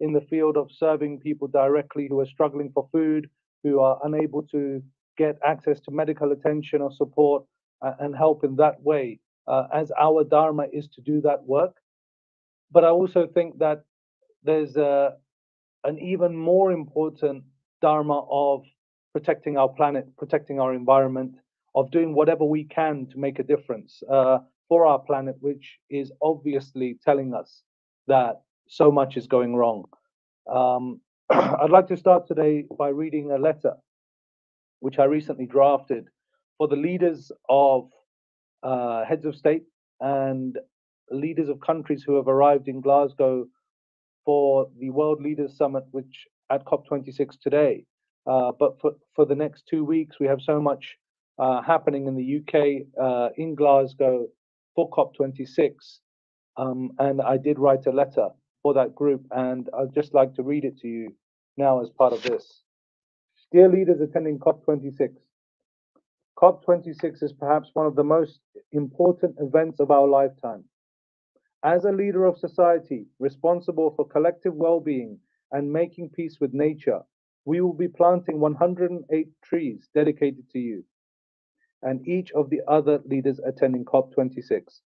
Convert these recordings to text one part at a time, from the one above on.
in the field of serving people directly who are struggling for food, who are unable to get access to medical attention or support, and help in that way, as our Dharma is to do that work. But I also think that there's an even more important dharma of protecting our planet, protecting our environment, of doing whatever we can to make a difference for our planet, which is obviously telling us that so much is going wrong. I'd like to start today by reading a letter which I recently drafted for the leaders of heads of state and leaders of countries who have arrived in Glasgow for the World Leaders Summit, which at COP26 today. But for the next 2 weeks, we have so much happening in the UK, in Glasgow for COP26. And I did write a letter for that group, and I'd just like to read it to you now as part of this. Dear leaders attending COP26, COP26 is perhaps one of the most important events of our lifetime. As a leader of society responsible for collective well-being and making peace with nature, we will be planting 108 trees dedicated to you and each of the other leaders attending COP26.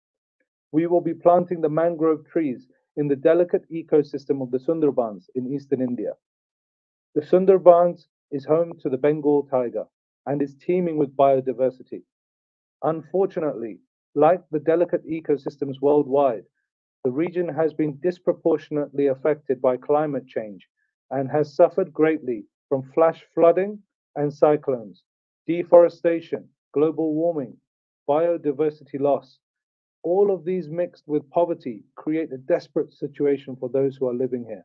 We will be planting the mangrove trees in the delicate ecosystem of the Sundarbans in eastern India. The Sundarbans is home to the Bengal tiger and is teeming with biodiversity. Unfortunately, like the delicate ecosystems worldwide, the region has been disproportionately affected by climate change and has suffered greatly from flash flooding and cyclones, deforestation, global warming, biodiversity loss. All of these mixed with poverty create a desperate situation for those who are living here.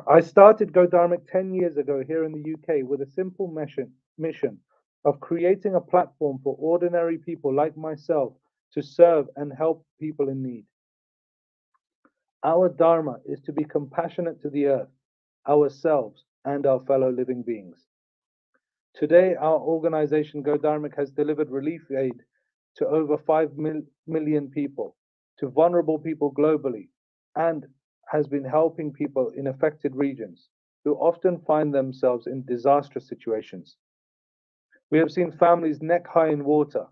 I started Go Dharmic 10 years ago here in the UK with a simple mission of creating a platform for ordinary people like myself to serve and help people in need. Our Dharma is to be compassionate to the earth, ourselves, and our fellow living beings. Today, our organization Go Dharmic has delivered relief aid to over 5 million people, to vulnerable people globally, and has been helping people in affected regions who often find themselves in disastrous situations. We have seen families neck high in water,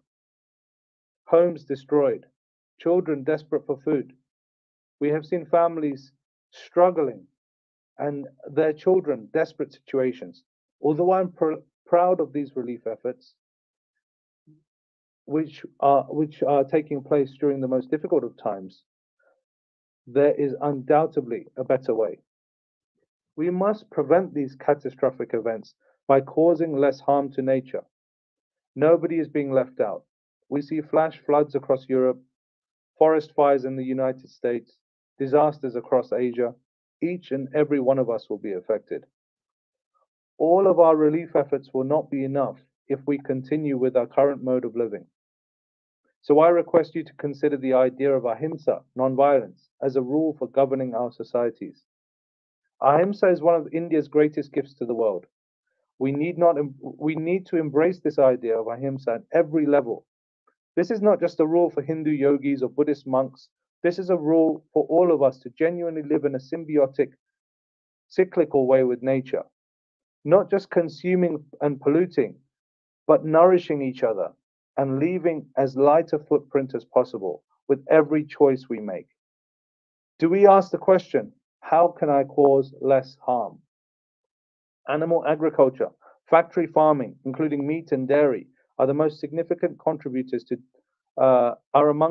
homes destroyed, children desperate for food. We have seen families struggling and their children desperate situations. Although I'm proud of these relief efforts, which are taking place during the most difficult of times, there is undoubtedly a better way. We must prevent these catastrophic events by causing less harm to nature. Nobody is being left out. We see flash floods across Europe, forest fires in the United States, disasters across Asia. Each and every one of us will be affected. All of our relief efforts will not be enough if we continue with our current mode of living. So I request you to consider the idea of ahimsa, non-violence, as a rule for governing our societies. Ahimsa is one of India's greatest gifts to the world. We need to embrace this idea of ahimsa at every level. This is not just a rule for Hindu yogis or Buddhist monks. This is a rule for all of us to genuinely live in a symbiotic, cyclical way with nature, not just consuming and polluting, but nourishing each other and leaving as light a footprint as possible with every choice we make. Do we ask the question, how can I cause less harm? Animal agriculture, factory farming, including meat and dairy, are among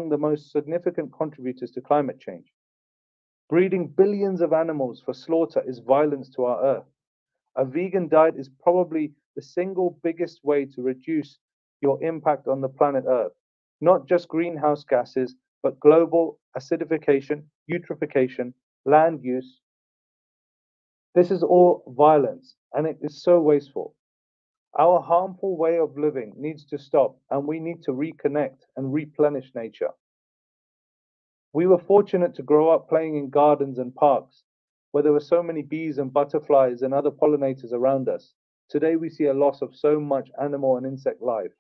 the most significant contributors to climate change. Breeding billions of animals for slaughter is violence to our earth. A vegan diet is probably the single biggest way to reduce your impact on the planet Earth. Not just greenhouse gases, but global acidification, eutrophication, land use. This is all violence, and it is so wasteful. Our harmful way of living needs to stop, and we need to reconnect and replenish nature. We were fortunate to grow up playing in gardens and parks where there were so many bees and butterflies and other pollinators around us. Today we see a loss of so much animal and insect life.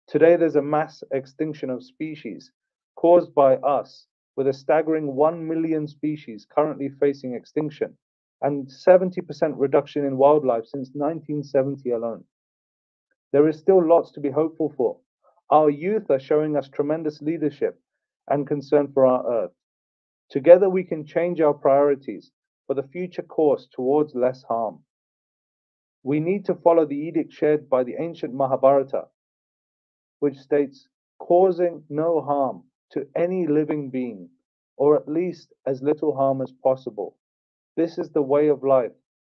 Today there's a mass extinction of species caused by us with a staggering 1 million species currently facing extinction and 70% reduction in wildlife since 1970 alone. There is still lots to be hopeful for. Our youth are showing us tremendous leadership and concern for our Earth. Together we can change our priorities for the future course towards less harm. We need to follow the edict shared by the ancient Mahabharata, which states, causing no harm to any living being, or at least as little harm as possible. This is the way of life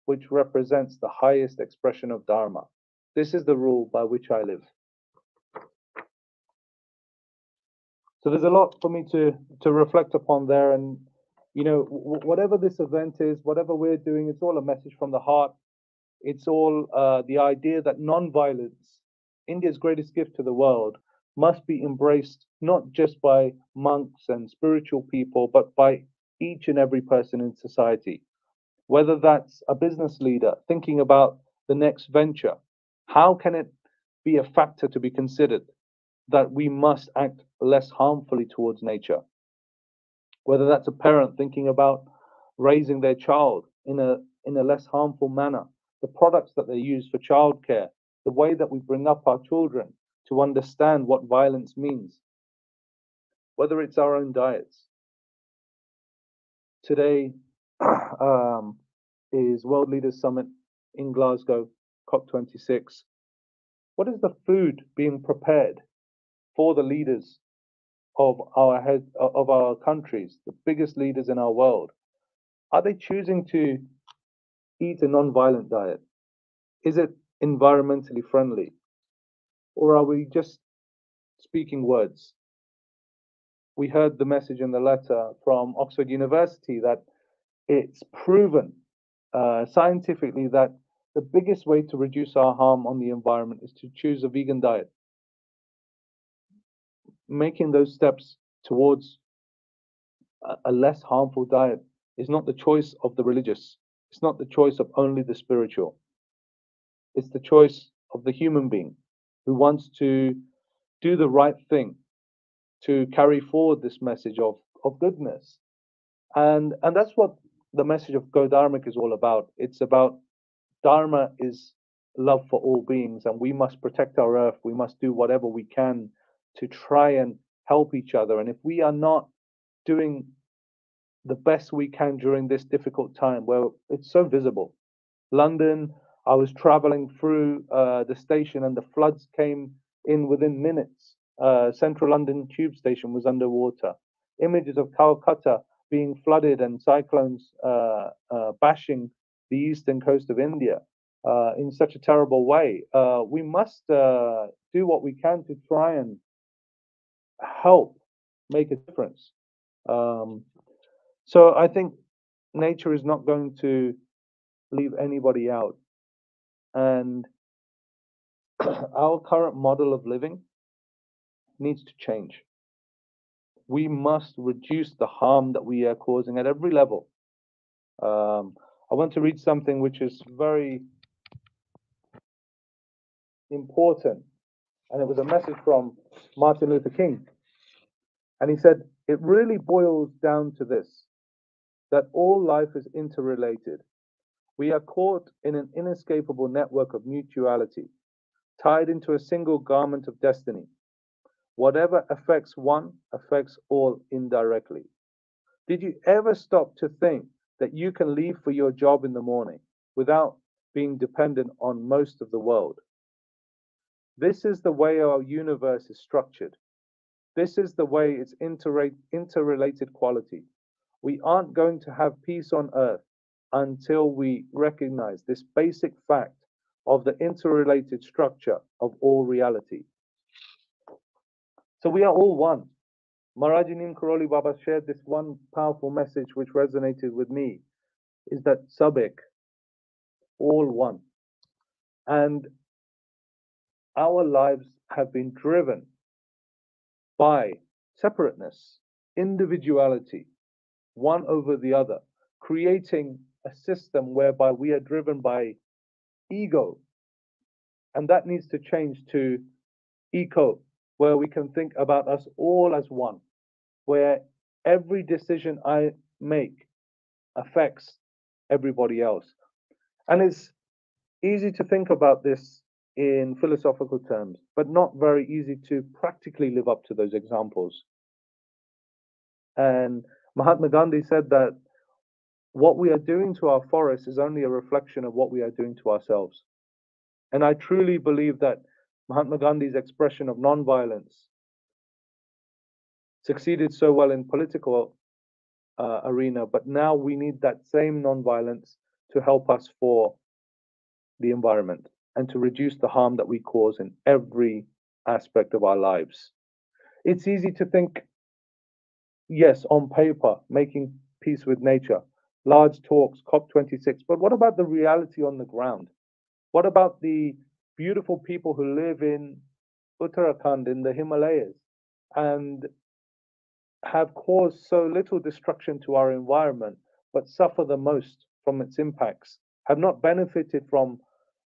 which represents the highest expression of Dharma. This is the rule by which I live. So there's a lot for me to reflect upon there. And, you know, whatever this event is, whatever we're doing, it's all a message from the heart. It's all the idea that non-violence, India's greatest gift to the world, must be embraced not just by monks and spiritual people, but by each and every person in society. Whether that's a business leader thinking about the next venture, how can it be a factor to be considered that we must act less harmfully towards nature? Whether that's a parent thinking about raising their child in a less harmful manner, the products that they use for childcare, the way that we bring up our children to understand what violence means, whether it's our own diets. Today is World Leaders Summit in Glasgow, COP26. What is the food being prepared for the leaders of our countries, the biggest leaders in our world? Are they choosing to eat a non-violent diet? Is it environmentally friendly? Or are we just speaking words? We heard the message in the letter from Oxford University that it's proven scientifically that the biggest way to reduce our harm on the environment is to choose a vegan diet. Making those steps towards a less harmful diet is not the choice of the religious. It's not the choice of only the spiritual. It's the choice of the human being who wants to do the right thing, to carry forward this message of goodness. And that's what the message of Go Dharmic is all about. It's about Dharma is love for all beings, and we must protect our earth. We must do whatever we can to try and help each other. And if we are not doing the best we can during this difficult time, well, it's so visible. London, I was traveling through the station and the floods came in within minutes. Central London tube station was underwater. Images of Calcutta being flooded and cyclones bashing the eastern coast of India in such a terrible way. We must do what we can to try and help make a difference. So I think nature is not going to leave anybody out. And our current model of living needs to change. We must reduce the harm that we are causing at every level. I want to read something which is very important, and it was a message from Martin Luther King. And he said, it really boils down to this, that all life is interrelated. We are caught in an inescapable network of mutuality, tied into a single garment of destiny. Whatever affects one affects all indirectly. Did you ever stop to think that you can leave for your job in the morning without being dependent on most of the world? This is the way our universe is structured. This is the way its interrelated quality. We aren't going to have peace on earth until we recognize this basic fact of the interrelated structure of all reality. So we are all one. Maharaji Neem Karoli Baba shared this one powerful message which resonated with me, is that Sabek, all one. And our lives have been driven by separateness, individuality, one over the other, creating a system whereby we are driven by ego. And that needs to change to eco, where we can think about us all as one, where Every decision I make affects everybody else. And it's easy to think about this in philosophical terms, but not very easy to practically live up to those examples. And Mahatma Gandhi said that what we are doing to our forests is only a reflection of what we are doing to ourselves. And I truly believe that Mahatma Gandhi's expression of nonviolence succeeded so well in political arena, but now we need that same nonviolence to help us for the environment and to reduce the harm that we cause in every aspect of our lives. It's easy to think, yes, on paper, making peace with nature, large talks, COP26, but what about the reality on the ground? What about the beautiful people who live in Uttarakhand in the Himalayas and have caused so little destruction to our environment, but suffer the most from its impacts, have not benefited from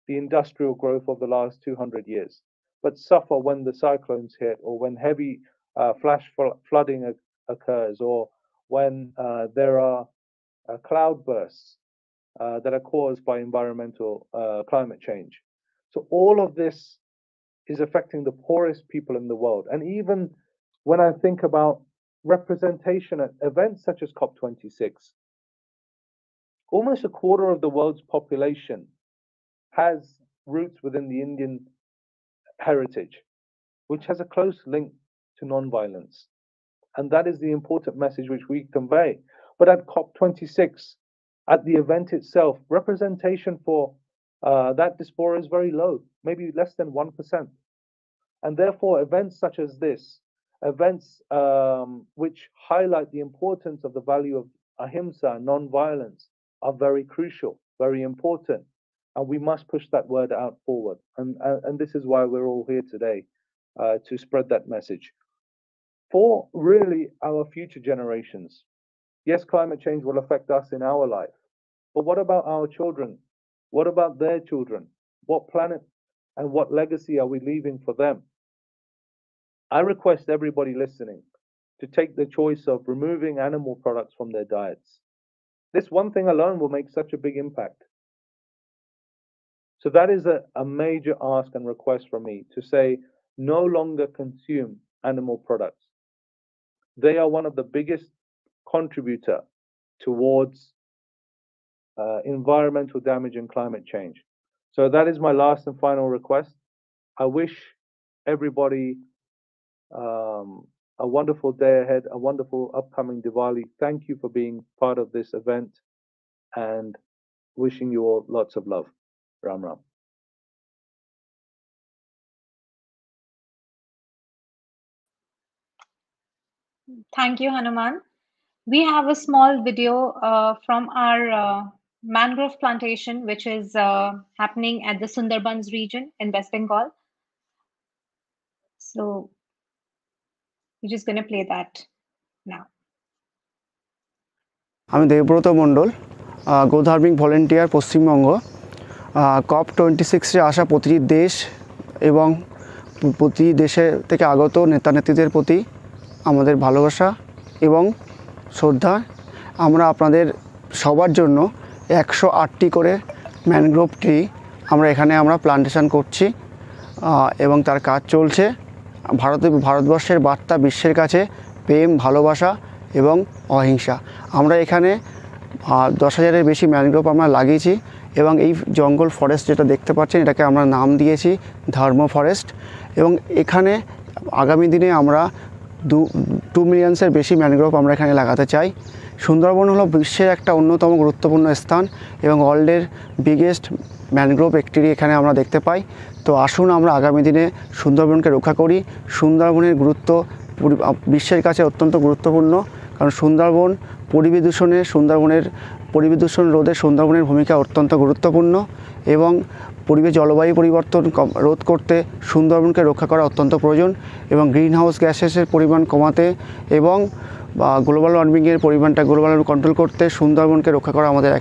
the industrial growth of the last 200 years, but suffer when the cyclones hit or when heavy flash flooding occurs or when there are cloud bursts that are caused by environmental climate change. So all of this is affecting the poorest people in the world. And even when I think about representation at events such as COP26, almost a quarter of the world's population has roots within the Indian heritage, which has a close link to nonviolence. And that is the important message which we convey. But at COP26, at the event itself, representation for that diaspora is very low, maybe less than 1%. And therefore, events such as this, events which highlight the importance of the value of ahimsa, non-violence, are very crucial, very important. And we must push that word out forward. And this is why we're all here today, to spread that message. For really our future generations, yes, climate change will affect us in our life, but what about our children? What about their children? What planet and what legacy are we leaving for them? I request everybody listening to take the choice of removing animal products from their diets. This one thing alone will make such a big impact. So that is a major ask and request from me to say no longer consume animal products. They are one of the biggest contributor towards environmental damage and climate change. So that is my last and final request. I wish everybody a wonderful day ahead, a wonderful upcoming Diwali. Thank you for being part of this event and wishing you all lots of love. Ram Ram. Thank you, Hanuman. We have a small video from our mangrove plantation, which is happening at the Sundarbans region in West Bengal. So we're just going to play that now. আমি দেবব্রত মণ্ডল, গো ধার্মিক volunteer, Paschimbanga. COP26-এ আসা প্রতিটি দেশ এবং প্রতি দেশে থেকে আগত নেতা নেত্রীদের প্রতি আমাদের ভালোবাসা এবং শ্রদ্ধা। আমরা আপনাদের সবার জন্য 108টি করে ম্যানগ্রোভ ট্রি আমরা প্লান্টেশন করছি এবং তার কাজ চলছে। ভারতবর্ষের বার্তা বিশ্বের কাছে প্রেম, ভালোবাসা এবং অহিংসা। আমরা এখানে 10,000-এর বেশি ম্যানগ্রোভ আমরা লাগিয়েছি এবং এই জঙ্গল ফরেস্ট যেটা দেখতে পাচ্ছেন এটাকে আমরা নাম দিয়েছি ধর্ম ফরেস্ট। এবং এখানে আগামী দিনে আমরা 2 মিলিয়নের বেশি ম্যানগ্রোভ আমরা এখানে লাগাতে চাই। সুন্দরবন হলো বিশ্বের একটা অন্যতম গুরুত্বপূর্ণ স্থান এবং ওয়ার্ল্ডের বিগেস্ট ম্যানগ্রোভ একটি এখানে আমরা দেখতে পাই। তো আসুন আমরা আগামী দিনে সুন্দরবনকে রক্ষা করি। সুন্দরবনের গুরুত্ব বিশ্বের কাছে অত্যন্ত গুরুত্বপূর্ণ, কারণ পরিবেশ দূষণ রোধে সুন্দরবনের ভূমিকা অত্যন্ত গুরুত্বপূর্ণ এবং জলবায়ু পরিবর্তন রোধ করতে সুন্দরবনকে রক্ষা করা অত্যন্ত প্রয়োজন এবং গ্রিন হাউস গ্যাসেসের পরিমাণ কমাতে এবং গ্লোবাল ওয়ার্মিংয়ের পরিমাণটা কন্ট্রোল করতে সুন্দরবনকে রক্ষা করা আমাদের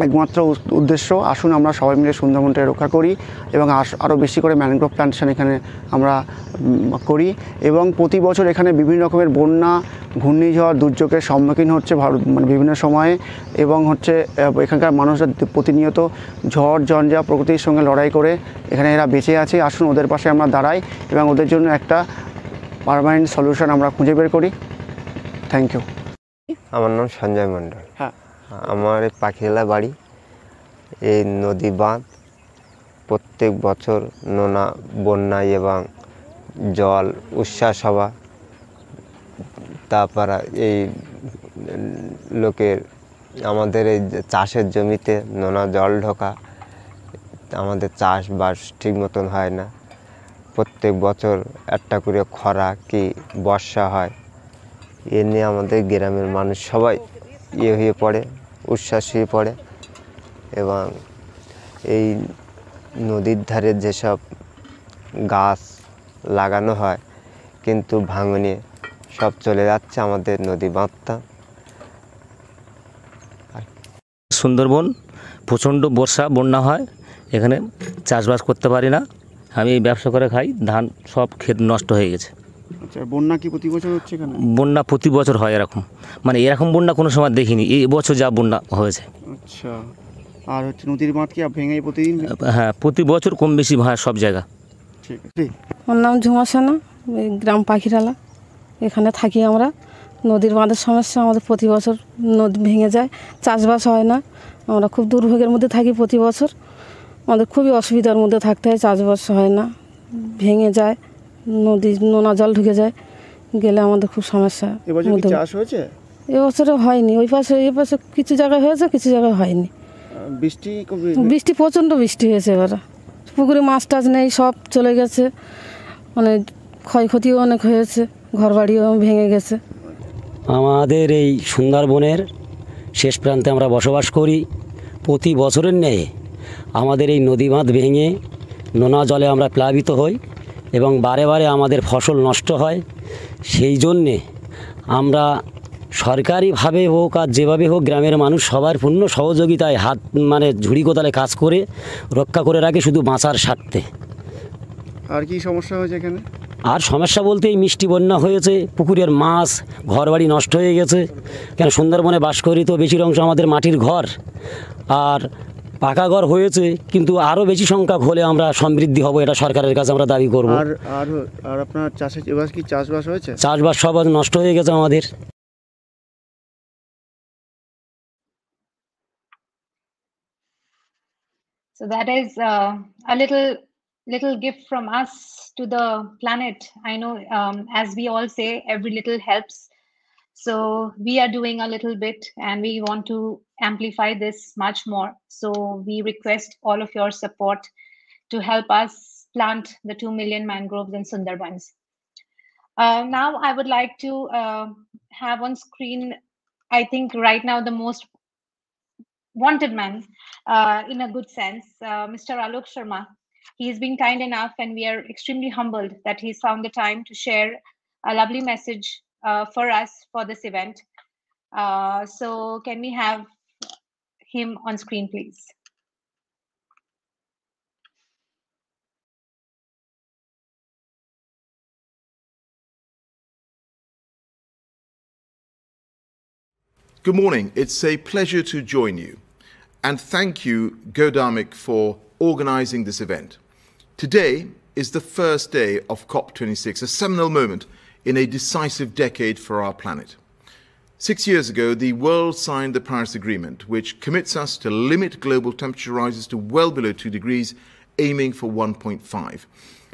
একমাত্র উদ্দেশ্য। আসুন আমরা সবাই মিলে সুন্দরবনটা রক্ষা করি এবং আরও বেশি করে ম্যানগ্রোভ প্ল্যান্টেশন এখানে আমরা করি। এবং প্রতি বছর এখানে বিভিন্ন রকমের বন্যা, ঘূর্ণিঝড়, দুর্যোগের সম্মুখীন হচ্ছে মানে বিভিন্ন সময়ে, এবং হচ্ছে এখানকার মানুষরা প্রতিনিয়ত ঝড় ঝঞ্ঝা প্রকৃতির সঙ্গে লড়াই করে এখানে এরা বেঁচে আছে। আসুন ওদের পাশে আমরা দাঁড়াই এবং ওদের জন্য একটা পার্মানেন্ট সলিউশন আমরা খুঁজে বের করি। Thank you. আমার নাম সঞ্জয় মণ্ডল। হ্যাঁ, আমার এই পাখিরালা বাড়ি। এই নদী বাঁধ প্রত্যেক বছর নোনা, বন্যা এবং জল উচ্ছ্বাস হওয়া, তারপর এই লোকের আমাদের এই চাষের জমিতে নোনা জল ঢোকা, আমাদের চাষবাস ঠিক মতন হয় না। প্রত্যেক বছর একটা করে খরা কি বর্ষা হয়, এ নিয়ে আমাদের গ্রামের মানুষ সবাই হয়ে পড়ে, উচ্ছ্বাস হয়ে পড়ে। এবং এই নদীর ধারে যেসব গাছ লাগানো হয় কিন্তু ভাঙনে সব চলে যাচ্ছে আমাদের নদী বাঁধটা। সুন্দরবন প্রচণ্ড বর্ষা, বন্যা হয়, এখানে চাষবাস করতে পারি না। আমি এই ব্যবসা করে খাই, ধান সব ক্ষেত নষ্ট হয়ে গেছে। আচ্ছা, বন্যা কি প্রতি বছর হচ্ছে এখানে? বন্যা প্রতি বছর হয় এরকম, মানে এরকম বন্যা কোনো সময় দেখিনি, এই বছর যা বন্যা হয়েছে। আচ্ছা, আর হচ্ছে নদীর বাঁধ কি ভেঙে প্রতিদিন? হ্যাঁ, প্রতি বছর কম বেশি হয় সব জায়গা। ঠিক আছে। আমার নাম ঝুমা সেনা, গ্রাম পাখিরালা, এখানে থাকি আমরা। নদীর বাঁধের সমস্যা, আমাদের প্রতি বছর নদী ভেঙে যায়, চাষবাস হয় না। আমরা খুব দুর্ভোগের মধ্যে থাকি প্রতি বছর, আমাদের খুবই অসুবিধার মধ্যে থাকতে হয়, চাষবাস হয় না, ভেঙে যায়, নদী নোনা জল ঢুকে যায়, গেলে আমাদের খুব সমস্যা। এবছর কি চাষ হয়েছে? এবছরে হয়নি, ওই পাশে এই পাশে কিছু জায়গায় হয়েছে, কিছু জায়গায় হয়নি। বৃষ্টি প্রচণ্ড বৃষ্টি হয়েছে, এবার পুকুরে মাছ টাছ নেই, সব চলে গেছে, মানে ক্ষয়ক্ষতিও অনেক হয়েছে, ঘরবাড়িও ভেঙে গেছে। আমাদের এই সুন্দরবনের শেষ প্রান্তে আমরা বসবাস করি। প্রতি বছরের ন্যায় আমাদের এই নদী বাঁধ ভেঙে নোনা জলে আমরা প্লাবিত হই এবং বারে বারে আমাদের ফসল নষ্ট হয়। সেই জন্যে আমরা সরকারিভাবে হোক আর যেভাবে হোক গ্রামের মানুষ সবার পূর্ণ সহযোগিতায় হাত মানে ঝুড়ি কোদালে কাজ করে রক্ষা করে রাখে শুধু বাঁচার স্বার্থে। আর কি সমস্যা হয়েছে এখানে? আর সমস্যা বলতে এই মিষ্টি বন্যা হয়েছে, পুকুরের মাছ, ঘরবাড়ি নষ্ট হয়ে গেছে। কেন সুন্দরবনে বাস করি তো বেশির অংশ আমাদের মাটির ঘর আর পাকা ঘর হয়েছে, কিন্তু আরও বেশি সংখ্যক হলে আমরা সমৃদ্ধি হব, এটা সরকারের কাছে আমরা দাবি করব। আর আপনার চাষে এবার কি চাষবাস হয়েছে? চাষবাস সব নষ্ট হয়ে গেছে আমাদের। So that is a little gift from us to the planet. I know, as we all say, every little helps. So we are doing a little bit and we want to amplify this much more. So we request all of your support to help us plant the 2 million mangroves in Sundarbans. Now I would like to have on screen, I think right now the most wanted man, in a good sense, Mr. Alok Sharma. He has been kind enough and we are extremely humbled that he's found the time to share a lovely message for us for this event. So can we have him on screen, please? Good morning. It's a pleasure to join you. And thank you, Godamik, for organizing this event. Today is the first day of COP26, a seminal moment in a decisive decade for our planet. 6 years ago, the world signed the Paris Agreement, which commits us to limit global temperature rises to well below 2 degrees, aiming for 1.5.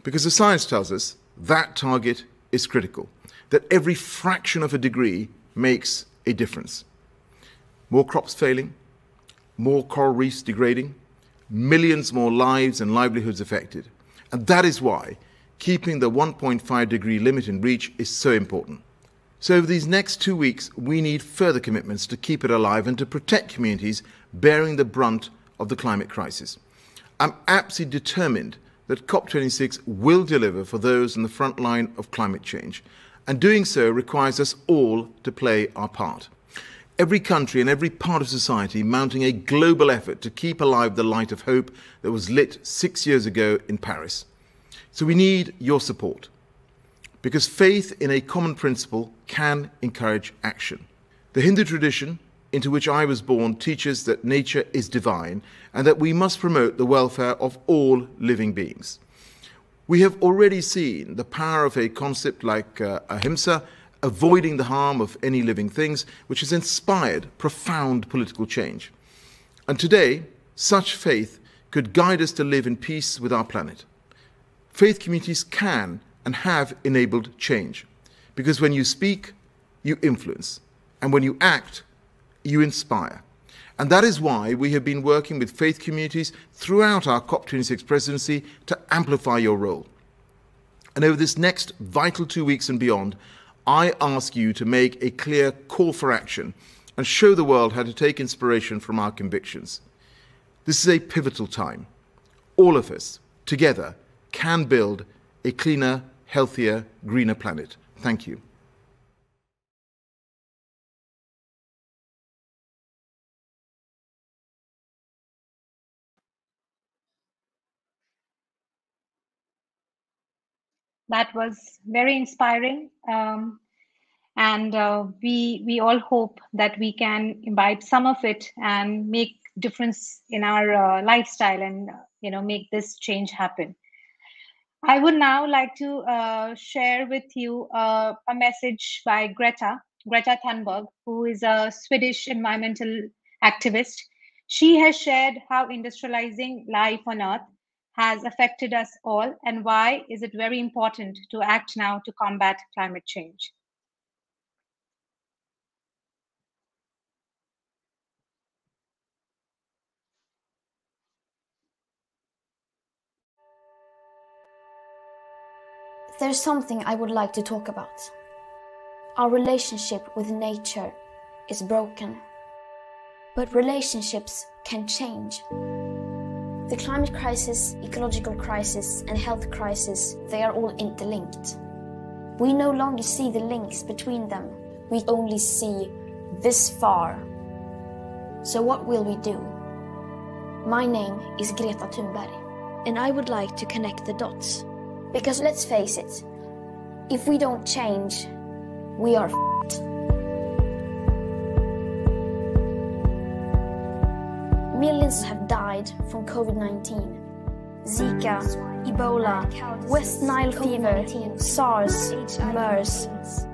Because the science tells us that target is critical, that every fraction of a degree makes a difference. More crops failing, more coral reefs degrading, millions more lives and livelihoods affected. And that is why keeping the 1.5 degree limit in reach is so important. So over these next 2 weeks, we need further commitments to keep it alive and to protect communities bearing the brunt of the climate crisis. I'm absolutely determined that COP26 will deliver for those in the front line of climate change. And doing so requires us all to play our part. Every country and every part of society mounting a global effort to keep alive the light of hope that was lit 6 years ago in Paris. So we need your support, because faith in a common principle can encourage action. The Hindu tradition, into which I was born, teaches that nature is divine and that we must promote the welfare of all living beings. We have already seen the power of a concept like Ahimsa, avoiding the harm of any living things, which has inspired profound political change. And today, such faith could guide us to live in peace with our planet. Faith communities can and have enabled change, because when you speak, you influence, and when you act, you inspire. And that is why we have been working with faith communities throughout our COP26 presidency to amplify your role. And over this next vital 2 weeks and beyond, I ask you to make a clear call for action and show the world how to take inspiration from our convictions. This is a pivotal time. All of us, together, can build a cleaner, healthier, greener planet. Thank you. That was very inspiring. And we all hope that we can imbibe some of it and make difference in our lifestyle and make this change happen. I would now like to share with you a message by Greta Thunberg, who is a Swedish environmental activist. She has shared how industrializing life on Earth has affected us all, and why is it very important to act now to combat climate change. There's something I would like to talk about. Our relationship with nature is broken, but relationships can change. The climate crisis, ecological crisis, and health crisis, they are all interlinked. We no longer see the links between them. We only see this far. So what will we do? My name is Greta Thunberg, and I would like to connect the dots. Because let's face it, if we don't change, we are f***ed. Millions have died from COVID-19. Zika, Ebola, West Nile fever, SARS, MERS.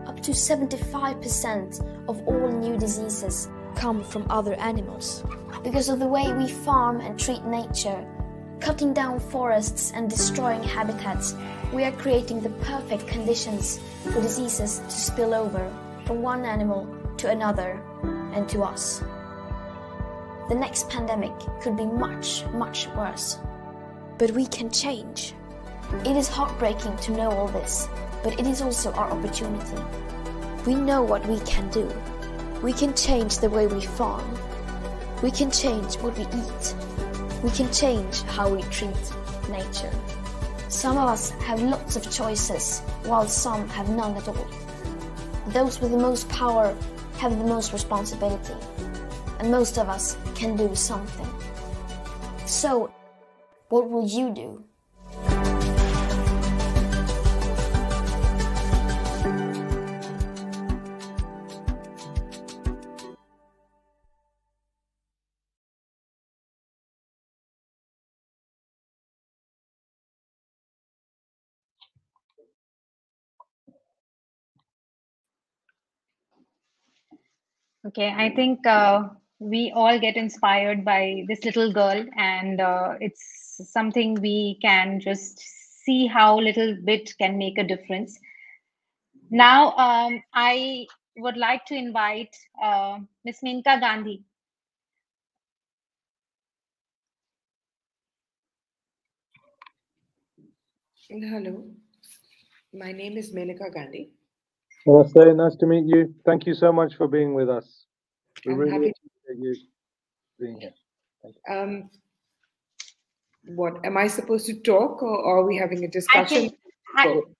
Up to 75% of all new diseases come from other animals. Because of the way we farm and treat nature, cutting down forests and destroying habitats, we are creating the perfect conditions for diseases to spill over from one animal to another and to us. The next pandemic could be much, much worse. But we can change. It is heartbreaking to know all this, but it is also our opportunity. We know what we can do. We can change the way we farm. We can change what we eat. We can change how we treat nature. Some of us have lots of choices, while some have none at all. Those with the most power have the most responsibility, and most of us can do something. So, what will you do? Okay, I think we all get inspired by this little girl, and it's something we can just see how little bit can make a difference. Now, I would like to invite Ms. Maneka Gandhi. Hello, my name is Maneka Gandhi. Namaste, nice to meet you. Thank you so much for being with us. We really appreciate you being here. Thank you. What, am I supposed to talk, or are we having a discussion?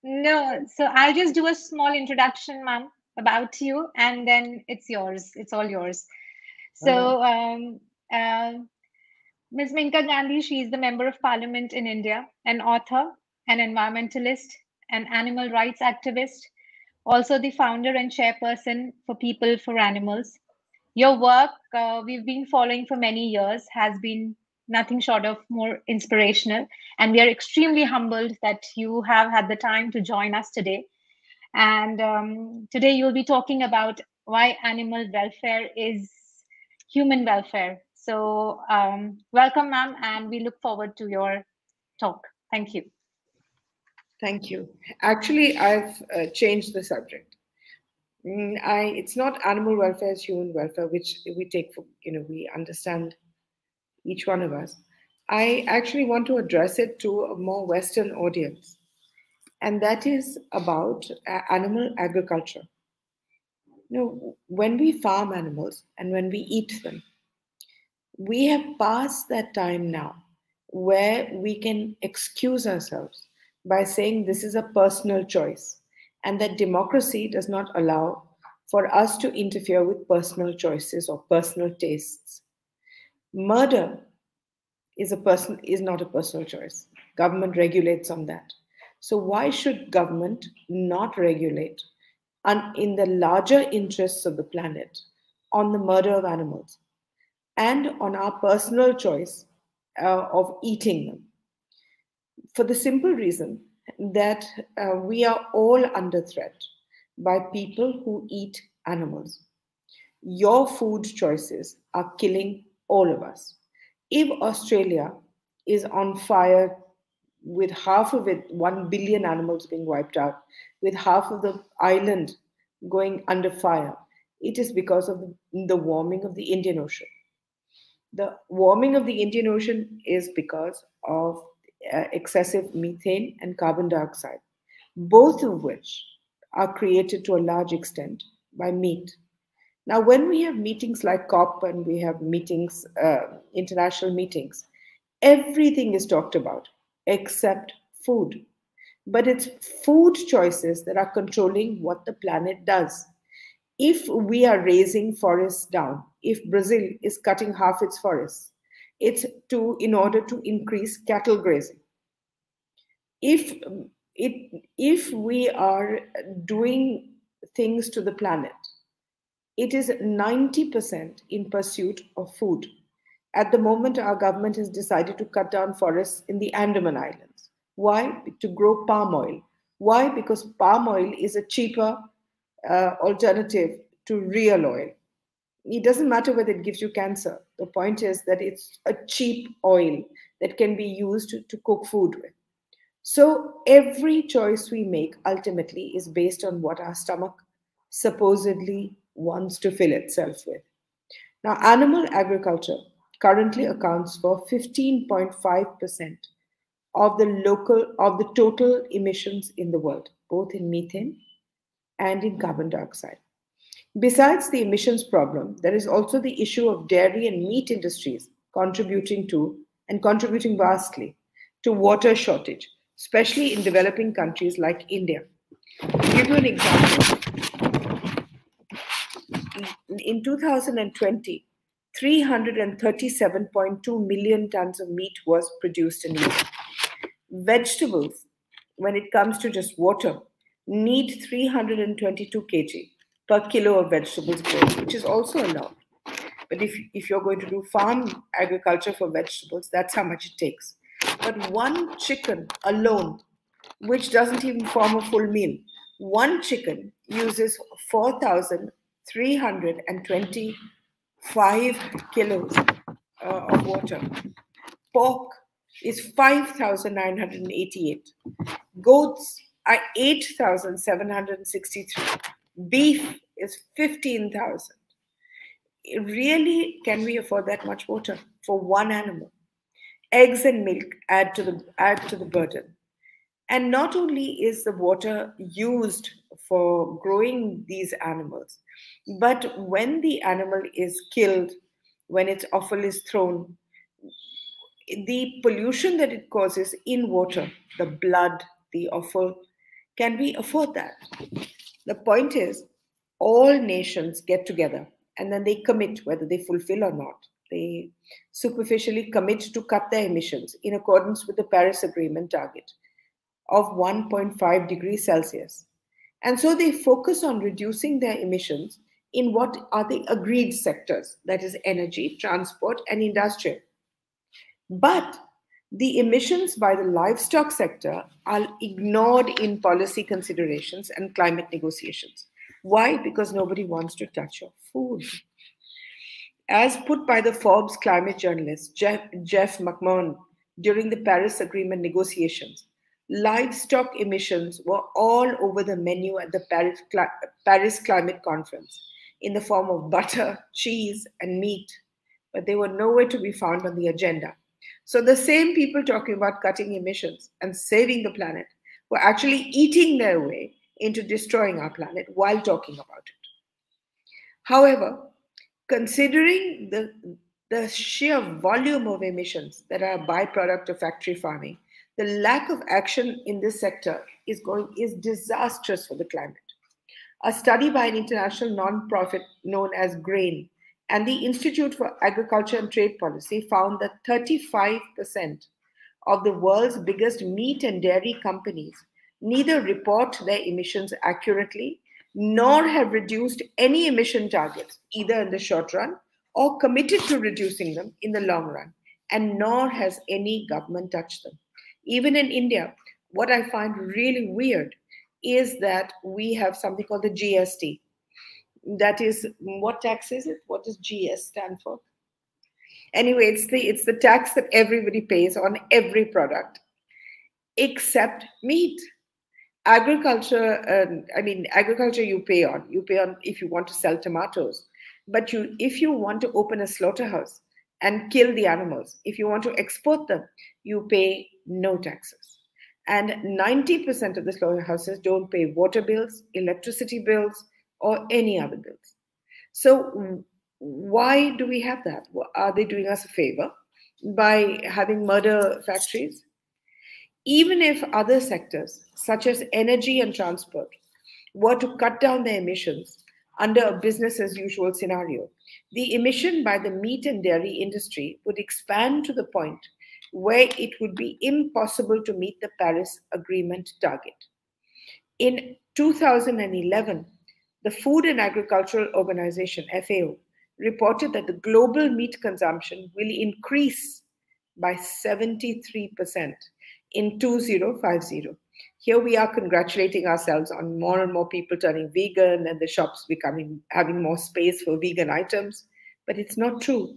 No, so I'll just do a small introduction, ma'am. about you, and then it's yours. It's all yours. So, Ms. Maneka Gandhi, she is the Member of Parliament in India, an author, an environmentalist, an animal rights activist, also the founder and chairperson for People for Animals. Your work, we've been following for many years, has been nothing short of more inspirational. And we are extremely humbled that you have had the time to join us today. And today you'll be talking about why animal welfare is human welfare. So welcome, ma'am, and we look forward to your talk. Thank you. Thank you. Actually, I've changed the subject. It's not animal welfare, it's human welfare, which we take for, we understand each one of us. I actually want to address it to a more Western audience, and that is about animal agriculture. When we farm animals and when we eat them, we have passed that time now where we can excuse ourselves by saying this is a personal choice and that democracy does not allow for us to interfere with personal choices or personal tastes. Murder is not a personal choice. Government regulates on that. So why should government not regulate in the larger interests of the planet on the murder of animals and on our personal choice of eating them? For the simple reason that we are all under threat by people who eat animals. Your food choices are killing all of us. If Australia is on fire with half of it, 1 billion animals being wiped out, with half of the island going under fire, it is because of the warming of the Indian Ocean. The warming of the Indian Ocean is because of excessive methane and carbon dioxide, both of which are created to a large extent by meat. Now, when we have meetings like COP and we have meetings, international meetings, everything is talked about except food. But it's food choices that are controlling what the planet does. If we are raising forests down, if Brazil is cutting half its forests, it's in order to increase cattle grazing. If we are doing things to the planet, it is 90% in pursuit of food. At the moment, our government has decided to cut down forests in the Andaman Islands. Why? To grow palm oil. Why? Because palm oil is a cheaper alternative to real oil. It doesn't matter whether it gives you cancer. The point is that it's a cheap oil that can be used to cook food with. So every choice we make ultimately is based on what our stomach supposedly wants to fill itself with. Now, animal agriculture currently accounts for 15.5% of the total emissions in the world, both in methane and in carbon dioxide. Besides the emissions problem, there is also the issue of dairy and meat industries contributing vastly to water shortage, especially in developing countries like India. To give you an example, in 2020, 337.2 million tons of meat was produced in India. Vegetables, when it comes to just water, need 322 kg per kilo of vegetables grown, which is also allowed. But if you're going to do farm agriculture for vegetables, that's how much it takes. But one chicken alone, which doesn't even form a full meal, one chicken uses 4,325 kilos of water. Pork is 5,988. Goats are 8,763. Beef is 15,000. Really, can we afford that much water for one animal? Eggs and milk add to the burden. And not only is the water used for growing these animals, but when the animal is killed, when its offal is thrown, the pollution that it causes in water, the blood, the offal, can we afford that? The point is all nations get together and then they commit, whether they fulfill or not. They superficially commit to cut their emissions in accordance with the Paris Agreement target of 1.5 degrees Celsius. And so they focus on reducing their emissions in what are the agreed sectors, that is energy, transport, and industrial. But the emissions by the livestock sector are ignored in policy considerations and climate negotiations. Why? Because nobody wants to touch your food. As put by the Forbes climate journalist Jeff McMahon during the Paris Agreement negotiations, livestock emissions were all over the menu at the Paris Climate Conference in the form of butter, cheese, and meat, but they were nowhere to be found on the agenda. So the same people talking about cutting emissions and saving the planet were actually eating their way into destroying our planet while talking about it. However, considering the sheer volume of emissions that are a byproduct of factory farming, the lack of action in this sector is disastrous for the climate. A study by an international non-profit known as GRAIN and the Institute for Agriculture and Trade Policy found that 35% of the world's biggest meat and dairy companies neither report their emissions accurately nor have reduced any emission targets, either in the short run or committed to reducing them in the long run, and nor has any government touched them. Even in India, what I find really weird is that we have something called the GST. That is, what tax is it? What does GS stand for? Anyway, it's the tax that everybody pays on every product, except meat. Agriculture, agriculture you pay on if you want to sell tomatoes. But if you want to open a slaughterhouse and kill the animals, if you want to export them, you pay no taxes. And 90% of the slaughterhouses don't pay water bills, electricity bills, or any other bills. So why do we have that? Are they doing us a favor by having murder factories? Even if other sectors, such as energy and transport, were to cut down their emissions under a business as usual scenario, the emission by the meat and dairy industry would expand to the point where it would be impossible to meet the Paris Agreement target. In 2011, the Food and Agricultural Organization, FAO, reported that the global meat consumption will increase by 73% in 2050. Here we are congratulating ourselves on more and more people turning vegan and the shops having more space for vegan items, but it's not true.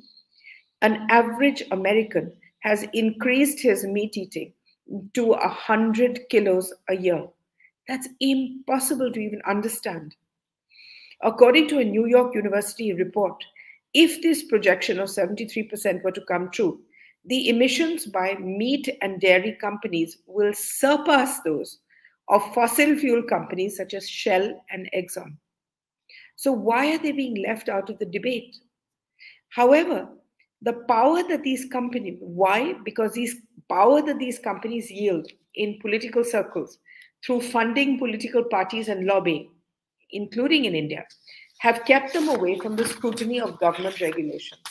An average American has increased his meat eating to 100 kilos a year. That's impossible to even understand. According to a New York University report, if this projection of 73% were to come true, the emissions by meat and dairy companies will surpass those of fossil fuel companies such as Shell and Exxon. So why are they being left out of the debate? However, the power that these companies, why? Because these power that these companies yield in political circles through funding political parties and lobbying, including in India, have kept them away from the scrutiny of government regulations.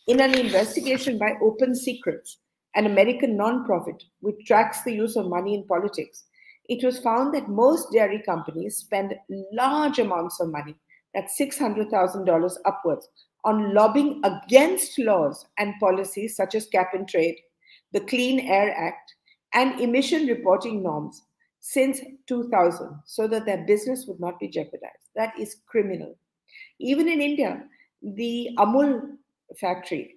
In an investigation by Open Secrets, an American nonprofit which tracks the use of money in politics, it was found that most dairy companies spend large amounts of money, that's $600,000 upwards, on lobbying against laws and policies such as cap and trade, the Clean Air Act, and emission reporting norms since 2000, so that their business would not be jeopardized. That is criminal. Even in India, the Amul factory,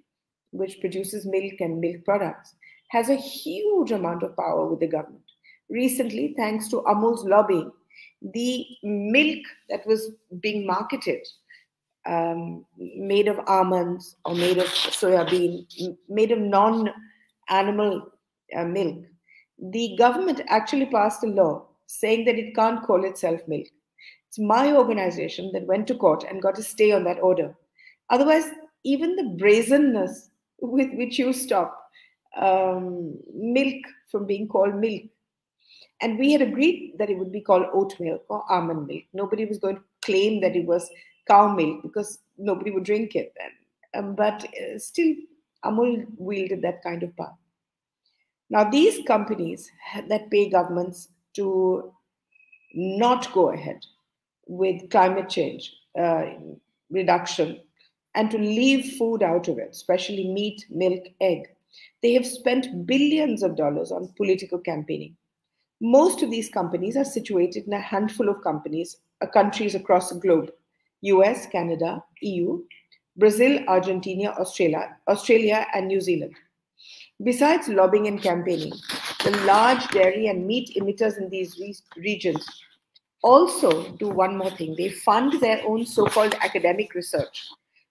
which produces milk and milk products, has a huge amount of power with the government. Recently, thanks to Amul's lobbying, the milk that was being marketed, made of almonds or made of soya bean, made of non-animal milk, the government actually passed a law saying that it can't call itself milk. It's my organization that went to court and got a stay on that order. Otherwise, even the brazenness with which you stop milk from being called milk. And we had agreed that it would be called oat milk or almond milk. Nobody was going to claim that it was cow milk because nobody would drink it then. But still, Amul wielded that kind of power. Now, these companies that pay governments to not go ahead with climate change reduction and to leave food out of it, especially meat, milk, egg, they have spent billions of dollars on political campaigning. Most of these companies are situated in a handful of countries across the globe: US, Canada, EU, Brazil, Argentina, Australia, and New Zealand. Besides lobbying and campaigning, the large dairy and meat emitters in these regions also do one more thing. They fund their own so-called academic research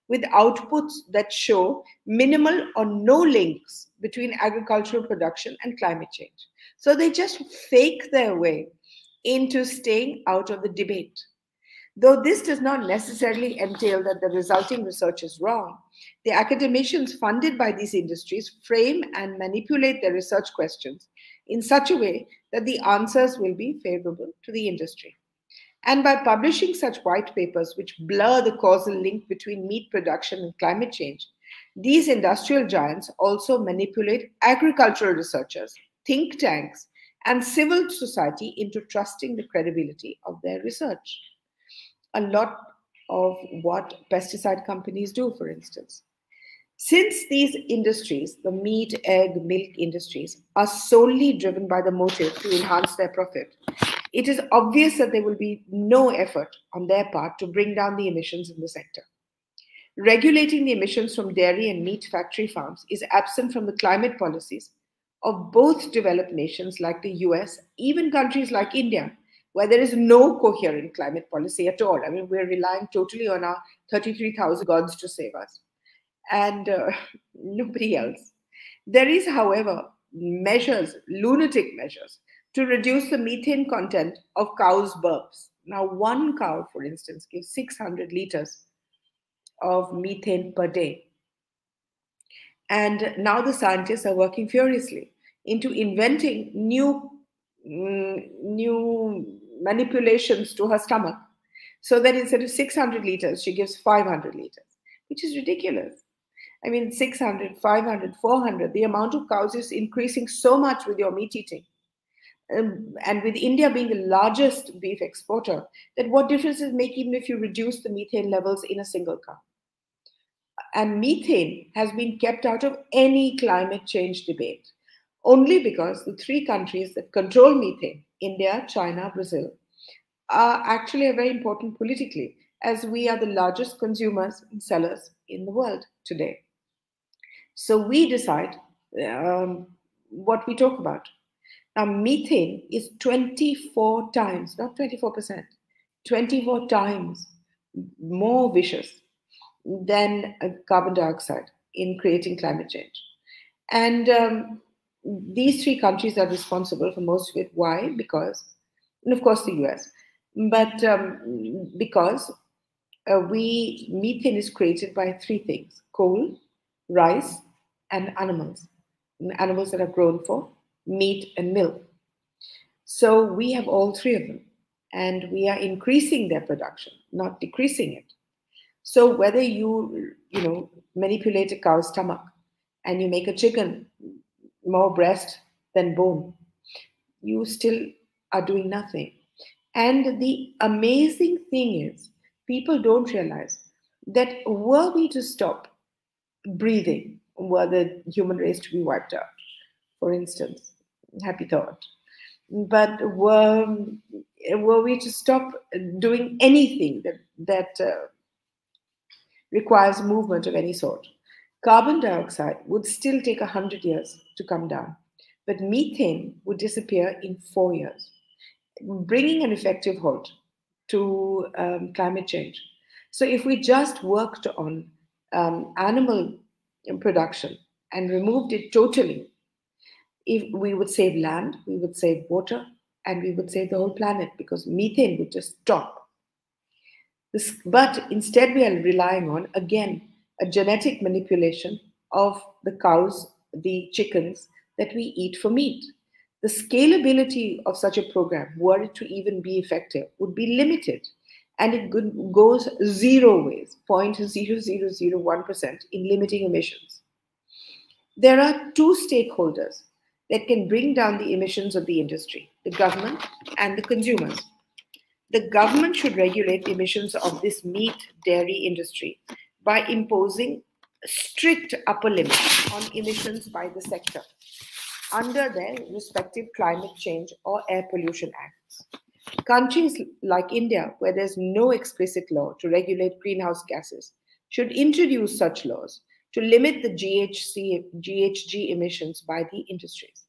with outputs that show minimal or no links between agricultural production and climate change. So they just fake their way into staying out of the debate. Though this does not necessarily entail that the resulting research is wrong, the academicians funded by these industries frame and manipulate their research questions in such a way that the answers will be favorable to the industry. And by publishing such white papers which blur the causal link between meat production and climate change, these industrial giants also manipulate agricultural researchers, think tanks, and civil society into trusting the credibility of their research. A lot of what pesticide companies do, for instance. Since these industries, the meat, egg, milk industries, are solely driven by the motive to enhance their profit, it is obvious that there will be no effort on their part to bring down the emissions in the sector. Regulating the emissions from dairy and meat factory farms is absent from the climate policies of both developed nations like the US, even countries like India, where there is no coherent climate policy at all. I mean, we're relying totally on our 33,000 gods to save us and nobody else. There is, however, lunatic measures, to reduce the methane content of cows' burps. Now, one cow, for instance, gives 600 liters of methane per day. And now the scientists are working furiously into inventing new manipulations to her stomach, so that instead of 600 liters, she gives 500 liters, which is ridiculous. I mean, 600, 500, 400, the amount of cows is increasing so much with your meat eating. And with India being the largest beef exporter, that what difference does it make even if you reduce the methane levels in a single cow? And methane has been kept out of any climate change debate, only because the three countries that control methane, India, China, Brazil, are actually very important politically, as we are the largest consumers and sellers in the world today. So we decide what we talk about. Now, methane is 24 times, not 24%, 24 times more vicious than carbon dioxide in creating climate change. And these three countries are responsible for most of it. Why? Because, and of course the US, but because methane is created by three things: coal, rice, and animals that are grown for meat and milk. So we have all three of them, and we are increasing their production, not decreasing it. So whether you manipulate a cow's stomach and you make a chicken more breast than bone, you still are doing nothing. And the amazing thing is, people don't realize that were we to stop breathing, were the human race to be wiped out, for instance, happy thought, but were we to stop doing anything that requires movement of any sort, carbon dioxide would still take 100 years to come down, but methane would disappear in 4 years, bringing an effective halt to climate change. So if we just worked on animal production and removed it totally, if we would save land, we would save water, and we would save the whole planet, because methane would just stop. But instead we are relying on, again, a genetic manipulation of the cows, the chickens that we eat for meat. the scalability of such a program, were it to even be effective, would be limited, and it goes zero ways, 0.0001% in limiting emissions. There are two stakeholders that can bring down the emissions of the industry: the government and the consumers. The government should regulate the emissions of this meat dairy industry by imposing strict upper limits on emissions by the sector under their respective climate change or air pollution acts. Countries like India, where there's no explicit law to regulate greenhouse gases, should introduce such laws to limit the GHG emissions by the industries.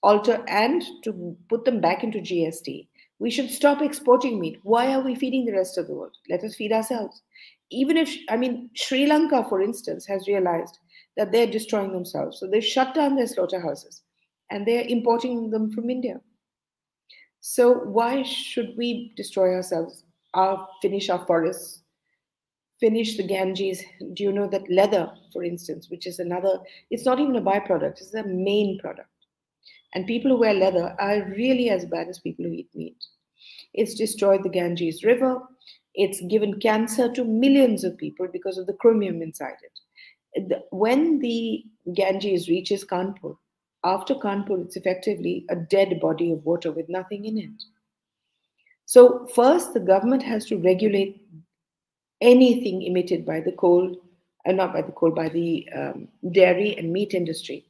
And to put them back into GST, we should stop exporting meat. Why are we feeding the rest of the world? Let us feed ourselves. Even if, Sri Lanka, for instance, has realized that they're destroying themselves. So they've shut down their slaughterhouses and they're importing them from India. So why should we destroy ourselves, finish our forests, finish the Ganges? Do you know that leather, for instance, which is another, it's not even a byproduct, it's the main product. And people who wear leather are really as bad as people who eat meat. It's destroyed the Ganges River. It's given cancer to millions of people because of the chromium inside it. When the Ganges reaches Kanpur, after Kanpur, it's effectively a dead body of water with nothing in it. So first, the government has to regulate anything emitted by the by the dairy and meat industry.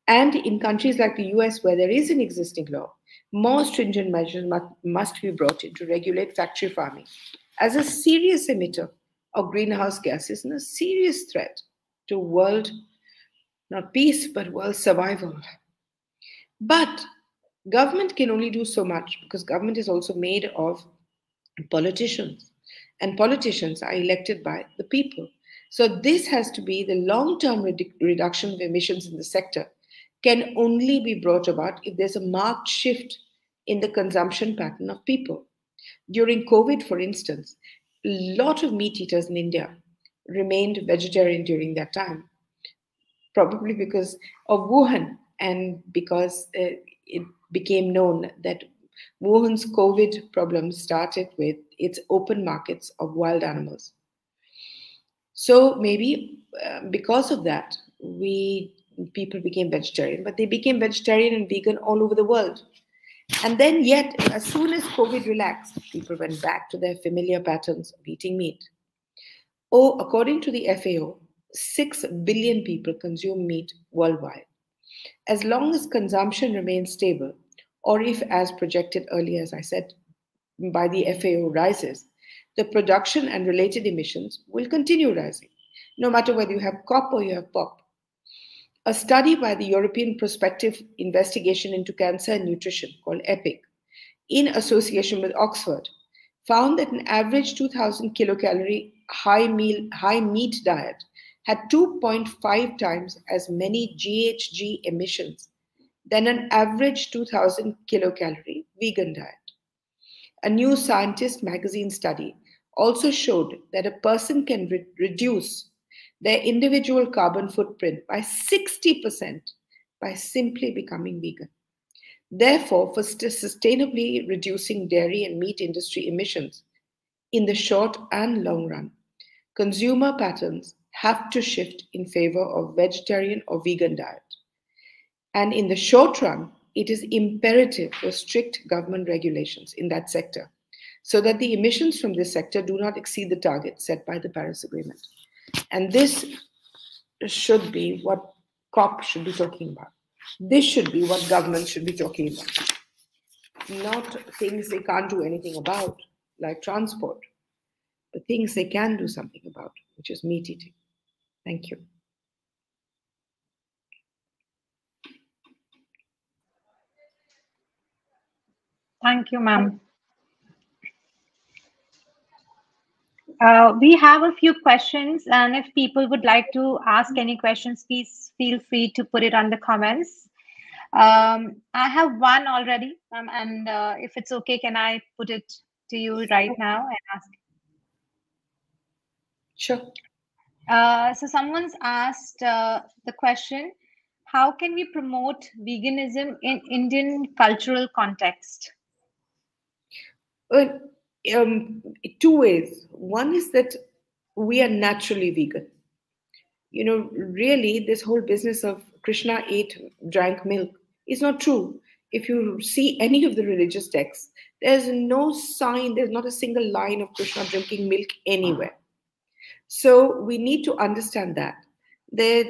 And in countries like the US, where there is an existing law, more stringent measures must be brought in to regulate factory farming as a serious emitter of greenhouse gases and a serious threat to world, not peace, but world survival. But government can only do so much because government is also made of politicians, and politicians are elected by the people. So this has to be the long-term reduction of emissions in the sector can only be brought about if there's a marked shift in the consumption pattern of people. During COVID, for instance, a lot of meat eaters in India remained vegetarian during that time, probably because of Wuhan and because it became known that Wuhan's COVID problem started with its open markets of wild animals. So maybe because of that, people became vegetarian, but they became vegetarian and vegan all over the world. And then yet, as soon as COVID relaxed, people went back to their familiar patterns of eating meat. According to the FAO, 6 billion people consume meat worldwide. As long as consumption remains stable, or if, as projected earlier, as I said, by the FAO rises, the production and related emissions will continue rising, no matter whether you have COP or you have POP. A study by the European Prospective Investigation into Cancer and Nutrition, called EPIC, in association with Oxford, found that an average 2,000 kilocalorie high meat diet had 2.5 times as many GHG emissions than an average 2,000 kilocalorie vegan diet. A New Scientist magazine study also showed that a person can reduce their individual carbon footprint by 60% by simply becoming vegan. Therefore, for sustainably reducing dairy and meat industry emissions in the short and long run, consumer patterns have to shift in favor of vegetarian or vegan diet. And in the short run, it is imperative for strict government regulations in that sector so that the emissions from this sector do not exceed the target set by the Paris Agreement. And this should be what COP should be talking about. This should be what government should be talking about. Not things they can't do anything about, like transport, but things they can do something about, which is meat eating. Thank you. Thank you, ma'am. We have a few questions, and if people would like to ask any questions, please feel free to put it on the comments. I have one already, and if it's okay, can I put it to you right now and ask? Sure. So someone's asked the question, how can we promote veganism in Indian cultural context? Well, two ways. One is that we are naturally vegan. You know, really, this whole business of Krishna drank milk is not true. If you see any of the religious texts, there's no sign, there's not a single line of Krishna drinking milk anywhere. So we need to understand that. That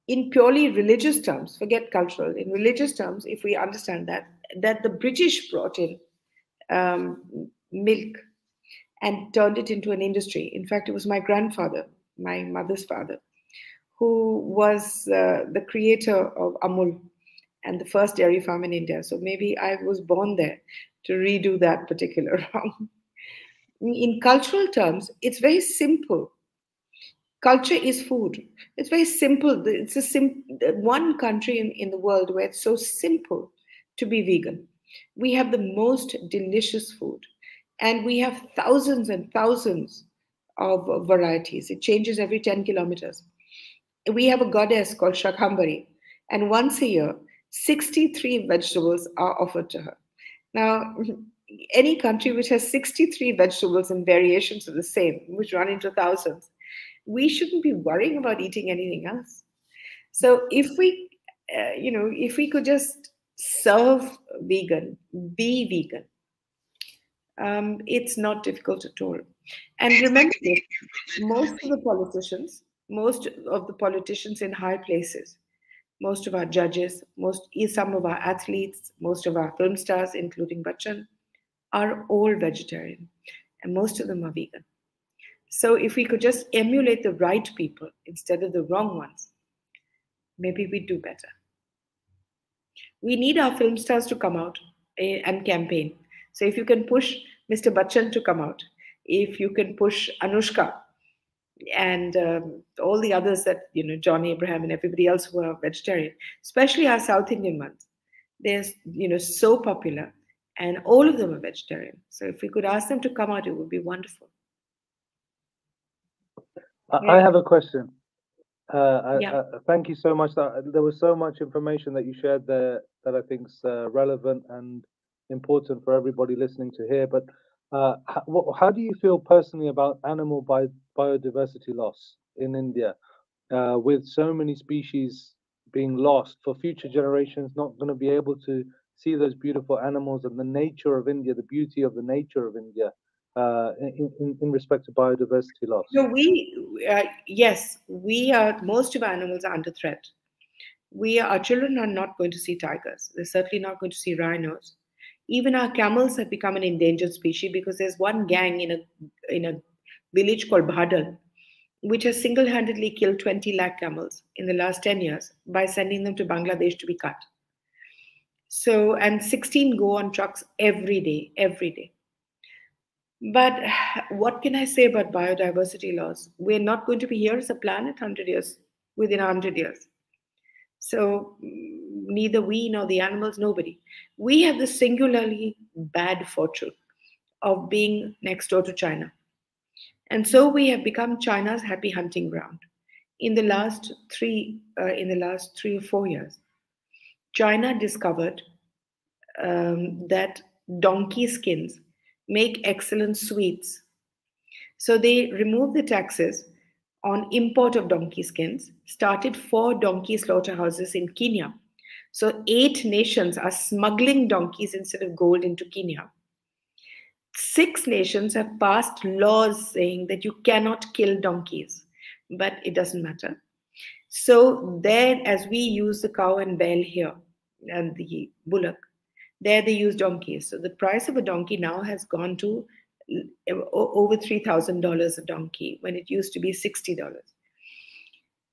in purely religious terms, forget cultural, in religious terms, if we understand that the British brought in milk and turned it into an industry. In fact, it was my grandfather, my mother's father, who was the creator of Amul and the first dairy farm in India. So maybe I was born there to redo that particular wrong. In cultural terms, it's very simple. Culture is food. It's very simple. It's one country in the world where it's so simple to be vegan. We have the most delicious food, and we have thousands and thousands of varieties. It changes every 10 kilometers. We have a goddess called Shakambari, and once a year, 63 vegetables are offered to her. Now, any country which has 63 vegetables and variations of the same, which run into thousands, we shouldn't be worrying about eating anything else. So if we, if we could just serve vegan, be vegan, it's not difficult at all. And remember this, most of the politicians in high places, most of our judges, some of our athletes, most of our film stars, including Bachchan, are all vegetarian, and most of them are vegan. So if we could just emulate the right people instead of the wrong ones, maybe we'd do better. We need our film stars to come out and campaign. So if you can push Mr. Bachchan to come out, if you can push Anushka and all the others that, John Abraham and everybody else who are vegetarian, especially our South Indian ones, they're, so popular, and all of them are vegetarian. So if we could ask them to come out, it would be wonderful. I have a question. Yeah. Thank you so much. There was so much information that you shared there that I think is relevant and important for everybody listening to hear. But how do you feel personally about animal biodiversity loss in India, with so many species being lost, for future generations not going to be able to see those beautiful animals and the nature of India, the beauty of the nature of India, in respect to biodiversity loss? So yes, most of our animals are under threat. Our children are not going to see tigers. They're certainly not going to see rhinos. Even our camels have become an endangered species because there's one gang in a village called Bhadal, which has single-handedly killed 20 lakh camels in the last 10 years by sending them to Bangladesh to be cut. So, and 16 go on trucks every day. But what can I say about biodiversity loss? We're not going to be here as a planet within 100 years. So neither we nor the animals, nobody. We have the singularly bad fortune of being next door to China. And so we have become China's happy hunting ground. In the last 3 or 4 years, China discovered that donkey skins make excellent sweets. So they removed the taxes on import of donkey skins, started 4 donkey slaughterhouses in Kenya. So 8 nations are smuggling donkeys instead of gold into Kenya. 6 nations have passed laws saying that you cannot kill donkeys, but it doesn't matter. So there, as we use the cow and bell here, and the bullock, there they use donkeys. So the price of a donkey now has gone to over $3,000 a donkey, when it used to be $60.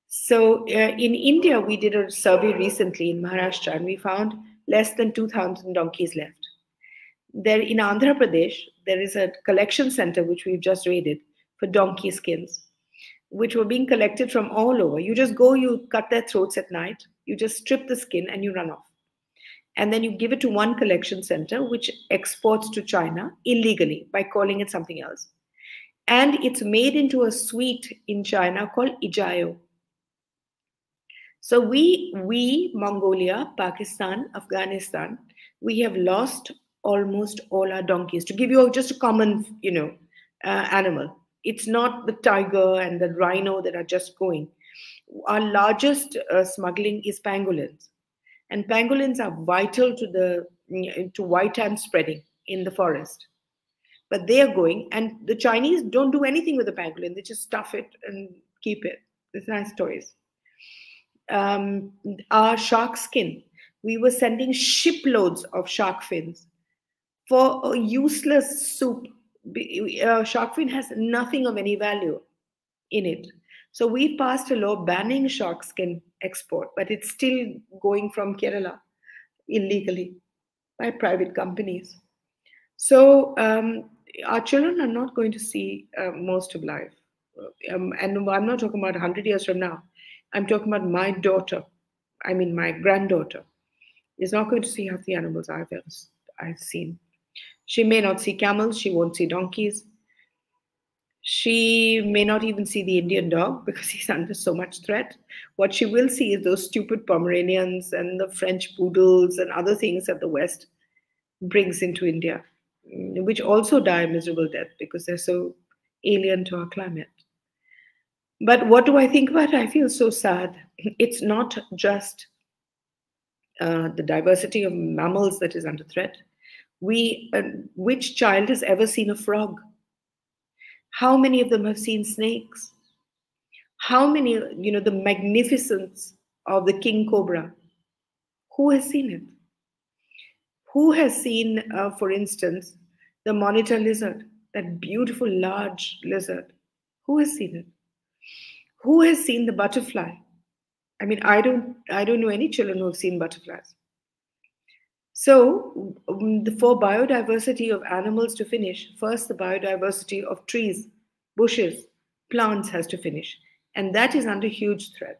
So in India, we did a survey recently in Maharashtra, and we found less than 2,000 donkeys left. There in Andhra Pradesh, there is a collection center which we've just raided for donkey skins, which were being collected from all over. You just go, you cut their throats at night, you just strip the skin and you run off. And then you give it to one collection center, which exports to China illegally by calling it something else. And it's made into a sweet in China called ijayo. So we, Mongolia, Pakistan, Afghanistan, we have lost almost all our donkeys. To give you just a common, animal. It's not the tiger and the rhino that are just going. Our largest smuggling is pangolins. And pangolins are vital to white ant spreading in the forest. But they are going, and the Chinese don't do anything with the pangolin. They just stuff it and keep it. It's nice toys. Our shark skin. We were sending shiploads of shark fins for a useless soup. Shark fin has nothing of any value in it. So we passed a law banning shark skin export, but it's still going from Kerala illegally by private companies. So our children are not going to see most of life. And I'm not talking about 100 years from now. I'm talking about my daughter, my granddaughter, is not going to see half the animals I've seen. She may not see camels, she won't see donkeys. She may not even see the Indian dog because he's under so much threat. What she will see is those stupid Pomeranians and the French poodles and other things that the West brings into India, which also die a miserable death because they're so alien to our climate. But what do I think about it? I feel so sad. It's not just the diversity of mammals that is under threat. Which child has ever seen a frog? How many of them have seen snakes? How many, the magnificence of the king cobra? Who has seen it? Who has seen, for instance, the monitor lizard, that beautiful large lizard? Who has seen it? Who has seen the butterfly? I don't know any children who have seen butterflies. So for biodiversity of animals to finish, first the biodiversity of trees, bushes, plants has to finish. And that is under huge threat.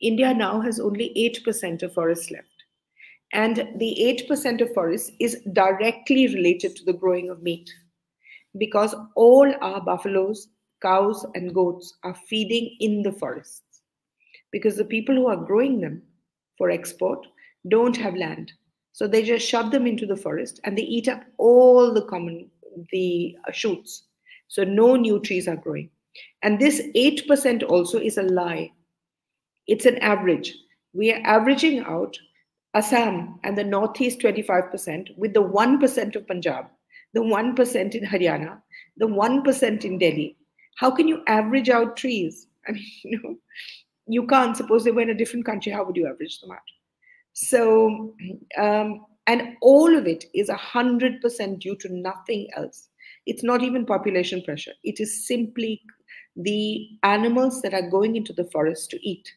India now has only 8% of forests left. And the 8% of forests is directly related to the growing of meat. Because all our buffaloes, cows, and goats are feeding in the forests. Because the people who are growing them for export don't have land. So they just shove them into the forest and they eat up all the shoots. So no new trees are growing. And this 8% also is a lie. It's an average. We are averaging out Assam and the Northeast 25% with the 1% of Punjab, the 1% in Haryana, the 1% in Delhi. How can you average out trees? You can't. Suppose they were in a different country, how would you average them out? So, and all of it is 100% due to nothing else. It's not even population pressure. It is simply the animals that are going into the forest to eat.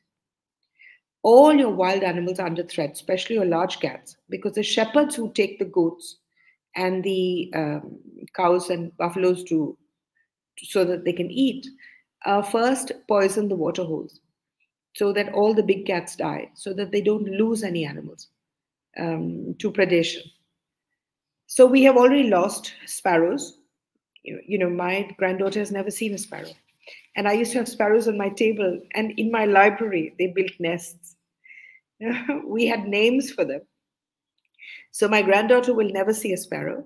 All your wild animals are under threat, especially your large cats, because the shepherds who take the goats and the cows and buffaloes so that they can eat, first poison the water holes, so that all the big cats die, so that they don't lose any animals to predation. So we have already lost sparrows. My granddaughter has never seen a sparrow. And I used to have sparrows on my table, and in my library, they built nests. We had names for them. So my granddaughter will never see a sparrow.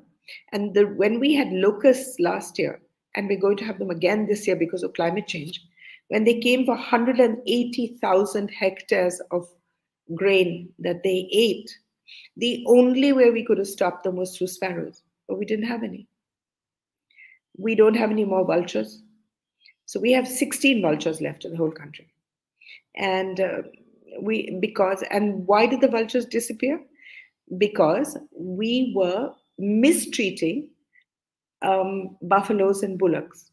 And when we had locusts last year, and we're going to have them again this year because of climate change, when they came for 180,000 hectares of grain that they ate, the only way we could have stopped them was through sparrows, but we didn't have any. We don't have any more vultures. So we have 16 vultures left in the whole country. And why did the vultures disappear? Because we were mistreating buffaloes and bullocks.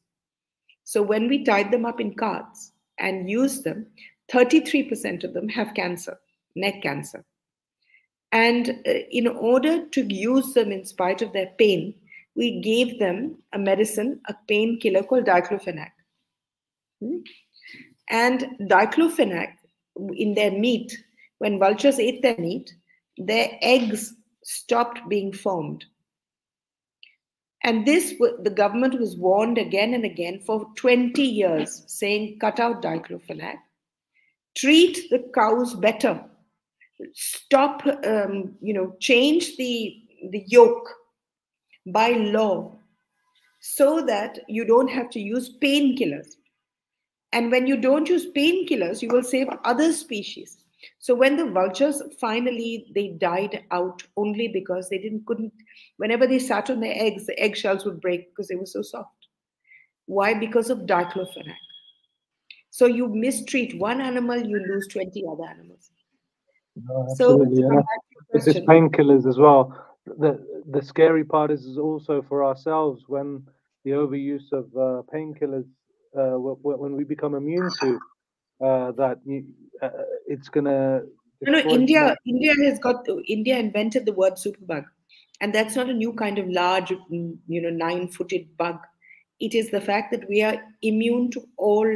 So when we tied them up in carts and used them, 33% of them have cancer, neck cancer. And in order to use them in spite of their pain, we gave them a medicine, a painkiller called diclofenac. And diclofenac, in their meat, when vultures ate their meat, their eggs stopped being formed. And the government was warned again and again for 20 years, saying, cut out diclofenac. treat the cows better, stop, change the yoke by law so that you don't have to use painkillers. And when you don't use painkillers, you will save other species. So when the vultures finally, they died out only because they couldn't, whenever they sat on their eggs, the eggshells would break because they were so soft. Why? Because of diclofenac. So you mistreat one animal, you lose 20 other animals. No, absolutely. So, with this painkillers as well, the scary part is also for ourselves when the overuse of painkillers, when we become immune to that, it's gonna. India invented the word superbug, and that's not a new kind of large, 9-footed bug. It is the fact that we are immune to all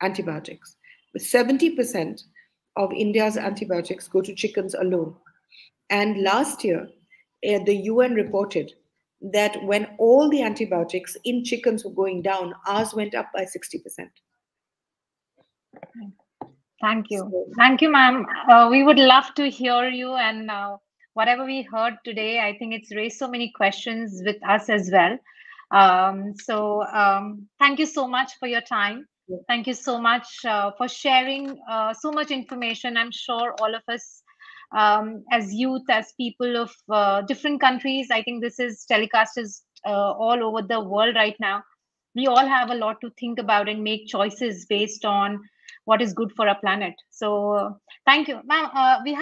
antibiotics. 70% of India's antibiotics go to chickens alone. And last year, the UN reported that when all the antibiotics in chickens were going down, ours went up by 60%. Thank you. Thank you, ma'am. We would love to hear you, and whatever we heard today, I think it's raised so many questions with us as well. Thank you so much for your time. Thank you so much for sharing so much information. I'm sure all of us, as youth, as people of different countries, I think this is telecast is all over the world right now. We all have a lot to think about and make choices based on what is good for our planet. So thank you, ma'am. We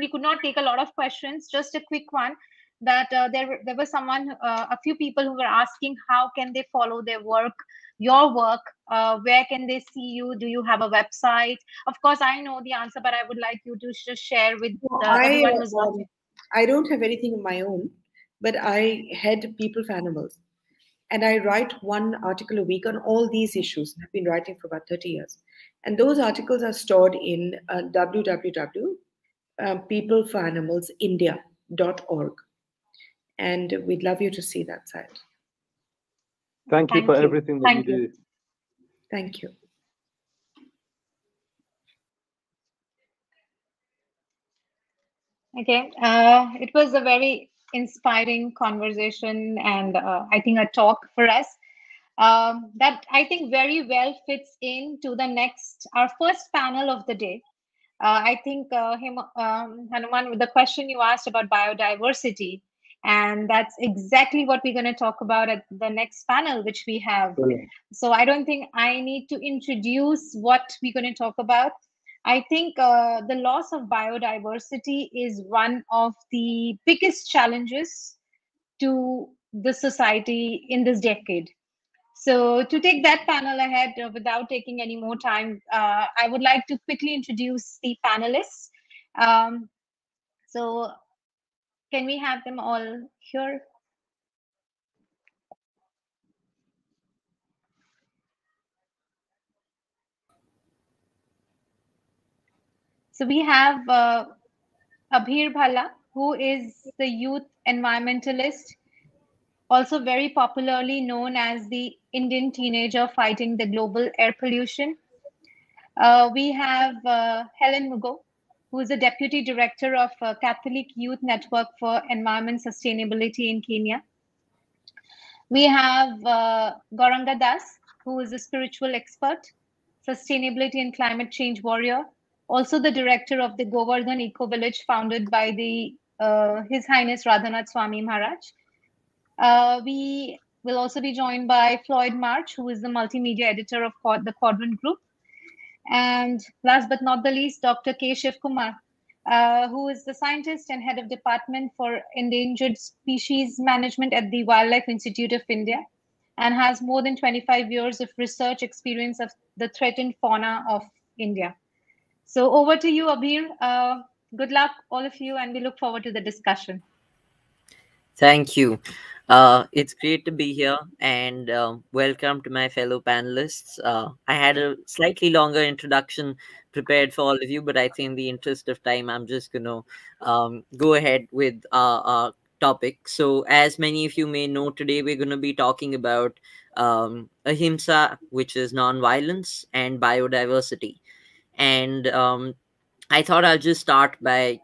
could not take a lot of questions. Just a quick one. That there was a few people who were asking how can they follow their work, your work, where can they see you? Do you have a website? Of course, I know the answer, but I would like you to just share with everyone who's watching. I don't have anything of my own, but I head People for Animals. And I write one article a week on all these issues. I've been writing for about 30 years. And those articles are stored in www.peopleforanimalsindia.org. And we'd love you to see that site. Thank you for everything that you do. Thank you. Okay. It was a very inspiring conversation and I think a talk for us. That I think very well fits into our first panel of the day. I think Hanuman, with the question you asked about biodiversity, and that's exactly what we're going to talk about at the next panel, which we have. Brilliant. So I don't think I need to introduce what we're going to talk about. I think the loss of biodiversity is one of the biggest challenges to the society in this decade. So to take that panel ahead without taking any more time, I would like to quickly introduce the panelists. So can we have them all here? So we have Abhir Bhalla, who is the youth environmentalist, also very popularly known as the Indian teenager fighting the global air pollution. We have Helen Mugo, who is the Deputy Director of Catholic Youth Network for Environment Sustainability in Kenya. We have Gauranga Das, who is a spiritual expert, sustainability and climate change warrior, also the director of the Govardhan Eco Village founded by His Highness Radhanath Swami Maharaj. We will also be joined by Floyd March, who is the multimedia editor of the Quadrant Group. And last but not the least, Dr. K. Shiv Kumar, who is the scientist and head of Department for Endangered Species Management at the Wildlife Institute of India, and has more than 25 years of research experience of the threatened fauna of India. So over to you, Abhir. Good luck, all of you, and we look forward to the discussion. Thank you. It's great to be here, and welcome to my fellow panelists. I had a slightly longer introduction prepared for all of you, but I think in the interest of time, I'm just going to go ahead with our topic. So as many of you may know, today we're going to be talking about Ahimsa, which is non-violence, and biodiversity. And I thought I'll just start by,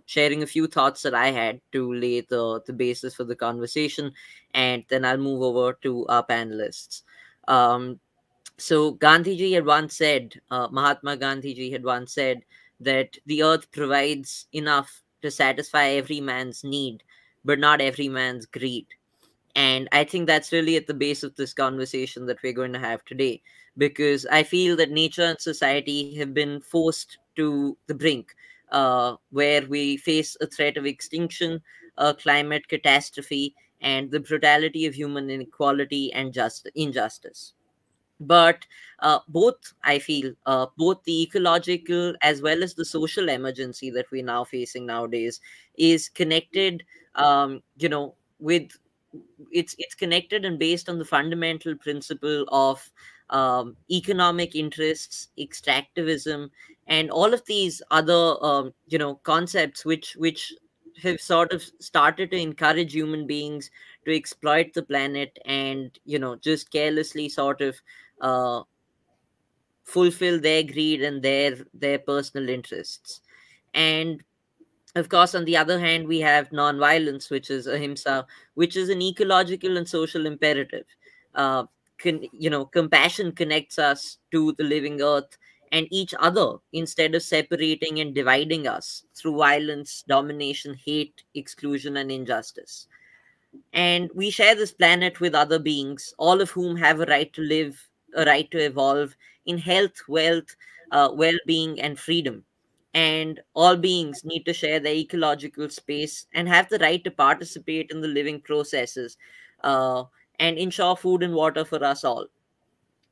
sharing a few thoughts that I had to lay the basis for the conversation, and then I'll move over to our panelists. Um, so Gandhiji had once said, Mahatma Gandhiji had once said that the earth provides enough to satisfy every man's need, but not every man's greed. And I think that's really at the base of this conversation that we're going to have today, because I feel that nature and society have been forced to the brink, where we face a threat of extinction, a climate catastrophe, and the brutality of human inequality and just injustice. But both, I feel, both the ecological as well as the social emergency that we're now facing nowadays is connected, with it's connected and based on the fundamental principle of economic interests, extractivism, and all of these other concepts which have sort of started to encourage human beings to exploit the planet and just carelessly sort of uh, fulfill their greed and their personal interests. And of course, on the other hand, we have non-violence, which is ahimsa, which is an ecological and social imperative. Uh, Compassion connects us to the living earth and each other instead of separating and dividing us through violence, domination, hate, exclusion, and injustice. And we share this planet with other beings, all of whom have a right to live, a right to evolve in health, wealth, well-being, and freedom. And all beings need to share their ecological space and have the right to participate in the living processes, uh, and ensure food and water for us all.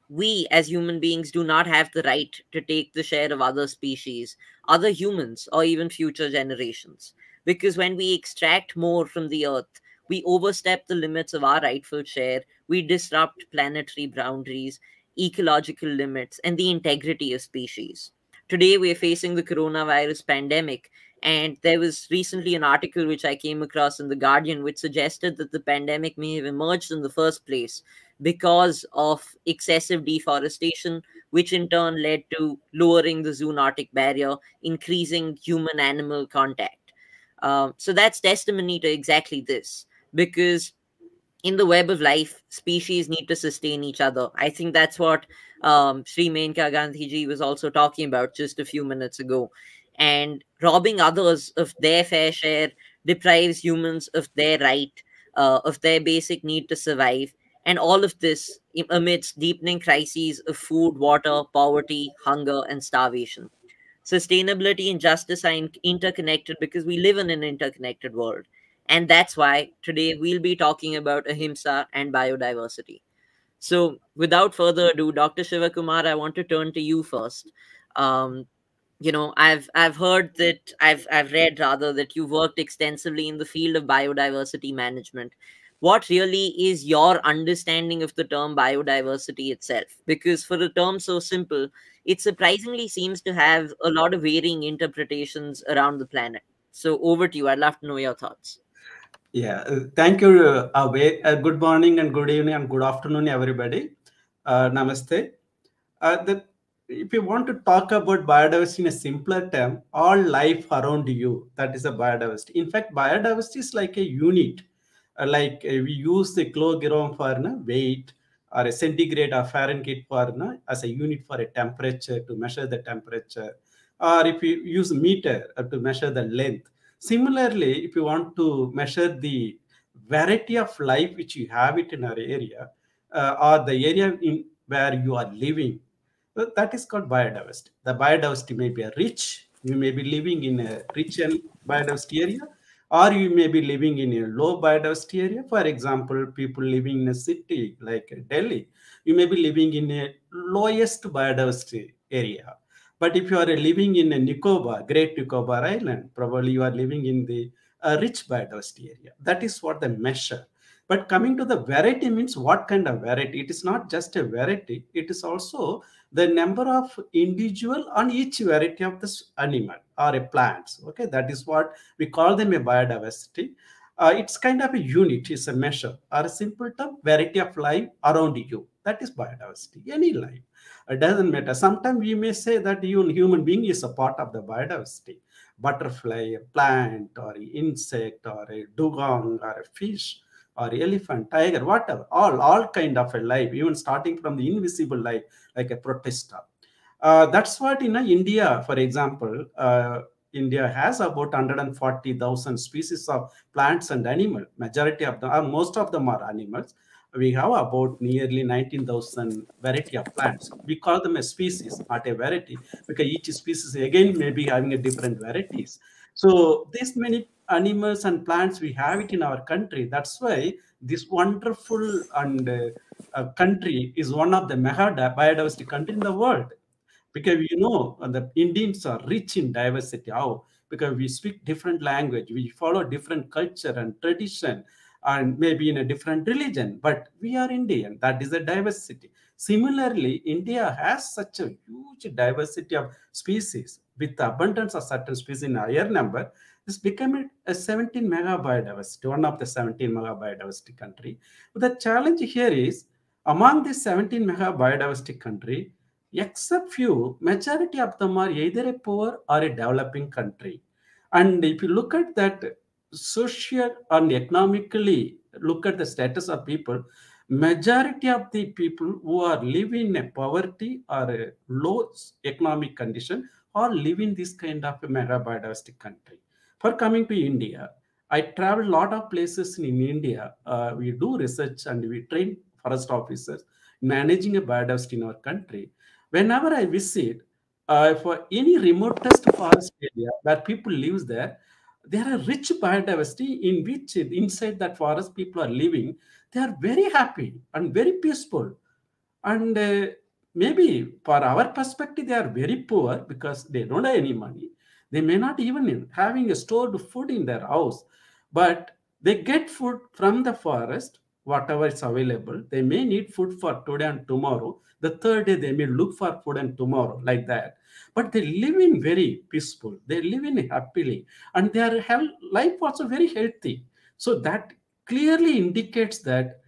We as human beings do not have the right to take the share of other species, other humans, or even future generations. Because when we extract more from the earth, we overstep the limits of our rightful share, we disrupt planetary boundaries, ecological limits, and the integrity of species. Today, we are facing the coronavirus pandemic, and there was recently an article which I came across in The Guardian which suggested that the pandemic may have emerged in the first place because of excessive deforestation, which in turn led to lowering the zoonotic barrier, increasing human animal contact. So that's testimony to exactly this, because in the web of life, species need to sustain each other. I think that's what Sri Maneka Gandhi ji was also talking about just a few minutes ago. And robbing others of their fair share deprives humans of their right, of their basic need to survive. And all of this amidst deepening crises of food, water, poverty, hunger, and starvation. Sustainability and justice are interconnected because we live in an interconnected world. And that's why today we'll be talking about ahimsa and biodiversity. So, without further ado, Dr. Shivakumar, I want to turn to you first. Um, I've heard that I've read rather that you've worked extensively in the field of biodiversity management. What really is your understanding of the term biodiversity itself? Because for a term so simple, it surprisingly seems to have a lot of varying interpretations around the planet. So over to you. I'd love to know your thoughts. Yeah, thank you. Good morning and good evening and good afternoon, everybody. Namaste. If you want to talk about biodiversity in a simpler term, all life around you, that is a biodiversity. In fact, biodiversity is like a unit. We use the kilogram for weight, or a centigrade or Fahrenheit for as a unit for a temperature to measure the temperature, or if you use meter to measure the length. Similarly, if you want to measure the variety of life which you have it in our area, or the area in where you are living, that is called biodiversity. The biodiversity may be rich. You may be living in a rich and biodiversity area, or you may be living in a low biodiversity area. For example, people living in a city like Delhi, you may be living in a lowest biodiversity area. But if you are living in a Nicobar, Great Nicobar Island, probably you are living in the rich biodiversity area. That is what they measure. But coming to the variety means what kind of variety? It is not just a variety. It is also the number of individual on each variety of this animal or a plants. Okay, that is what we call them a biodiversity. It's kind of a unit, it's a measure, or a simple term, variety of life around you. That is biodiversity, any life. It doesn't matter. Sometimes we may say that even human being is a part of the biodiversity. Butterfly, a plant, or an insect, or a dugong, or a fish, or elephant, tiger, whatever, all kind of a life, even starting from the invisible life, like a protista. That's what in India, for example, India has about 140,000 species of plants and animals. Majority of them, or most of them are animals. We have about nearly 19,000 variety of plants. We call them a species, not a variety, because each species again may be having a different varieties. So this many animals and plants we have it in our country. That's why this wonderful and country is one of the mega biodiversity country in the world, because the Indians are rich in diversity. How? Because we speak different language, we follow different culture and tradition, and maybe in a different religion, but we are Indian. That is a diversity. Similarly, India has such a huge diversity of species with the abundance of certain species in a higher number. This became a 17 mega biodiversity, one of the 17 mega biodiversity country. But the challenge here is, among the 17 mega biodiversity country, except few, majority of them are either a poor or a developing country. And if you look at that social and economically, look at the status of people, majority of the people who are living in a poverty or a low economic condition are living this kind of a mega biodiversity country. For coming to India, I travel a lot of places in India. We do research and we train forest officers managing a biodiversity in our country. Whenever I visit, for any remotest forest area where people live there are rich biodiversity in which inside that forest people are living. They are very happy and very peaceful. And maybe for our perspective, they are very poor because they don't have any money. They may not even having a stored food in their house, but they get food from the forest, whatever is available. They may need food for today and tomorrow. The third day, they may look for food and tomorrow, like that. But they live in very peaceful. They live in happily, and their health, life also very healthy. So that clearly indicates that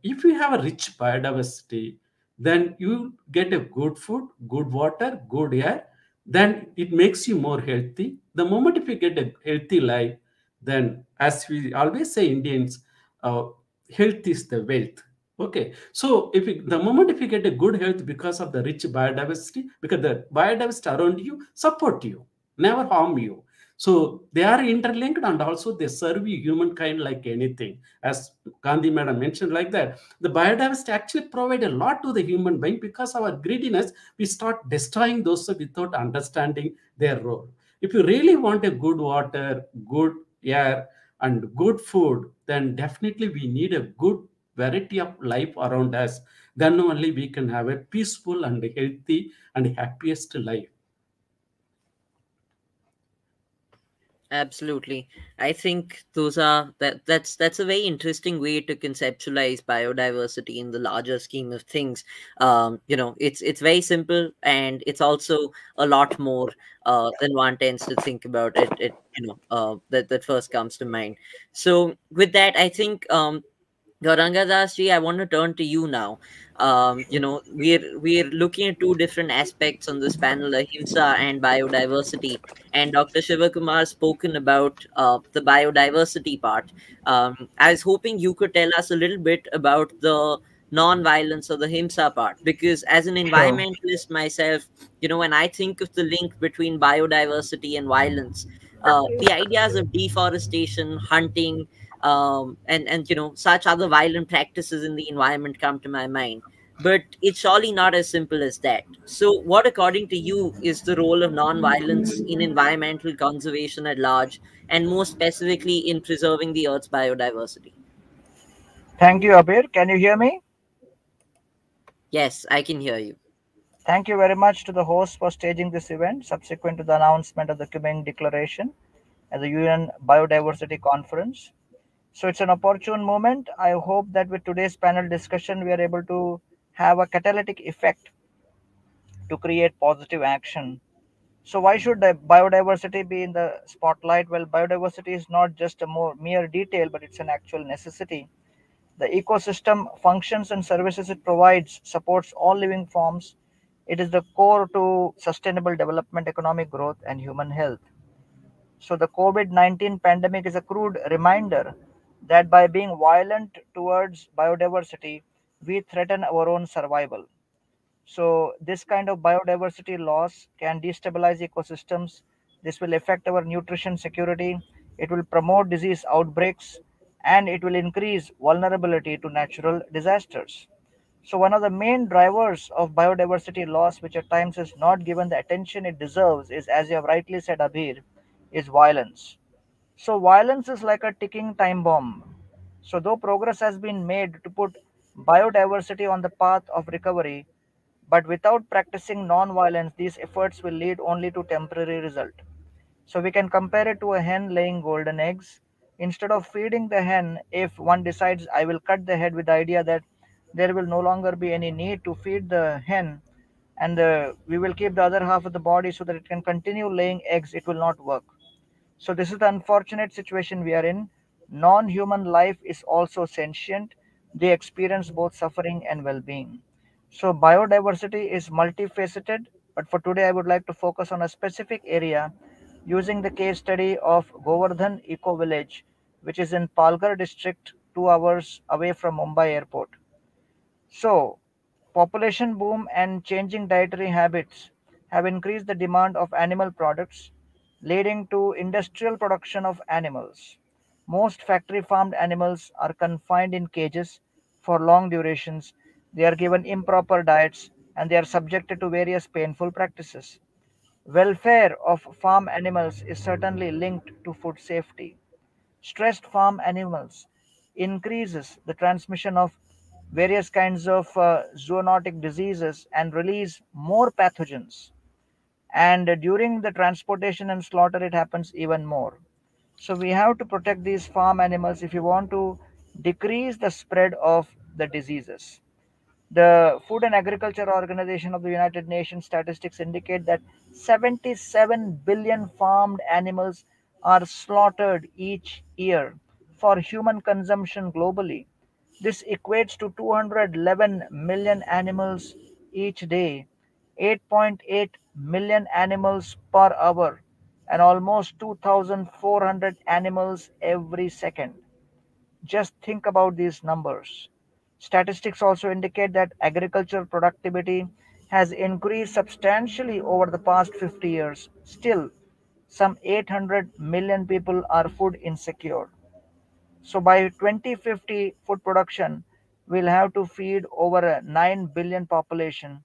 if you have a rich biodiversity, then you get a good food, good water, good air, then it makes you more healthy. The moment if you get a healthy life, then as we always say Indians, health is the wealth. Okay, so the moment if you get a good health because of the rich biodiversity, because the biodiversity around you support you, never harm you. So they are interlinked, and also they serve humankind like anything. As Gandhi madam mentioned, like that, the biodiversity actually provide a lot to the human being. Because of our greediness, we start destroying those without understanding their role. If you really want a good water, good air, and good food, then definitely we need a good variety of life around us. Then only we can have a peaceful and healthy and happiest life. Absolutely. I think that's a very interesting way to conceptualize biodiversity in the larger scheme of things. It's very simple, and it's also a lot more than one tends to think about it. That first comes to mind. So with that, I think Gauranga Das ji, I want to turn to you now. We're looking at two different aspects on this panel: ahimsa and biodiversity. And Dr. Shivakumar spoken about the biodiversity part. I was hoping you could tell us a little bit about the non-violence or the himsa part, because as an Sure. environmentalist myself, when I think of the link between biodiversity and violence, the ideas of deforestation, hunting, and such other violent practices in the environment come to my mind. But it's surely not as simple as that. So what, according to you, is the role of non-violence in environmental conservation at large, and more specifically in preserving the earth's biodiversity? Thank you, Abir. Can you hear me? Yes, I can hear you. Thank you very much to the host for staging this event subsequent to the announcement of the Quebec Declaration at the UN Biodiversity Conference. So it's an opportune moment. I hope that with today's panel discussion, we are able to have a catalytic effect to create positive action So why should biodiversity be in the spotlight? Well, biodiversity is not just a mere detail, but it's an actual necessity. The ecosystem functions and services it provides supports all living forms. It is the core to sustainable development, economic growth, and human health. So the COVID-19 pandemic is a crude reminder that by being violent towards biodiversity, we threaten our own survival. So this kind of biodiversity loss can destabilize ecosystems. This will affect our nutrition security. It will promote disease outbreaks and it will increase vulnerability to natural disasters. So one of the main drivers of biodiversity loss, which at times is not given the attention it deserves, is, as you have rightly said, Abhir, is violence. So violence is like a ticking time bomb. So though progress has been made to put biodiversity on the path of recovery, but without practicing non-violence, these efforts will lead only to temporary result. So we can compare it to a hen laying golden eggs. Instead of feeding the hen, if one decides I will cut the head with the idea that there will no longer be any need to feed the hen and we will keep the other half of the body so that it can continue laying eggs, it will not work. So this is the unfortunate situation we are in. Non-human life is also sentient. They experience both suffering and well-being. So biodiversity is multifaceted, but for today I would like to focus on a specific area using the case study of Govardhan Eco Village, which is in Palghar district, 2 hours away from Mumbai airport. So, population boom and changing dietary habits have increased the demand of animal products, leading to industrial production of animals. Most factory farmed animals are confined in cages for long durations. They are given improper diets and they are subjected to various painful practices. Welfare of farm animals is certainly linked to food safety. Stressed farm animals increases the transmission of various kinds of zoonotic diseases and release more pathogens. And during the transportation and slaughter, it happens even more. So we have to protect these farm animals if you want to decrease the spread of the diseases. The Food and Agriculture Organization of the United Nations statistics indicate that 77 billion farmed animals are slaughtered each year for human consumption globally. This equates to 211 million animals each day, 8.8 million animals per hour, and almost 2,400 animals every second. Just think about these numbers. Statistics also indicate that agricultural productivity has increased substantially over the past 50 years. Still, some 800 million people are food insecure. So by 2050, food production will have to feed over a 9 billion population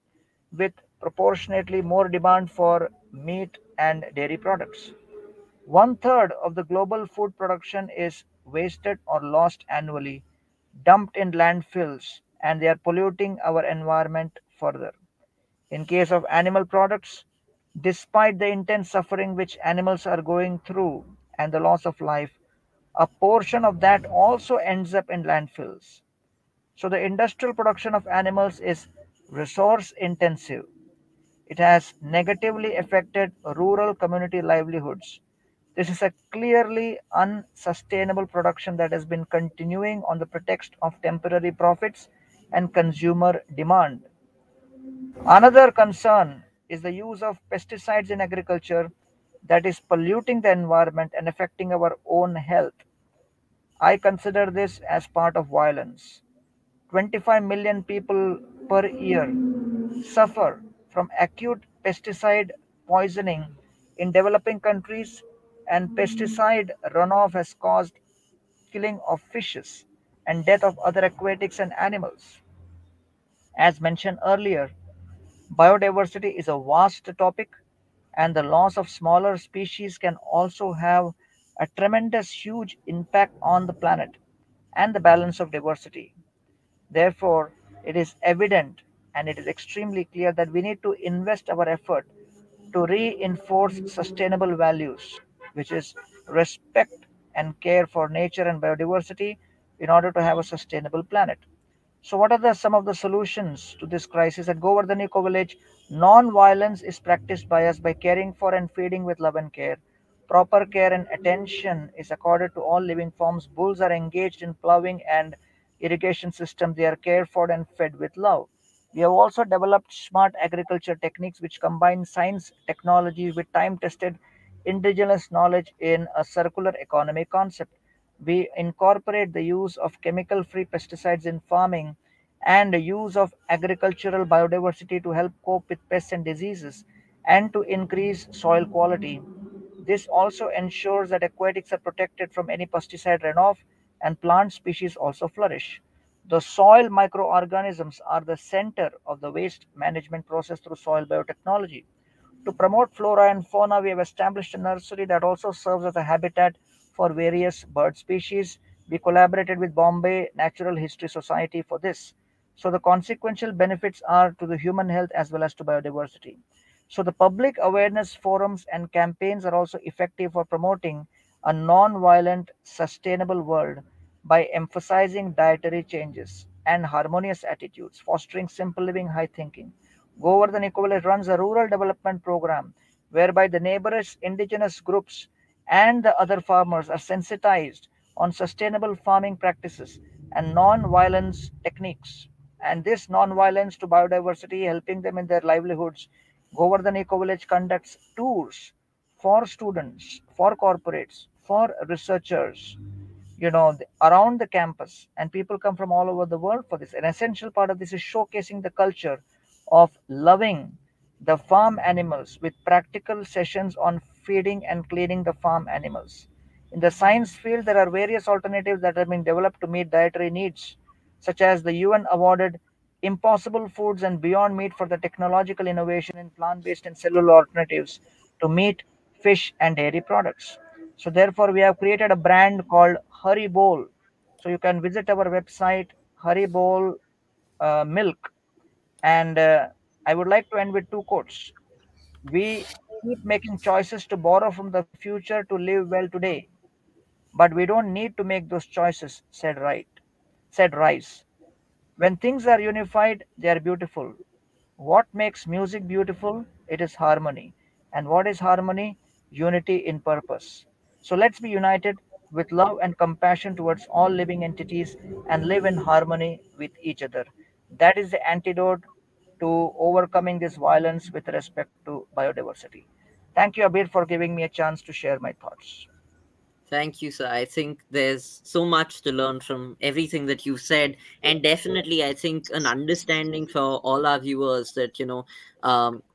with proportionately more demand for meat and dairy products. One third of the global food production is wasted or lost annually, dumped in landfills, and they are polluting our environment further. In case of animal products, despite the intense suffering which animals are going through and the loss of life, a portion of that also ends up in landfills. So the industrial production of animals is resource intensive. It has negatively affected rural community livelihoods. This is a clearly unsustainable production that has been continuing on the pretext of temporary profits and consumer demand. Another concern is the use of pesticides in agriculture that is polluting the environment and affecting our own health. I consider this as part of violence. 25 million people per year suffer from acute pesticide poisoning in developing countries, and pesticide runoff has caused killing of fishes and death of other aquatics and animals. As mentioned earlier, biodiversity is a vast topic, and the loss of smaller species can also have a tremendous, huge impact on the planet and the balance of diversity. Therefore, it is evident and it is extremely clear that we need to invest our effort to reinforce sustainable values, which is respect and care for nature and biodiversity in order to have a sustainable planet. So what are some of the solutions to this crisis? At Govardhan Eco Village, non-violence is practiced by us by caring for and feeding with love and care. Proper care and attention is accorded to all living forms. Bulls are engaged in ploughing and irrigation system. They are cared for and fed with love. We have also developed smart agriculture techniques which combine science, technology with time-tested indigenous knowledge in a circular economy concept. We incorporate the use of chemical-free pesticides in farming and the use of agricultural biodiversity to help cope with pests and diseases and to increase soil quality. This also ensures that aquatics are protected from any pesticide runoff and plant species also flourish. The soil microorganisms are the center of the waste management process through soil biotechnology. To promote flora and fauna, we have established a nursery that also serves as a habitat for various bird species. We collaborated with Bombay Natural History Society for this. So the consequential benefits are to the human health as well as to biodiversity. So the public awareness forums and campaigns are also effective for promoting a non-violent, sustainable world by emphasizing dietary changes and harmonious attitudes, fostering simple living, high thinking. Govardhan Eco Village runs a rural development program whereby the neighbors, indigenous groups, and the other farmers are sensitized on sustainable farming practices and non-violence techniques. And this non-violence to biodiversity helping them in their livelihoods. Govardhan Eco Village conducts tours for students, for corporates, for researchers, around the campus, and people come from all over the world for this. An essential part of this is showcasing the culture of loving the farm animals with practical sessions on feeding and cleaning the farm animals. In the science field, there are various alternatives that have been developed to meet dietary needs, such as the UN awarded Impossible Foods and Beyond Meat for the technological innovation in plant-based and cellular alternatives to meat, fish, and dairy products. So therefore, we have created a brand called Hari Bowl. So you can visit our website, Hari Bowl Milk. And I would like to end with two quotes. We keep making choices to borrow from the future to live well today, but we don't need to make those choices, said Rice. When things are unified, they are beautiful. What makes music beautiful? It is harmony. And what is harmony? Unity in purpose. So let's be united with love and compassion towards all living entities and live in harmony with each other. That is the antidote to overcoming this violence with respect to biodiversity. Thank you, Abir, for giving me a chance to share my thoughts. Thank you, sir. I think there's so much to learn from everything that you've said. And definitely, I think an understanding for all our viewers that,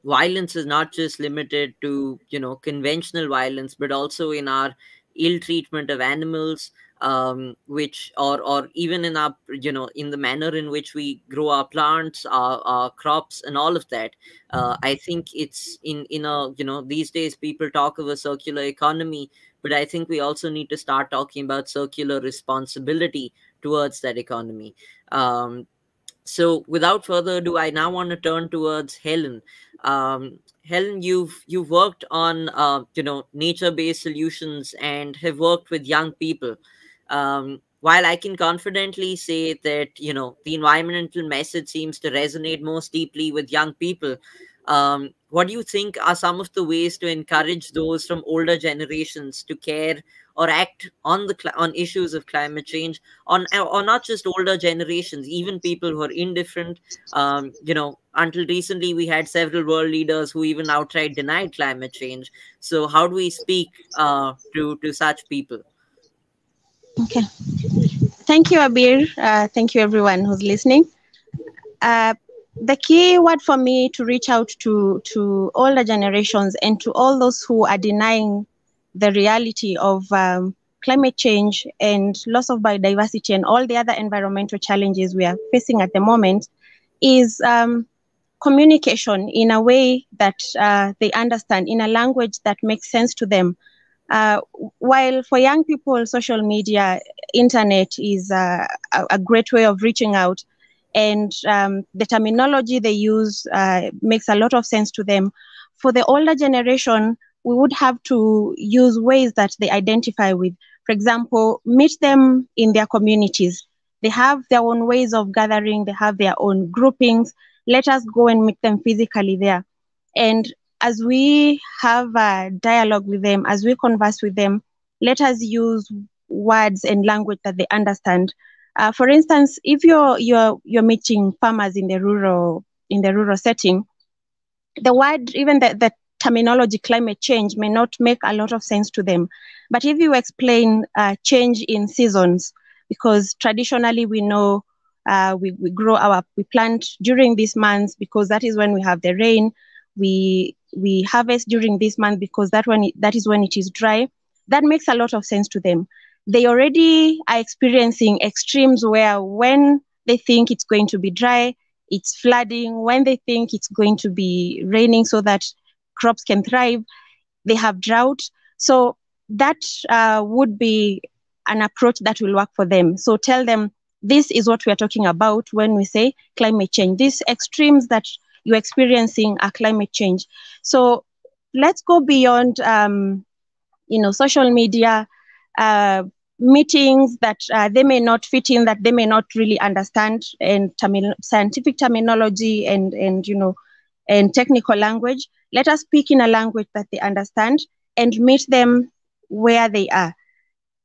violence is not just limited to, conventional violence, but also in our ill treatment of animals, which or even in our, in the manner in which we grow our plants, our crops, and all of that. I think it's in a, these days people talk of a circular economy, but I think we also need to start talking about circular responsibility towards that economy. So without further ado, I now want to turn towards Helen. Helen, you've worked on nature-based solutions and have worked with young people. While I can confidently say that the environmental message seems to resonate most deeply with young people, what do you think are some of the ways to encourage those from older generations to care or act on on issues of climate change, or not just older generations, even people who are indifferent? Until recently, we had several world leaders who even outright denied climate change. So how do we speak to such people? Okay. Thank you, Abir. Thank you, everyone who's listening. The key word for me to reach out to older generations and to all those who are denying the reality of climate change and loss of biodiversity and all the other environmental challenges we are facing at the moment is communication in a way that they understand, in a language that makes sense to them. While for young people, social media, internet is a great way of reaching out, and the terminology they use makes a lot of sense to them. For the older generation, we would have to use ways that they identify with. For example, meet them in their communities. They have their own ways of gathering. They have their own groupings. Let us go and meet them physically there. And as we have a dialogue with them, as we converse with them, let us use words and language that they understand. For instance, if you're meeting farmers in the rural setting, the word, even the terminology climate change may not make a lot of sense to them. But if you explain change in seasons, because traditionally we know we plant during these months because that is when we have the rain. We harvest during this month because that is when it is dry. That makes a lot of sense to them. They already are experiencing extremes where when they think it's going to be dry, it's flooding. When they think it's going to be raining so that crops can thrive, they have drought. So that would be an approach that will work for them. So tell them, this is what we are talking about when we say climate change. These extremes that you're experiencing are climate change. So let's go beyond, social media, meetings that they may not fit in, that they may not really understand, and scientific terminology and technical language. Let us speak in a language that they understand and meet them where they are.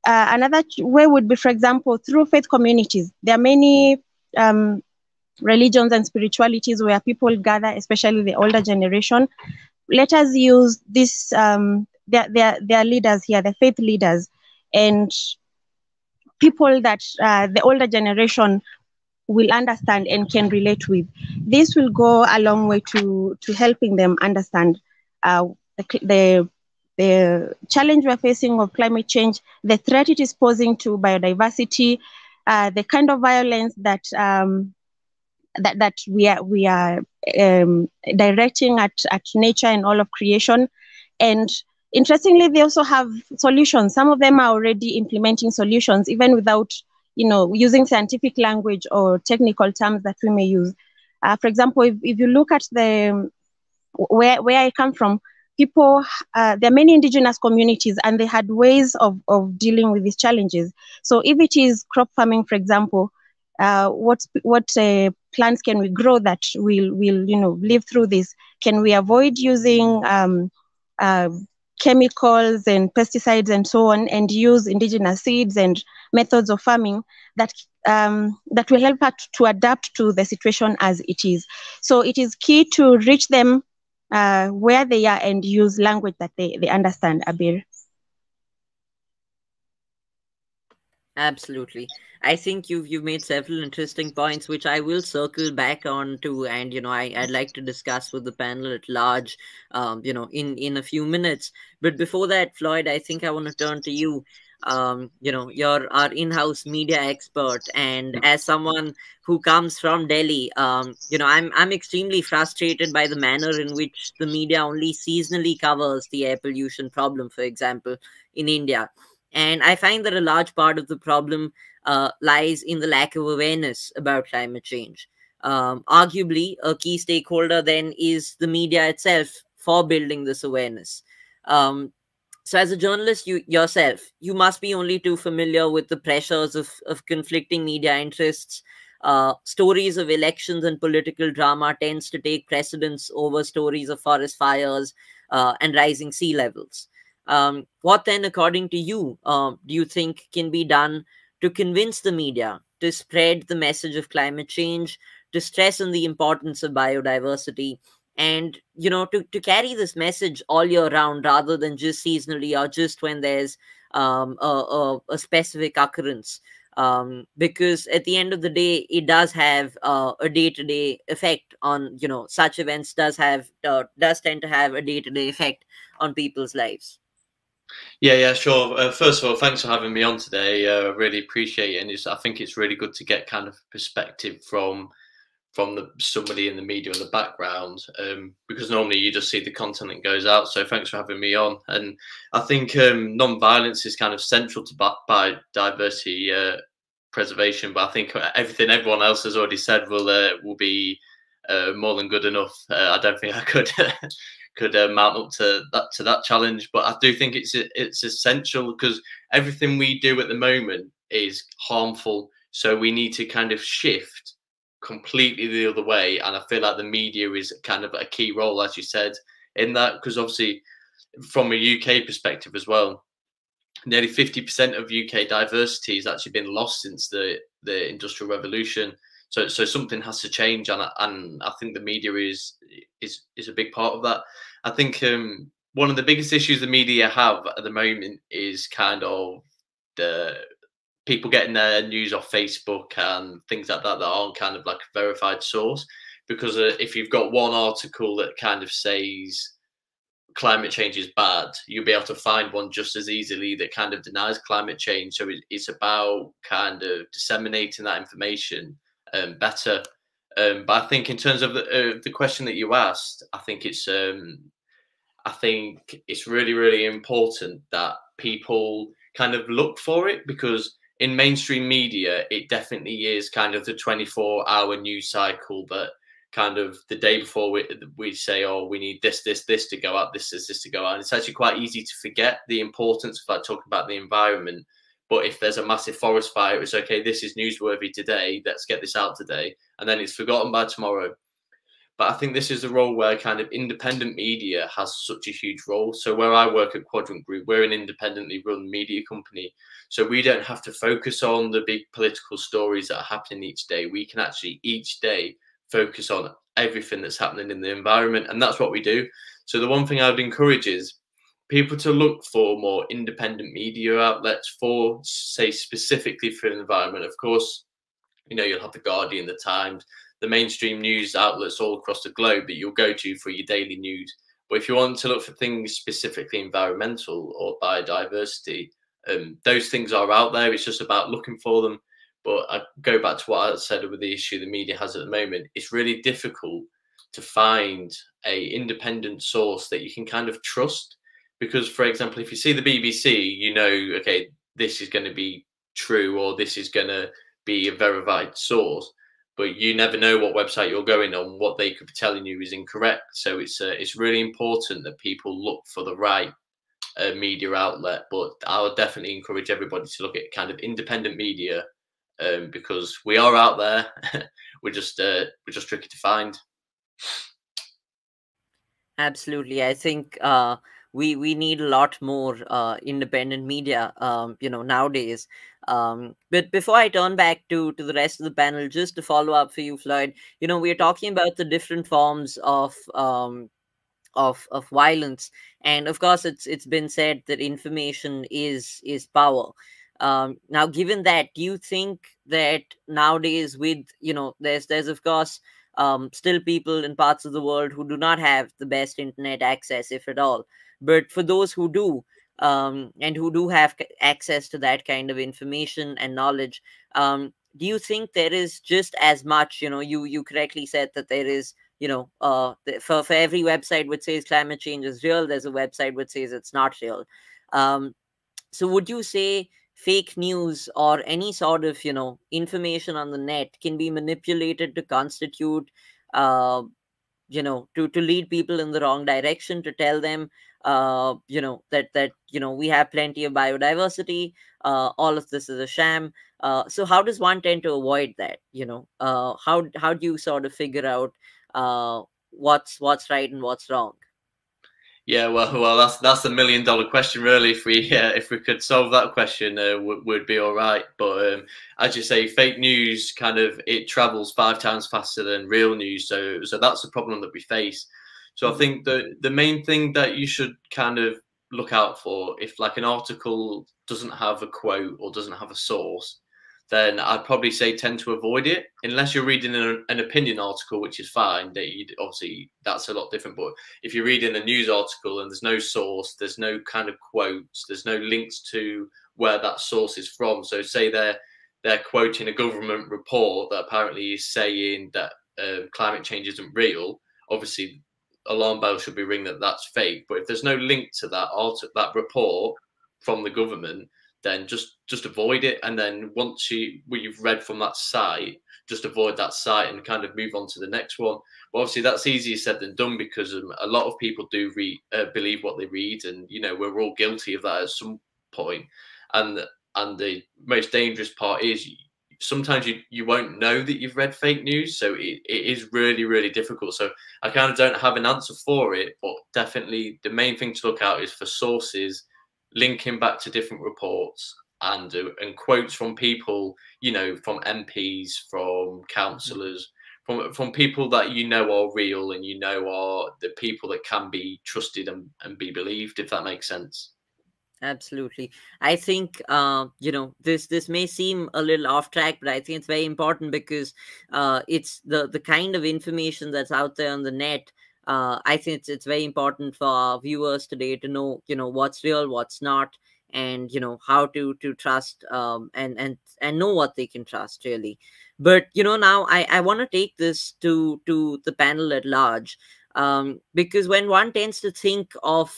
Another way would be, for example, through faith communities. There are many religions and spiritualities where people gather, especially the older generation. Let us use this, their leaders here, the faith leaders, and people that the older generation will understand and can relate with. This will go a long way to helping them understand the challenge we're facing of climate change, the threat it is posing to biodiversity, the kind of violence that that we are directing at nature and all of creation. And interestingly, they also have solutions. Some of them are already implementing solutions, even without using scientific language or technical terms that we may use. For example, if you look at where I come from, people, there are many indigenous communities, and they had ways of dealing with these challenges. So if it is crop farming, for example, what plants can we grow that will live through this? Can we avoid using chemicals and pesticides and so on, and use indigenous seeds and methods of farming that will help us to adapt to the situation as it is? So it is key to reach them where they are and use language that they understand, Abir. Absolutely. I think you've made several interesting points, which I will circle back on to, and I'd like to discuss with the panel at large, in a few minutes. But before that, Floyd, I think I want to turn to you. You're our in-house media expert, and as someone who comes from Delhi, I'm extremely frustrated by the manner in which the media only seasonally covers the air pollution problem, for example, in India. And I find that a large part of the problem lies in the lack of awareness about climate change. Arguably, a key stakeholder then is the media itself for building this awareness. So as a journalist, you must be only too familiar with the pressures of conflicting media interests. Stories of elections and political drama tends to take precedence over stories of forest fires and rising sea levels. What then, according to you, do you think can be done to convince the media to spread the message of climate change, to stress on the importance of biodiversity, and to carry this message all year round rather than just seasonally or just when there's a specific occurrence? Because at the end of the day, it does have a day-to-day effect on, such events does tend to have a day-to-day effect on people's lives. Yeah, sure. First of all, thanks for having me on today. Really appreciate it, and I think it's really good to get kind of perspective from somebody in the media in the background, because normally you just see the content that goes out. So thanks for having me on. And I think non-violence is kind of central to biodiversity preservation, but I think everything everyone else has already said will be more than good enough. I don't think I could could mount up to that challenge, but I do think it's essential, because everything we do at the moment is harmful So we need to kind of shift completely the other way. And I feel like the media is kind of a key role, as you said, in that, because obviously from a UK perspective as well, nearly 50% of UK diversity has actually been lost since the Industrial Revolution. So something has to change, and I think the media is a big part of that. I think one of the biggest issues the media have at the moment is kind of the people getting their news off Facebook and things like that aren't kind of like a verified source. Because if you've got one article that kind of says climate change is bad, you'll be able to find one just as easily that kind of denies climate change. So it's about kind of disseminating that information better. But I think in terms of the question that you asked, I think it's really, really important that people kind of look for it, because in mainstream media, it definitely is kind of the 24-hour news cycle that kind of the day before we say, oh, we need this to go out, this to go out. And it's actually quite easy to forget the importance of like talking about the environment. But if there's a massive forest fire, it's okay, this is newsworthy today, let's get this out today. And then it's forgotten by tomorrow. But I think this is a role where kind of independent media has such a huge role. So where I work at Quadrant Group, we're an independently run media company. So we don't have to focus on the big political stories that are happening each day. We can actually each day focus on everything that's happening in the environment. And that's what we do. So the one thing I would encourage is people to look for more independent media outlets for, say, specifically for the environment. Of course, you know, you'll have the Guardian, the Times, the mainstream news outlets all across the globe that you'll go to for your daily news. But if you want to look for things specifically environmental or biodiversity, those things are out there. It's just about looking for them. But I go back to what I said with the issue the media has at the moment. It's really difficult to find a independent source that you can kind of trust. Because, for example, if you see the BBC, you know, okay, this is going to be true, or this is going to be a verified source. But you never know what website you're going on. What they could be telling you is incorrect. So it's really important that people look for the right media outlet. But I would definitely encourage everybody to look at kind of independent media, because we are out there. we're just tricky to find. Absolutely, I think we need a lot more independent media, nowadays. But before I turn back to the rest of the panel, just to follow up for you, Floyd, we're talking about the different forms of violence, and of course, it's been said that information is power. Now, given that, do you think that nowadays, with there's of course still people in parts of the world who do not have the best internet access, if at all. But for those who do, and who do have access to that kind of information and knowledge, do you think there is just as much, you correctly said that there is, for every website which says climate change is real, there's a website which says it's not real. So would you say fake news or any sort of, information on the net can be manipulated to constitute, to lead people in the wrong direction, to tell them, that we have plenty of biodiversity, all of this is a sham. So how does one tend to avoid that? How do you sort of figure out what's right and what's wrong? Yeah, well, that's the $1 million question, really. If we could solve that question, would be all right. But as you say, fake news it travels 5 times faster than real news. So that's the problem that we face. So I think the main thing that you should kind of look out for, if like an article doesn't have a quote or doesn't have a source, then I'd probably say tend to avoid it, unless you're reading an opinion article, which is fine. Obviously, that's a lot different. But if you're reading a news article and there's no source, there's no kind of quotes, there's no links to where that source is from. So say they're quoting a government report that apparently is saying that climate change isn't real. Obviously, alarm bells should be ringing that that's fake. But if there's no link to that report from the government, then just avoid it. And then once you've read from that site, just avoid that site and kind of move on to the next one. But obviously that's easier said than done, because a lot of people do believe what they read, and we're all guilty of that at some point. And the most dangerous part is sometimes you won't know that you've read fake news. So it is really, really difficult. So I kind of don't have an answer for it, but definitely the main thing to look out is for sources linking back to different reports and quotes from people, you know, from MPs, from councillors, from people that you know are real and you know are the people that can be trusted and be believed, if that makes sense. Absolutely. I think you know, this may seem a little off track, but I think it's very important because it's the kind of information that's out there on the net. I think it's very important for our viewers today to know, you know, what's real, what's not, and you know how to trust and know what they can trust really. But you know, now I want to take this to the panel at large, because when one tends to think of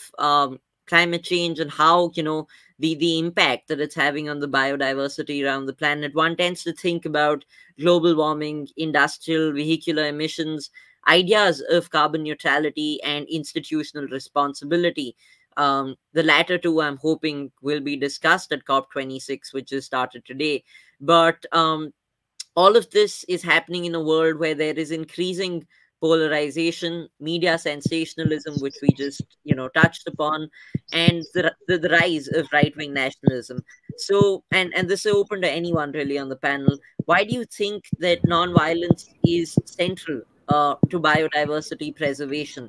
climate change and how, you know, the impact that it's having on the biodiversity around the planet, one tends to think about global warming, industrial vehicular emissions, ideas of carbon neutrality and institutional responsibility. The latter two I'm hoping will be discussed at COP26, which is started today. But all of this is happening in a world where there is increasing polarization, media sensationalism, which we just, you know, touched upon, and the rise of right-wing nationalism. So, and this is open to anyone really on the panel. Why do you think that nonviolence is central to biodiversity preservation?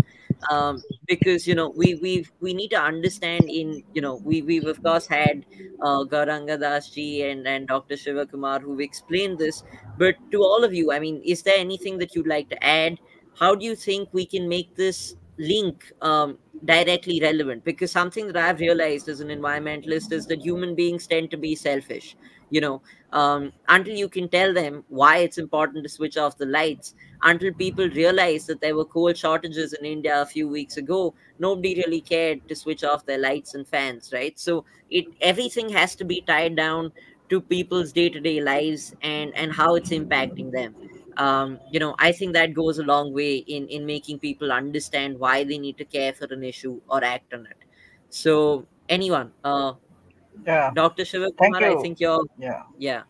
Because you know, we need to understand, in you know, we've of course had Gauranga Das ji and Dr. Shiva Kumar who've explained this, but to all of you, I mean, is there anything that you'd like to add? How do you think we can make this link directly relevant? Because something that I've realized as an environmentalist is that human beings tend to be selfish. You know, until you can tell them why it's important to switch off the lights, until people realize that there were coal shortages in India a few weeks ago, nobody really cared to switch off their lights and fans, right? So everything has to be tied down to people's day-to-day lives and how it's impacting them. You know, I think that goes a long way in making people understand why they need to care for an issue or act on it. So anyone, Yeah. Dr. Shiva Thank Kumar, I you. think you're Yeah.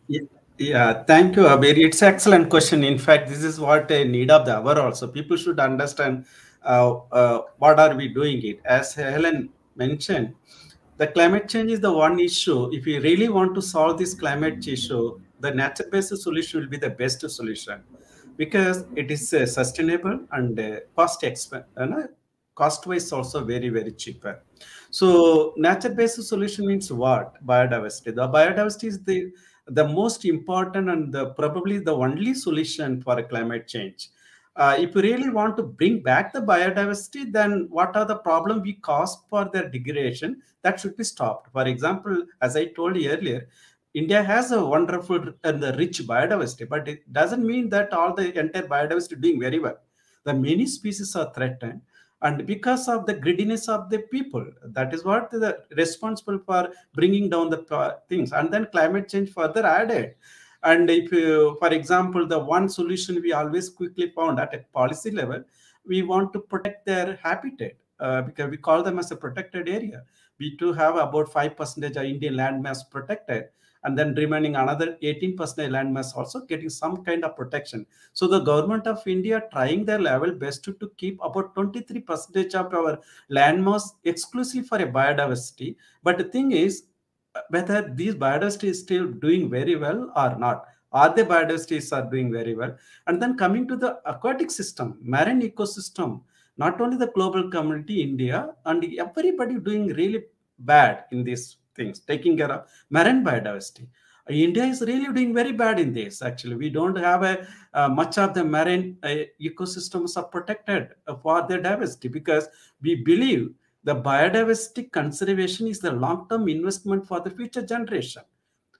Yeah, thank you, Abir. It's excellent question. In fact, this is what a need of the hour also. People should understand what are we doing it. As Helen mentioned, the climate change is the one issue. If we really want to solve this climate issue, the nature-based solution will be the best solution because it is sustainable and cost-wise also very, very cheaper. So nature-based solution means what? Biodiversity. The biodiversity is the most important and probably the only solution for climate change. If you really want to bring back the biodiversity, then what are the problems we caused for their degradation? That should be stopped. For example, as I told you earlier, India has a wonderful and rich biodiversity, but it doesn't mean that all the entire biodiversity is doing very well. The many species are threatened, and because of the greediness of the people, that is what is responsible for bringing down the things, and then climate change further added. And if you, for example, the one solution we always quickly found at a policy level, we want to protect their habitat because we call them as a protected area. We do have about 5% of Indian landmass protected, and then remaining another 18% landmass also getting some kind of protection. So the government of India trying their level best to keep about 23% of our landmass exclusively for a biodiversity. But the thing is, whether these biodiversity is still doing very well or not. Are the biodiversities are doing very well? And then coming to the aquatic system, marine ecosystem, not only the global community, India, and everybody doing really bad in these things, taking care of marine biodiversity. India is really doing very bad in this. Actually, we don't have much of the marine ecosystems are protected for their diversity because we believe the biodiversity conservation is the long-term investment for the future generation.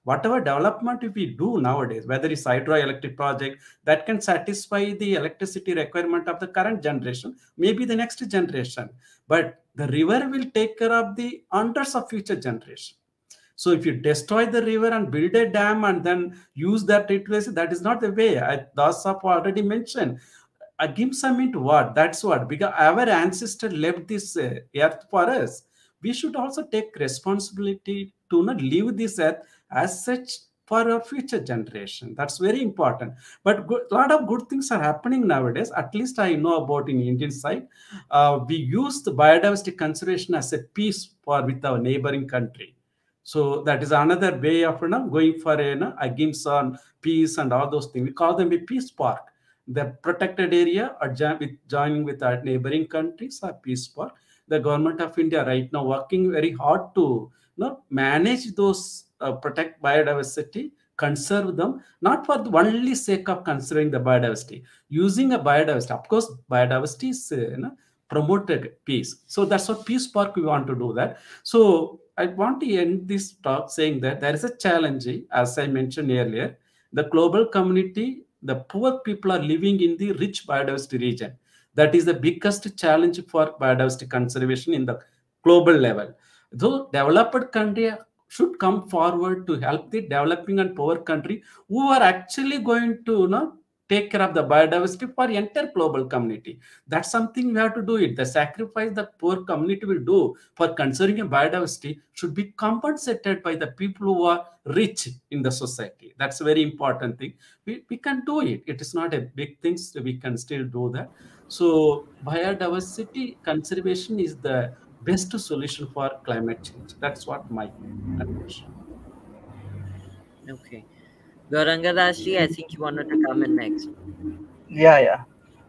Whatever development if we do nowadays, whether it's hydroelectric project that can satisfy the electricity requirement of the current generation, maybe the next generation, but the river will take care of the hundreds of future generation. So if you destroy the river and build a dam and then use that utilization, that is not the way. Dasap already mentioned. Ahimsa meant what? That's what. Because our ancestor left this earth for us. We should also take responsibility to not leave this earth as such for our future generation. That's very important. But a lot of good things are happening nowadays. At least I know about in Indian side. We use the biodiversity conservation as a peace with our neighboring country. So that is another way of going for Ahimsa and peace and all those things. We call them a peace park. The protected area are joining with our neighboring countries are peace park. The government of India right now working very hard to manage those, protect biodiversity, conserve them, not for the only sake of conserving the biodiversity, using a biodiversity. Of course, biodiversity is promoted peace. So that's what peace park we want to do that. So I want to end this talk saying that there is a challenge, as I mentioned earlier, the global community, the poor people are living in the rich biodiversity region. That is the biggest challenge for biodiversity conservation in the global level. Though developed country should come forward to help the developing and poor country who are actually going to take care of the biodiversity for entire global community. That's something we have to do it. The sacrifice the poor community will do for conserving a biodiversity should be compensated by the people who are rich in the society. That's a very important thing. We can do it. It is not a big thing, so we can still do that. So biodiversity conservation is the best solution for climate change. That's what my conclusion. Okay. Gauranga, I think you wanted to come in next. Yeah.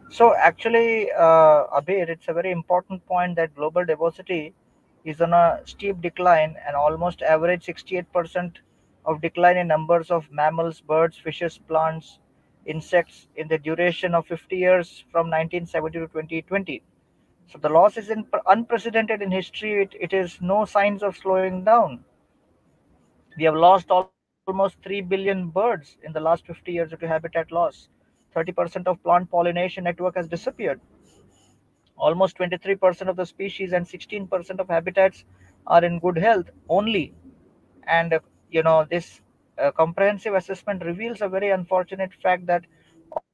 So actually, Abir, it's a very important point that global diversity is on a steep decline, and almost average 68% of decline in numbers of mammals, birds, fishes, plants, insects in the duration of 50 years from 1970 to 2020. So the loss is unprecedented in history. It is no signs of slowing down. We have lost almost 3 billion birds in the last 50 years due to habitat loss. 30% of plant pollination network has disappeared. Almost 23% of the species and 16% of habitats are in good health only. And this comprehensive assessment reveals a very unfortunate fact that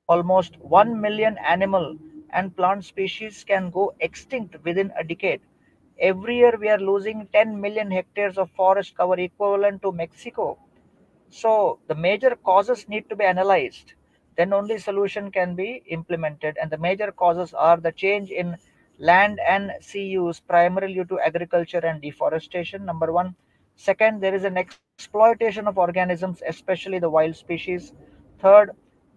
almost 1 million animal and plant species can go extinct within a decade. Every year we are losing 10 million hectares of forest cover equivalent to Mexico. So the major causes need to be analyzed. Then only solution can be implemented. And the major causes are the change in land and sea use, primarily due to agriculture and deforestation. Number one. Second, there is an exploitation of organisms, especially the wild species. Third,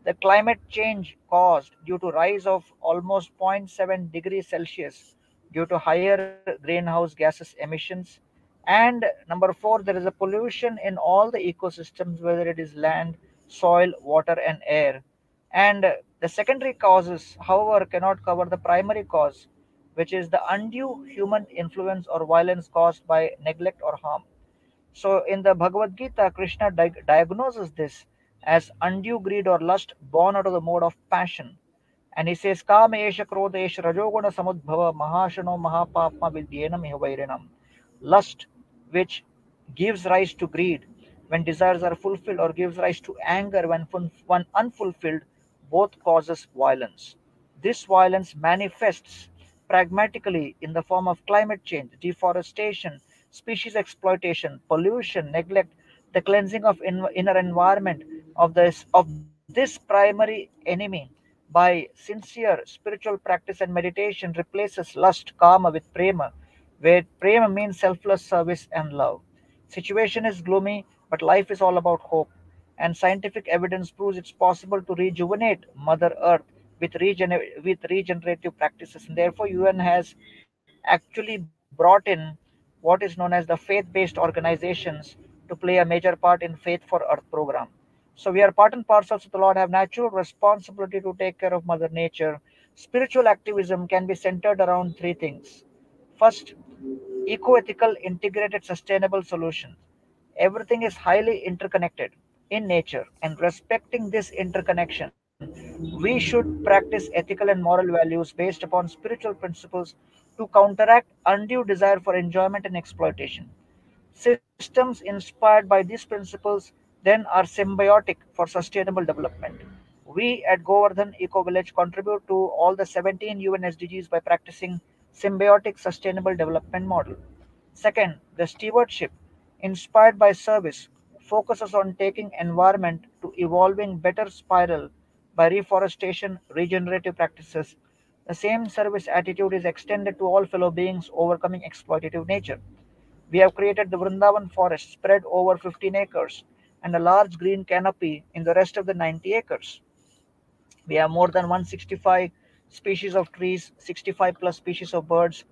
the climate change caused due to rise of almost zero point 0.7 degrees Celsius due to higher greenhouse gases emissions. And number four, there is a pollution in all the ecosystems, whether it is land, soil, water, and air. And the secondary causes, however, cannot cover the primary cause, which is the undue human influence or violence caused by neglect or harm. So in the Bhagavad Gita, Krishna diagnoses this as undue greed or lust born out of the mode of passion. And he says, Kama esha krodha esha rajoguna samudbhava mahashano mahapapma vidyenam ihvairinam. Lust, which gives rise to greed when desires are fulfilled, or gives rise to anger when unfulfilled, both causes violence. This violence manifests pragmatically in the form of climate change, deforestation, species exploitation, pollution, neglect, the cleansing of inner environment of this primary enemy. By sincere spiritual practice and meditation replaces lust, kama, with prema, where prema means selfless service and love. Situation is gloomy, but life is all about hope. And scientific evidence proves it's possible to rejuvenate Mother Earth with regenerative practices. And therefore, UN has actually brought in what is known as the faith-based organizations to play a major part in Faith for Earth program. So we are part and parcels of the Lord, have natural responsibility to take care of Mother Nature. Spiritual activism can be centered around three things. First, eco-ethical, integrated, sustainable solutions. Everything is highly interconnected in nature, and respecting this interconnection, we should practice ethical and moral values based upon spiritual principles to counteract undue desire for enjoyment and exploitation. Systems inspired by these principles then are symbiotic for sustainable development. We at Govardhan Eco Village contribute to all the 17 UN SDGs by practicing symbiotic sustainable development model. Second, the stewardship inspired by service focuses on taking environment to evolving better spiral by reforestation, regenerative practices. The same service attitude is extended to all fellow beings overcoming exploitative nature. We have created the Vrindavan forest spread over 15 acres and a large green canopy in the rest of the 90 acres. We have more than 165 species of trees, 65 plus species of birds,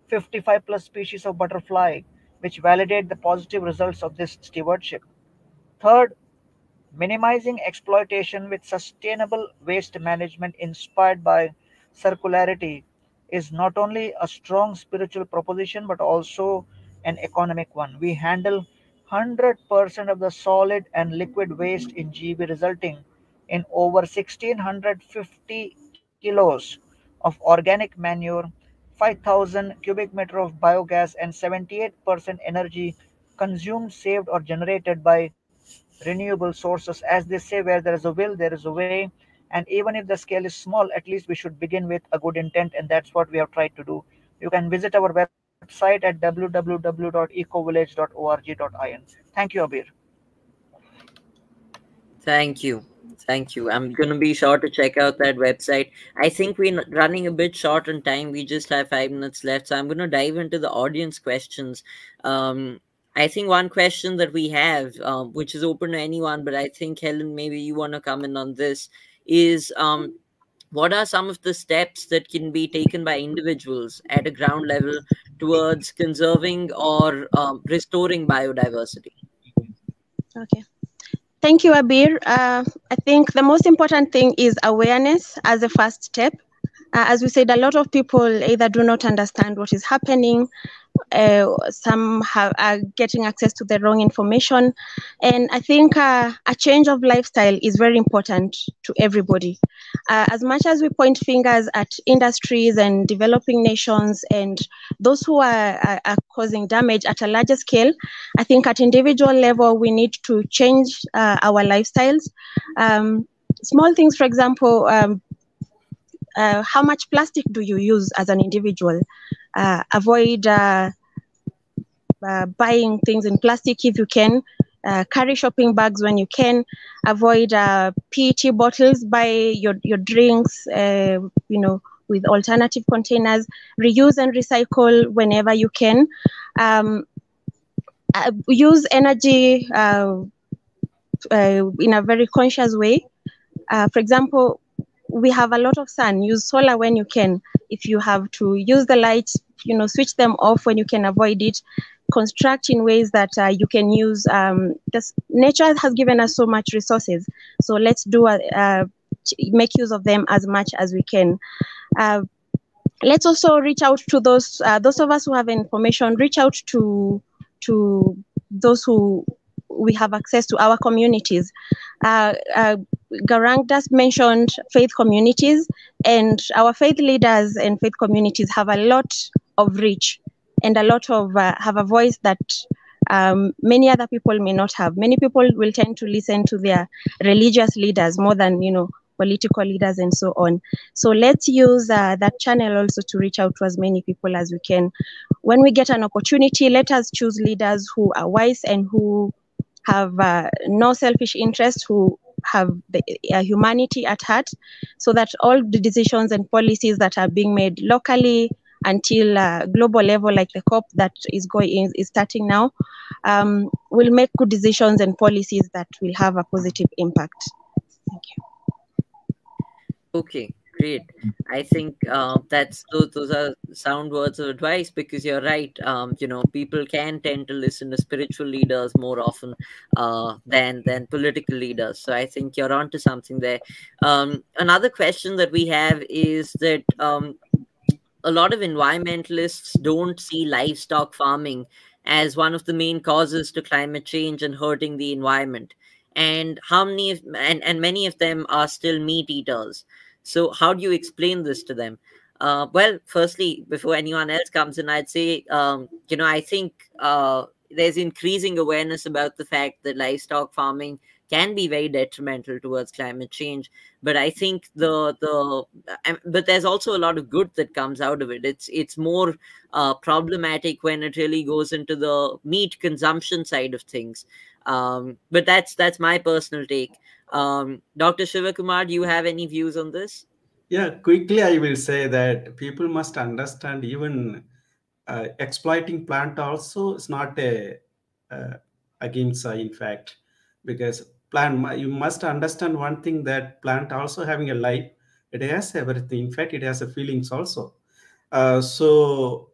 55 plus species of butterfly, which validate the positive results of this stewardship. Third, minimizing exploitation with sustainable waste management inspired by circularity is not only a strong spiritual proposition but also an economic one. We handle 100% of the solid and liquid waste in GB, resulting in over 1650 kilos of organic manure, 5,000 cubic meter of biogas, and 78% energy consumed, saved, or generated by renewable sources. As they say, where there is a will, there is a way. And even if the scale is small, at least we should begin with a good intent, and that's what we have tried to do. You can visit our website at www.ecovillage.org.in. Thank you, Abir. Thank you. Thank you. I'm going to be sure to check out that website. I think we're running a bit short on time. We just have 5 minutes left. So I'm going to dive into the audience questions. I think one question that we have, which is open to anyone, but I think, Helen, maybe you want to come in on this, is what are some of the steps that can be taken by individuals at a ground level towards conserving or restoring biodiversity? Okay. Thank you, Abir. I think the most important thing is awareness as a first step. As we said, a lot of people either do not understand what is happening, some are getting access to the wrong information. And I think a change of lifestyle is very important to everybody. As much as we point fingers at industries and developing nations and those who are causing damage at a larger scale, I think at individual level, we need to change our lifestyles. Small things, for example, how much plastic do you use as an individual? Avoid buying things in plastic if you can. Carry shopping bags when you can. Avoid PET bottles. Buy your drinks, with alternative containers. Reuse and recycle whenever you can. Use energy in a very conscious way. For example, we have a lot of sun. Use solar when you can. If you have to use the lights, switch them off when you can avoid it. Construct in ways that you can use. Nature has given us so much resources, so let's make use of them as much as we can. Let's also reach out to those of us who have information. Reach out to those who we have access to, our communities. Garang just mentioned faith communities, and our faith leaders and faith communities have a lot of reach and a lot of have a voice that many other people may not have. Many people will tend to listen to their religious leaders more than political leaders and so on. So let's use that channel also to reach out to as many people as we can. When we get an opportunity, let us choose leaders who are wise and who have no selfish interest, who have the humanity at heart, so that all the decisions and policies that are being made locally until global level, like the COP that is starting now, will make good decisions and policies that will have a positive impact. Thank you. Okay, great. I think those are sound words of advice, because you're right. People can tend to listen to spiritual leaders more often than political leaders. So I think you're onto something there. Another question that we have is that a lot of environmentalists don't see livestock farming as one of the main causes to climate change and hurting the environment. And many of them are still meat eaters. So how do you explain this to them? Well, firstly, before anyone else comes in, I'd say, I think there's increasing awareness about the fact that livestock farming can be very detrimental towards climate change. But I think but there's also a lot of good that comes out of it. It's more problematic when it really goes into the meat consumption side of things. But that's my personal take. Dr. Shivakumar, do you have any views on this? Yeah, quickly I will say that people must understand even exploiting plant also is not a ahimsa, in fact, because plant, you must understand one thing, that plant also having a life, it has everything. In fact, it has a feelings also. So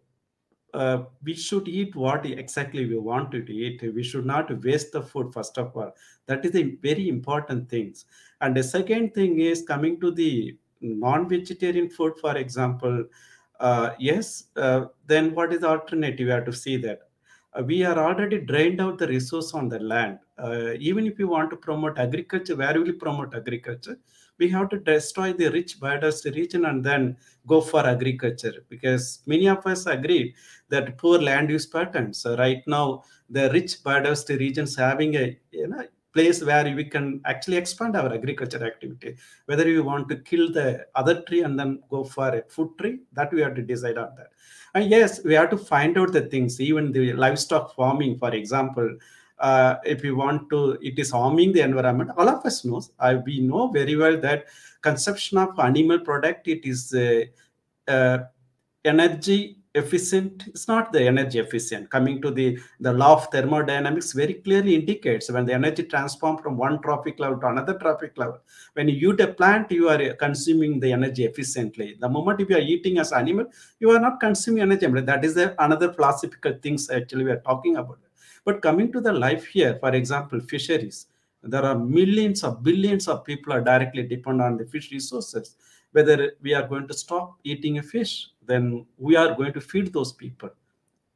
we should eat what exactly we want to eat. We should not waste the food, first of all. That is a very important things. And the second thing is coming to the non-vegetarian food, for example. Then what is the alternative? We have to see that. We are already drained out the resource on the land. Even if you want to promote agriculture, where will you promote agriculture? We have to destroy the rich biodiversity region and then go for agriculture, because many of us agree that poor land use patterns. So right now, the rich biodiversity regions having a place where we can actually expand our agriculture activity. Whether you want to kill the other tree and then go for a food tree, that we have to decide on that. And yes, we have to find out the things, even the livestock farming, for example. If we want to, it is harming the environment. All of us knows, we know very well that consumption of animal product, it is energy efficient. It's not the energy efficient. Coming to the law of thermodynamics very clearly indicates when the energy transforms from one trophic level to another trophic level. When you eat a plant, you are consuming the energy efficiently. The moment if you are eating as animal, you are not consuming energy. That is another philosophical things actually we are talking about. But coming to the life here, for example, fisheries, there are millions of billions of people are directly dependent on the fish resources. Whether we are going to stop eating a fish, then we are going to feed those people,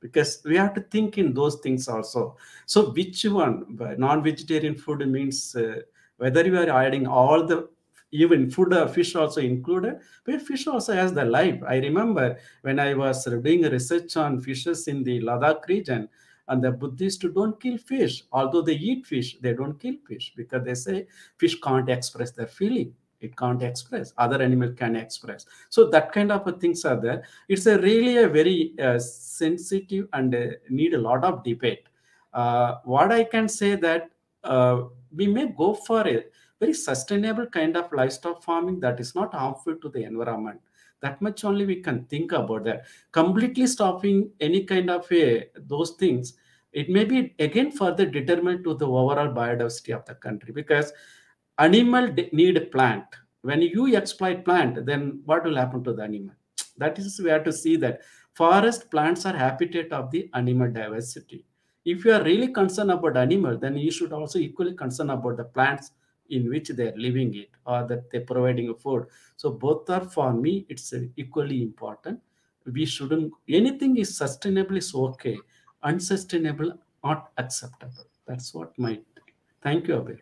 because we have to think in those things also. So which one? Non-vegetarian food means whether you are adding all the, even food, fish also included, but fish also has the life. I remember when I was doing research on fishes in the Ladakh region, and the Buddhists don't kill fish. Although they eat fish, they don't kill fish, because they say fish can't express their feeling. It can't express, other animal can express. So that kind of things are there. It's really a very sensitive and need a lot of debate. What I can say that we may go for a very sustainable kind of livestock farming that is not harmful to the environment. That much only we can think about that. Completely stopping any kind of those things, it may be again further determined to the overall biodiversity of the country, because animal need a plant. When you exploit plant, then what will happen to the animal? That is, we have to see that forest plants are habitat of the animal diversity. If you are really concerned about animal, then you should also equally concerned about the plants in which they are living it, or that they're providing food. So both are, for me, it's equally important. We shouldn't, anything is sustainable is okay, unsustainable not acceptable. That's what my, thank you, Abhay.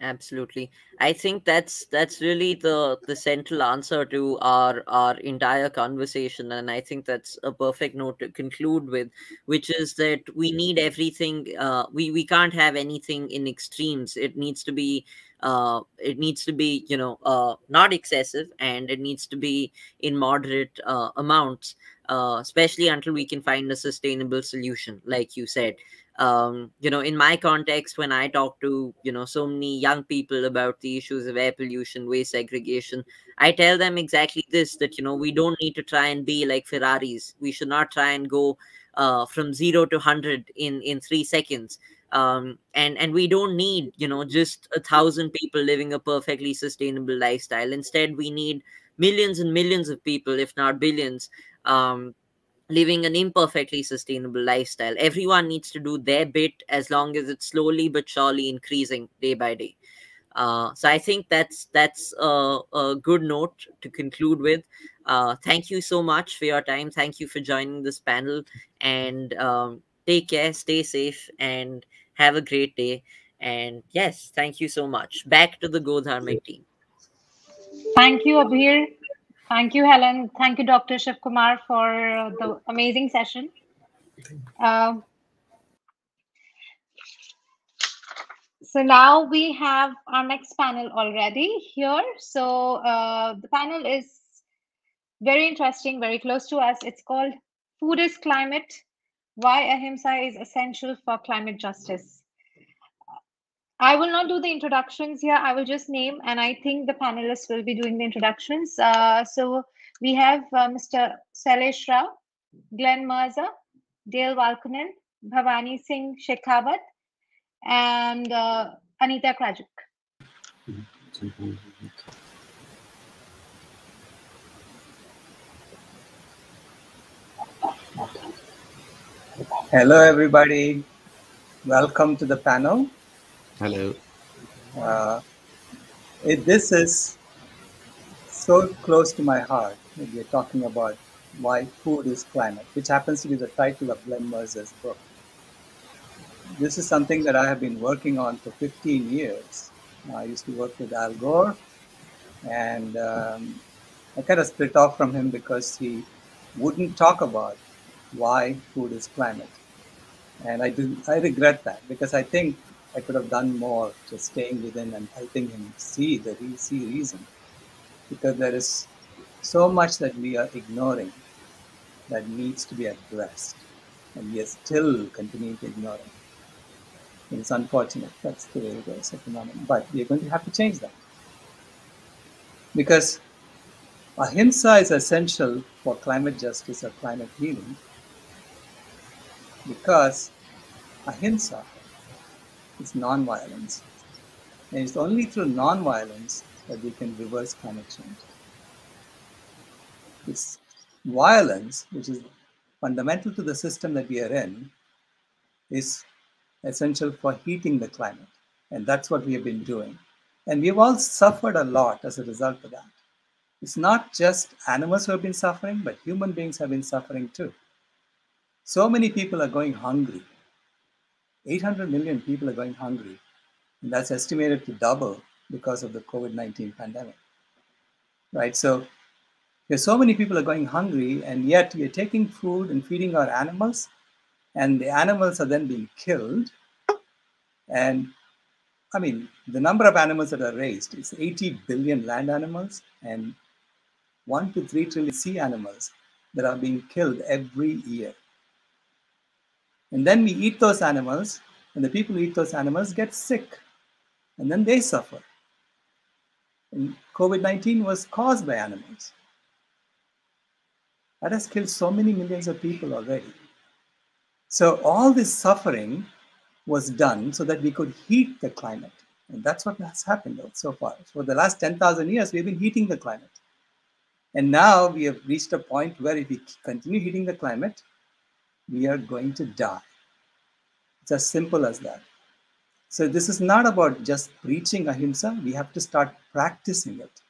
Absolutely. I think that's really the central answer to our entire conversation, and I think that's a perfect note to conclude with, which is that we need everything. We can't have anything in extremes. It needs to be not excessive, and it needs to be in moderate amounts, especially until we can find a sustainable solution, like you said. In my context, when I talk to so many young people about the issues of air pollution, waste segregation, I tell them exactly this, that we don't need to try and be like Ferraris. We should not try and go from 0 to 100 in 3 seconds. And we don't need just 1,000 people living a perfectly sustainable lifestyle. Instead, we need millions and millions of people, if not billions, living an imperfectly sustainable lifestyle. Everyone needs to do their bit, as long as it's slowly but surely increasing day by day. So I think that's a good note to conclude with. Thank you so much for your time. Thank you for joining this panel, and take care, stay safe, and have a great day. And yes, thank you so much. Back to the Godharmic team. Thank you, Abhir. Thank you, Helen. Thank you, Dr. Shiv Kumar, for the amazing session. So now we have our next panel already here. So the panel is very interesting, very close to us. It's called Food is Climate, Why Ahimsa is Essential for Climate Justice. I will not do the introductions here. I will just name, and I think the panelists will be doing the introductions. So we have Mr. Sailesh Rao, Glenn Mirza, Dale Valkonen, Bhavani Singh Shekhawat, and Anita Krajik. Hello, everybody. Welcome to the panel. Hello. This is so close to my heart that we're talking about why food is climate, which happens to be the title of Glenn Mirza's book. This is something that I have been working on for 15 years. I used to work with Al Gore, and I kind of split off from him because he wouldn't talk about why food is climate. And I regret that, because I think I could have done more just staying within and helping him see the reason. Because there is so much that we are ignoring that needs to be addressed. And we are still continuing to ignore it. It's unfortunate. That's the way it is at the moment. But we are going to have to change that. Because ahimsa is essential for climate justice or climate healing. Because ahimsa is non-violence. And it's only through non-violence that we can reverse climate change. It's violence, which is fundamental to the system that we are in, is essential for heating the climate. And that's what we have been doing. And we've all suffered a lot as a result of that. It's not just animals who have been suffering, but human beings have been suffering too. So many people are going hungry. 800 million people are going hungry. And that's estimated to double because of the COVID-19 pandemic. Right? So there's so many people are going hungry, and yet we are taking food and feeding our animals, and the animals are then being killed. And I mean, the number of animals that are raised is 80 billion land animals and 1 to 3 trillion sea animals that are being killed every year. And then we eat those animals, and the people who eat those animals get sick, and then they suffer. And COVID-19 was caused by animals. That has killed so many millions of people already. So all this suffering was done so that we could heat the climate. And that's what has happened so far. For the last 10,000 years, we've been heating the climate. And now we have reached a point where if we continue heating the climate, we are going to die. It's as simple as that. So this is not about just preaching ahimsa. We have to start practicing it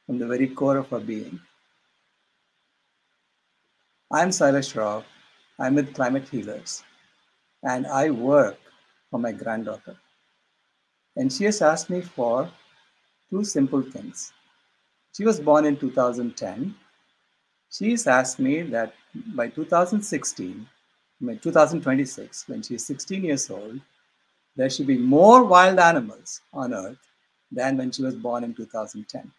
from the very core of our being. I'm Sailesh Rao. I'm with Climate Healers, and I work for my granddaughter. And she has asked me for 2 simple things. She was born in 2010. She's asked me that by 2026, when she's 16 years old, there should be more wild animals on Earth than when she was born in 2010.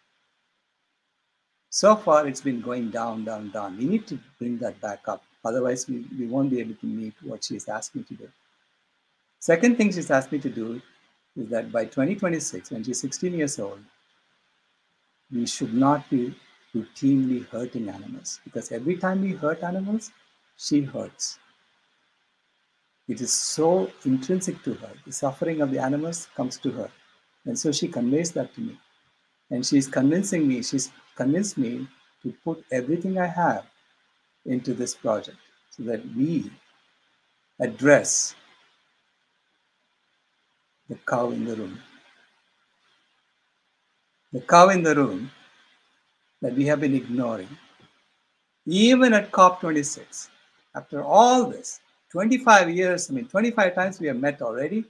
So far, it's been going down, down, down. We need to bring that back up. Otherwise, we won't be able to meet what she's asked me to do. Second thing she's asked me to do is that by 2026, when she's 16 years old, we should not be routinely hurting animals, because every time we hurt animals, she hurts. It is so intrinsic to her. The suffering of the animals comes to her. And so she conveys that to me. And she's convinced me to put everything I have into this project so that we address the cow in the room. The cow in the room that we have been ignoring. Even at COP26, after all this, 25 years, 25 times we have met already,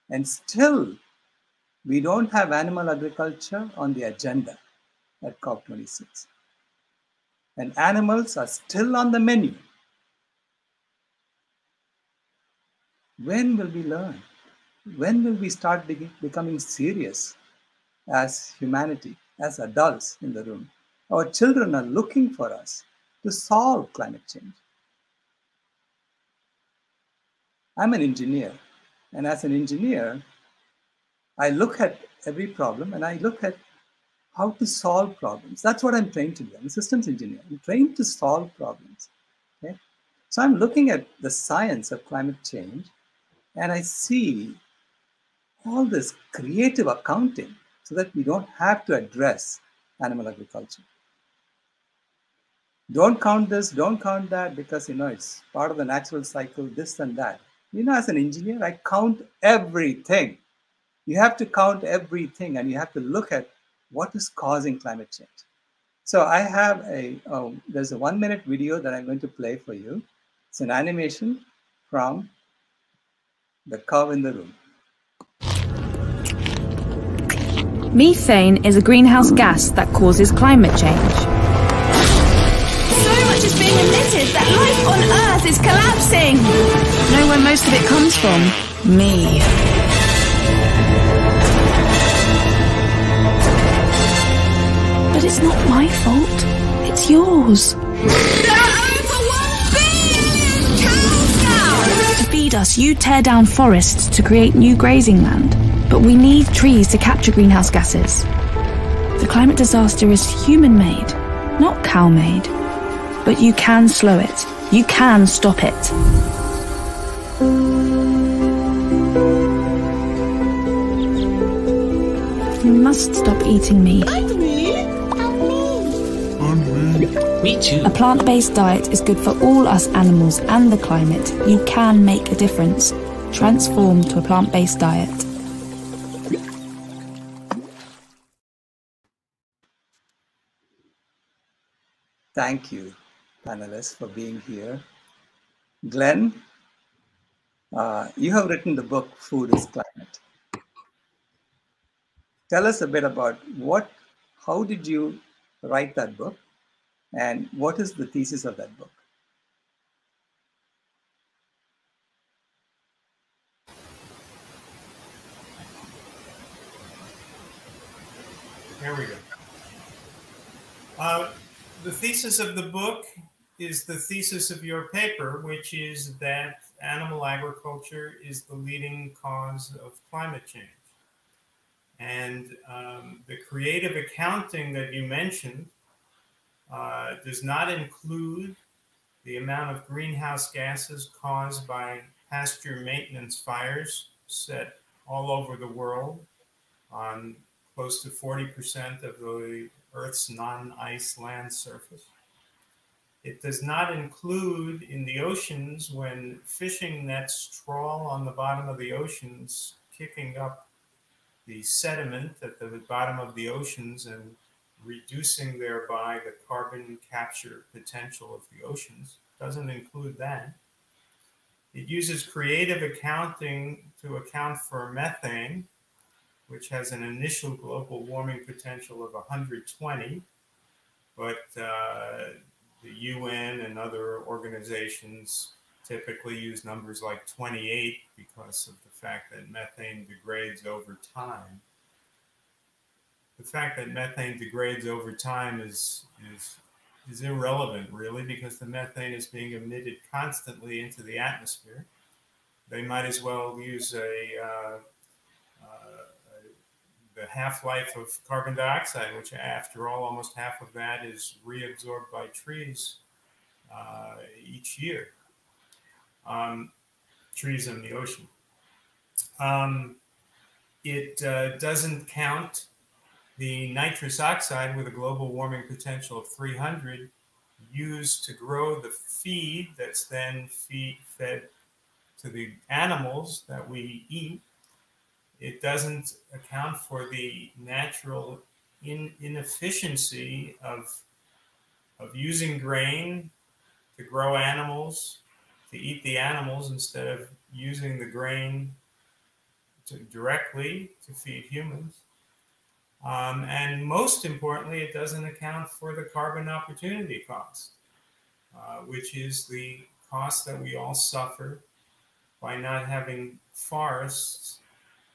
and still we don't have animal agriculture on the agenda at COP26. And animals are still on the menu. When will we learn? When will we start becoming serious as humanity, as adults in the room? Our children are looking for us to solve climate change. I'm an engineer, and as an engineer, I look at every problem and I look at how to solve problems. That's what I'm trained to do. I'm a systems engineer. I'm trained to solve problems. Okay? So I'm looking at the science of climate change, and I see all this creative accounting so that we don't have to address animal agriculture. Don't count this, don't count that, because it's part of the natural cycle, this and that. As an engineer, I count everything. You have to count everything, and you have to look at what is causing climate change. So I have there's a 1-minute video that I'm going to play for you. It's an animation from the cow in the room. Methane is a greenhouse gas that causes climate change. So much is being emitted that life on Earth is collapsing. Know where most of it comes from? Me. But it's not my fault. It's yours. There are over 1 billion cows now. To feed us, you tear down forests to create new grazing land. But we need trees to capture greenhouse gases. The climate disaster is human-made, not cow-made. But you can slow it. You can stop it. You must stop eating meat. Me too. A plant-based diet is good for all us animals and the climate. You can make a difference. Transform to a plant-based diet. Thank you, panelists, for being here. Glenn, you have written the book, Food is Climate. Tell us a bit about how did you write that book, and what is the thesis of that book? There we go. The thesis of the book is the thesis of your paper, which is that animal agriculture is the leading cause of climate change. And the creative accounting that you mentioned does not include the amount of greenhouse gases caused by pasture maintenance fires set all over the world on close to 40% of the Earth's non-ice land surface. It does not include in the oceans when fishing nets trawl on the bottom of the oceans, kicking up the sediment at the bottom of the oceans and reducing thereby the carbon capture potential of the oceans. Doesn't include that. It uses creative accounting to account for methane, which has an initial global warming potential of 120, but the UN and other organizations typically use numbers like 28 because of the fact that methane degrades over time. The fact that methane degrades over time is irrelevant, really, because the methane is being emitted constantly into the atmosphere. They might as well use the half-life of carbon dioxide, which after all, almost half of that is reabsorbed by trees each year. Trees in the ocean. It doesn't count the nitrous oxide with a global warming potential of 300 used to grow the feed that's then fed to the animals that we eat. It doesn't account for the natural inefficiency of using grain to grow animals, to eat the animals instead of using the grain directly to feed humans. And most importantly, it doesn't account for the carbon opportunity cost, which is the cost that we all suffer by not having forests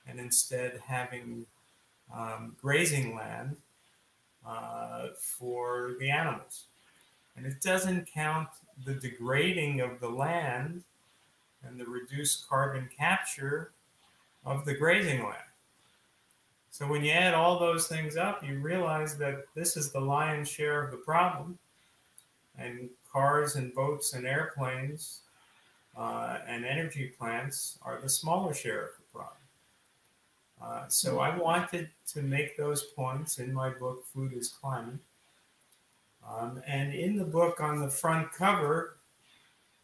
and instead having grazing land for the animals. And it doesn't count the degrading of the land and the reduced carbon capture of the grazing land. So when you add all those things up, you realize that this is the lion's share of the problem. And cars and boats and airplanes and energy plants are the smaller share of the problem. So I wanted to make those points in my book, Food is Climate. And in the book, on the front cover,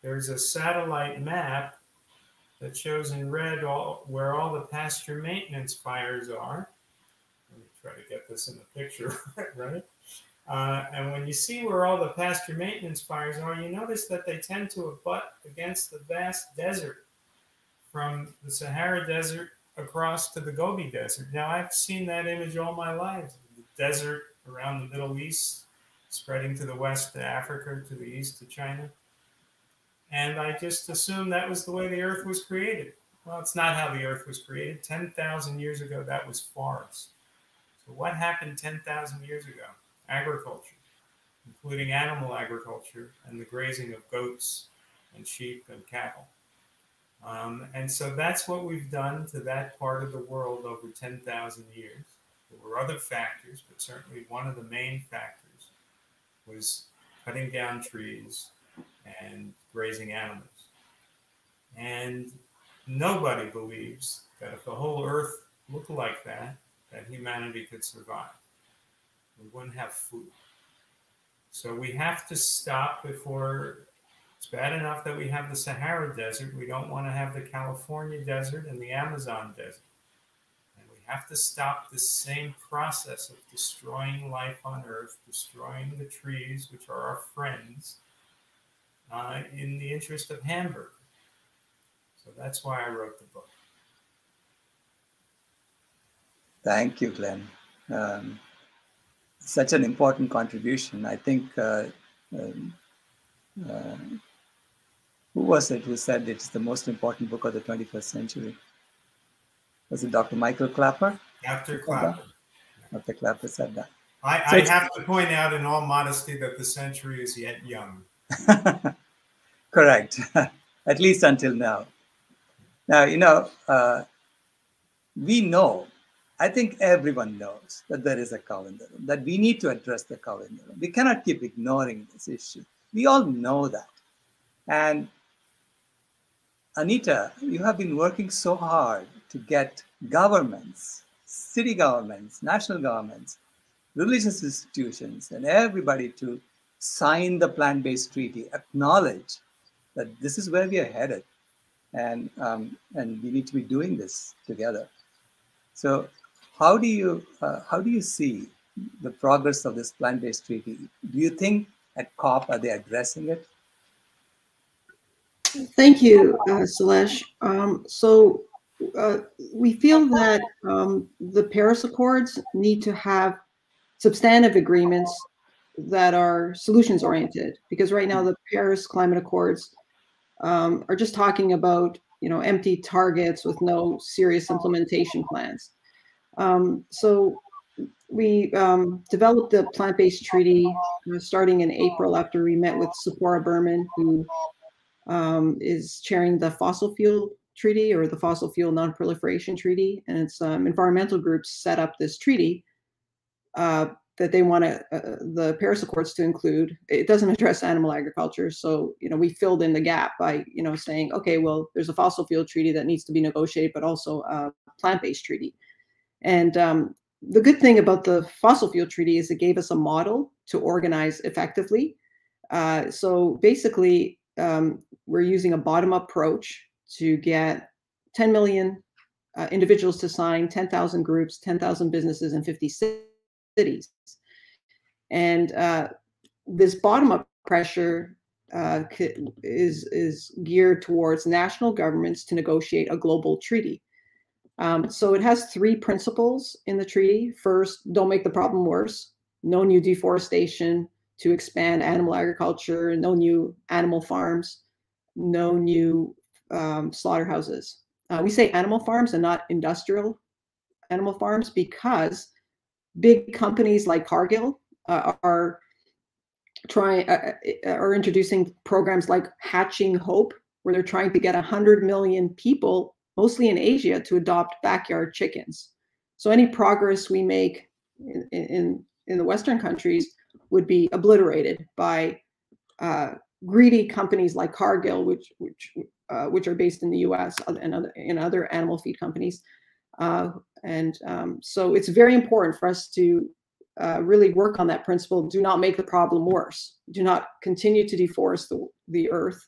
there's a satellite map that shows in red where all the pasture maintenance fires are. Let me try to get this in the picture, right? And when you see where all the pasture maintenance fires are, you notice that they tend to abut against the vast desert from the Sahara Desert across to the Gobi Desert. Now, I've seen that image all my life, the desert around the Middle East, spreading to the west to Africa, to the east to China. And I just assumed that was the way the earth was created. Well, it's not how the earth was created. 10,000 years ago, that was forest. So what happened 10,000 years ago? Agriculture, including animal agriculture and the grazing of goats and sheep and cattle. And so that's what we've done to that part of the world over 10,000 years. There were other factors, but certainly one of the main factors was cutting down trees and grazing animals. And nobody believes that if the whole earth looked like that, that humanity could survive. We wouldn't have food. So we have to stop before it's bad enough that we have the Sahara Desert. We don't want to have the California Desert and the Amazon Desert. And we have to stop this same process of destroying life on Earth, destroying the trees, which are our friends, in the interest of hamburger. So that's why I wrote the book. Thank you, Glenn. Such an important contribution. I think, who was it who said it's the most important book of the 21st century? Was it Dr. Michael Clapper? Dr. Clapper. Dr. Clapper said that. I have to point out in all modesty that the century is yet young. Correct, at least until now. Now, you know, we know, I think everyone knows that there is a cow in the room, that we need to address the cow in the room. We cannot keep ignoring this issue. We all know that. And Anita, you have been working so hard to get governments, city governments, national governments, religious institutions, and everybody to sign the plant-based treaty, acknowledge that this is where we are headed, and we need to be doing this together. So, how do you see the progress of this plant-based treaty? Do you think at COP are they addressing it? Thank you, Salesh. We feel that the Paris Accords need to have substantive agreements that are solutions-oriented, because right now the Paris Climate Accords are just talking about, you know, empty targets with no serious implementation plans. So we developed the plant-based treaty starting in April after we met with Sephora Berman, who is chairing the fossil fuel treaty, or the fossil fuel non-proliferation treaty, and it's environmental groups set up this treaty that they want the Paris Accords to include. It doesn't address animal agriculture, so you know we filled in the gap by saying, okay, well, there's a fossil fuel treaty that needs to be negotiated, but also a plant-based treaty. And the good thing about the fossil fuel treaty is it gave us a model to organize effectively. So basically, we're using a bottom-up approach to get 10 million individuals to sign, 10,000 groups, 10,000 businesses, and 50 cities. And this bottom-up pressure is geared towards national governments to negotiate a global treaty. So it has 3 principles in the treaty. First, don't make the problem worse. No new deforestation to expand animal agriculture, no new animal farms, no new slaughterhouses. We say animal farms and not industrial animal farms because big companies like Cargill are introducing programs like Hatching Hope, where they're trying to get 100 million people, mostly in Asia, to adopt backyard chickens. So any progress we make in the Western countries would be obliterated by greedy companies like Cargill, which are based in the U.S. and other animal feed companies. So it's very important for us to really work on that principle. Do not make the problem worse. Do not continue to deforest the earth.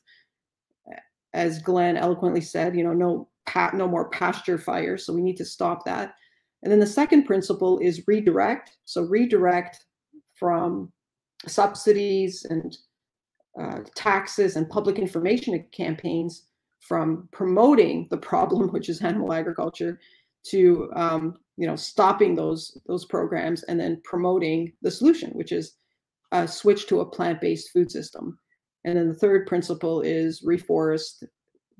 As Glenn eloquently said, no more pasture fires. So we need to stop that. And then the second principle is redirect. So redirect from subsidies and taxes and public information campaigns from promoting the problem, which is animal agriculture, to stopping those programs and then promoting the solution, which is a switch to a plant-based food system. And then the third principle is reforest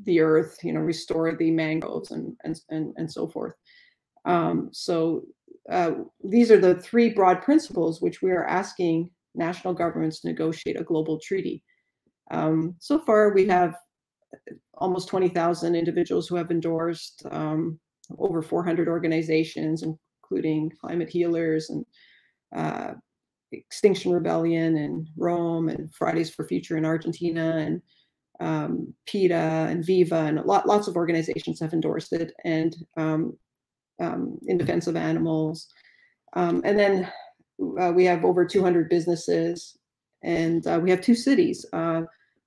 the earth, restore the mangroves and so forth. These are the three broad principles which we are asking national governments to negotiate a global treaty. So far, we have almost 20,000 individuals who have endorsed, over 400 organizations, including climate healers and Extinction Rebellion and Rome and Fridays for Future in Argentina and PETA and Viva, and lots of organizations have endorsed it, and in defense of animals. And then we have over 200 businesses, and we have two cities,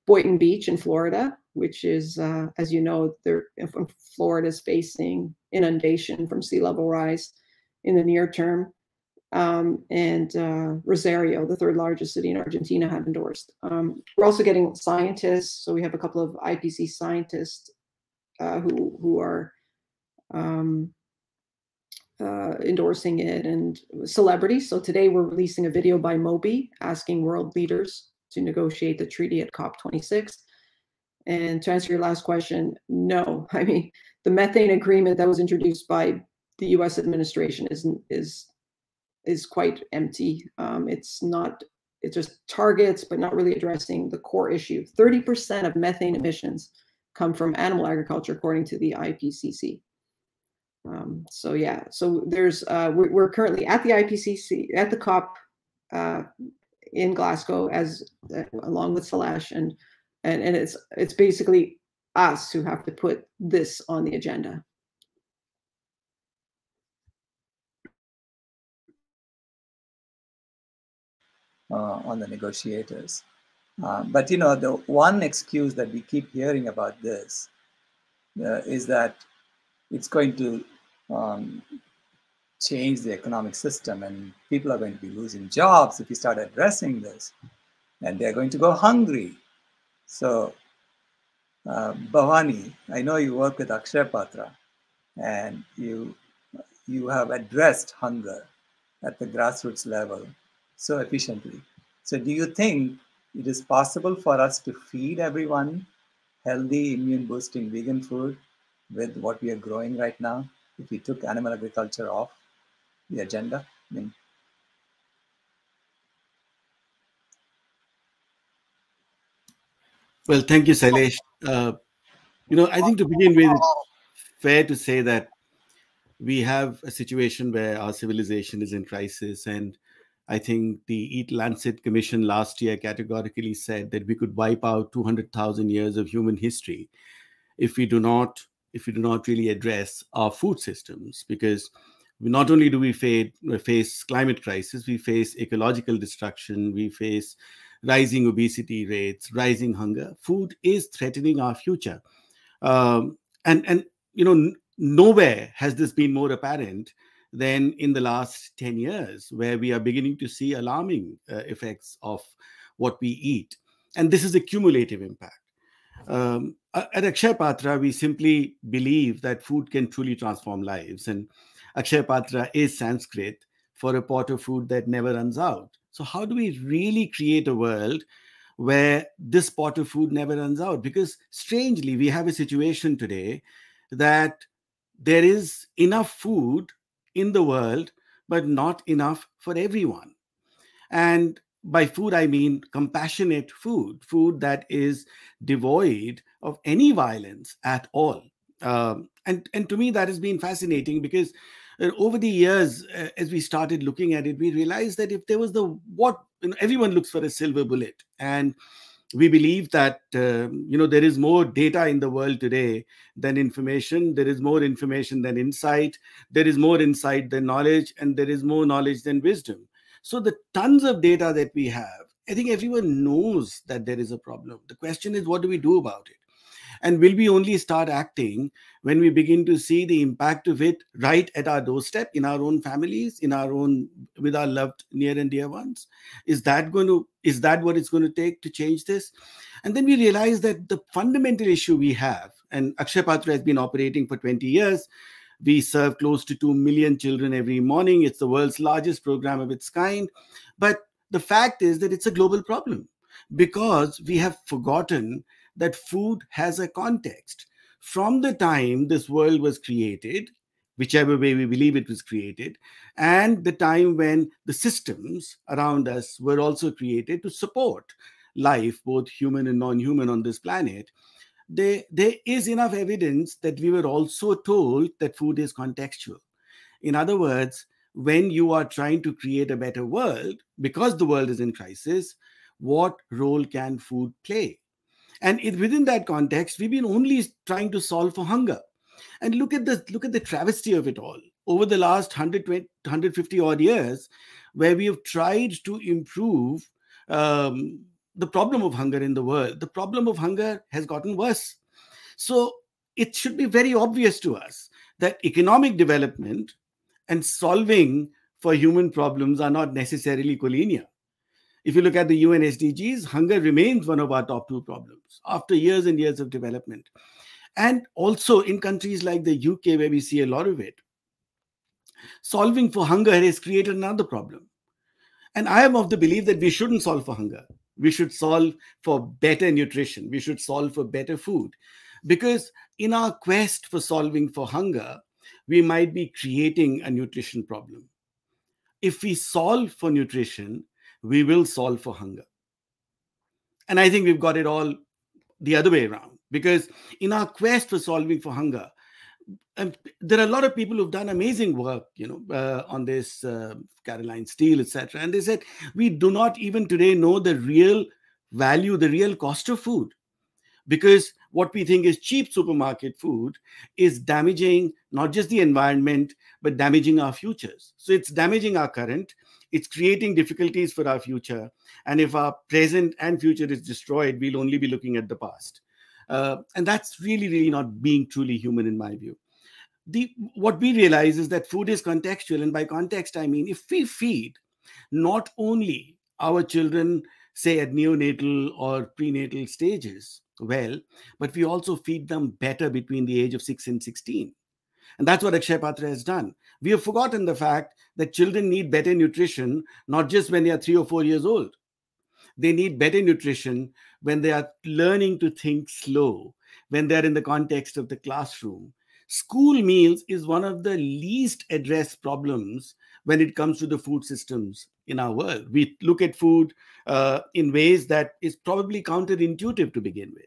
Boynton Beach in Florida, which is, as you know, Florida is facing inundation from sea level rise in the near term. And Rosario, the third largest city in Argentina, have endorsed. We're also getting scientists. So we have a couple of IPC scientists who are endorsing it, and celebrities. So today we're releasing a video by Moby asking world leaders to negotiate the treaty at COP26. And to answer your last question, no. I mean, the methane agreement that was introduced by the U.S. administration is quite empty. It's just targets, but not really addressing the core issue. 30% of methane emissions come from animal agriculture, according to the IPCC. So there's we're currently at the IPCC at the COP in Glasgow along with Salesh, and it's basically us who have to put this on the agenda. On the negotiators. But the one excuse that we keep hearing about this is that it's going to change the economic system, and people are going to be losing jobs if we start addressing this, and they're going to go hungry. So Bhavani, I know you work with Akshaya Patra, and you have addressed hunger at the grassroots level so efficiently. So do you think it is possible for us to feed everyone healthy, immune-boosting vegan food with what we are growing right now if we took animal agriculture off the agenda? Well, thank you, Sailesh. I think to begin with, it's fair to say that we have a situation where our civilization is in crisis, and I think the Eat Lancet Commission last year categorically said that we could wipe out 200,000 years of human history if we do not really address our food systems, because not only do we face climate crisis, we face ecological destruction, we face rising obesity rates, rising hunger. Food is threatening our future, and nowhere has this been more apparent than in the last 10 years, where we are beginning to see alarming effects of what we eat. And this is a cumulative impact. At Akshaya Patra, we simply believe that food can truly transform lives. And Akshaya Patra is Sanskrit for a pot of food that never runs out. So how do we really create a world where this pot of food never runs out? Because strangely, we have a situation today that there is enough food in the world, but not enough for everyone. And by food, I mean compassionate food, food that is devoid of any violence at all. And to me, that has been fascinating because over the years, as we started looking at it, we realized that if there was everyone looks for a silver bullet. And we believe that there is more data in the world today than information. There is more information than insight. There is more insight than knowledge, and there is more knowledge than wisdom. So the tons of data that we have, I think everyone knows that there is a problem. The question is, what do we do about it? And will we only start acting when we begin to see the impact of it right at our doorstep, in our own families, with our loved near and dear ones? Is that what it's going to take to change this? And then we realize that the fundamental issue we have, and Akshay Patra has been operating for 20 years. We serve close to 2 million children every morning. It's the world's largest program of its kind. But the fact is that it's a global problem because we have forgotten that food has a context. From the time this world was created, whichever way we believe it was created, and the time when the systems around us were also created to support life, both human and non-human on this planet, there is enough evidence that we were also told that food is contextual. In other words, when you are trying to create a better world, because the world is in crisis, what role can food play? And within that context, we've been only trying to solve for hunger. And look at the travesty of it all. Over the last 150 odd years, where we have tried to improve the problem of hunger in the world, the problem of hunger has gotten worse. So it should be very obvious to us that economic development and solving for human problems are not necessarily collinear. If you look at the UN SDGs, hunger remains one of our top 2 problems after years and years of development. And also in countries like the UK, where we see a lot of it, solving for hunger has created another problem. And I am of the belief that we shouldn't solve for hunger. We should solve for better nutrition. We should solve for better food. Because in our quest for solving for hunger, we might be creating a nutrition problem. If we solve for nutrition, we will solve for hunger. And I think we've got it all the other way around, because in our quest for solving for hunger, there are a lot of people who've done amazing work, on this, Caroline Steele, etc. And they said, we do not even today know the real value, the real cost of food, because what we think is cheap supermarket food is damaging not just the environment, but damaging our futures. So it's damaging our current, it's creating difficulties for our future. And if our present and future is destroyed, we'll only be looking at the past. And that's really, really not being truly human in my view. What we realize is that food is contextual. And by context, I mean, if we feed not only our children, say at neonatal or prenatal stages, well, but we also feed them better between the age of 6 and 16. And that's what Akshay Patra has done. We have forgotten the fact that children need better nutrition, not just when they are 3 or 4 years old. They need better nutrition when they are learning to think slow, when they're in the context of the classroom. School meals is one of the least addressed problems when it comes to the food systems in our world. We look at food in ways that is probably counterintuitive to begin with.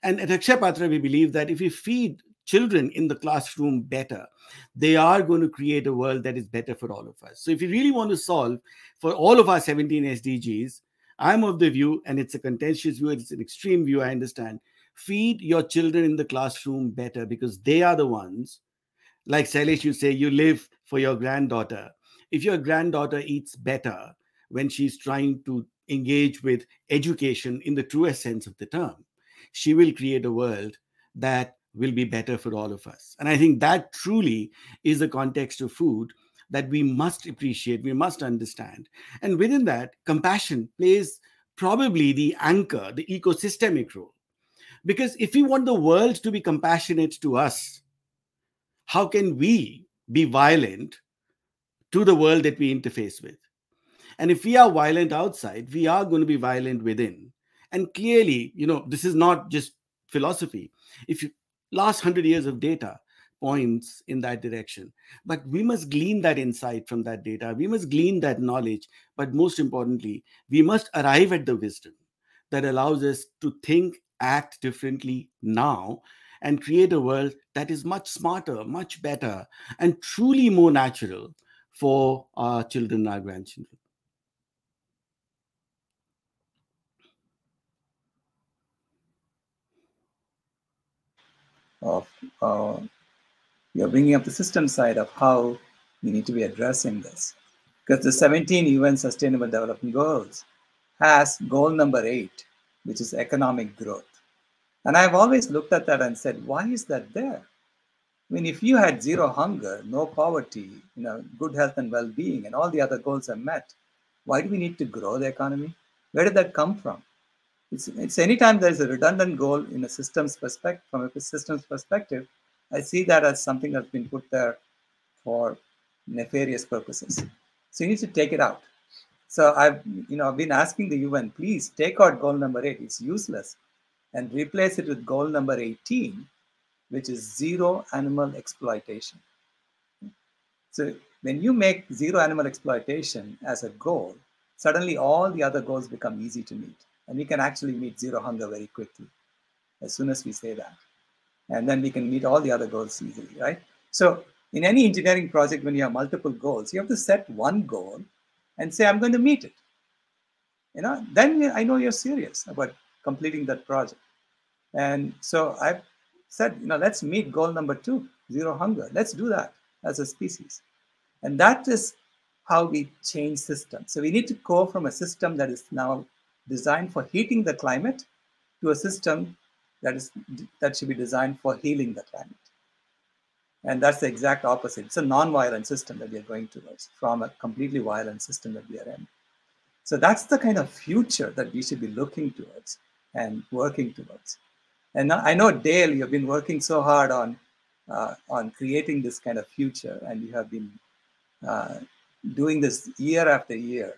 And at Akshay Patra, we believe that if we feed children in the classroom better, they are going to create a world that is better for all of us. So if you really want to solve for all of our 17 SDGs, I'm of the view, and it's a contentious view, it's an extreme view, I understand, feed your children in the classroom better, because they are the ones, like Sailesh, you say, you live for your granddaughter. If your granddaughter eats better when she's trying to engage with education in the truest sense of the term, she will create a world that will be better for all of us. And I think that truly is the context of food that we must appreciate, we must understand. And within that, compassion plays probably the anchor, the ecosystemic role. Because if we want the world to be compassionate to us, how can we be violent to the world that we interface with? And if we are violent outside, we are going to be violent within. And clearly, this is not just philosophy. last 100 years of data points in that direction. But we must glean that insight from that data. We must glean that knowledge. But most importantly, we must arrive at the wisdom that allows us to think, act differently now, and create a world that is much smarter, much better, and truly more natural for our children and our grandchildren. You're bringing up the system side of how we need to be addressing this. Because the 17 UN Sustainable Development Goals has goal number 8, which is economic growth. And I've always looked at that and said, why is that there? I mean, if you had zero hunger, no poverty, good health and well-being, and all the other goals are met, why do we need to grow the economy? Where did that come from? It's anytime there's a redundant goal in a systems perspective, from a systems perspective, I see that as something that's been put there for nefarious purposes. So you need to take it out. So I've been asking the UN, please take out goal number 8. It's useless, and replace it with goal number 18, which is zero animal exploitation. So when you make zero animal exploitation as a goal, suddenly all the other goals become easy to meet. And we can actually meet zero hunger very quickly as soon as we say that. And then we can meet all the other goals easily, right? So in any engineering project, when you have multiple goals, you have to set one goal and say, I'm going to meet it. Then I know you're serious about completing that project. And so I've said, let's meet goal number 2, zero hunger. Let's do that as a species. And that is how we change systems. So we need to go from a system that is now designed for heating the climate to a system that should be designed for healing the climate. And that's the exact opposite. It's a non-violent system that we are going towards from a completely violent system that we are in. So that's the kind of future that we should be looking towards and working towards. And I know, Dale, you've been working so hard on creating this kind of future, and you have been doing this year after year,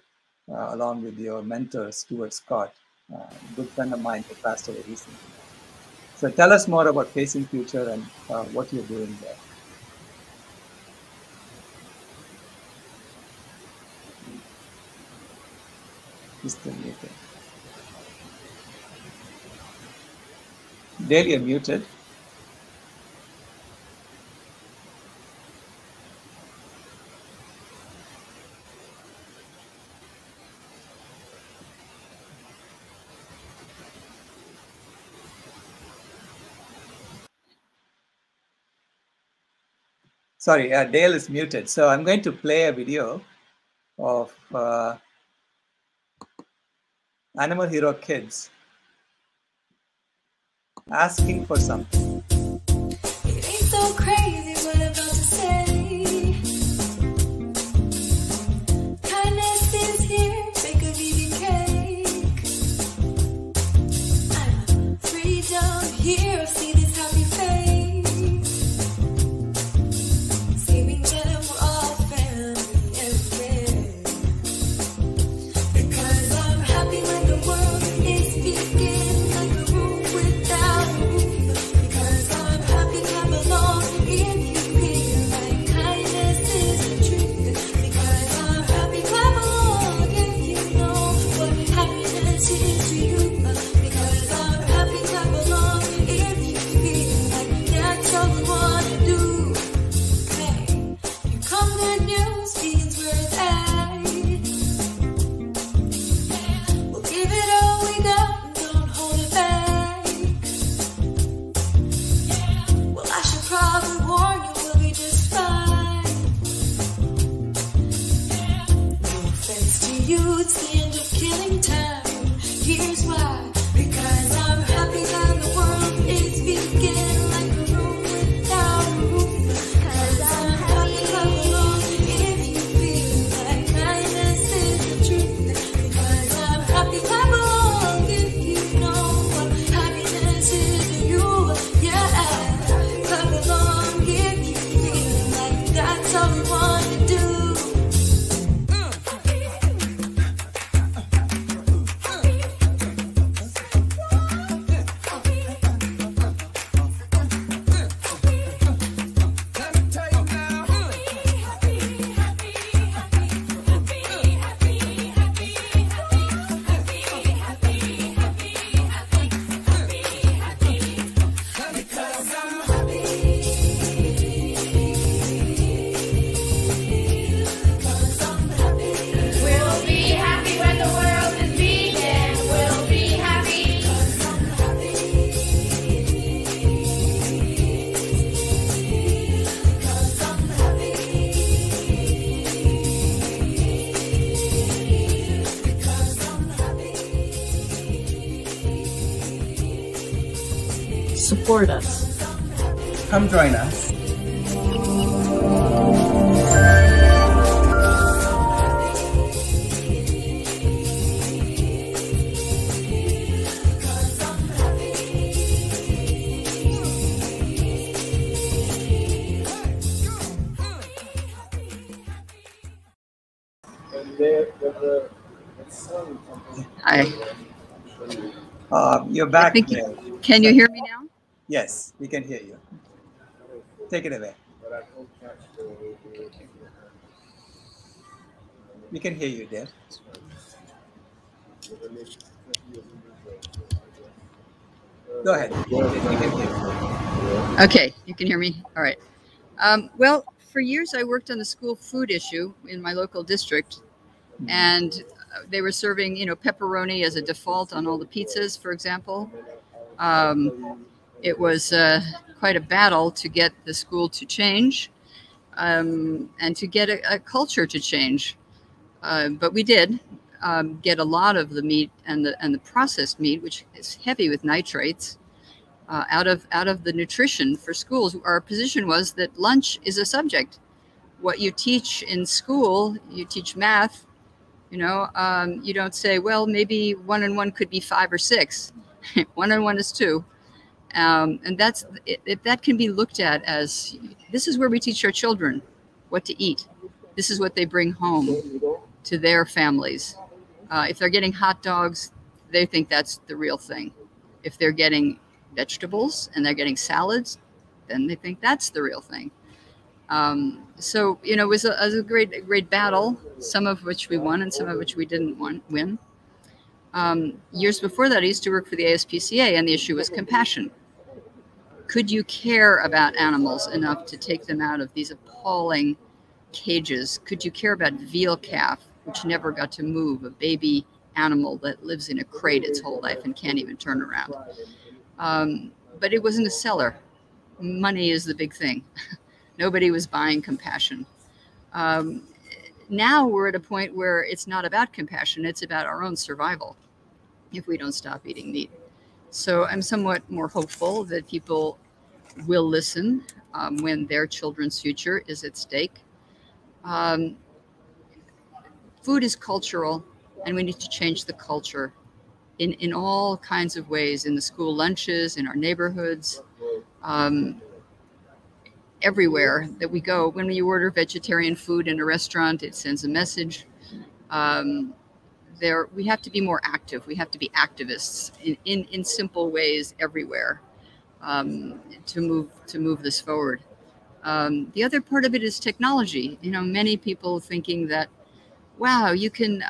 along with your mentor, Stuart Scott, a good friend of mine who passed away recently. So tell us more about Facing Future and what you're doing there. Still muted. Dale, you're muted. Sorry, Dale is muted. So I'm going to play a video of Animal Hero kids asking for something. It ain't so crazy what I'm about to say. Kindness is here, bake a baby cake. I'm freedom here, see this happy face. Saving them, we're all family and friends. Because I'm happy when the world is speaking like a room without roof. Because I'm happy I belong in Support us. Come join us. Hi. You're back. Can you hear me now? Yes, we can hear you. Take it away. We can hear you, dear. Go ahead. We can hear you. Okay, you can hear me? All right. Well, for years I worked on the school food issue in my local district, and they were serving, pepperoni as a default on all the pizzas, for example. It was quite a battle to get the school to change and to get a culture to change. But we did get a lot of the meat and the processed meat, which is heavy with nitrates, out of the nutrition for schools. Our position was that lunch is a subject. What you teach in school, you teach math. You don't say, well, maybe 1 and 1 could be 5 or 6. 1 and 1 is 2. And if that can be looked at as, this is where we teach our children what to eat. This is what they bring home to their families. If they're getting hot dogs, they think that's the real thing. If they're getting vegetables and they're getting salads, then they think that's the real thing. So, it was a great battle, some of which we won and some of which we didn't win. Years before that, I used to work for the ASPCA, and the issue was compassion. Could you care about animals enough to take them out of these appalling cages? Could you care about veal calf, which never got to move, a baby animal that lives in a crate its whole life and can't even turn around? But it wasn't a seller. Money is the big thing. Nobody was buying compassion. Now we're at a point where it's not about compassion, it's about our own survival if we don't stop eating meat. So I'm somewhat more hopeful that people will listen when their children's future is at stake. Food is cultural, and we need to change the culture in all kinds of ways, in the school lunches, in our neighborhoods, everywhere that we go. When you order vegetarian food in a restaurant, it sends a message. We have to be more active. We have to be activists in simple ways everywhere to move this forward. The other part of it is technology. Many people thinking that, wow, you can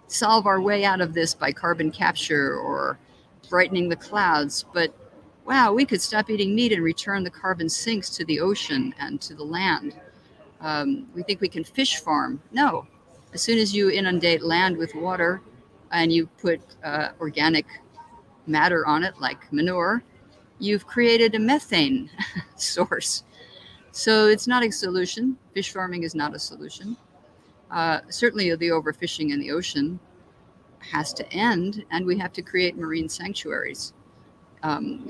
solve our way out of this by carbon capture or brightening the clouds, but wow, we could stop eating meat and return the carbon sinks to the ocean and to the land. We think we can fish farm. No. As soon as you inundate land with water and you put organic matter on it, like manure, you've created a methane source. So it's not a solution. Fish farming is not a solution. Certainly the overfishing in the ocean has to end, and we have to create marine sanctuaries.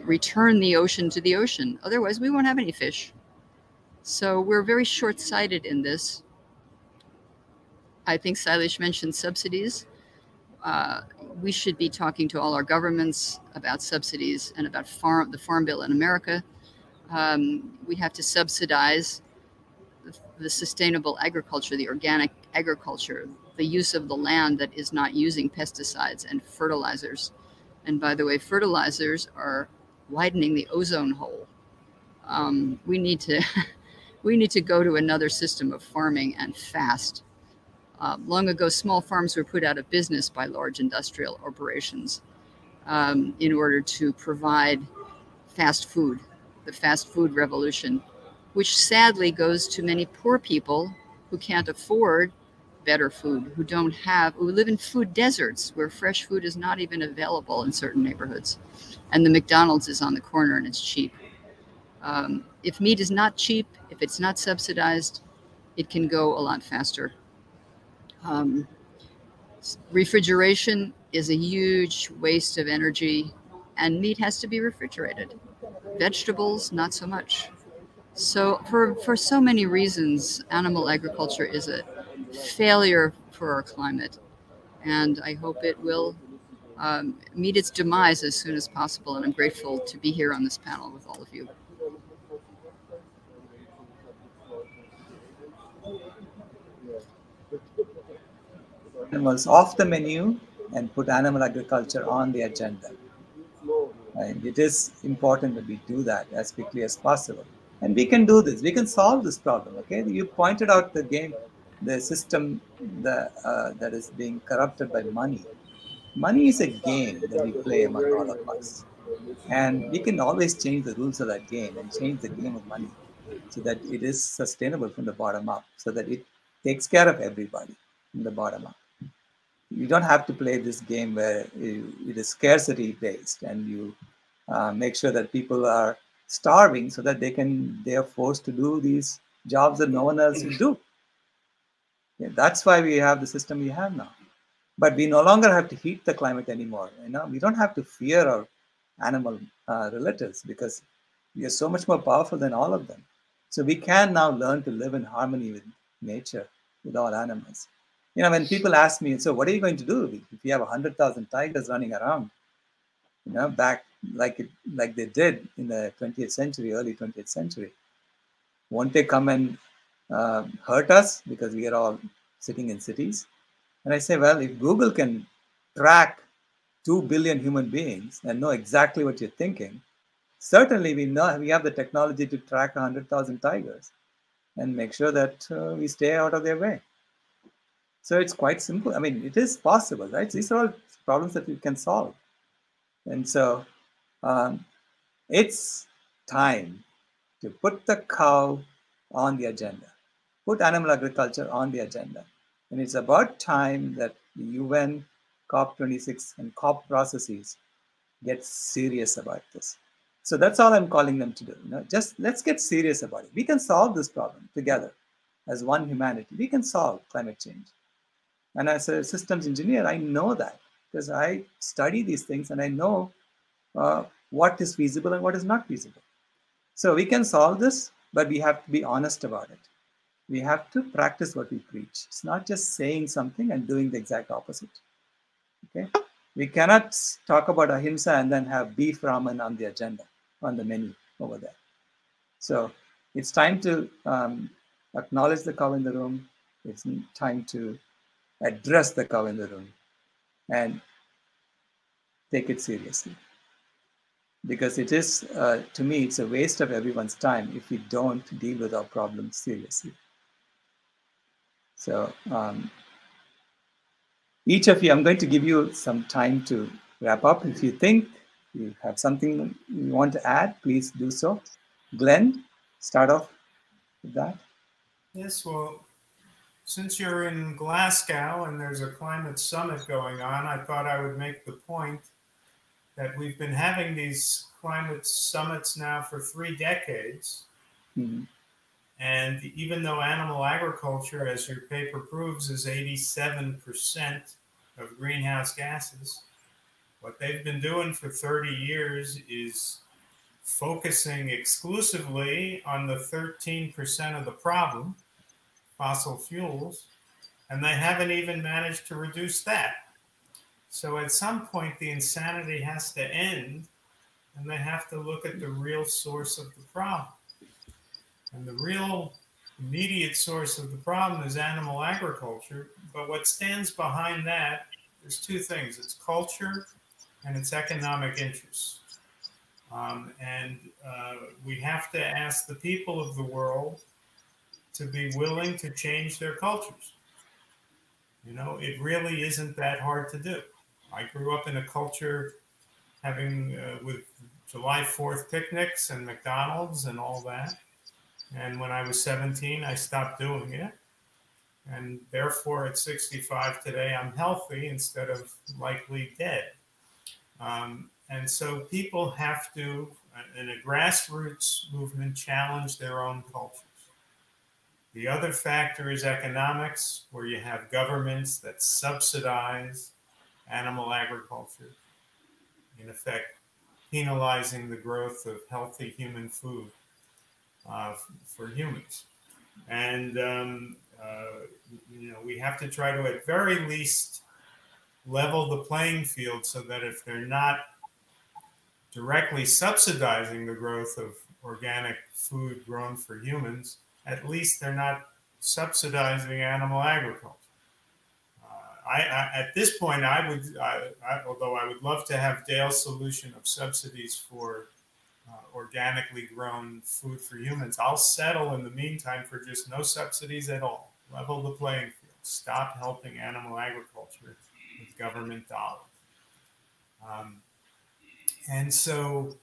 Return the ocean to the ocean. Otherwise, we won't have any fish. So we're very short-sighted in this. I think Sailesh mentioned subsidies. We should be talking to all our governments about subsidies and about the Farm Bill in America. We have to subsidize the sustainable agriculture, the organic agriculture, the use of the land that is not using pesticides and fertilizers. And by the way, fertilizers are widening the ozone hole. We need to go to another system of farming, and fast. Long ago, small farms were put out of business by large industrial operations in order to provide fast food, the fast food revolution, which sadly goes to many poor people who can't afford better food, who live in food deserts where fresh food is not even available in certain neighborhoods. And the McDonald's is on the corner and it's cheap. If meat is not cheap, if it's not subsidized, it can go a lot faster. Refrigeration is a huge waste of energy. and meat has to be refrigerated. Vegetables, not so much. So for so many reasons, animal agriculture is a failure for our climate, and I hope it will meet its demise as soon as possible. And I'm grateful to be here on this panel with all of you. Animals off the menu and put animal agriculture on the agenda. And it is important that we do that as quickly as possible. And we can do this. We can solve this problem. Okay, you pointed out the game, the system that is being corrupted by money. Money is a game that we play among all of us, and we can always change the rules of that game and change the game of money so that it is sustainable from the bottom up, so that it takes care of everybody from the bottom up. You don't have to play this game where it is scarcity based and you make sure that people are starving so that they are forced to do these jobs that no one else will do. Yeah, that's why we have the system we have now. But we no longer have to heat the climate anymore. We don't have to fear our animal relatives because we are so much more powerful than all of them. So we can now learn to live in harmony with nature, with all animals. When people ask me, so what are you going to do if you have 100,000 tigers running around? Back like they did in the 20th century, early 20th century. Won't they come and hurt us because we are all sitting in cities? And I say, well, if Google can track 2 billion human beings and know exactly what you're thinking, certainly we have the technology to track 100,000 tigers and make sure that we stay out of their way. So it's quite simple. I mean, it is possible, right? These are all problems that we can solve. And so it's time to put the cow on the agenda, put animal agriculture on the agenda. And it's about time that the UN, COP26, and COP processes get serious about this. So that's all I'm calling them to do. Just let's get serious about it. We can solve this problem together as one humanity. We can solve climate change. And as a systems engineer, I know that because I study these things and I know what is feasible and what is not feasible. So we can solve this, but we have to be honest about it. We have to practice what we preach. It's not just saying something and doing the exact opposite. Okay? We cannot talk about Ahimsa and then have beef ramen on the agenda, on the menu over there. So it's time to acknowledge the cow in the room. It's time to address the cow in the room and take it seriously. Because it is, to me, it's a waste of everyone's time if we don't deal with our problems seriously. So each of you, I'm going to give you some time to wrap up. If you think you have something you want to add, please do so. Glenn, start off with that. Yes, well, since you're in Glasgow and there's a climate summit going on, I thought I would make the point that we've been having these climate summits now for 3 decades. Mm-hmm. And even though animal agriculture, as your paper proves, is 87% of greenhouse gases, what they've been doing for 30 years is focusing exclusively on the 13% of the problem, fossil fuels, and they haven't even managed to reduce that. So at some point, the insanity has to end, and they have to look at the real source of the problem. And the real immediate source of the problem is animal agriculture. But what stands behind that, there's 2 things. It's culture and it's economic interests. We have to ask the people of the world to be willing to change their cultures. It really isn't that hard to do. I grew up in a culture having with July 4th picnics and McDonald's and all that. And when I was 17, I stopped doing it. And therefore, at 65 today, I'm healthy instead of likely dead. And so people have to, in a grassroots movement, challenge their own cultures. The other factor is economics, where you have governments that subsidize animal agriculture, in effect penalizing the growth of healthy human food for humans. And, we have to try to, at very least, level the playing field so that if they're not directly subsidizing the growth of organic food grown for humans, at least they're not subsidizing animal agriculture. At this point, although I would love to have Dale's solution of subsidies for organically grown food for humans, I'll settle in the meantime for just no subsidies at all. Level the playing field. Stop helping animal agriculture with government dollars. And so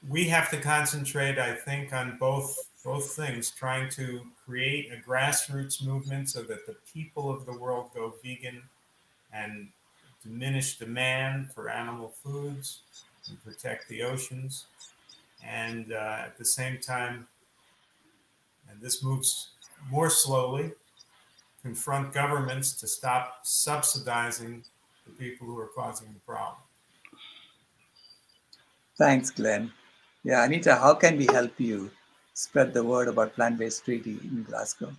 we have to concentrate, I think, on both things, trying to create a grassroots movement so that the people of the world go vegan and diminish demand for animal foods and protect the oceans. And at the same time, and this moves more slowly, confront governments to stop subsidizing the people who are causing the problem. Thanks, Glenn. Yeah, Anita, how can we help you spread the word about plant-based treaty in Glasgow?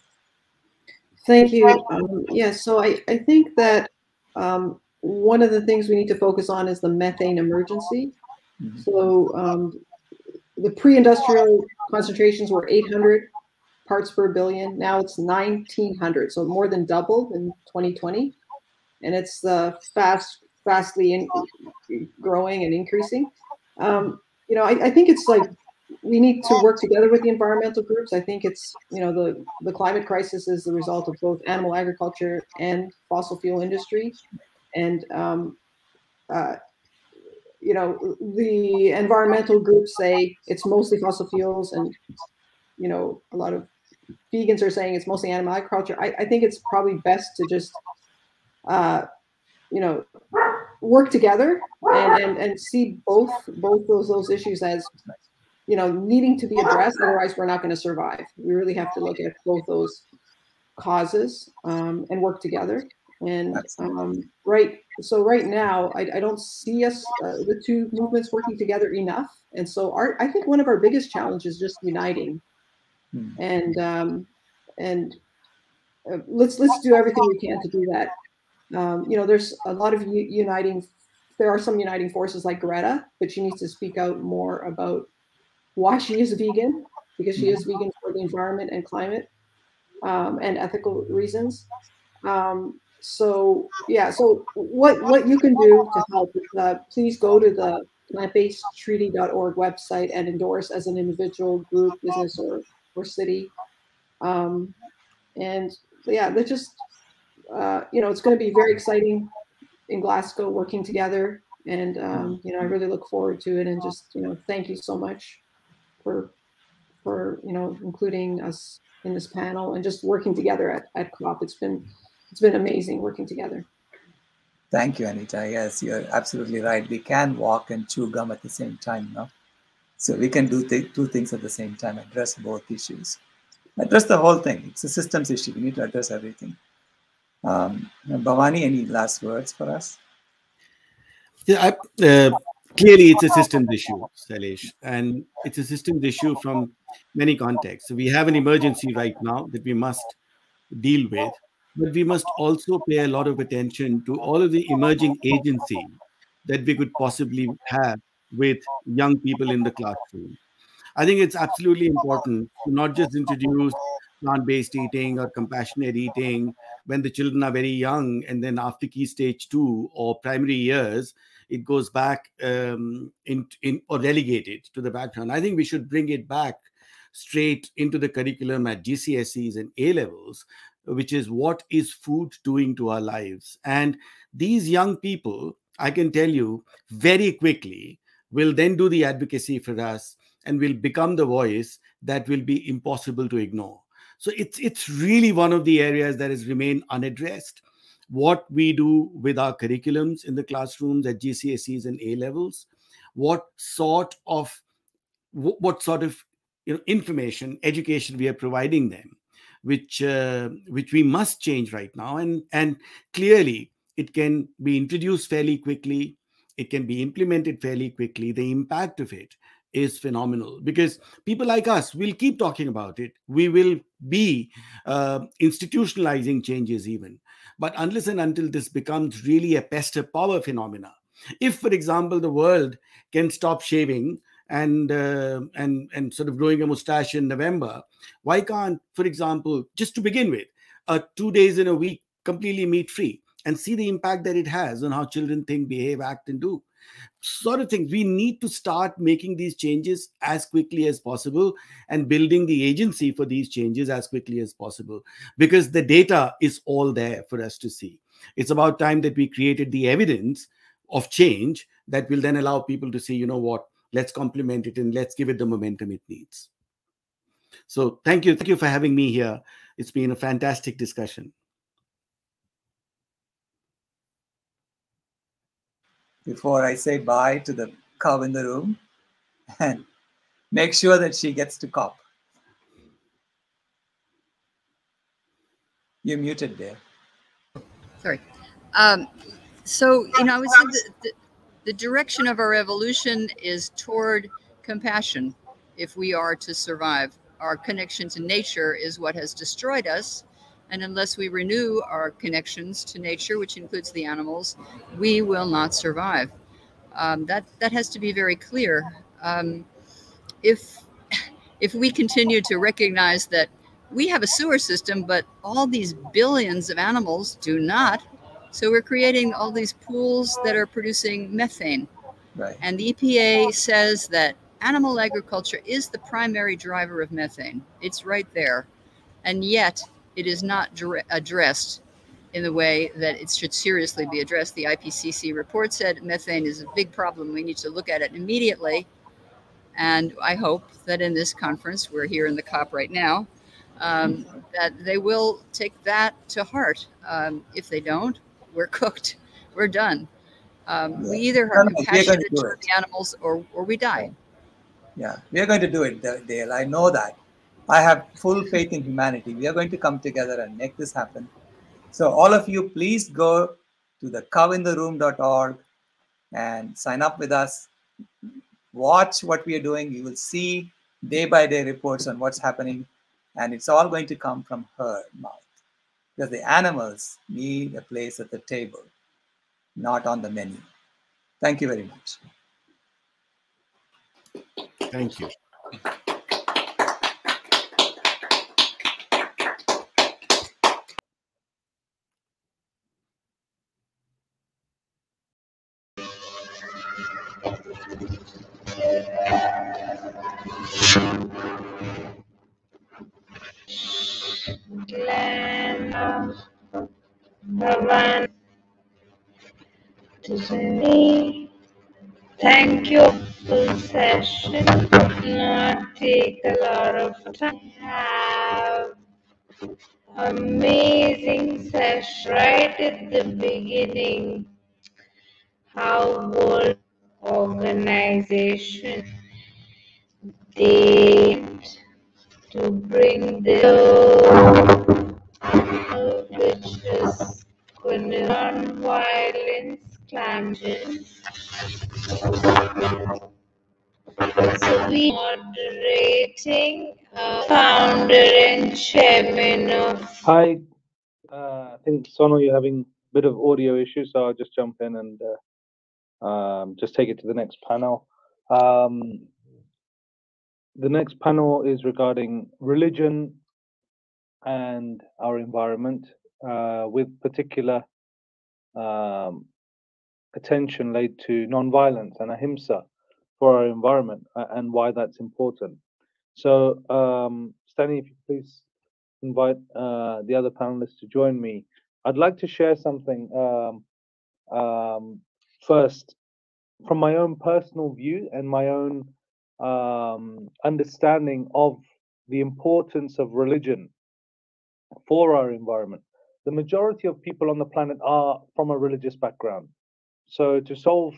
Thank you. So I think that one of the things we need to focus on is the methane emergency. Mm-hmm. So the pre-industrial concentrations were 800 parts per billion. Now it's 1,900, so more than doubled in 2020. And it's fastly growing and increasing. I think it's like we need to work together with the environmental groups. I think it's, the climate crisis is the result of both animal agriculture and fossil fuel industry. And, the environmental groups say it's mostly fossil fuels, and, a lot of vegans are saying it's mostly animal agriculture. I think it's probably best to just, work together and see both those issues as, needing to be addressed. Otherwise, we're not going to survive. We really have to look at both those causes and work together. And right now, I don't see us the two movements working together enough. And so I think one of our biggest challenges is just uniting. And let's do everything we can to do that. There's a lot of there are some uniting forces like Greta, but she needs to speak out more about why she is vegan, because she is vegan for the environment and climate and ethical reasons. So what you can do to help, please go to the plantbasedtreaty.org website and endorse as an individual, group, business, or city. They're just, it's going to be very exciting in Glasgow working together. And, I really look forward to it. And just, thank you so much for including us in this panel and just working together at COP. It's been amazing working together. Thank you, Anita. Yes, you're absolutely right. We can walk and chew gum at the same time, no? So we can do two things at the same time, address both issues. Address the whole thing. It's a systems issue. We need to address everything. Bhavani, any last words for us? Yeah, clearly it's a systems issue, Sailesh, and it's a systems issue from many contexts. So we have an emergency right now that we must deal with, but we must also pay a lot of attention to all of the emerging agency that we could possibly have with young people in the classroom. I think it's absolutely important to not just introduce plant-based eating or compassionate eating when the children are very young, and then after key stage 2 or primary years, it goes back or relegated to the background. I think we should bring it back straight into the curriculum at GCSEs and A-levels, which is what is food doing to our lives. And these young people, I can tell you very quickly, will then do the advocacy for us and will become the voice that will be impossible to ignore. So it's really one of the areas that has remained unaddressed. What we do with our curriculums in the classrooms at GCSEs and A-levels, what sort of information, education we are providing them, which we must change right now. And clearly, it can be introduced fairly quickly. it can be implemented fairly quickly, the impact of it is phenomenal, because people like us will keep talking about it. We will be institutionalizing changes even. But unless and until this becomes really a pest of power phenomena, if, for example, the world can stop shaving and sort of growing a mustache in November, why can't, for example, just to begin with, 2 days in a week completely meat free, and see the impact that it has on how children think, behave, act, and do? Sort of things. We need to start making these changes as quickly as possible and building the agency for these changes as quickly as possible, because the data is all there for us to see. It's about time that we created the evidence of change that will then allow people to say, you know what, let's complement it and let's give it the momentum it needs. So thank you for having me here. It's been a fantastic discussion. Before I say bye to the cow in the room, and make sure that she gets to cop. You're muted there. Sorry. So, I would say that the direction of our evolution is toward compassion if we are to survive. Our connection to nature is what has destroyed us. And unless we renew our connections to nature, which includes the animals, we will not survive. That has to be very clear. If we continue to recognize that we have a sewer system, but all these billions of animals do not, so we're creating all these pools that are producing methane. Right. And the EPA says that animal agriculture is the primary driver of methane. It's right there. And yet it is not addressed in the way that it should seriously be addressed. The IPCC report said methane is a big problem. We need to look at it immediately. And I hope that in this conference, we're here in the COP right now, that they will take that to heart. If they don't, we're cooked. We're done. We either are compassionate toward the animals or we die. Yeah, we are going to do it, Dale. I know that. I have full faith in humanity. We are going to come together and make this happen. So all of you, please go to the cowintheroom.org and sign up with us. Watch what we are doing. You will see day-by-day reports on what's happening. And it's all going to come from her mouth. Because the animals need a place at the table, not on the menu. Thank you very much. Thank you. Thank you for the session. Not take a lot of time. Have amazing session right at the beginning. How World Organization did to bring the which is non-violence climate change. So we moderating founder and chairman of. Hi, I think Sonal, you're having a bit of audio issues, so I'll just jump in and just take it to the next panel. The next panel is regarding religion and our environment, with particular attention laid to non-violence and ahimsa for our environment and why that's important. So, Stanley, if you please invite the other panelists to join me. I'd like to share something first from my own personal view and my own understanding of the importance of religion for our environment. The majority of people on the planet are from a religious background. So to solve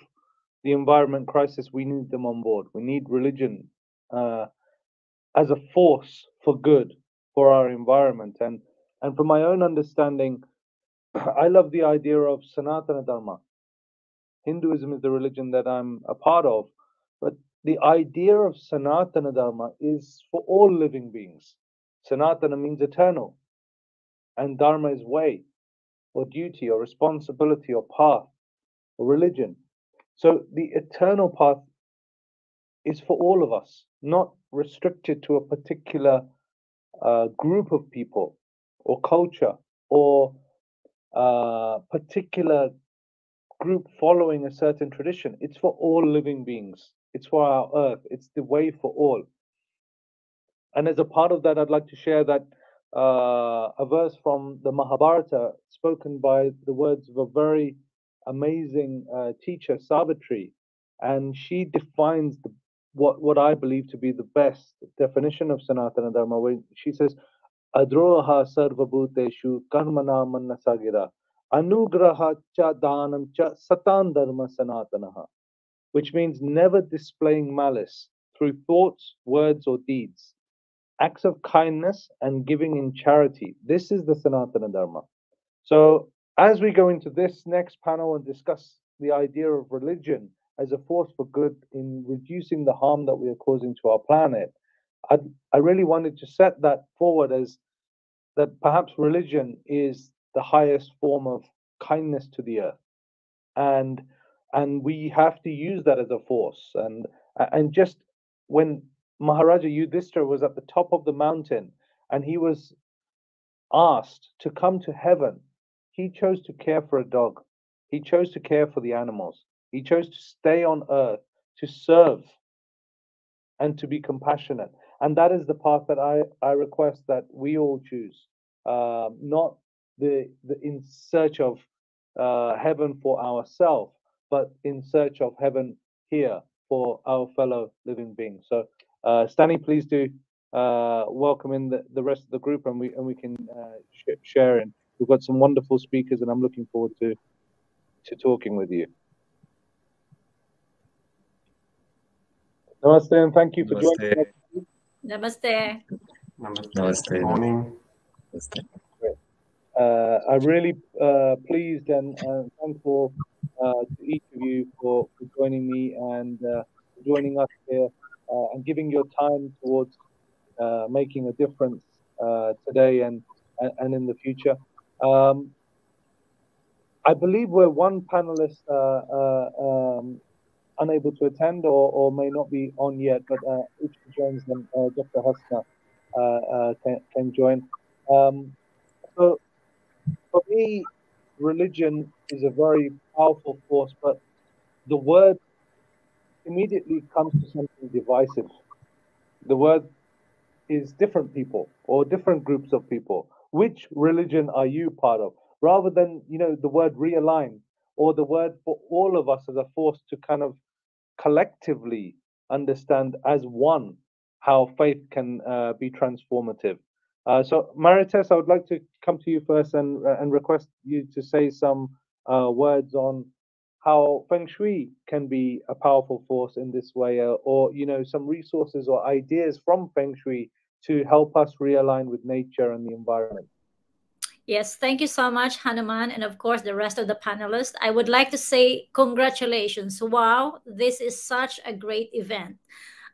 the environment crisis, we need them on board. We need religion as a force for good for our environment. And from my own understanding, I love the idea of Sanatana Dharma, Hinduism is the religion that I'm a part of. But the idea of Sanatana Dharma is for all living beings. Sanatana means eternal, and Dharma is way, or duty, or responsibility, or path, or religion. So the eternal path is for all of us, not restricted to a particular group of people, or culture, or particular group following a certain tradition. It's for all living beings. It's for our earth. It's the way for all. And as a part of that, I'd like to share that a verse from the Mahabharata, spoken by the words of a very amazing teacher, Savitri, and she defines what I believe to be the best definition of Sanatana Dharma. When she says, "Adroha sarvabhuteshu karmana mannasagira anugraha cha dhanam cha satan dharma sanatanaha," which means never displaying malice through thoughts, words, or deeds, acts of kindness, and giving in charity. This is the Sanatana Dharma. So as we go into this next panel and discuss the idea of religion as a force for good in reducing the harm that we are causing to our planet, I really wanted to set that forward as that perhaps religion is the highest form of kindness to the earth. And we have to use that as a force. And just when Maharaja Yudhishthira was at the top of the mountain and he was asked to come to heaven, he chose to care for a dog. He chose to care for the animals. He chose to stay on earth, to serve, and to be compassionate. And that is the path that I request that we all choose, not the in search of heaven for ourselves, but in search of heaven here for our fellow living beings. So, Stanley, please do welcome in the rest of the group, and we can share. And we've got some wonderful speakers, and I'm looking forward to talking with you. Namaste, and thank you for joining us. Namaste. Namaste. Good morning. I'm really pleased and thankful to each of you for joining me and joining us here and giving your time towards making a difference today and in the future. I believe we're one panelist unable to attend or may not be on yet, but if she joins, then Dr. Hasna can join. So for me, religion is a very powerful force, but the word immediately comes to something divisive. The word is different people or different groups of people. Which religion are you part of? Rather than, the word realign or the word for all of us as a force to kind of collectively understand as one how faith can be transformative. So Marites, I would like to come to you first and request you to say some words on how Feng Shui can be a powerful force in this way, or some resources or ideas from Feng Shui to help us realign with nature and the environment. Yes, thank you so much, Hanuman, and of course the rest of the panelists. I would like to say congratulations. Wow, this is such a great event.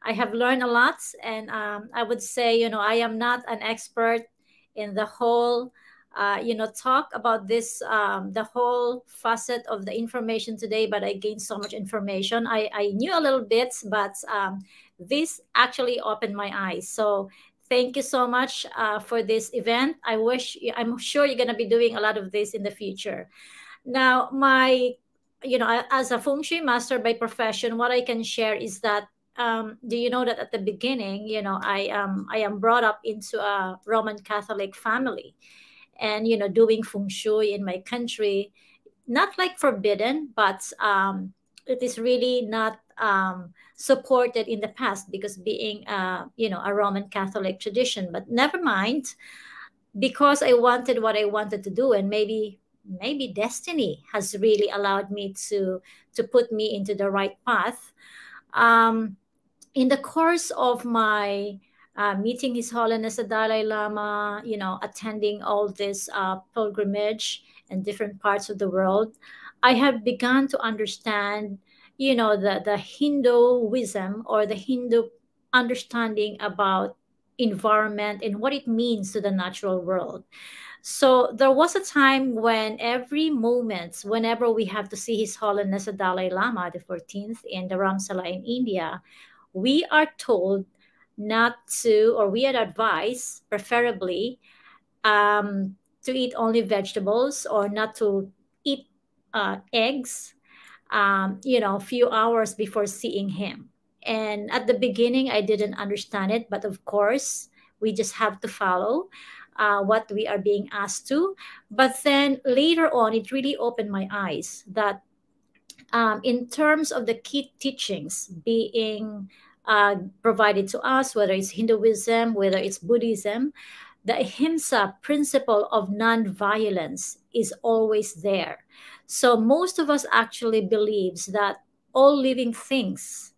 I have learned a lot, and I would say, I am not an expert in the whole, talk about this, the whole facet of the information today, but I gained so much information. I knew a little bit, but this actually opened my eyes. So thank you so much for this event. I'm sure you're going to be doing a lot of this in the future. Now, as a Feng Shui master by profession, what I can share is that, do you know that at the beginning, I am brought up into a Roman Catholic family, and, doing Feng Shui in my country, not like forbidden, but it is really not supported in the past because being a Roman Catholic tradition. But never mind, because I wanted what I wanted to do, and maybe destiny has really allowed me to put me into the right path. In the course of my meeting His Holiness the Dalai Lama, attending all this pilgrimage in different parts of the world, I have begun to understand, the Hinduism or the Hindu understanding about environment and what it means to the natural world. So there was a time when every moment, whenever we have to see His Holiness the Dalai Lama, the 14th, in Dharamsala in India, we are told not to, or we are advised, preferably, to eat only vegetables or not to eat eggs, few hours before seeing him. And at the beginning, I didn't understand it, but of course, we just have to follow what we are being asked to. But then later on, it really opened my eyes that in terms of the key teachings being provided to us, whether it's Hinduism, whether it's Buddhism, the Ahimsa principle of non-violence is always there. So most of us actually believes that all living things,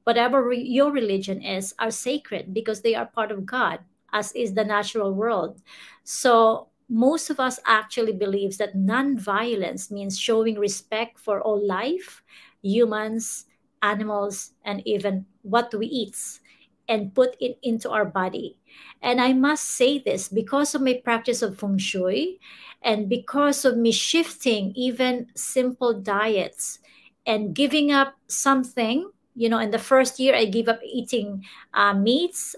whatever your religion is, are sacred because they are part of God, as is the natural world. So most of us actually believes that non-violence means showing respect for all life, humans, animals, and even what we eat, and put it into our body. And I must say this because of my practice of feng shui and because of me shifting even simple diets and giving up something. In the first year, I gave up eating meats,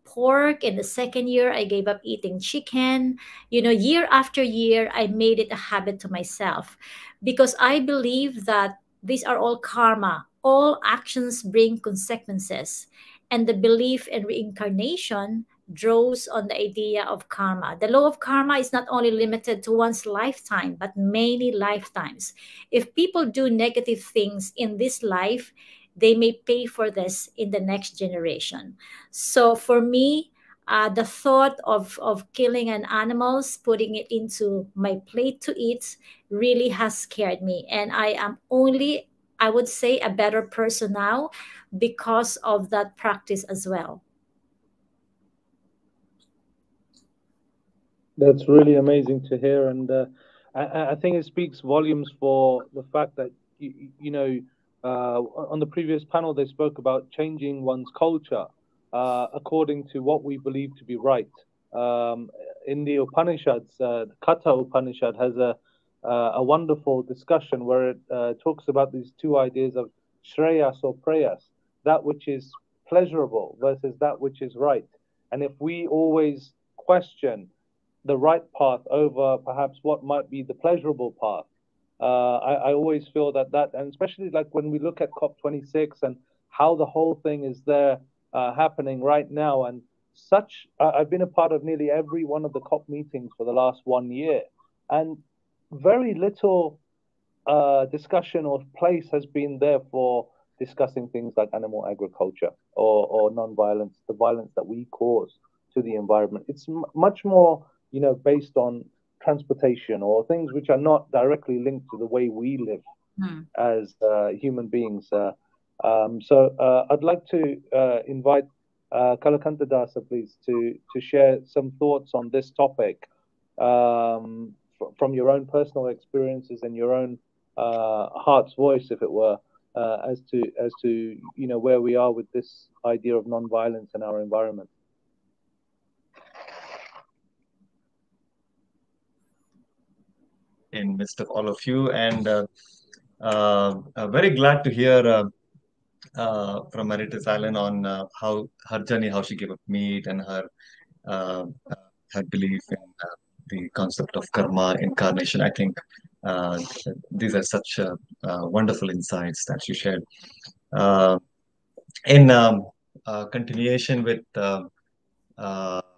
pork. In the second year, I gave up eating chicken. Year after year, I made it a habit to myself because I believe that these are all karma. All actions bring consequences. And the belief in reincarnation draws on the idea of karma. The law of karma is not only limited to one's lifetime, but many lifetimes. If people do negative things in this life, they may pay for this in the next generation. So for me, the thought of killing an animal, putting it into my plate to eat, really has scared me. And I am only, I would say, a better person now because of that practice as well. That's really amazing to hear, and I think it speaks volumes for the fact that on the previous panel they spoke about changing one's culture according to what we believe to be right. In the Upanishads, the Katha Upanishad has a wonderful discussion where it talks about these two ideas of shreyas or prayas, that which is pleasurable versus that which is right. And if we always question the right path over perhaps what might be the pleasurable path, I always feel that, and especially like when we look at COP26 and how the whole thing is there happening right now, and I've been a part of nearly every one of the COP meetings for the last 1 year, and very little discussion or place has been there for discussing things like animal agriculture or non-violence, the violence that we cause to the environment. It's much more, based on transportation or things which are not directly linked to the way we live as human beings. So I'd like to invite Kalakanta Dasa, please, to share some thoughts on this topic from your own personal experiences and your own heart's voice, if it were, as to where we are with this idea of non-violence in our environment. In midst of all of you, and very glad to hear from Maritas Allen on how her journey, how she gave up meat, and her belief in the concept of karma, incarnation. I think these are such wonderful insights that you shared. In continuation with, or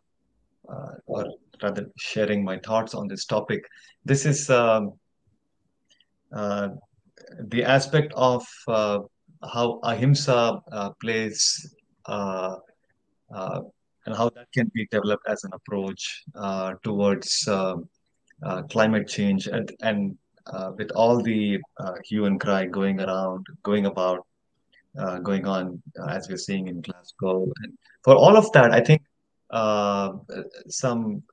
rather sharing my thoughts on this topic, this is the aspect of how ahimsa plays and how that can be developed as an approach towards climate change, and with all the hue and cry going on as we're seeing in Glasgow. And for all of that, I think some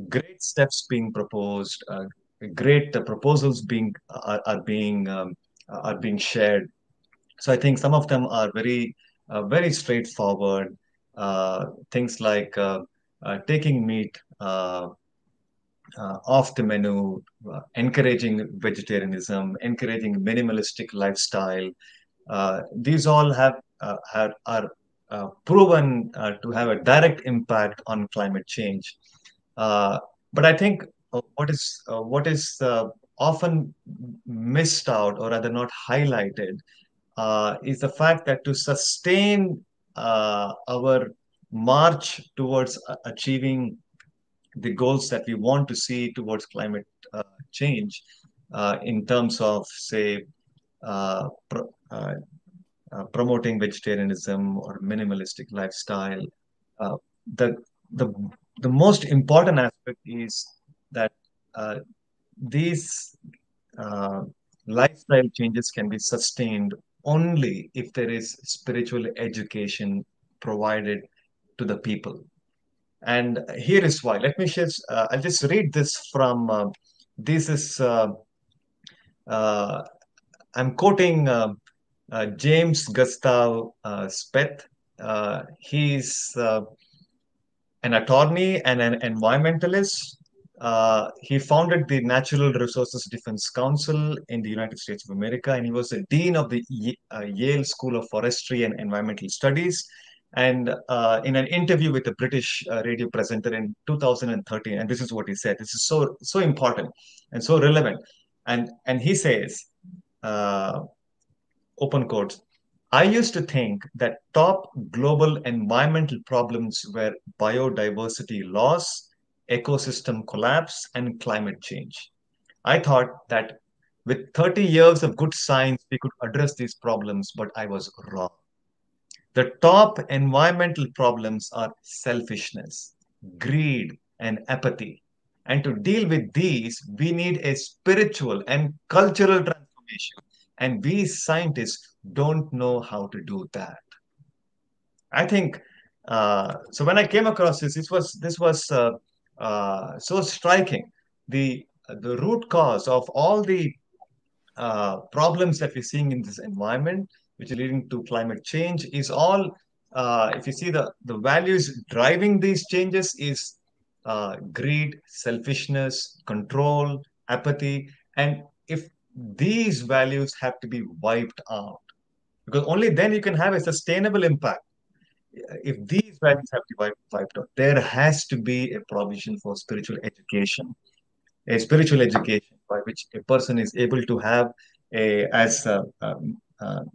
great steps being proposed, great proposals are being shared. So I think some of them are very straightforward. Things like taking meat off the menu, encouraging vegetarianism, encouraging minimalistic lifestyle. These all are proven to have a direct impact on climate change. But I think what is often missed out, or rather not highlighted, is the fact that to sustain our march towards achieving the goals that we want to see towards climate change, in terms of, say, uh, pr- uh, promoting vegetarianism or minimalistic lifestyle, uh, the the the most important aspect is that uh, these uh, lifestyle changes can be sustained only if there is spiritual education provided to the people. And here is why. Let me just, I'll just read this from, this is, uh, I'm quoting James Gustav Speth. He's an attorney and an environmentalist. He founded the Natural Resources Defense Council in the United States of America, and he was the dean of the Yale School of Forestry and Environmental Studies. And in an interview with a British radio presenter in 2013, and this is what he said. This is so important and so relevant. And he says, uh, open quotes, I used to think that top global environmental problems were biodiversity loss, ecosystem collapse, and climate change. I thought that with 30 years of good science, we could address these problems, but I was wrong. The top environmental problems are selfishness, greed, and apathy. And to deal with these, we need a spiritual and cultural transformation. And we scientists don't know how to do that. I think so. When I came across this was so striking. The root cause of all the problems that we're seeing in this environment, which are leading to climate change, is all, if you see the values driving these changes, is greed, selfishness, control, apathy. And if these values have to be wiped out, because only then you can have a sustainable impact. If these values have to be wiped out, there has to be a provision for spiritual education, a spiritual education by which a person is able to have as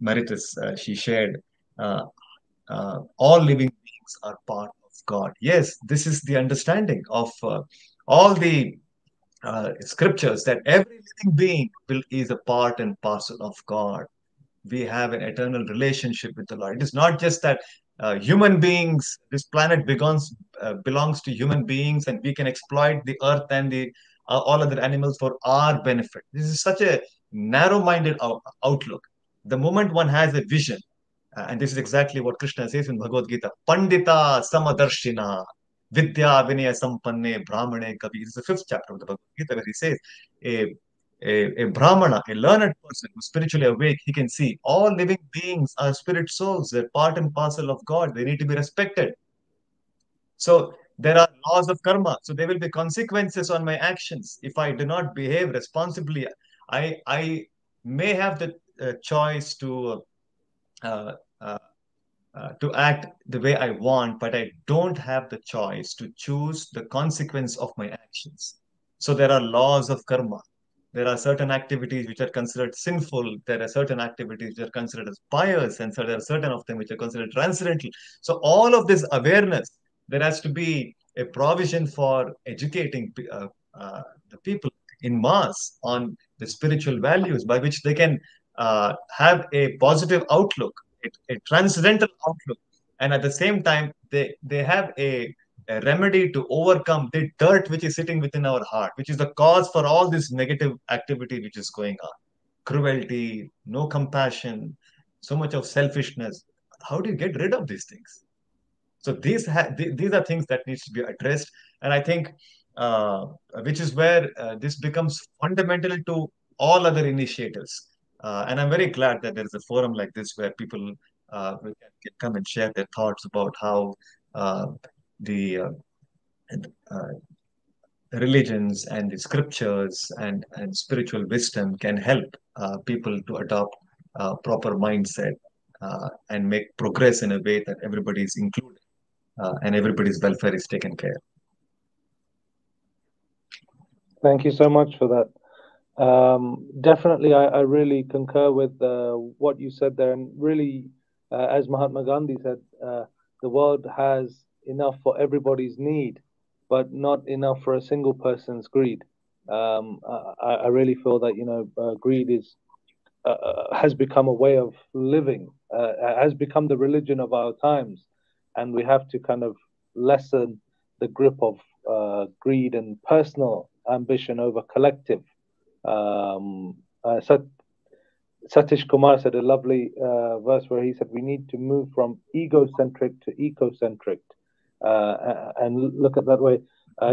Maritus, she shared, all living beings are part of God. Yes, this is the understanding of all the scriptures, that every living being is a part and parcel of God. We have an eternal relationship with the Lord. It is not just that human beings, this planet belongs to human beings, and we can exploit the earth and the all other animals for our benefit. This is such a narrow-minded outlook. The moment one has a vision, and this is exactly what Krishna says in Bhagavad Gita, Pandita Samadarshina Vidya Vinaya Sampanne Brahmane Kavi. This is the 5th chapter of the Bhagavad Gita, where he says, a brahmana, a learned person who's spiritually awake, he can see all living beings are spirit souls. They're part and parcel of God. They need to be respected. So there are laws of karma. So there will be consequences on my actions. If I do not behave responsibly, I may have the choice uh, uh, to act the way I want, but I don't have the choice to choose the consequence of my actions. So there are laws of karma. There are certain activities which are considered sinful. There are certain activities which are considered as pious, and so there are certain of them which are considered transcendental. So all of this awareness, there has to be a provision for educating the people in mass on the spiritual values by which they can have a positive outlook, a transcendental outlook, and at the same time they have a remedy to overcome the dirt which is sitting within our heart, which is the cause for all this negative activity which is going on. Cruelty, no compassion, so much of selfishness. How do you get rid of these things? So these are things that needs to be addressed, and I think which is where this becomes fundamental to all other initiatives. And I'm very glad that there is a forum like this where people can come and share their thoughts about how the religions and the scriptures and spiritual wisdom can help people to adopt a proper mindset and make progress in a way that everybody is included and everybody's welfare is taken care of. Thank you so much for that. Definitely, I really concur with what you said there. And really, as Mahatma Gandhi said, the world has enough for everybody's need, but not enough for a single person's greed. I really feel that, greed has become a way of living, has become the religion of our times. And we have to kind of lessen the grip of greed and personal ambition over collective. Satish Kumar said a lovely verse where he said, we need to move from egocentric to ecocentric and look at that way.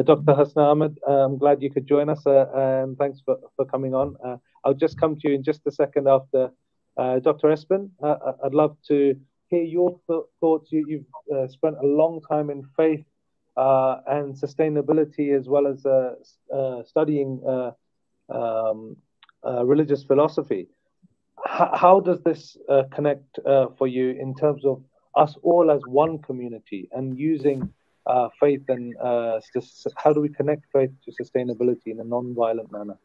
Dr. Hasna Ahmed, I'm glad you could join us and thanks for coming on. I'll just come to you in just a second after Dr. Espen. I'd love to hear your thoughts. You've spent a long time in faith and sustainability, as well as studying religious philosophy. How does this connect for you in terms of us all as one community and using faith and how do we connect faith to sustainability in a non-violent manner?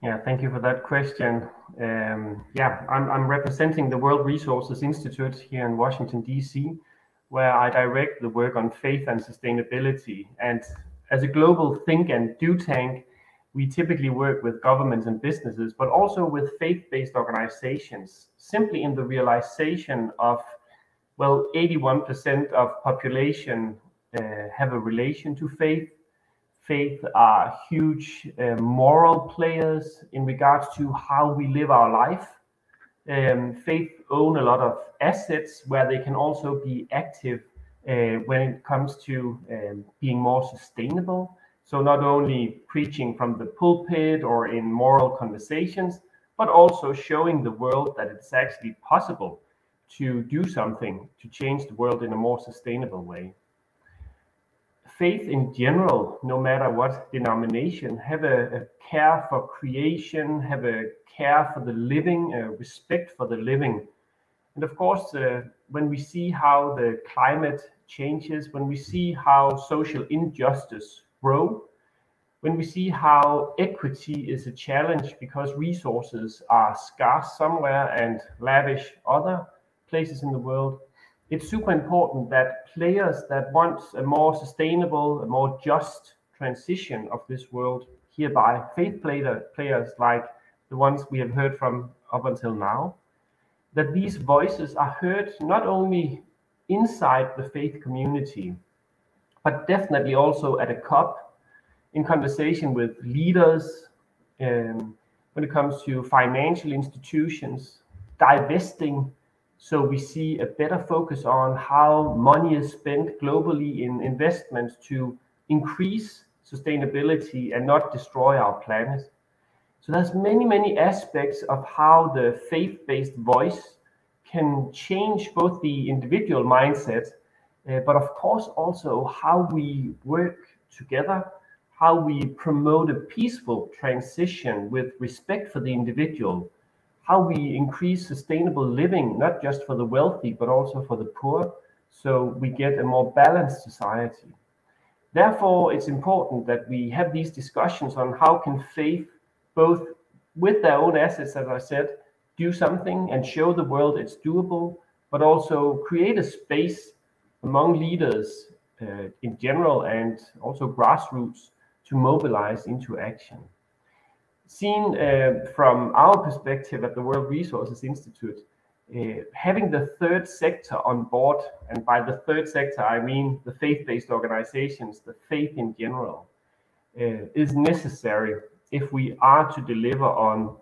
Yeah, thank you for that question. I'm representing the World Resources Institute here in Washington, D.C., where I direct the work on faith and sustainability. And as a global think and do tank, we typically work with governments and businesses, but also with faith-based organizations, simply in the realization of, 81% of population have a relation to faith. Faith are huge moral players in regards to how we live our life. Faith own a lot of assets where they can also be active when it comes to being more sustainable. So not only preaching from the pulpit or in moral conversations, but also showing the world that it's actually possible to do something to change the world in a more sustainable way. Faith in general, no matter what denomination, have a care for creation, have a care for the living, respect for the living. And of course, when we see how the climate changes, when we see how social injustice grow, when we see how equity is a challenge because resources are scarce somewhere and lavish other places in the world, it's super important that players that want a more sustainable, a more just transition of this world, hereby faith players like the ones we have heard from up until now, that these voices are heard not only inside the faith community, but definitely also at a COP, in conversation with leaders, when it comes to financial institutions, divesting, so we see a better focus on how money is spent globally in investments to increase sustainability and not destroy our planet. So there's many aspects of how the faith-based voice can change both the individual mindset, but of course also how we work together, how we promote a peaceful transition with respect for the individual, how we increase sustainable living, not just for the wealthy, but also for the poor, so we get a more balanced society. Therefore, it's important that we have these discussions on how can faith, both with their own assets, as I said, do something and show the world it's doable, but also create a space among leaders in general and also grassroots to mobilize into action. Seen from our perspective at the World Resources Institute, having the third sector on board, and by the third sector I mean the faith-based organizations, the faith in general, is necessary if we are to deliver on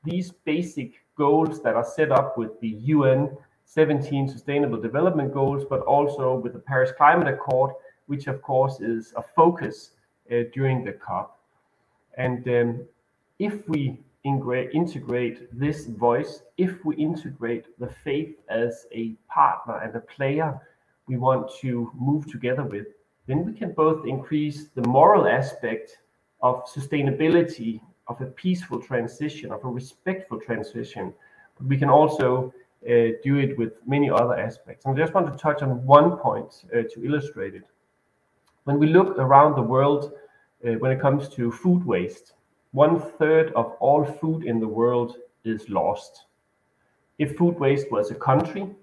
these basic goals that are set up with the UN 17 Sustainable Development Goals, but also with the Paris Climate Accord, which of course is a focus during the COP. And if we integrate this voice, if we integrate the faith as a partner and a player we want to move together with, then we can both increase the moral aspect of sustainability, of a peaceful transition, of a respectful transition, but we can also do it with many other aspects. And I just want to touch on one point to illustrate it. When we look around the world, when it comes to food waste, 1/3 of all food in the world is lost. If food waste was a country,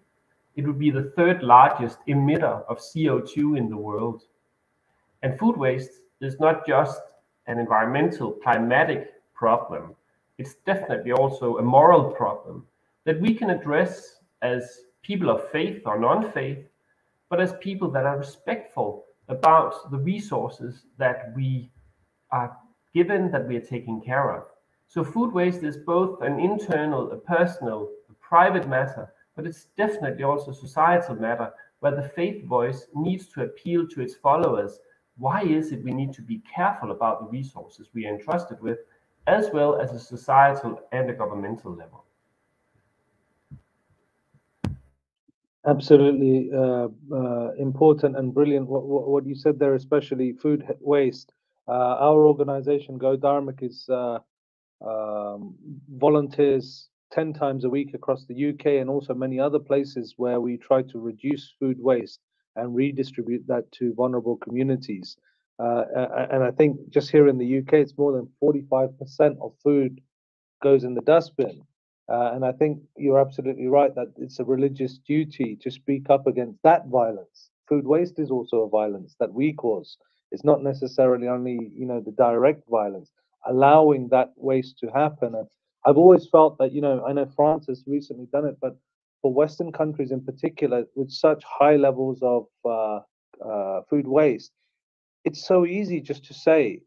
it would be the 3rd largest emitter of CO2 in the world. And food waste is not just an environmental, climatic problem. It's definitely also a moral problem that we can address as people of faith or non-faith, but as people that are respectful about the resources that we are given, that we are taking care of. So food waste is both an internal, a personal, a private matter, but it's definitely also a societal matter where the faith voice needs to appeal to its followers. Why is it we need to be careful about the resources we are entrusted with, as well as a societal and a governmental level? Absolutely important and brilliant what you said there, especially food waste. Our organization, Go Dharmic, is volunteers 10 times a week across the UK and also many other places where we try to reduce food waste and redistribute that to vulnerable communities. And I think just here in the UK, it's more than 45% of food goes in the dustbin. And I think you're absolutely right that it's a religious duty to speak up against that violence. Food waste is also a violence that we cause. It's not necessarily only, the direct violence, allowing that waste to happen. And I've always felt that, I know France has recently done it, but for Western countries in particular, with such high levels of food waste, it's so easy just to say,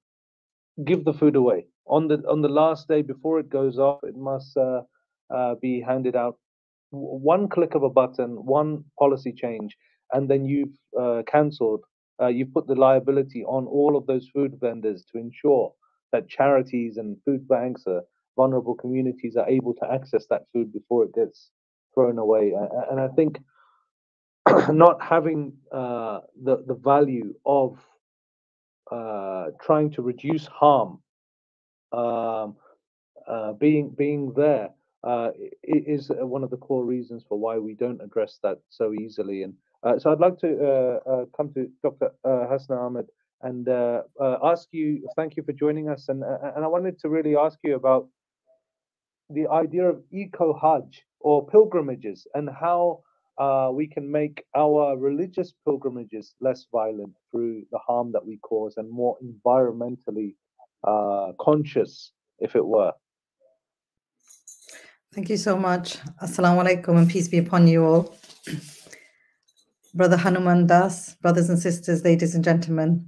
give the food away. On the last day before it goes off, it must be handed out. One click of a button, one policy change, and then you've cancelled. You've put the liability on all of those food vendors to ensure that charities and food banks, vulnerable communities, are able to access that food before it gets thrown away. And I think not having the value of trying to reduce harm, being there, is one of the core reasons for why we don't address that so easily. And so I'd like to come to Dr. Hasna Ahmed and ask you, thank you for joining us. And I wanted to really ask you about the idea of eco-hajj or pilgrimages and how we can make our religious pilgrimages less violent through the harm that we cause and more environmentally conscious, if it were. Thank you so much. Assalamu alaikum and peace be upon you all. Brother Hanuman Das, brothers and sisters, ladies and gentlemen.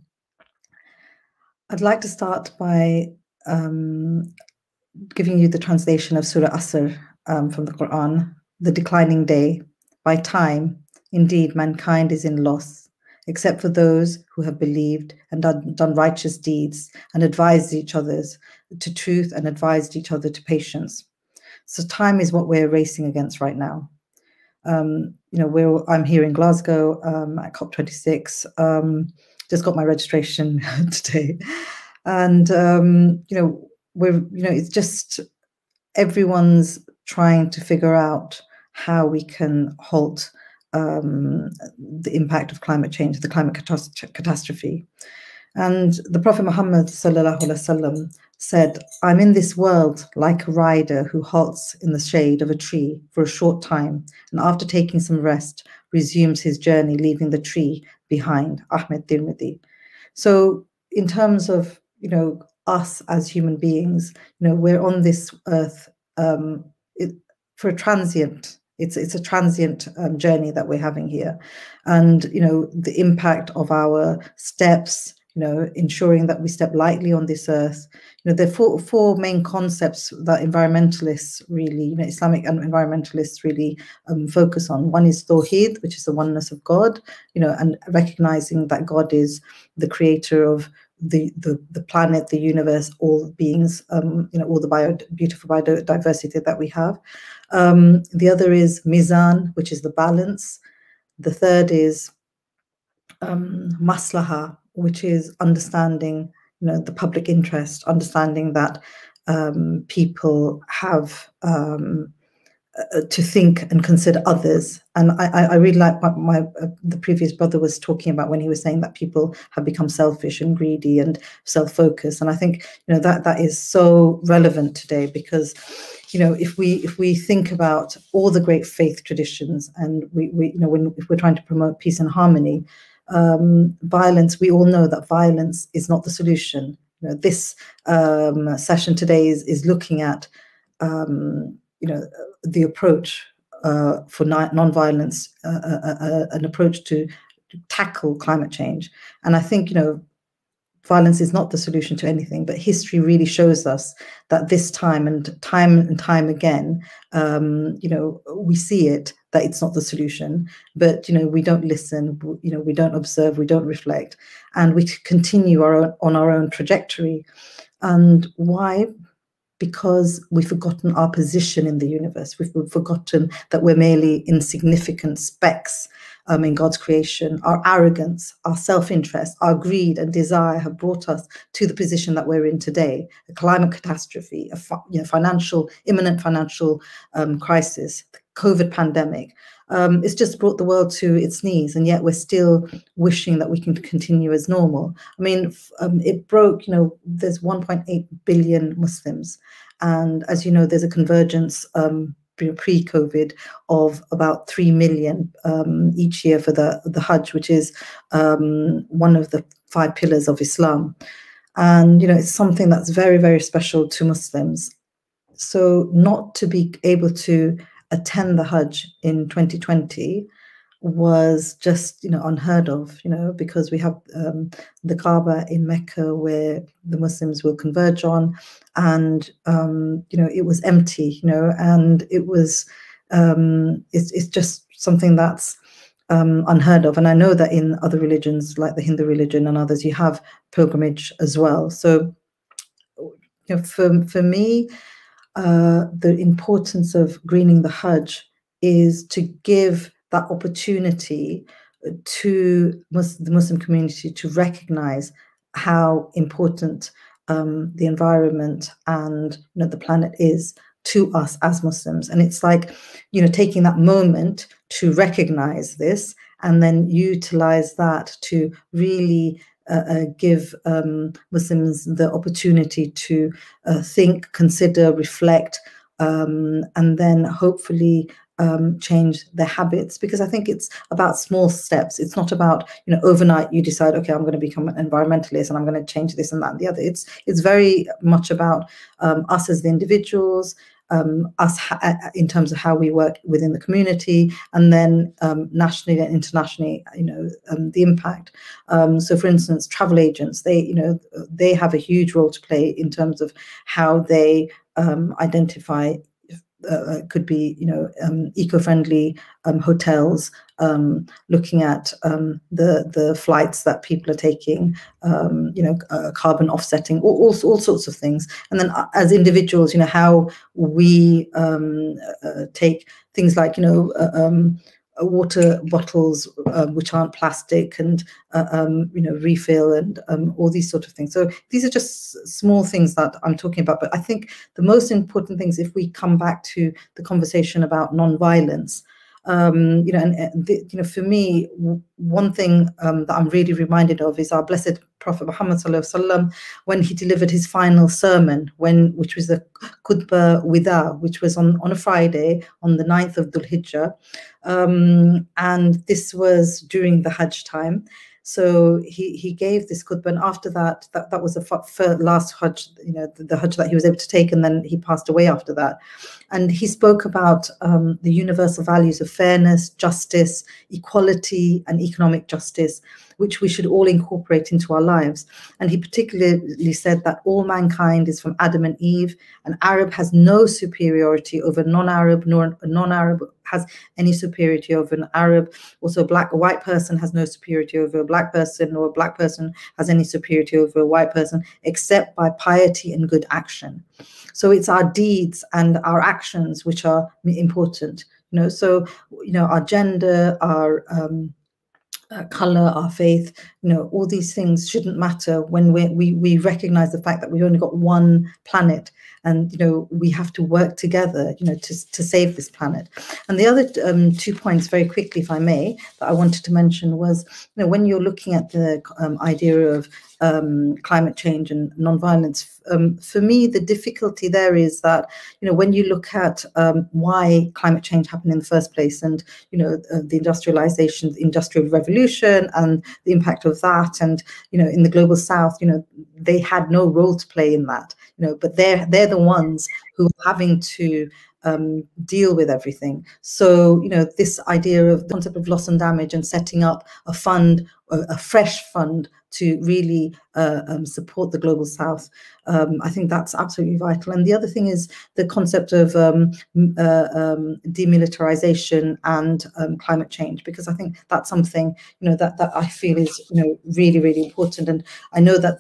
I'd like to start by giving you the translation of Surah Asr from the Quran. The declining day. By time, indeed, mankind is in loss, except for those who have believed and done righteous deeds and advised each other to truth and advised each other to patience. So time is what we're racing against right now. I'm here in Glasgow at COP26. Just got my registration today, and it's just everyone's trying to figure out how we can halt the impact of climate change, the climate catastrophe. And the Prophet Muhammad sallallahu alaihi wasallam said, "I'm in this world like a rider who halts in the shade of a tree for a short time, and after taking some rest, resumes his journey, leaving the tree behind." Ahmed Tirmidhi. So in terms of, us as human beings, we're on this earth for a transient. It's a transient journey that we're having here, and the impact of our steps, ensuring that we step lightly on this earth. There are four main concepts that environmentalists really, Islamic environmentalists really focus on. One is Tawheed, which is the oneness of God, and recognizing that God is the creator of the planet, the universe, all beings, all the beautiful biodiversity that we have. The other is Mizan, which is the balance. The third is Maslaha, which is understanding, the public interest, understanding that people have to think and consider others. And I really like what the previous brother was talking about when he was saying that people have become selfish and greedy and self-focused. And I think that is so relevant today, because if we think about all the great faith traditions, and if we're trying to promote peace and harmony, violence, we all know that violence is not the solution. This session today is looking at the approach for non-violence, an approach to tackle climate change. And I think violence is not the solution to anything, but history really shows us that this time and time again, we see it, that it's not the solution, but we don't listen, we don't observe, we don't reflect, and we continue on our own trajectory. And why? Because we've forgotten our position in the universe. We've forgotten that we're merely insignificant specks in God's creation. Our arrogance, our self-interest, our greed and desire have brought us to the position that we're in today. A climate catastrophe, imminent financial crisis, the COVID pandemic. It's just brought the world to its knees, and yet we're still wishing that we can continue as normal. I mean, it broke, there's 1.8 billion Muslims. And as you know, there's a convergence pre-COVID of about 3 million each year for the Hajj, which is one of the 5 pillars of Islam. And, it's something that's very, very special to Muslims. So not to be able to attend the Hajj in 2020 was just unheard of, because we have the Kaaba in Mecca where the Muslims will converge on, and it was empty, and it was it's just something that's unheard of. And I know that in other religions like the Hindu religion and others, you have pilgrimage as well. So for me, the importance of greening the Hajj is to give that opportunity to the Muslim community to recognize how important the environment and the planet is to us as Muslims. And it's like, taking that moment to recognize this and then utilize that to really give Muslims the opportunity to think, consider, reflect, and then hopefully change their habits. Because I think it's about small steps. It's not about, overnight you decide, okay, I'm going to become an environmentalist and I'm going to change this and that and the other. It's very much about us as the individuals, us in terms of how we work within the community, and then nationally and internationally, the impact. So, for instance, travel agents, they have a huge role to play in terms of how they identify. Could be, eco-friendly hotels, looking at the flights that people are taking, carbon offsetting, all sorts of things. And then as individuals, how we take things like, water bottles which aren't plastic, and refill, and all these sort of things. So these are just small things that I'm talking about, but I think the most important things, if we come back to the conversation about non-violence, for me, one thing that I'm really reminded of is our blessed Prophet Muhammad ﷺ, when he delivered his final sermon, which was the Khutbah Wida, which was on a Friday on the 9th of Dhul Hijjah, and this was during the Hajj time. So he gave this khutbah, and after that was the last Hajj, the Hajj that he was able to take, and then he passed away after that. And he spoke about the universal values of fairness, justice, equality, and economic justice, which we should all incorporate into our lives. And he particularly said that all mankind is from Adam and Eve. An Arab has no superiority over non-Arab, nor a non-Arab has any superiority over an Arab. Also, a white person has no superiority over a black person, or a black person has any superiority over a white person, except by piety and good action. So it's our deeds and our actions which are important. So our gender, our color, our faith, all these things shouldn't matter when we recognize the fact that we've only got one planet, and we have to work together to save this planet. And the other 2 points, very quickly, if I may, that I wanted to mention was, when you're looking at the idea of climate change and non-violence, for me the difficulty there is that when you look at why climate change happened in the first place, and the industrialization, the industrial revolution, and the impact of that, and in the global south, they had no role to play in that, but they're the ones who are having to deal with everything. So this idea of the concept of loss and damage, and setting up a fund, a fresh fund, to really support the global south, I think that's absolutely vital. And the other thing is the concept of demilitarization and climate change, because I think that's something that I feel is really, really important. And I know that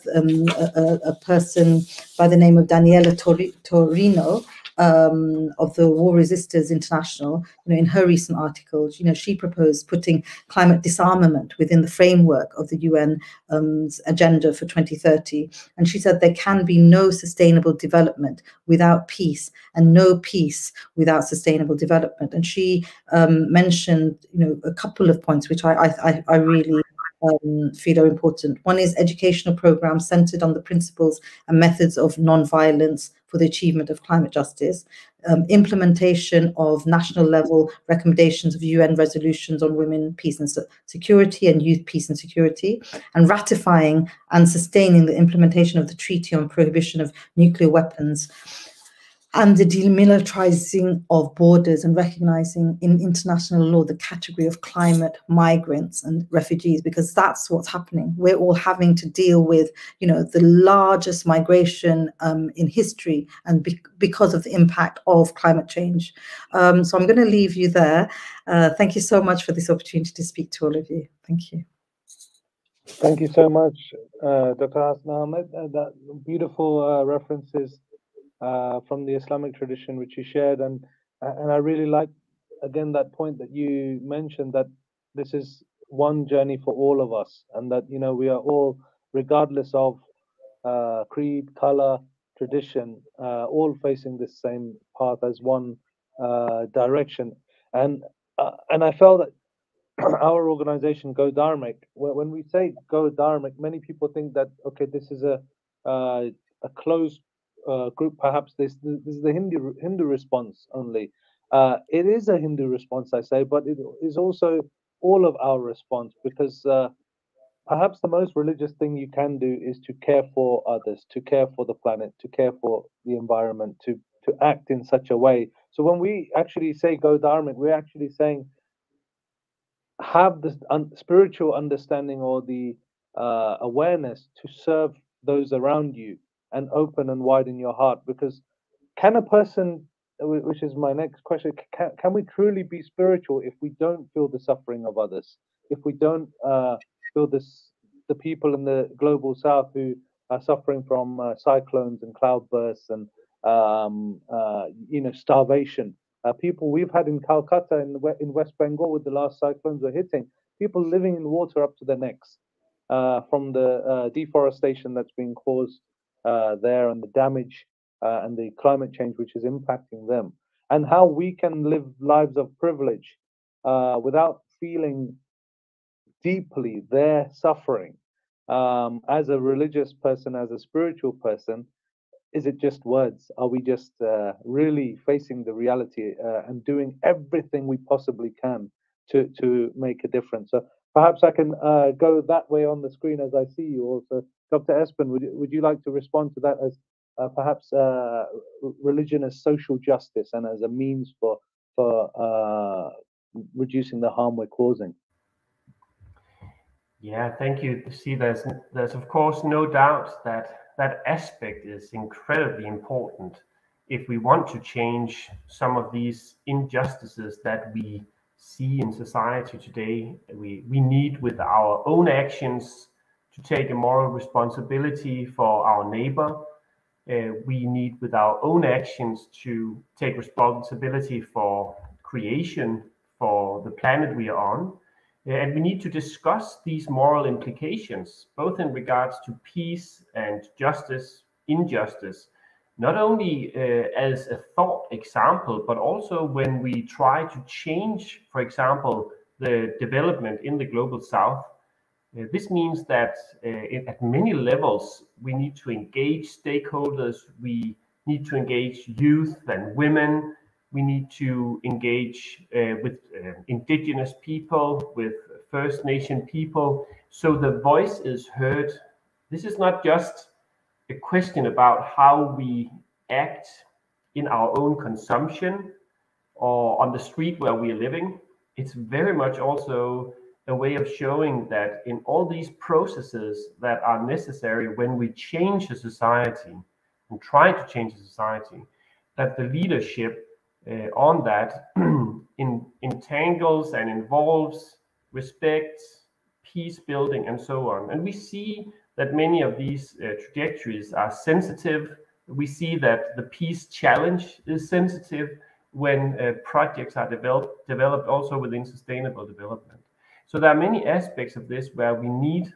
a person by the name of Daniela Torino, of the War Resisters International, in her recent articles, she proposed putting climate disarmament within the framework of the UN agenda for 2030. And she said there can be no sustainable development without peace, and no peace without sustainable development. And she mentioned, a couple of points which I really feel are important. One is educational programs centered on the principles and methods of non-violence for the achievement of climate justice, implementation of national level recommendations of UN resolutions on women, peace and security, and youth, peace and security, and ratifying and sustaining the implementation of the Treaty on Prohibition of Nuclear Weapons, and the demilitarizing of borders, and recognizing in international law the category of climate migrants and refugees, because that's what's happening. We're all having to deal with, the largest migration in history, and because of the impact of climate change. So I'm going to leave you there. Thank you so much for this opportunity to speak to all of you. Thank you. Thank you so much, Dr. Hassan Ahmed. That beautiful references from the Islamic tradition which you shared, and I really like, again, that point that you mentioned, that this is one journey for all of us, and that we are all, regardless of creed, color, tradition, all facing this same path as one direction. And I felt that our organization, Go Dharmic, when we say Go Dharmic, many people think that, okay, this is a closed group, perhaps this is the Hindu response only. It is a Hindu response, I say, but it is also all of our response, because perhaps the most religious thing you can do is to care for others, to care for the planet, to care for the environment, to act in such a way. So when we actually say Go Dharmic, we're actually saying have this spiritual understanding, or the awareness to serve those around you, and open and widen your heart. Because can a person, which is my next question, can we truly be spiritual if we don't feel the suffering of others? If we don't feel the people in the global south who are suffering from cyclones and cloudbursts and starvation. People we've had in Calcutta, in West Bengal, with the last cyclones were hitting, people living in water up to their necks from the deforestation that's being caused there, and the damage and the climate change which is impacting them, and how we can live lives of privilege without feeling deeply their suffering. As a religious person, as a spiritual person, is it just words? Are we just really facing the reality and doing everything we possibly can to make a difference? So perhaps I can go that way on the screen as I see you also. Dr. Espen, would you like to respond to that as perhaps religion as social justice and as a means for reducing the harm we're causing? Yeah, thank you. See, there's of course no doubt that that aspect is incredibly important if we want to change some of these injustices that we see in society today. We need with our own actions to take a moral responsibility for our neighbor. We need with our own actions to take responsibility for creation, for the planet we are on. And we need to discuss these moral implications, both in regards to peace and justice, injustice, not only as a thought example, but also when we try to change, for example, the development in the global south. This means that at many levels, we need to engage stakeholders, we need to engage youth and women, we need to engage with indigenous people, with First Nation people, so the voice is heard. This is not just a question about how we act in our own consumption or on the street where we are living. It's very much also a way of showing that in all these processes that are necessary when we change a society and try to change a society, that the leadership on that entangles and involves respect, peace building, and so on. And we see that many of these trajectories are sensitive. We see that the peace challenge is sensitive when projects are developed also within sustainable development. So there are many aspects of this where we need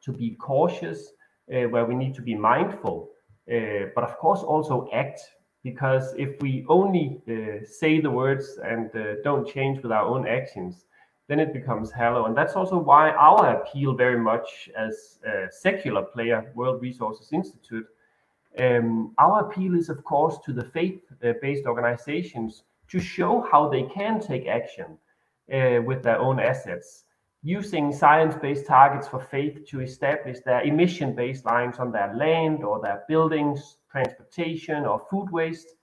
to be cautious, where we need to be mindful, but of course also act, because if we only say the words and don't change with our own actions, then it becomes hollow. And that's also why our appeal very much as a secular player, World Resources Institute, our appeal is of course to the faith-based organizations to show how they can take action with their own assets, using science-based targets for faith to establish their emission baselines on their land or their buildings, transportation or food waste,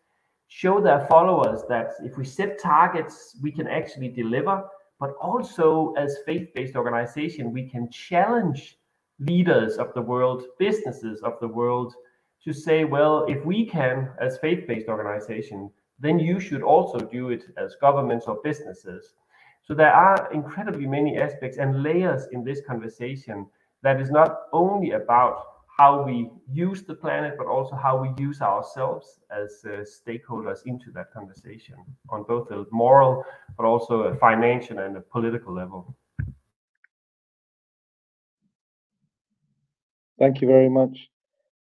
show their followers that if we set targets, we can actually deliver, but also as faith-based organization, we can challenge leaders of the world, businesses of the world, to say, well, if we can as faith-based organization, then you should also do it as governments or businesses. So there are incredibly many aspects and layers in this conversation that is not only about how we use the planet, but also how we use ourselves as stakeholders into that conversation on both a moral, but also a financial and a political level. Thank you very much.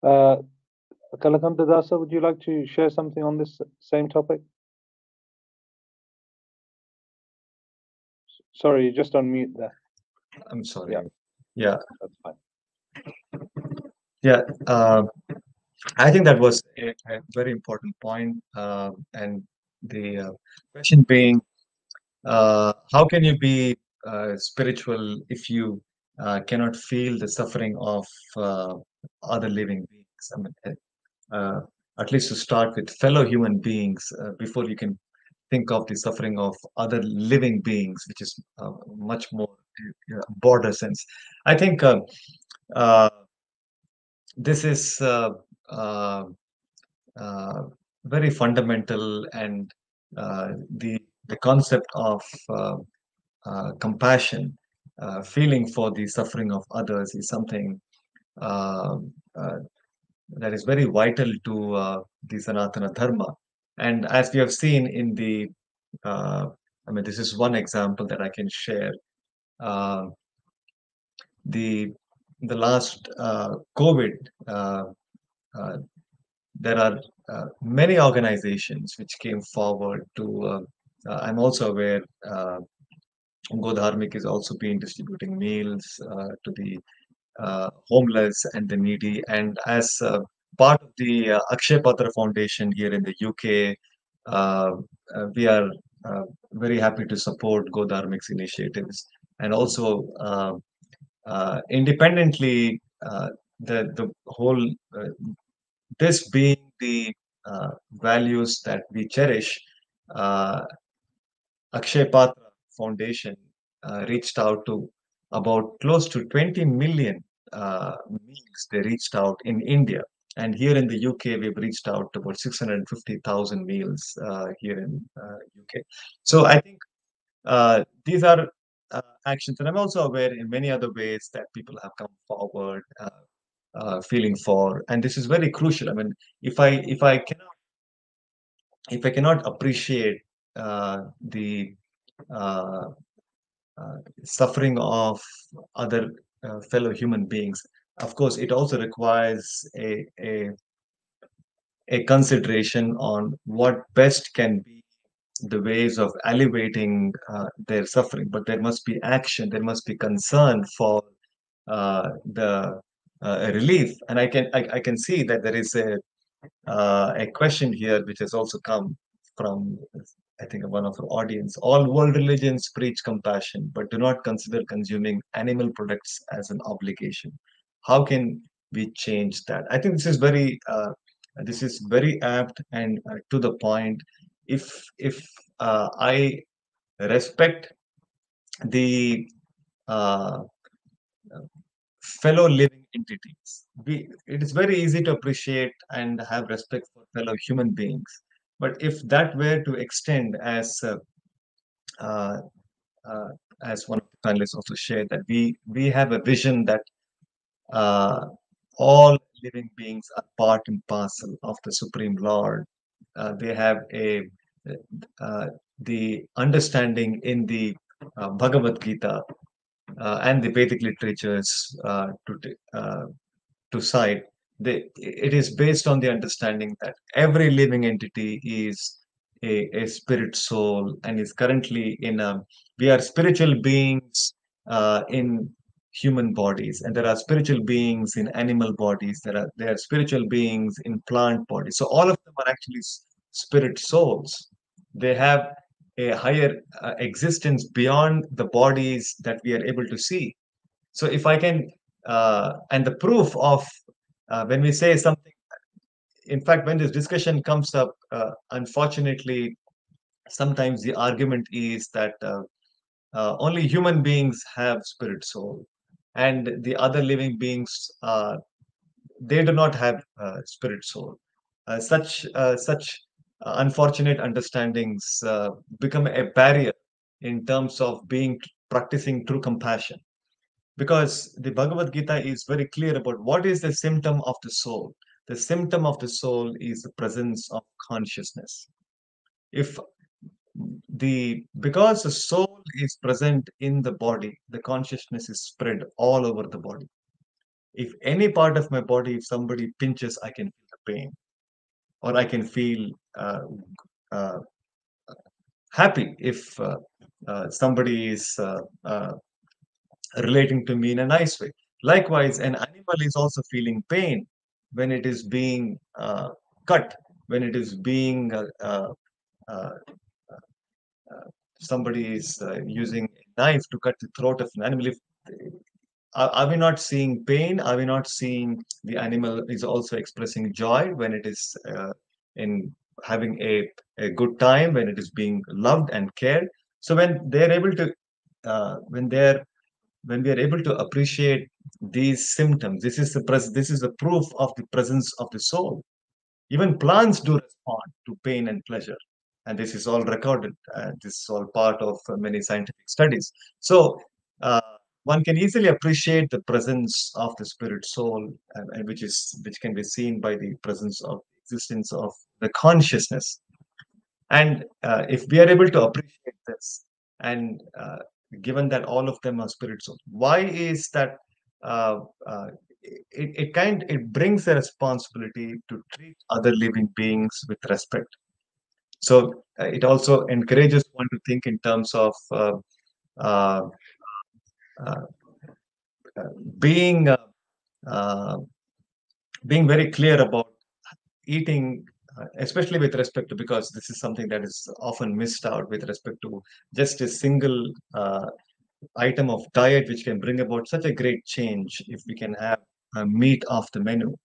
Kalakanta Dasa, would you like to share something on this same topic? Sorry, you're just on mute there. I'm sorry. Yeah, Yeah. That's fine. Yeah. I think that was a very important point. And the question being, how can you be spiritual if you cannot feel the suffering of other living beings? I mean, at least to start with fellow human beings before you can think of the suffering of other living beings, which is much more broader sense. I think this is very fundamental, and the concept of compassion, feeling for the suffering of others, is something uh, uh, that is very vital to the Sanatana Dharma. And as we have seen in the, I mean, this is one example that I can share. Uh, the last COVID, there are many organizations which came forward to. I'm also aware Godharmik is also been distributing meals to the homeless and the needy. And as part of the Akshay Patra Foundation here in the UK, we are very happy to support Godharmik's initiatives. And also independently, the whole, this being the values that we cherish, Akshay Patra Foundation reached out to about close to 20 million meals they reached out in India. And here in the UK, we've reached out to about 650,000 meals here in UK. So I think these are actions, and I'm also aware in many other ways that people have come forward feeling for, and this is very crucial. I mean, if I cannot appreciate the suffering of other fellow human beings, of course, it also requires a consideration on what best can be the ways of alleviating their suffering. But there must be action, there must be concern for the relief. And I can see that there is a question here which has also come from, I think, one of our audience. All world religions preach compassion, but do not consider consuming animal products as an obligation. How can we change that? I think this is very apt and to the point. If I respect the fellow living entities, it is very easy to appreciate and have respect for fellow human beings. But if that were to extend, as one of the panelists also shared, that we have a vision that all living beings are part and parcel of the Supreme Lord. They have the understanding in the Bhagavad Gita and the Vedic literatures to cite. It is based on the understanding that every living entity is a spirit soul and is currently we are spiritual beings in human bodies, and there are spiritual beings in animal bodies, there are spiritual beings in plant bodies. So all of them are actually spirit souls. They have a higher existence beyond the bodies that we are able to see. So if I can, and the proof of when we say something, in fact, when this discussion comes up, unfortunately, sometimes the argument is that only human beings have spirit soul, and the other living beings, they do not have spirit soul. Such unfortunate understandings become a barrier in terms of practicing true compassion, because the Bhagavad Gita is very clear about what is the symptom of the soul. The symptom of the soul is the presence of consciousness. Because the soul is present in the body, the consciousness is spread all over the body. If any part of my body, if somebody pinches, I can feel the pain, or I can feel happy if somebody is relating to me in a nice way. Likewise, an animal is also feeling pain when it is being cut, when it is being somebody is using a knife to cut the throat of an animal. Are we not seeing pain? Are we not seeing the animal is also expressing joy when it is in having a good time, when it is being loved and cared? So when they're able to, when we are able to appreciate these symptoms, this is the proof of the presence of the soul. Even plants do respond to pain and pleasure, and this is all recorded. This is all part of many scientific studies. So one can easily appreciate the presence of the spirit soul, and which can be seen by the presence of existence of the consciousness. And if we are able to appreciate this, and given that all of them are spirit souls, why is that? It brings a responsibility to treat other living beings with respect. So it also encourages one to think in terms of being very clear about eating, especially with respect to, because this is something that is often missed out with respect to just a single item of diet, which can bring about such a great change if we can have meat off the menu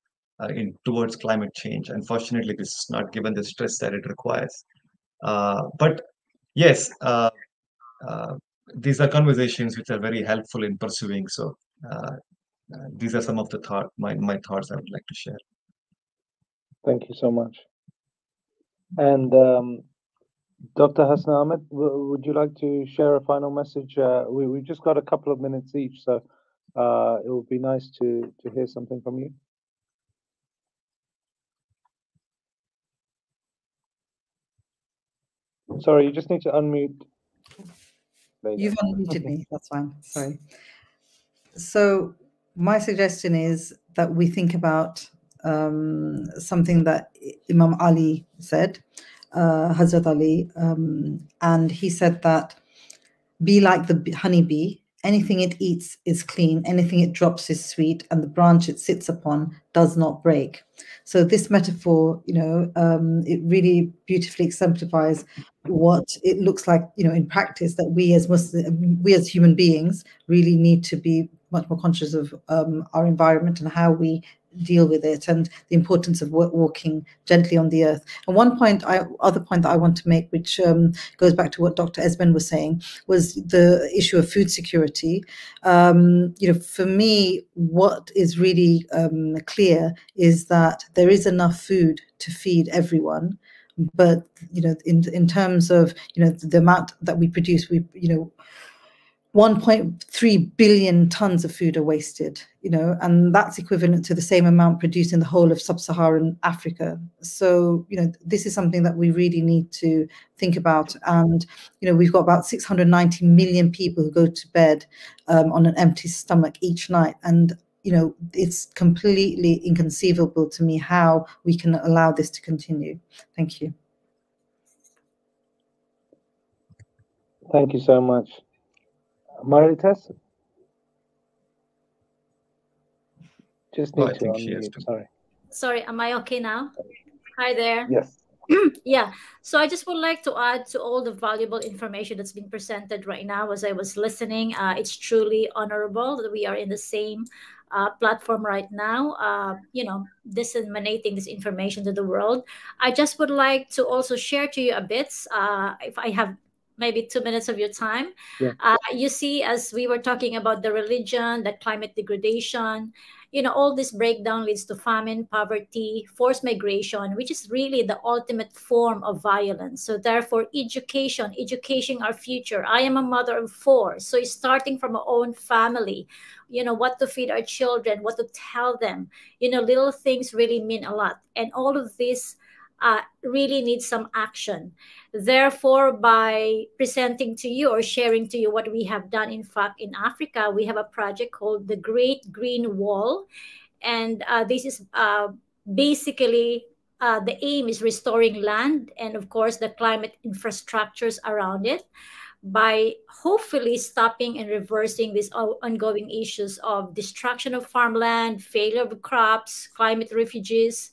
towards climate change. Unfortunately, this is not given the stress that it requires. But yes, these are conversations which are very helpful in pursuing. So these are some of the my thoughts I would like to share. Thank you so much. And Dr. Hassan Ahmed, would you like to share a final message? We've just got a couple of minutes each, so it would be nice to hear something from you. Sorry, you just need to unmute. You've unmuted me, that's fine, sorry. So my suggestion is that we think about something that Imam Ali said, Hazrat Ali, and he said that be like the honeybee. Anything it eats is clean, anything it drops is sweet, and the branch it sits upon does not break. So this metaphor, it really beautifully exemplifies what it looks like, in practice, that we as human beings really need to be much more conscious of our environment and how we deal with it, and the importance of walking gently on the earth. And other point that I want to make, which goes back to what Dr. Esben was saying, was the issue of food security. For me, what is really clear is that there is enough food to feed everyone, but in terms of the amount that we produce, 1.3 billion tons of food are wasted, and that's equivalent to the same amount produced in the whole of sub-Saharan Africa. So, this is something that we really need to think about. And, we've got about 690 million people who go to bed on an empty stomach each night. And, it's completely inconceivable to me how we can allow this to continue. Thank you. Thank you so much. Marites? Just need to unmute, sorry. Sorry, am I okay now? Hi there. Yes. Yeah, so I just would like to add to all the valuable information that's been presented right now as I was listening. It's truly honorable that we are in the same platform right now, disseminating this information to the world. I just would like to also share to you a bit, if I have maybe 2 minutes of your time. Yeah. You see, as we were talking about the religion, the climate degradation, all this breakdown leads to famine, poverty, forced migration, which is really the ultimate form of violence. So therefore, education our future. I am a mother of 4, so it's starting from our own family, what to feed our children, what to tell them, little things really mean a lot. And all of this really needs some action. Therefore, by presenting to you or sharing to you what we have done, in fact, in Africa, we have a project called the Great Green Wall. And this is basically, the aim is restoring land and, of course, the climate infrastructures around it, by hopefully stopping and reversing these ongoing issues of destruction of farmland, failure of crops, climate refugees,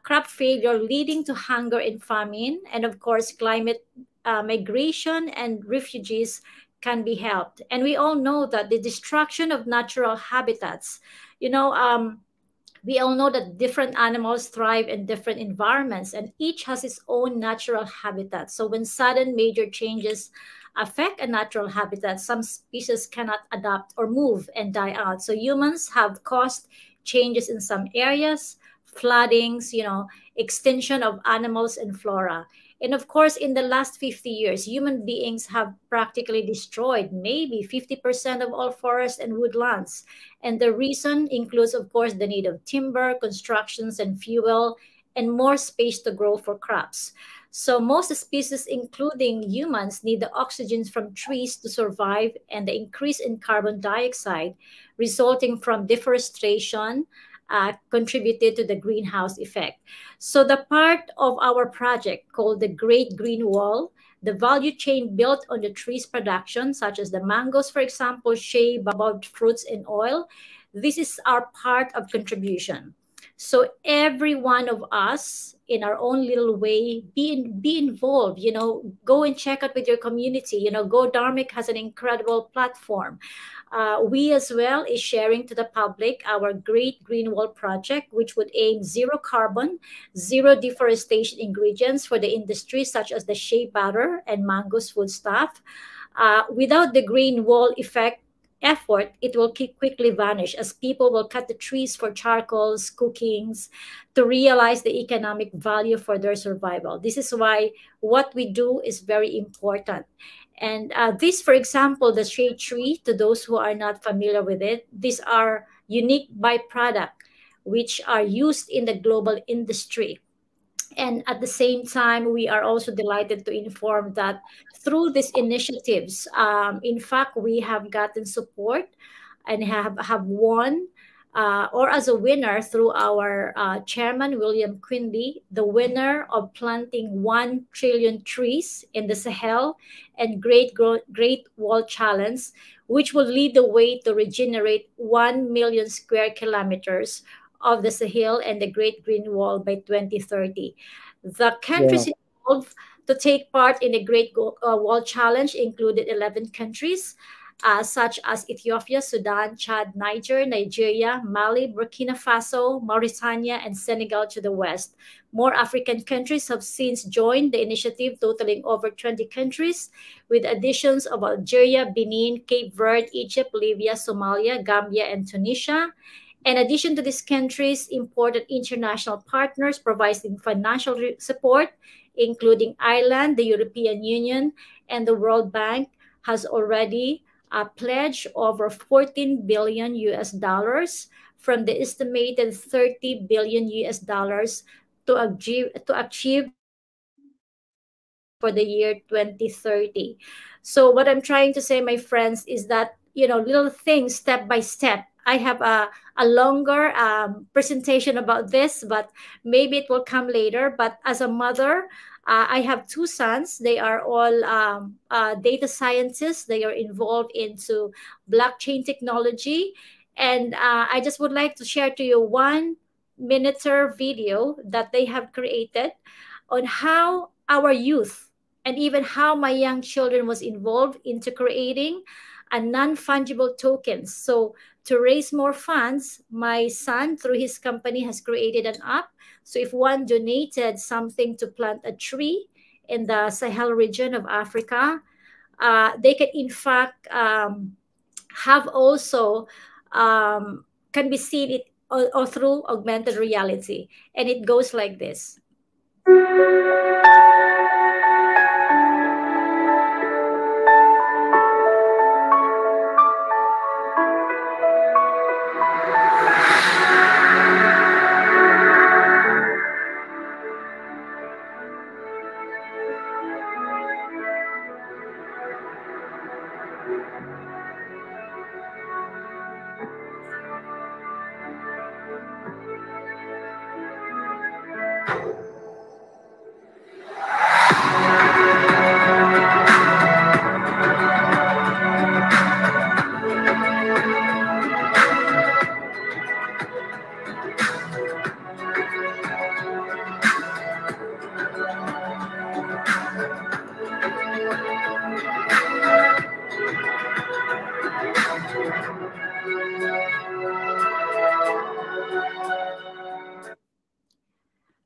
crop failure leading to hunger and famine, and of course climate migration and refugees can be helped. And we all know that the destruction of natural habitats, we all know that different animals thrive in different environments and each has its own natural habitat. So when sudden major changes affect a natural habitat, some species cannot adapt or move and die out. So humans have caused changes in some areas, floodings, extinction of animals and flora. And of course, in the last 50 years, human beings have practically destroyed maybe 50% of all forests and woodlands. And the reason includes, of course, the need of timber, constructions, and fuel, and more space to grow for crops. So most species, including humans, need the oxygen from trees to survive, and the increase in carbon dioxide resulting from deforestation contributed to the greenhouse effect. So the part of our project called the Great Green Wall, the value chain built on the trees production, such as the mangoes, for example, shea, baobab fruits, and oil, this is our part of contribution. So every one of us, in our own little way, be involved. Go and check out with your community. Go Dharmic has an incredible platform. We as well is sharing to the public our Great Green Wall project, which would aim zero carbon, zero deforestation ingredients for the industry, such as the shea butter and mangoes foodstuff. Without the green wall effort, it will quickly vanish as people will cut the trees for charcoals, cookings, to realize the economic value for their survival. This is why what we do is very important. And this, for example, the shade tree, to those who are not familiar with it, these are unique byproducts which are used in the global industry. And at the same time, we are also delighted to inform that through these initiatives, in fact, we have gotten support and have won or as a winner through our chairman, William Quinby, the winner of planting 1 trillion trees in the Sahel and Great Wall Challenge, which will lead the way to regenerate 1 million square kilometers of the Sahel and the Great Green Wall by 2030. The countries involved to take part in the Great Wall Challenge included 11 countries, such as Ethiopia, Sudan, Chad, Nigeria, Mali, Burkina Faso, Mauritania, and Senegal to the west. More African countries have since joined the initiative, totaling over 20 countries, with additions of Algeria, Benin, Cape Verde, Egypt, Libya, Somalia, Gambia, and Tunisia. In addition to these countries, important international partners providing financial support, including Ireland, the European Union, and the World Bank, has already pledged over 14 billion US dollars from the estimated 30 billion US dollars to achieve for the year 2030. So what I'm trying to say, my friends, is that, little things step by step. I have a longer presentation about this, but maybe it will come later. But as a mother, I have 2 sons. They are all data scientists. They are involved into blockchain technology. And I just would like to share to you 1-minute video that they have created on how our youth and even how my young children was involved into creating a non-fungible tokens. So to raise more funds, my son, through his company, has created an app. So if one donated something to plant a tree in the Sahel region of Africa, they can in fact have also can be seen it or through augmented reality. And it goes like this.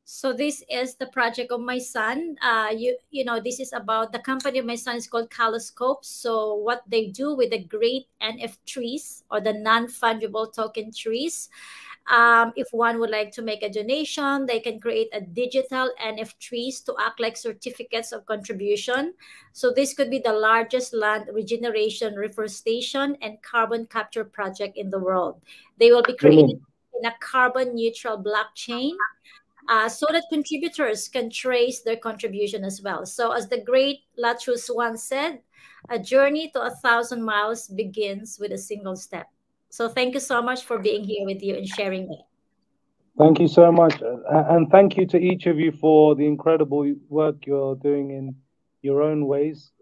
So this is the project of my son. This is about the company of my son is called Caloscope. So what they do with the great NF trees or the non-fungible token trees, if one would like to make a donation, they can create a digital NF trees to act like certificates of contribution. So this could be the largest land regeneration, reforestation, and carbon capture project in the world. They will be created in a carbon neutral blockchain. So that contributors can trace their contribution as well. So as the great Latrus once said, a journey to 1,000 miles begins with a single step. So thank you so much for being here with you and sharing that. Thank you so much. And thank you to each of you for the incredible work you're doing in your own ways.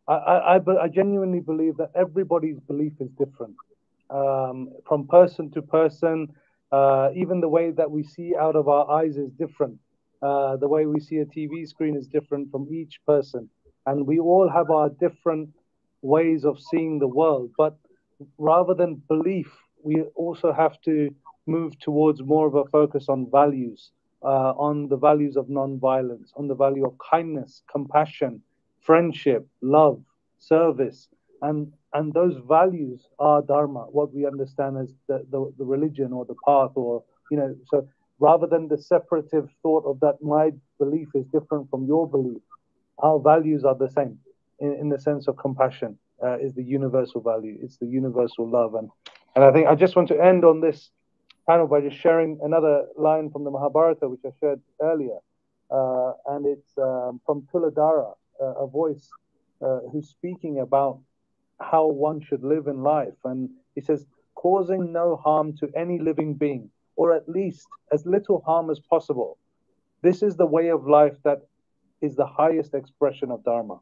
I genuinely believe that everybody's belief is different, from person to person. Even the way that we see out of our eyes is different. The way we see a TV screen is different from each person. And we all have our different ways of seeing the world. But rather than belief, we also have to move towards more of a focus on values, on the values of non-violence, on the value of kindness, compassion, friendship, love, service, and those values are dharma, what we understand as the religion or the path, or so rather than the separative thought of that my belief is different from your belief, our values are the same in the sense of compassion is the universal value. It's the universal love. And I think I just want to end on this panel by just sharing another line from the Mahabharata, which I shared earlier. And it's from Tuladara, a voice who's speaking about how one should live in life. And he says, causing no harm to any living being, or at least as little harm as possible. This is the way of life that is the highest expression of Dharma.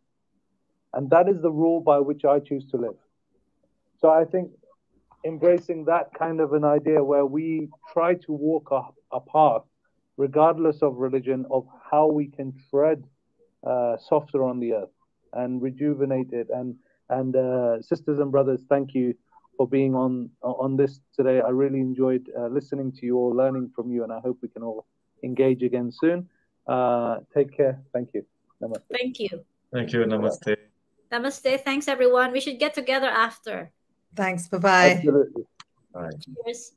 And that is the rule by which I choose to live. So I think embracing that kind of an idea where we try to walk a path, regardless of religion, of how we can tread softer on the earth and rejuvenate it. And sisters and brothers, thank you for being on this today. I really enjoyed listening to you all, learning from you, and I hope we can all engage again soon. Take care. Thank you. Namaste. Thank you. Thank you. Namaste. Namaste. Thanks, everyone. We should get together after. Thanks. Bye-bye. Absolutely. All right. Cheers.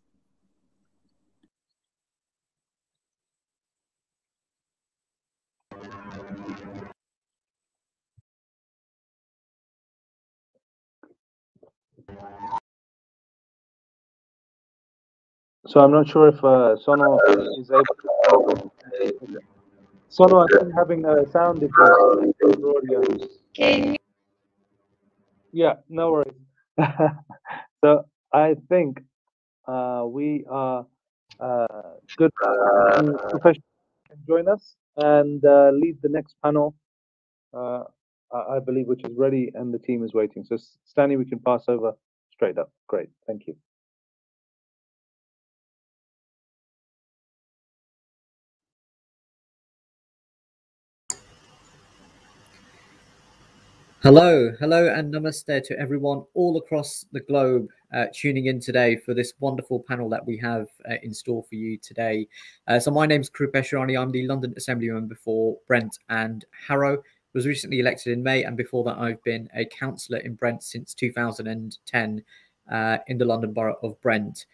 So I'm not sure if Sono is able to... Sono, I think having sound issues. Can you... Yeah, no worries. So I think we are good. Professionals can join us and lead the next panel, I believe, which is ready, and the team is waiting. So Stanley, we can pass over straight up. Great, thank you. Hello and namaste to everyone all across the globe tuning in today for this wonderful panel that we have in store for you today. So my name's Krupesh Rani. I'm the London Assembly member for Brent and Harrow. Was recently elected in May, and before that I've been a councillor in Brent since 2010 in the London Borough of Brent.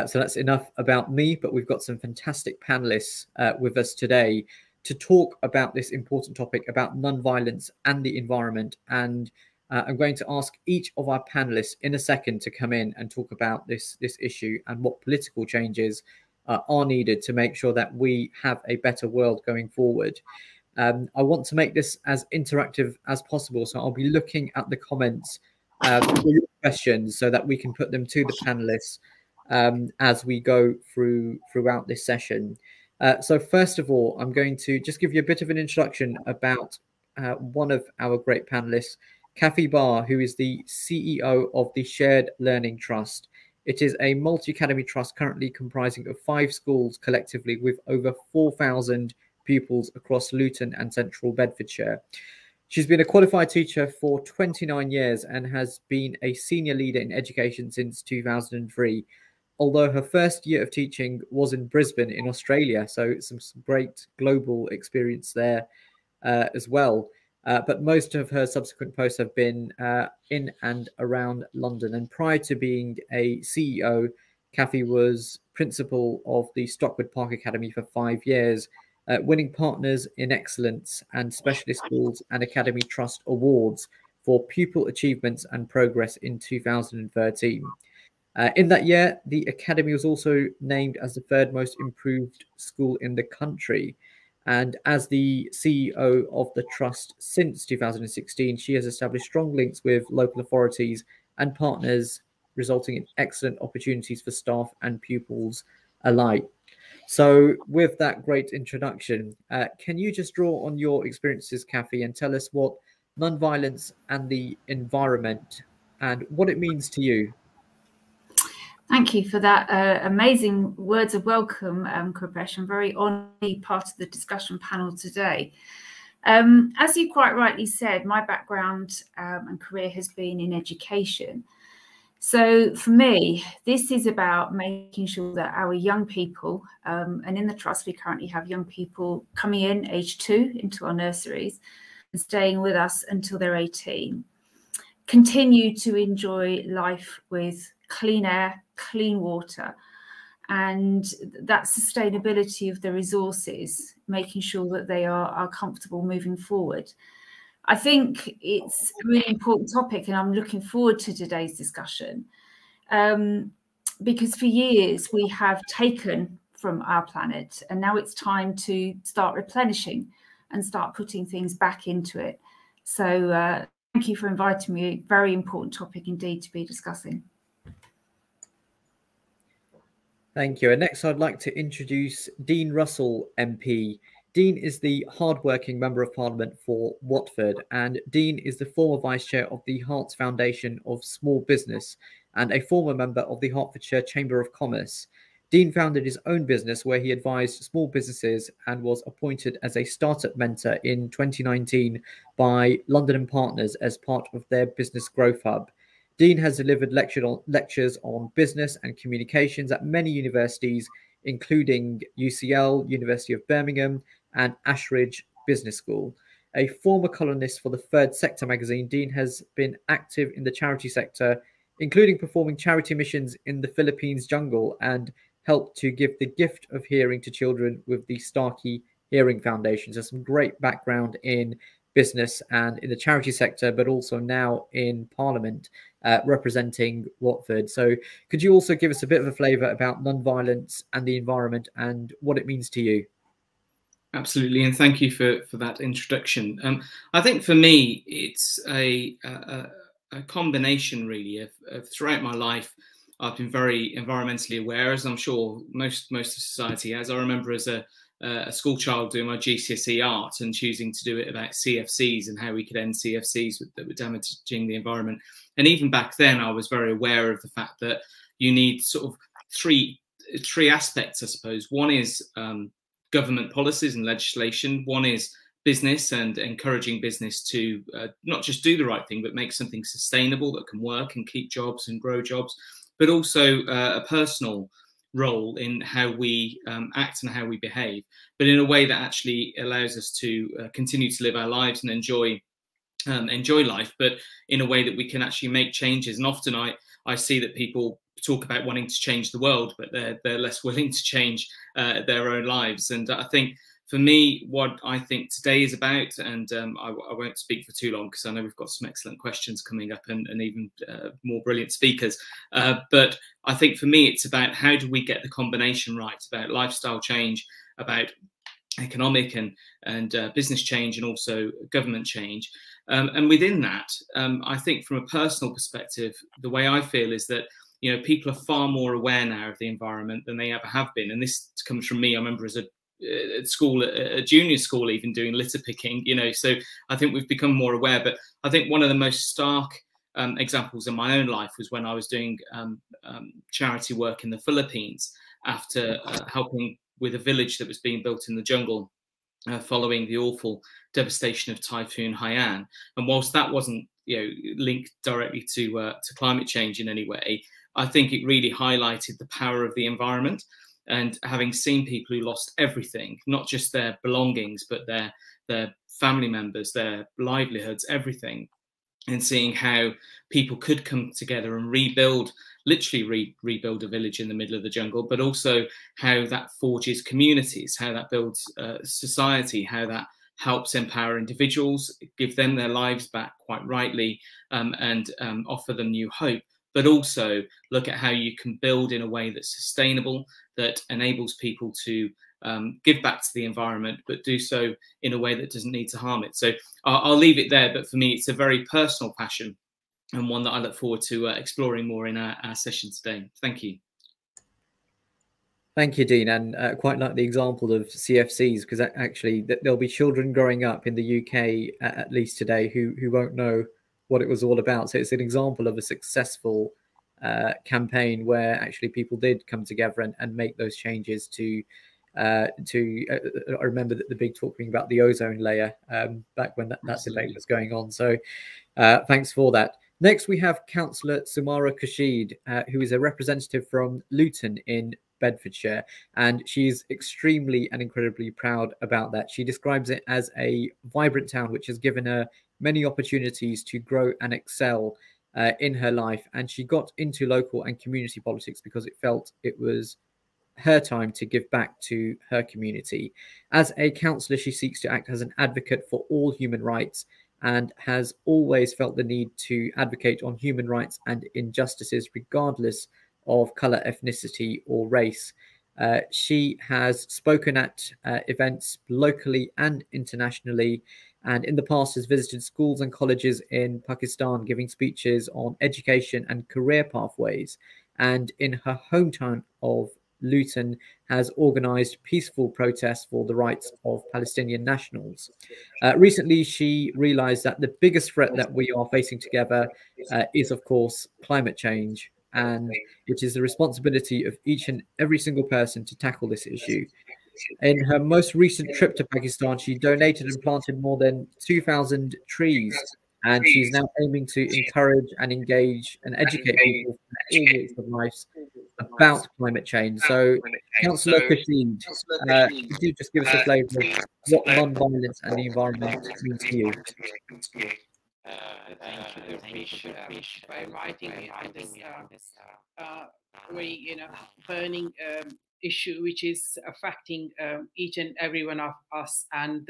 So that's enough about me, but we've got some fantastic panelists with us today to talk about this important topic about non-violence and the environment. And I'm going to ask each of our panelists in a second to come in and talk about this issue and what political changes are needed to make sure that we have a better world going forward. I want to make this as interactive as possible, so I'll be looking at the comments for your questions so that we can put them to the panelists as we go throughout this session. So first of all, I'm going to just give you a bit of an introduction about one of our great panelists, Kathy Barr, who is the CEO of the Shared Learning Trust. It is a multi-academy trust currently comprising of 5 schools collectively with over 4,000 pupils across Luton and Central Bedfordshire. She's been a qualified teacher for 29 years and has been a senior leader in education since 2003. Although her first year of teaching was in Brisbane in Australia, so some great global experience there as well. But most of her subsequent posts have been in and around London. And prior to being a CEO, Kathy was principal of the Stockwood Park Academy for 5 years, winning Partners in Excellence and Specialist Schools and Academy Trust Awards for pupil achievements and progress in 2013. In that year, the Academy was also named as the 3rd most improved school in the country. And as the CEO of the Trust since 2016, she has established strong links with local authorities and partners, resulting in excellent opportunities for staff and pupils alike. So with that great introduction, can you just draw on your experiences, Kathy, and tell us what non-violence and the environment and what it means to you? Thank you for that amazing words of welcome, Krupesh. I'm very honoured to be part of the discussion panel today. As you quite rightly said, my background and career has been in education. So for me, this is about making sure that our young people, and in the trust we currently have young people coming in age 2 into our nurseries and staying with us until they're 18. continue to enjoy life with clean air, clean water, and that sustainability of the resources, making sure that they are comfortable moving forward. I think it's a really important topic, and I'm looking forward to today's discussion, because for years we have taken from our planet, and now it's time to start replenishing and start putting things back into it. So thank you for inviting me. Very important topic indeed to be discussing. Thank you. And next, I'd like to introduce Dean Russell, MP. Dean is the hardworking Member of Parliament for Watford, and Dean is the former Vice Chair of the Hearts Foundation of Small Business and a former member of the Hertfordshire Chamber of Commerce. Dean founded his own business where he advised small businesses and was appointed as a startup mentor in 2019 by London & Partners as part of their Business Growth Hub. Dean has delivered lectures on business and communications at many universities, including UCL, University of Birmingham, and Ashridge Business School. A former columnist for the Third Sector magazine, Dean has been active in the charity sector, including performing charity missions in the Philippines jungle, and helped to give the gift of hearing to children with the Starkey Hearing Foundation. So some great background in business and in the charity sector, but also now in Parliament representing Watford. So could you also give us a bit of a flavour about non-violence and the environment and what it means to you? Absolutely, and thank you for that introduction. I think for me, it's a combination really of throughout my life, I've been very environmentally aware, as I'm sure most of society has. I remember as a school child doing my GCSE art and choosing to do it about CFCs and how we could end CFCs that were damaging the environment. And even back then, I was very aware of the fact that you need sort of three aspects, I suppose. One is government policies and legislation. One is business and encouraging business to not just do the right thing, but make something sustainable that can work and keep jobs and grow jobs, but also a personal role in how we act and how we behave, but in a way that actually allows us to continue to live our lives and enjoy life, but in a way that we can actually make changes. And often I see that people talk about wanting to change the world, but they're less willing to change their own lives. And I think for me, what I think today is about, and I won't speak for too long because I know we've got some excellent questions coming up and even more brilliant speakers. But I think for me, it's about how do we get the combination right, about lifestyle change, about economic and business change, and also government change. And within that, I think from a personal perspective, the way I feel is that, you know, people are far more aware now of the environment than they ever have been. And this comes from me. I remember as at school, at junior school, even doing litter picking, you know, so I think we've become more aware. But I think one of the most stark examples in my own life was when I was doing charity work in the Philippines after helping with a village that was being built in the jungle following the awful devastation of Typhoon Haiyan. And whilst that wasn't, you know, linked directly to climate change in any way, I think it really highlighted the power of the environment. And having seen people who lost everything, not just their belongings, but their family members, their livelihoods, everything, and seeing how people could come together and rebuild, literally rebuild a village in the middle of the jungle, but also how that forges communities, how that builds society, how that helps empower individuals, give them their lives back quite rightly, and offer them new hope. But also look at how you can build in a way that's sustainable, that enables people to give back to the environment, but do so in a way that doesn't need to harm it. So I'll leave it there, but for me, it's a very personal passion and one that I look forward to exploring more in our session today. Thank you. Thank you, Dean. And quite like the example of CFCs, because actually there'll be children growing up in the UK, at least today, who won't know what it was all about. So it's an example of a successful campaign where actually people did come together and make those changes to I remember that the big talk being about the ozone layer back when that debate was going on. So thanks for that. Next, we have Councillor Sumara Kashid, who is a representative from Luton in Bedfordshire, and she's extremely and incredibly proud about that. She describes it as a vibrant town which has given her many opportunities to grow and excel in her life, and she got into local and community politics because it felt it was her time to give back to her community. As a councillor, she seeks to act as an advocate for all human rights and has always felt the need to advocate on human rights and injustices regardless of colour, ethnicity or race. She has spoken at events locally and internationally, and in the past has visited schools and colleges in Pakistan, giving speeches on education and career pathways. And in her hometown of Luton, has organised peaceful protests for the rights of Palestinian nationals. Recently, she realised that the biggest threat that we are facing together is, of course, climate change, and which is the responsibility of each and every single person to tackle this issue. In her most recent trip to Pakistan, she donated and planted more than 2,000 trees, and she's now aiming to encourage and engage and educate people from all walks of life about climate change. So, Councillor Kashid, could you just give us a flavour of what non-violence and the environment means to you? Thank you, Krish, for inviting me on this very, burning issue, which is affecting each and every one of us and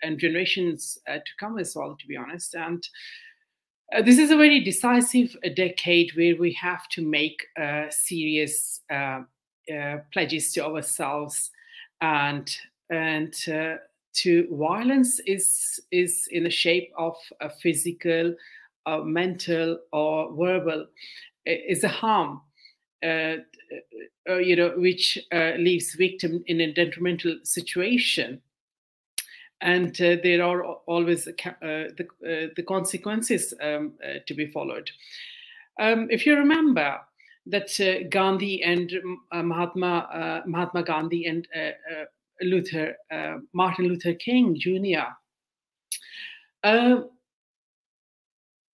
and generations to come as well, to be honest. And this is a very decisive decade where we have to make serious pledges to ourselves, and to violence is in the shape of a physical, mental, or verbal, is a harm, which leaves victim in a detrimental situation. And there are always the consequences to be followed. If you remember that Gandhi and Mahatma Gandhi and Martin Luther King Jr.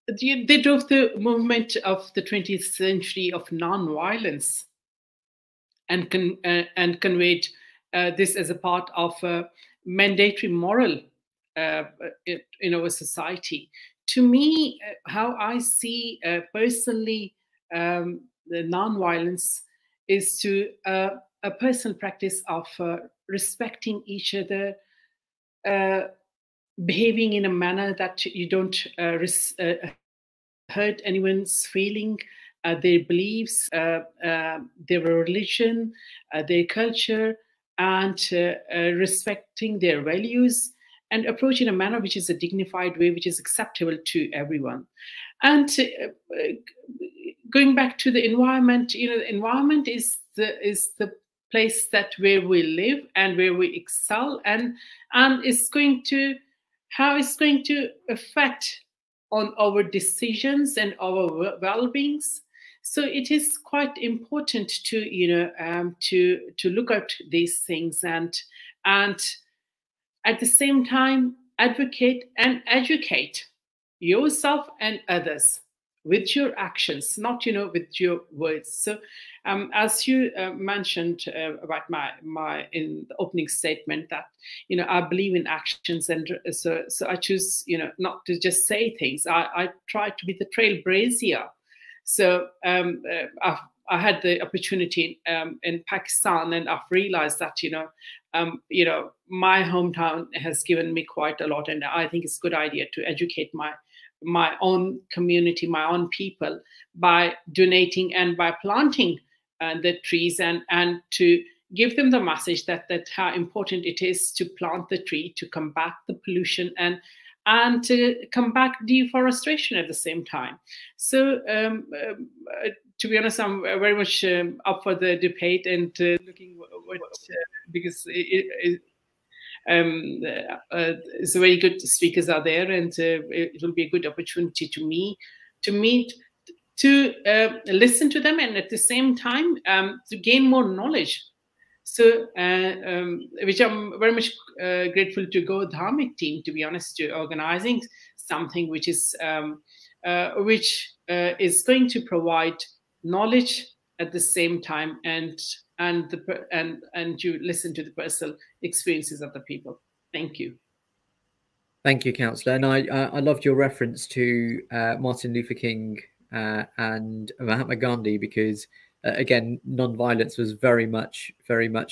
They drove the movement of the 20th century of non-violence, and conveyed this as a part of a mandatory moral in our society. To me, how I see personally the non-violence is to a personal practice of respecting each other, behaving in a manner that you don't hurt anyone's feeling, their beliefs, their religion, their culture, and respecting their values, and approach in a manner which is a dignified way, which is acceptable to everyone. And going back to the environment, the environment is the place where we live and where we excel, and it's going to how it's going to affect on our decisions and our well-beings. So it is quite important to to look at these things, and at the same time advocate and educate yourself and others with your actions, not with your words. So as you mentioned about my in the opening statement, that I believe in actions, and so I choose not to just say things. I try to be the trailblazer. So I had the opportunity in Pakistan, and I've realized that my hometown has given me quite a lot, and I think it's a good idea to educate my own community, my own people, by donating and by planting the trees, and to give them the message that how important it is to plant the tree to combat the pollution and to combat deforestation at the same time. So to be honest, I'm very much up for the debate, and looking what because it's very good speakers are there, and it will be a good opportunity to me to meet, to listen to them, and at the same time to gain more knowledge. So which I'm very much grateful to Go Dharmic team, to be honest, to organizing something which is going to provide knowledge at the same time, and you listen to the personal experiences of the people. Thank you. Thank you, Councillor. And I loved your reference to Martin Luther King and Mahatma Gandhi, because again, non-violence was very much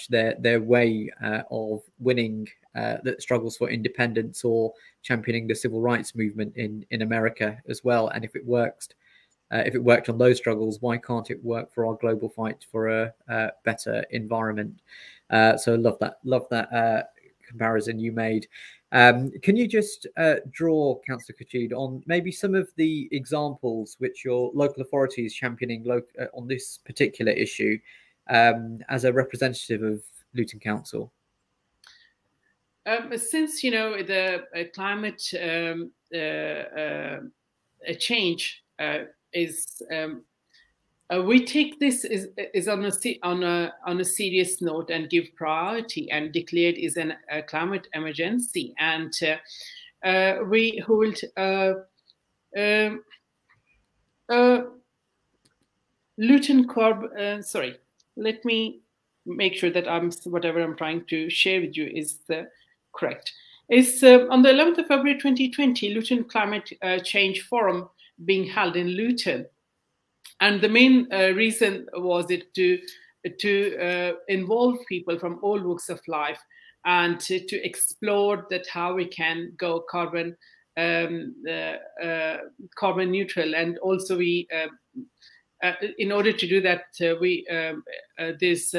their way of winning the struggles for independence or championing the civil rights movement in America as well. And if it worked on those struggles, why can't it work for our global fight for a better environment? So love that comparison you made. Can you just draw, Councillor Kachid, on maybe some of the examples which your local authorities championing on this particular issue as a representative of Luton Council? Since the climate change is we take this is on a serious note and give priority, and declare it is a climate emergency, and we hold Luton sorry, let me make sure that whatever I'm trying to share with you is correct. It's on the 11th of February 2020, Luton Climate Change Forum being held in Luton. And the main reason was it to involve people from all walks of life, and to explore that how we can go carbon neutral. And also we, in order to do that, there's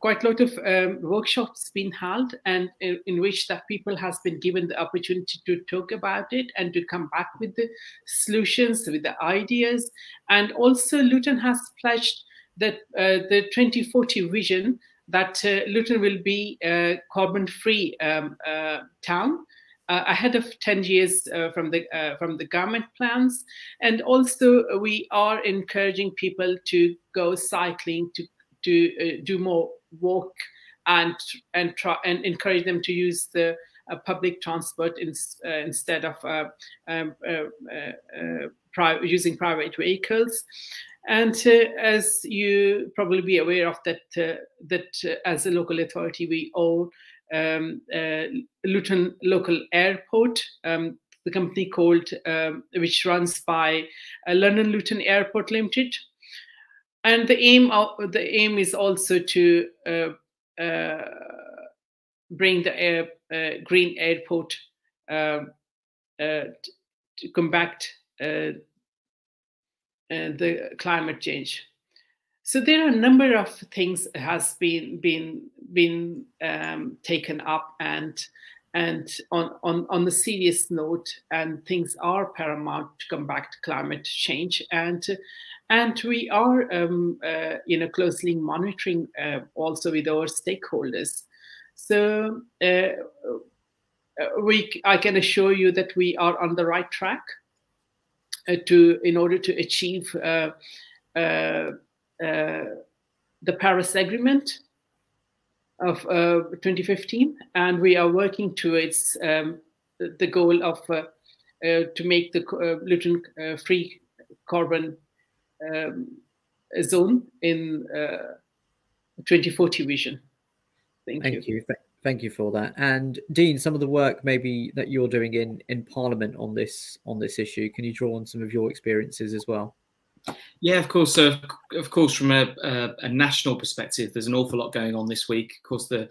quite a lot of workshops been held, and in which that people has been given the opportunity to talk about it and to come back with the solutions, with the ideas. And also Luton has pledged that the 2040 vision that Luton will be a carbon-free town ahead of 10 years from the government plans. And also we are encouraging people to go cycling, to do more walk, and encourage them to use the public transport instead of using private vehicles. And as you probably be aware of that as a local authority, we own Luton Local Airport, the company called which runs by London Luton Airport Limited. And the aim is also to bring the green airport to combat the climate change. So there are a number of things that has been taken up, and on the serious note, and things are paramount to combat climate change, and we are closely monitoring also with our stakeholders. So I can assure you that we are on the right track in order to achieve the Paris Agreement of 2015, and we are working towards the goal of to make the Luton free carbon zone in 2040 vision. Thank you. Thank you for that. And Dean, some of the work maybe that you're doing in Parliament on this issue, can you draw on some of your experiences as well? Yeah, of course. So, of course, from a national perspective, there's an awful lot going on this week. Of course, the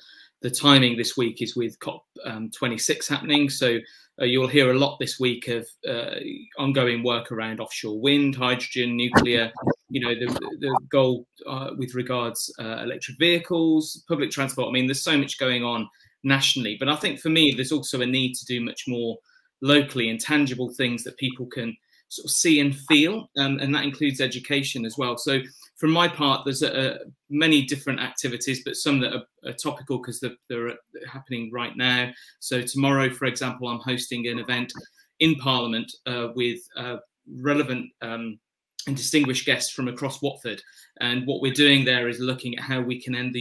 timing this week is with COP26 happening. So you'll hear a lot this week of ongoing work around offshore wind, hydrogen, nuclear. The goal with regards electric vehicles, public transport. I mean, there's so much going on nationally. But I think for me, there's also a need to do much more locally and tangible things that people can sort of see and feel, and that includes education as well. So from my part, there's many different activities, but some that are topical because they're happening right now. So tomorrow, for example, I'm hosting an event in Parliament with relevant and distinguished guests from across Watford. And what we're doing there is looking at how we can end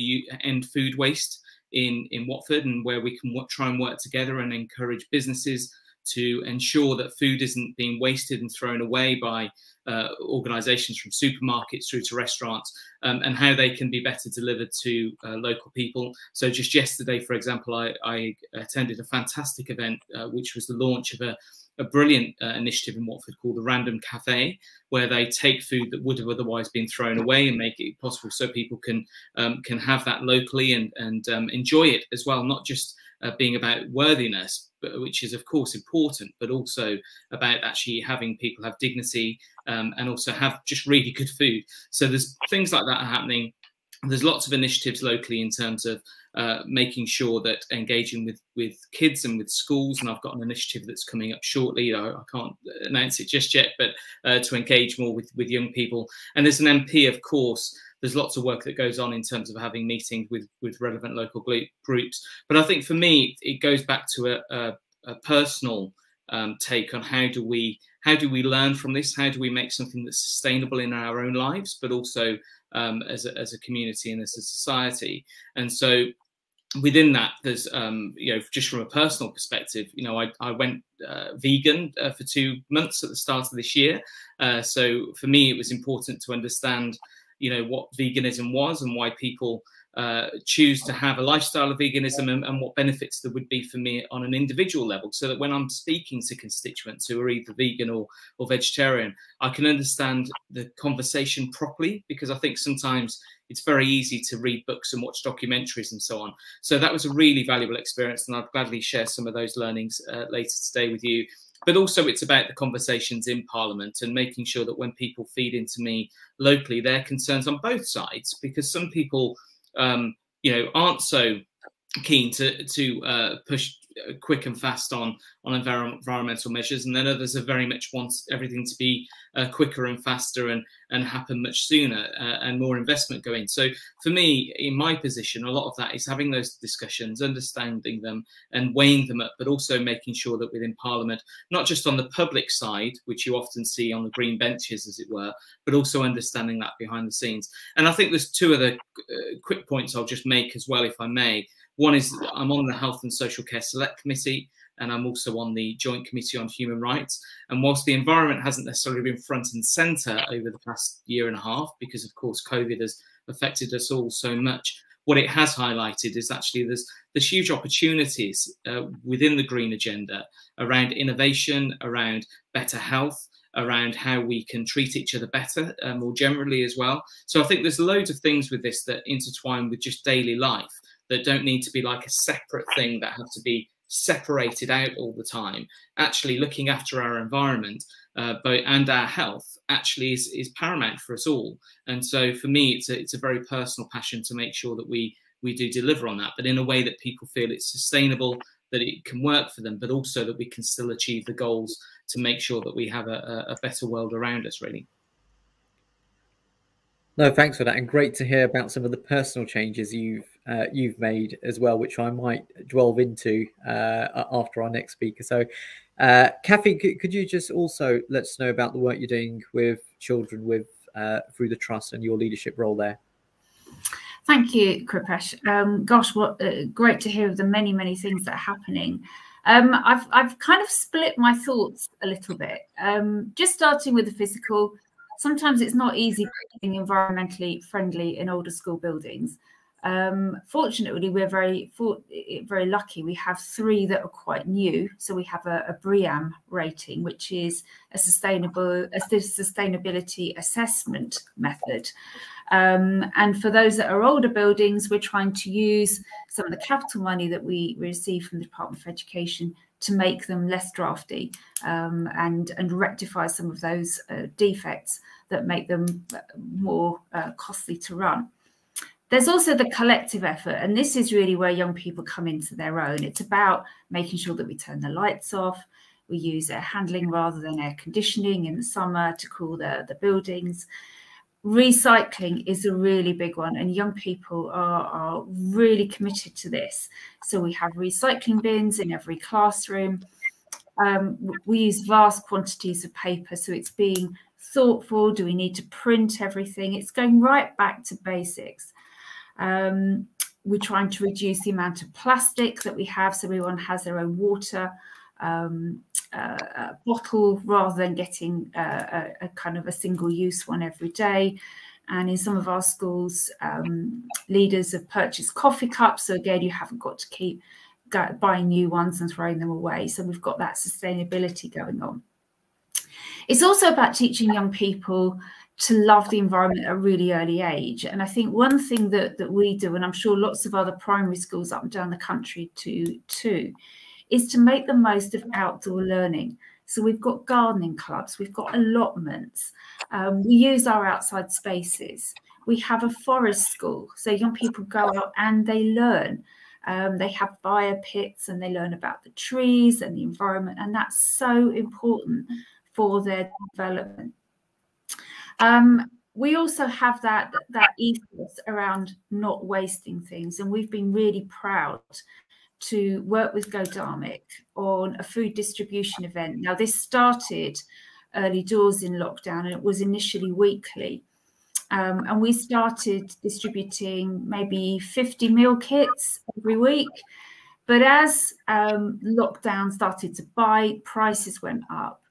food waste in Watford, and where we can try and work together and encourage businesses to ensure that food isn't being wasted and thrown away by organisations from supermarkets through to restaurants, and how they can be better delivered to local people. So just yesterday, for example, I attended a fantastic event, which was the launch of a brilliant initiative in Watford called the Random Cafe, where they take food that would have otherwise been thrown away and make it possible so people can have that locally and enjoy it as well, not just being about worthiness, which is of course important, but also about actually having people have dignity and also have just really good food. So there's things like that are happening. There's lots of initiatives locally in terms of making sure that engaging with kids and with schools, and I've got an initiative that's coming up shortly. I can't announce it just yet, but to engage more with young people. And as an MP, of course, there's lots of work that goes on in terms of having meetings with relevant local groups. But I think for me, it goes back to a personal take on how do we learn from this? How do we make something that's sustainable in our own lives, but also as a community and as a society? And so within that, there's just from a personal perspective, I went vegan for 2 months at the start of this year. So for me, it was important to understand what veganism was and why people choose to have a lifestyle of veganism, and what benefits there would be for me on an individual level, so that when I'm speaking to constituents who are either vegan or vegetarian, I can understand the conversation properly, because I think sometimes it's very easy to read books and watch documentaries and so on. So that was a really valuable experience, and I'd gladly share some of those learnings later today with you. But also it's about the conversations in Parliament and making sure that when people feed into me locally, their concerns on both sides, because some people aren't so keen to push quick and fast on environmental measures, and then others are very much want everything to be quicker and faster and happen much sooner, and more investment going. So for me, in my position, a lot of that is having those discussions, understanding them and weighing them up, but also making sure that within Parliament, not just on the public side, which you often see on the green benches, as it were, but also understanding that behind the scenes. And I think there's two other quick points I'll just make as well, if I may. One is I'm on the Health and Social Care Select Committee, and I'm also on the Joint Committee on Human Rights. And whilst the environment hasn't necessarily been front and centre over the past year and a half, because of course COVID has affected us all so much, what it has highlighted is actually there's huge opportunities within the green agenda around innovation, around better health, around how we can treat each other better more generally as well. So I think there's loads of things with this that intertwine with just daily life, that don't need to be like a separate thing that have to be separated out all the time. Actually looking after our environment and our health actually is paramount for us all. And so for me, it's a very personal passion to make sure that we do deliver on that, but in a way that people feel it's sustainable, that it can work for them, but also that we can still achieve the goals to make sure that we have a better world around us, really. No, thanks for that, and great to hear about some of the personal changes you've made as well, which I might delve into after our next speaker. So, Kathy, could you just also let us know about the work you're doing with children through the trust and your leadership role there? Thank you, Kripesh. Gosh, what great to hear of the many things that are happening. I've kind of split my thoughts a little bit. Just starting with the physical. Sometimes it's not easy being environmentally friendly in older school buildings. Fortunately, we're very lucky. We have 3 that are quite new. So we have a BREEAM rating, which is a sustainability assessment method. And for those that are older buildings, we're trying to use some of the capital money that we receive from the Department of Education to make them less drafty and rectify some of those defects that make them more costly to run. There's also the collective effort, and this is really where young people come into their own. It's about making sure that we turn the lights off, we use air handling rather than air conditioning in the summer to cool the buildings. Recycling is a really big one, and young people are really committed to this. So we have recycling bins in every classroom. We use vast quantities of paper, so it's being thoughtful. Do we need to print everything? It's going right back to basics. We're trying to reduce the amount of plastic that we have, so everyone has their own water bottle rather than getting a kind of a single-use one every day. And in some of our schools, leaders have purchased coffee cups. So again, you haven't got to keep buying new ones and throwing them away. So we've got that sustainability going on. It's also about teaching young people to love the environment at a really early age. And I think one thing that we do, and I'm sure lots of other primary schools up and down the country too, is to make the most of outdoor learning. So we've got gardening clubs, we've got allotments, we use our outside spaces. We have a forest school, so young people go out and they learn. They have fire pits and they learn about the trees and the environment, and that's so important for their development. We also have that ethos around not wasting things, and we've been really proud to work with Godamic on a food distribution event. Now, this started early doors in lockdown, and it was initially weekly. And we started distributing maybe 50 meal kits every week. But as lockdown started to bite, prices went up.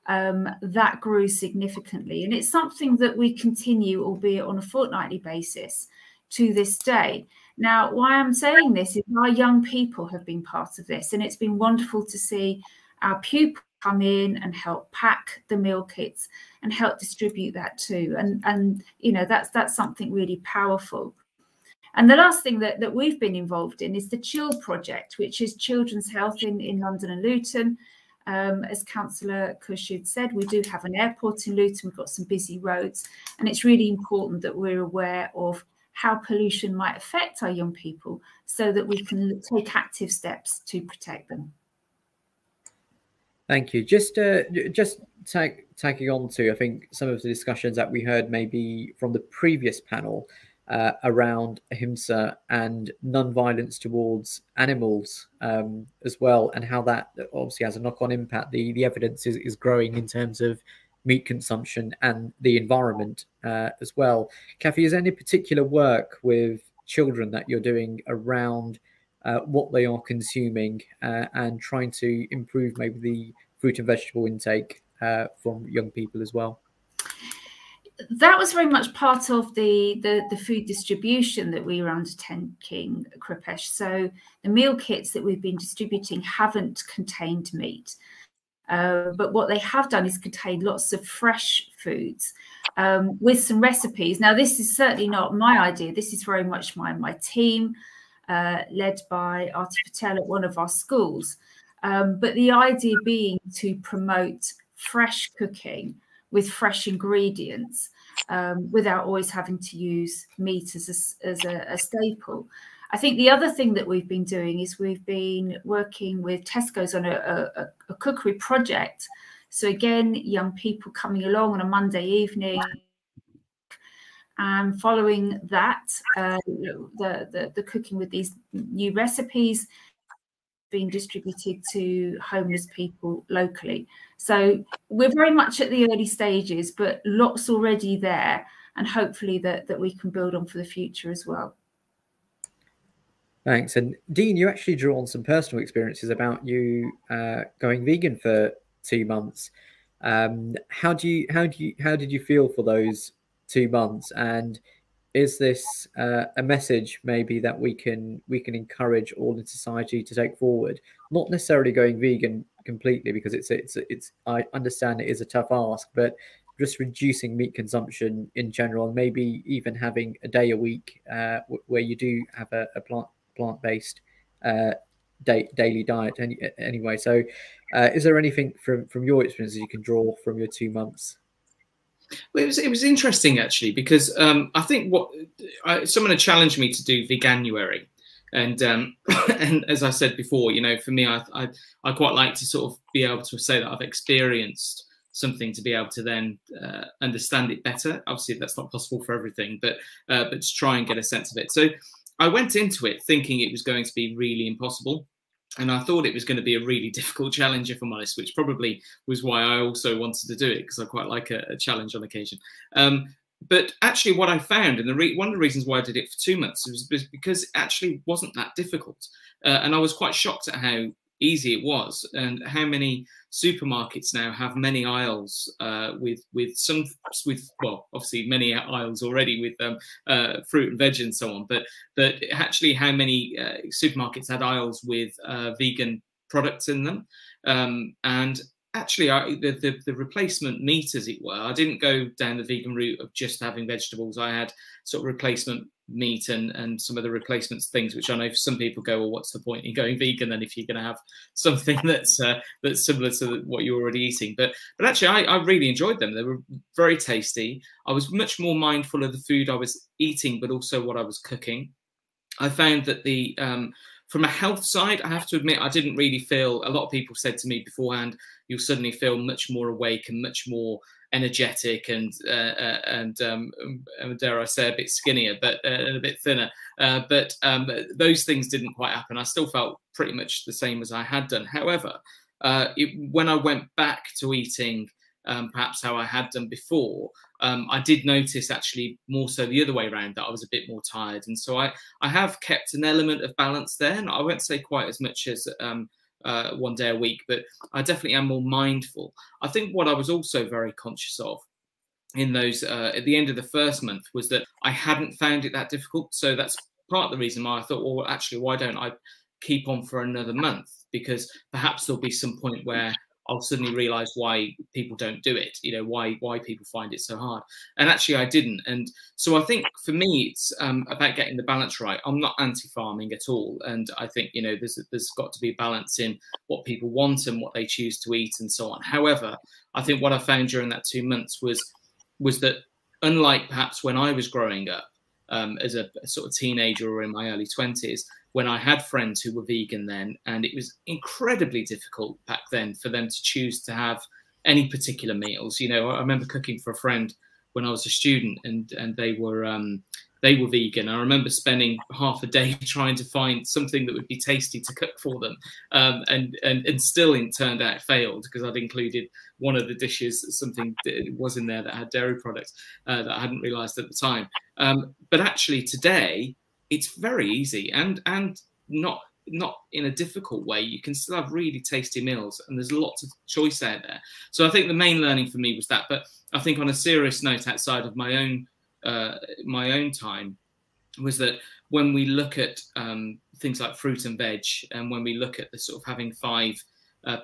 That grew significantly. And it's something that we continue, albeit on a fortnightly basis, to this day. Now, why I'm saying this is our young people have been part of this, and it's been wonderful to see our pupils come in and help pack the meal kits and help distribute that too. And you know, that's something really powerful. And the last thing that we've been involved in is the CHILL project, which is children's health in London and Luton. As Councillor Khurshid said, we do have an airport in Luton, we've got some busy roads, and it's really important that we're aware of how pollution might affect our young people so that we can take active steps to protect them. Thank you. Just tagging on to, I think, some of the discussions that we heard maybe from the previous panel around Ahimsa and non-violence towards animals as well, and how that obviously has a knock-on impact. The evidence is growing in terms of meat consumption and the environment as well. Kathy, is there any particular work with children that you're doing around what they are consuming and trying to improve maybe the fruit and vegetable intake from young people as well? That was very much part of the food distribution that we were undertaking, Kripesh. So the meal kits that we've been distributing haven't contained meat. But what they have done is contain lots of fresh foods with some recipes. Now, this is certainly not my idea. This is very much my team, led by Arti Patel at one of our schools. But the idea being to promote fresh cooking with fresh ingredients without always having to use meat as a staple. I think the other thing that we've been doing is we've been working with Tesco's on a cookery project. So again, young people coming along on a Monday evening, and following that, the cooking with these new recipes being distributed to homeless people locally. So we're very much at the early stages, but lots already there, and hopefully that we can build on for the future as well. Thanks. And Dean, you actually drew on some personal experiences about you going vegan for 2 months. How did you feel for those 2 months? And is this a message maybe that we can encourage all in society to take forward? Not necessarily going vegan completely, because it's I understand it is a tough ask, but just reducing meat consumption in general, and maybe even having a day a week where you do have a plant-based daily diet anyway. So is there anything from your experiences you can draw from your 2 months? Well, it was interesting actually, because I think someone had challenged me to do Veganuary, and and as I said before, you know, for me, I quite like to sort of be able to say that I've experienced something to be able to then understand it better. Obviously, that's not possible for everything, but to try and get a sense of it. So I went into it thinking it was going to be really impossible. And I thought it was going to be a really difficult challenge, if I'm honest, which probably was why I also wanted to do it, because I quite like a challenge on occasion. But actually what I found, and one of the reasons why I did it for 2 months, was because it actually wasn't that difficult. And I was quite shocked at how easy it was, and how many supermarkets now have many aisles with well, obviously many aisles already with fruit and veg and so on, but actually how many supermarkets had aisles with vegan products in them. And actually, the replacement meat, as it were, I didn't go down the vegan route of just having vegetables. I had sort of replacement meat and some of the replacements things, which I know for some people go, well, what's the point in going vegan then if you're going to have something that's similar to what you're already eating? But actually, I really enjoyed them. They were very tasty. I was much more mindful of the food I was eating, but also what I was cooking. I found that from a health side, I have to admit, I didn't really feel, a lot of people said to me beforehand, you'll suddenly feel much more awake and much more energetic and dare I say a bit skinnier, but and a bit thinner. But those things didn't quite happen. I still felt pretty much the same as I had done. However, when I went back to eating perhaps how I had done before, I did notice actually more so the other way around, that I was a bit more tired. And so I have kept an element of balance there. And I won't say quite as much as 1 day a week, but I definitely am more mindful. I think what I was also very conscious of in those at the end of the first month was that I hadn't found it that difficult. So that's part of the reason why I thought, well, actually, why don't I keep on for another month? Because perhaps there'll be some point where I'll suddenly realize why people don't do it, you know, why people find it so hard. And actually I didn't. And so I think for me, it's about getting the balance right. I'm not anti-farming at all. And I think, you know, there's got to be a balance in what people want and what they choose to eat and so on. However, I think what I found during that 2 months was that unlike perhaps when I was growing up as a sort of teenager or in my early 20s, when I had friends who were vegan then, and it was incredibly difficult back then for them to choose to have any particular meals. You know, I remember cooking for a friend when I was a student, and they were vegan. I remember spending half a day trying to find something that would be tasty to cook for them, and still it turned out failed because I'd included one of the dishes, something that was in there that had dairy products that I hadn't realised at the time. But actually today, it's very easy and not in a difficult way. You can still have really tasty meals, and there's lots of choice out there. So I think the main learning for me was that. But I think on a serious note, outside of my own time, was that when we look at things like fruit and veg, and when we look at the sort of having 5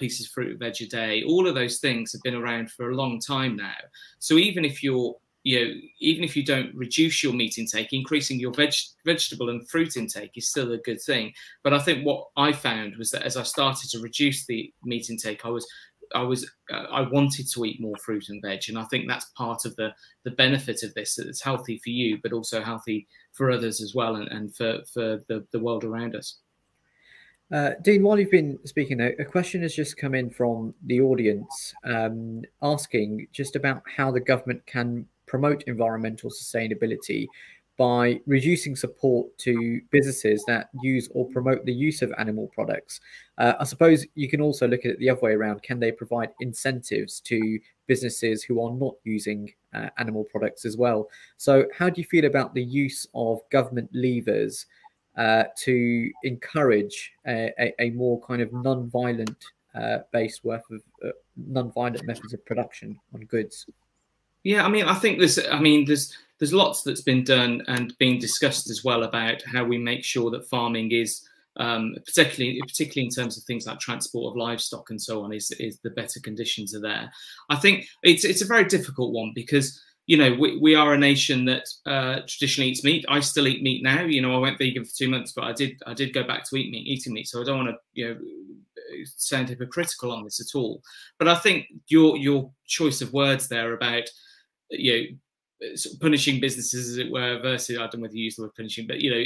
pieces of fruit and veg a day, all of those things have been around for a long time now. So even if you don't reduce your meat intake, increasing your vegetable and fruit intake is still a good thing. But I think what I found was that as I started to reduce the meat intake, I wanted to eat more fruit and veg, and I think that's part of the benefit of this. That it's healthy for you, but also healthy for others as well, and for the world around us. Dean, while you've been speaking, a question has just come in from the audience asking just about how the government can promote environmental sustainability by reducing support to businesses that use or promote the use of animal products. I suppose you can also look at it the other way around. Can they provide incentives to businesses who are not using animal products as well? So how do you feel about the use of government levers to encourage a more kind of non-violent based worth of non-violent methods of production on goods? Yeah, I mean, I think there's lots that's been done and being discussed as well about how we make sure that farming is, particularly in terms of things like transport of livestock and so on, is the better conditions are there. I think it's a very difficult one because, you know, we are a nation that traditionally eats meat. I still eat meat now. You know, I went vegan for 2 months, but I did go back to eating meat. So I don't want to, you know, sound hypocritical on this at all. But I think your choice of words there about, you know, sort of punishing businesses, as it were, versus, I don't know whether you use the word punishing, but, you know,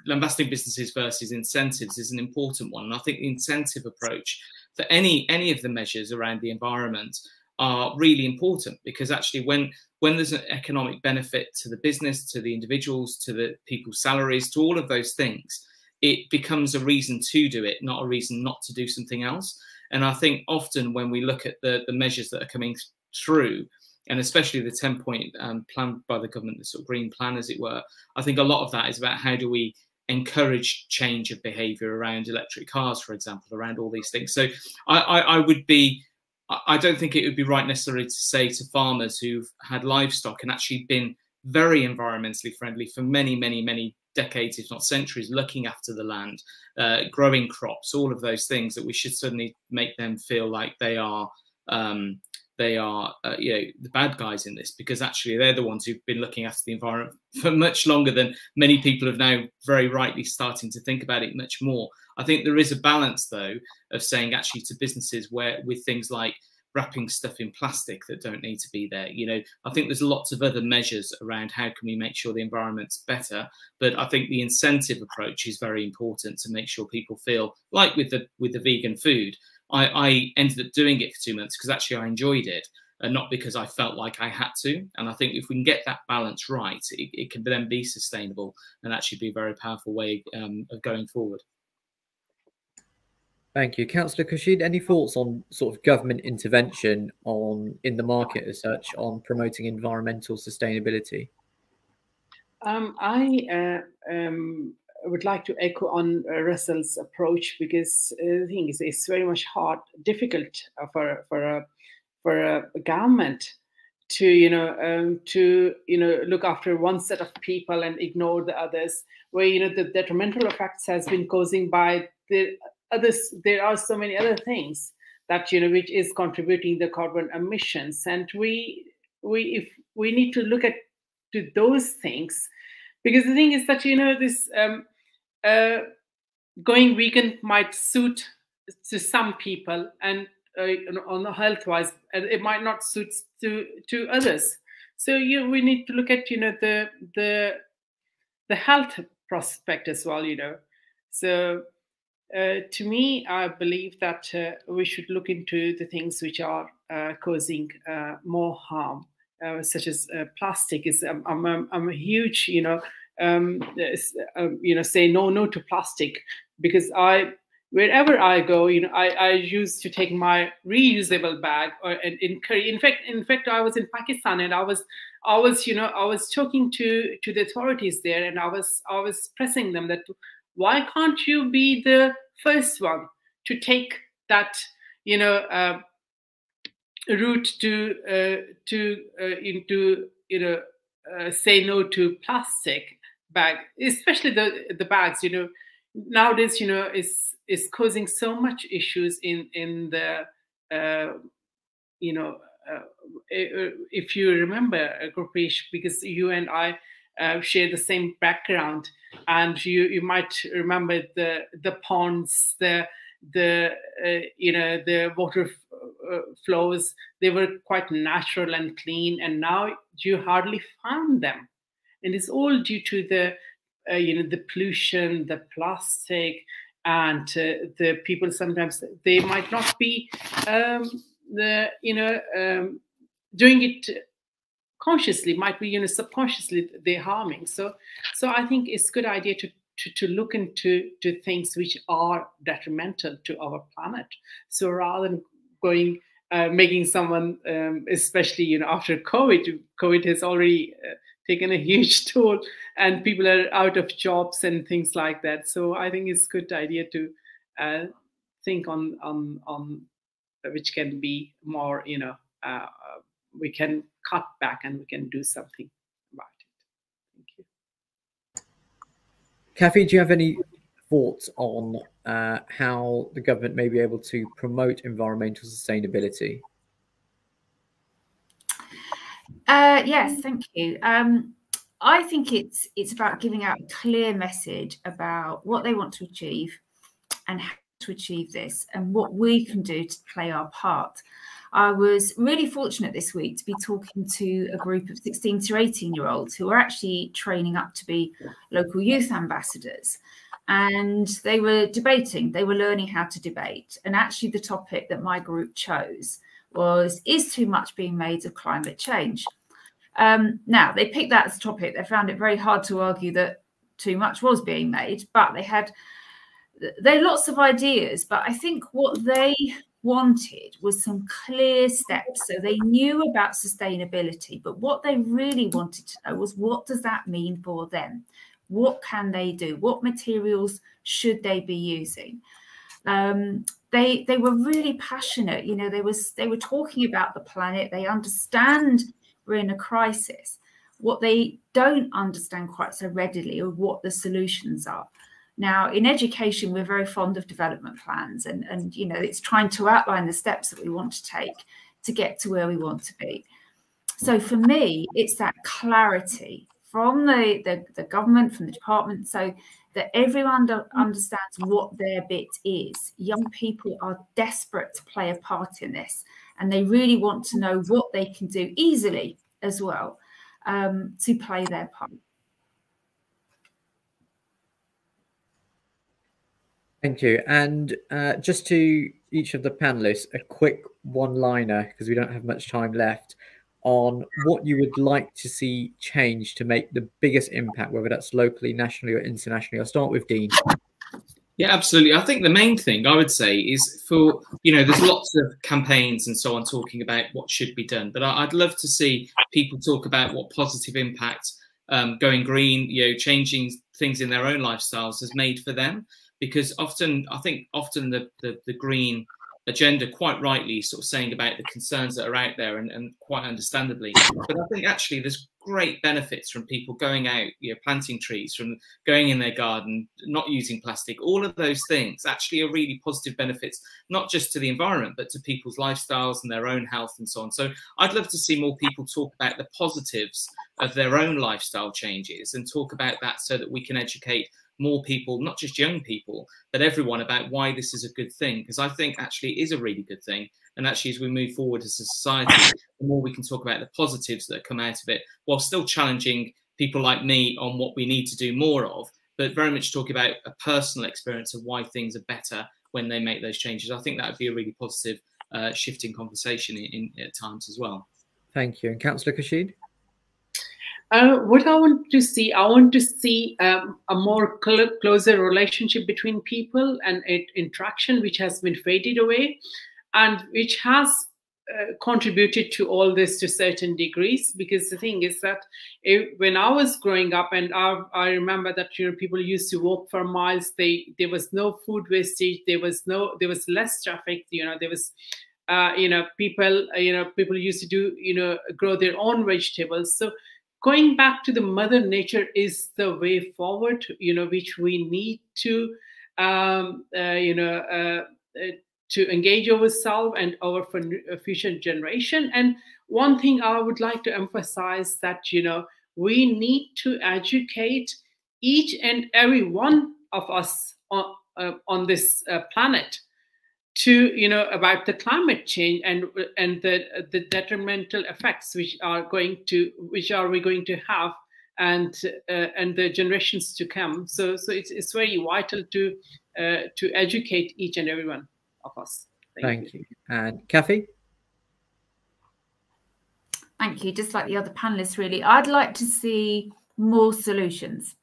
lambasting businesses versus incentives is an important one. And I think the incentive approach for any of the measures around the environment are really important, because actually when there's an economic benefit to the business, to the individuals, to the people's salaries, to all of those things, it becomes a reason to do it, not a reason not to do something else. And I think often when we look at the measures that are coming through, and especially the 10-point plan by the government, the sort of green plan, as it were, I think a lot of that is about how do we encourage change of behavior around electric cars, for example, around all these things. So I don't think it would be right necessarily to say to farmers who've had livestock and actually been very environmentally friendly for many, many, many decades, if not centuries, looking after the land, growing crops, all of those things, that we should suddenly make them feel like they are the bad guys in this, because actually they're the ones who've been looking after the environment for much longer than many people have now very rightly starting to think about it much more. I think there is a balance, though, of saying actually to businesses with things like wrapping stuff in plastic that don't need to be there. I think there's lots of other measures around how can we make sure the environment's better. But I think the incentive approach is very important to make sure people feel like with the vegan food. I ended up doing it for 2 months because actually I enjoyed it, and not because I felt like I had to. And I think if we can get that balance right, it can then be sustainable and actually be a very powerful way of going forward. Thank you. Councillor Khurshid, any thoughts on sort of government intervention in the market as such on promoting environmental sustainability? I would like to echo on Russell's approach, because the thing is, it's very much difficult for a government to look after one set of people and ignore the others, where the detrimental effects has been causing by the others. There are so many other things that which is contributing the carbon emissions, and we need to look at those things, because the thing is that this going vegan might suit to some people, and on the health wise, it might not suit to others. So we need to look at the health prospect as well. So to me, I believe that we should look into the things which are causing more harm, such as plastic. I'm a huge say no to plastic, because wherever I go, I used to take my reusable bag, in fact I was in Pakistan, and I was talking to the authorities there, and I was pressing them that why can't you be the first one to take that route to say no to plastic bag, especially the bags. Nowadays is causing so much issues in the if you remember, Grupesh, because you and I share the same background, and you might remember the ponds, the water flows. They were quite natural and clean, and now you hardly find them, and it's all due to the pollution, the plastic, and the people. Sometimes they might not be doing it consciously, might be subconsciously they're harming. So I think it's a good idea to look into things which are detrimental to our planet. So rather than going making someone, especially after COVID has already taken a huge toll, and people are out of jobs and things like that. So I think it's a good idea to think on which can be more, we can cut back and we can do something about it. Thank you. Kathy, do you have any thoughts on how the government may be able to promote environmental sustainability? Yes, thank you. I think it's about giving out a clear message about what they want to achieve and how to achieve this, and what we can do to play our part. I was really fortunate this week to be talking to a group of 16 to 18-year-olds who are actually training up to be local youth ambassadors. And they were debating, they were learning how to debate. And actually the topic that my group chose was, is too much being made of climate change? Now, they picked that as a topic. They found it very hard to argue that too much was being made, but they had lots of ideas. But I think what they wanted was some clear steps. So they knew about sustainability, but what they really wanted to know was, what does that mean for them? What can they do? What materials should they be using? They were really passionate. You know, they were talking about the planet. They understand we're in a crisis. What they don't understand quite so readily are what the solutions are. Now, in education, we're very fond of development plans, and you know, it's trying to outline the steps that we want to take to get to where we want to be. So for me, it's that clarity from the government, from the department, so that everyone understands what their bit is. Young people are desperate to play a part in this, and they really want to know what they can do easily as well to play their part. Thank you. And just to each of the panelists, a quick one-liner, because we don't have much time left, on what you would like to see change to make the biggest impact, whether that's locally, nationally, or internationally. I'll start with Dean. Yeah, absolutely. I think the main thing I would say is for, you know, there's lots of campaigns and so on talking about what should be done, but I'd love to see people talk about what positive impact going green, you know, changing things in their own lifestyles has made for them. Because often, I think often the green agenda, quite rightly, sort of saying about the concerns that are out there, and quite understandably. But I think actually there's great benefits from people going out, you know, planting trees, from going in their garden, not using plastic. All of those things actually are really positive benefits, not just to the environment, but to people's lifestyles and their own health and so on. So I'd love to see more people talk about the positives of their own lifestyle changes and talk about that so that we can educate more people, not just young people, but everyone, about why this is a good thing. Because I think actually it is a really good thing. And actually, as we move forward as a society, the more we can talk about the positives that come out of it, while still challenging people like me on what we need to do more of, but very much talk about a personal experience of why things are better when they make those changes. I think that would be a really positive shifting conversation at times as well. Thank you. And Councillor Kashid? What I want to see a more closer relationship between people and interaction, which has been faded away, and which has contributed to all this to certain degrees. Because the thing is that when I was growing up, and I remember that, you know, people used to walk for miles. There was no food wastage. There was less traffic. You know, there was. People used to grow their own vegetables. So going back to the Mother Nature is the way forward, you know, which we need to, to engage ourselves and our future generation. And one thing I would like to emphasize that, you know, we need to educate each and every one of us on this planet to, you know, about the climate change and the detrimental effects which are we going to have, and the generations to come. So it's very vital to educate each and every one of us. Thank you. And Kathy? Thank you. Just like the other panelists, really, I'd like to see more solutions.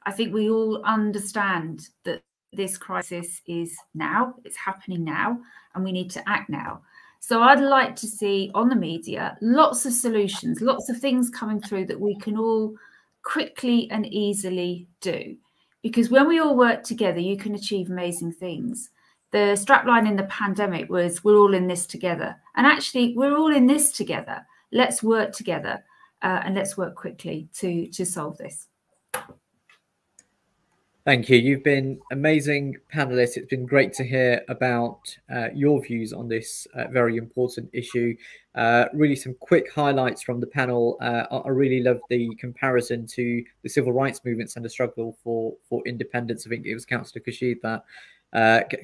I think we all understand that this crisis is now, it's happening now, and we need to act now. So I'd like to see on the media lots of solutions, lots of things coming through that we can all quickly and easily do. Because when we all work together, you can achieve amazing things. The strapline in the pandemic was, we're all in this together. And actually, we're all in this together. Let's work together and let's work quickly to solve this. Thank you. You've been amazing panelists. It's been great to hear about your views on this very important issue. Really some quick highlights from the panel. I really loved the comparison to the civil rights movements and the struggle for independence. I think it was Councillor Kashid that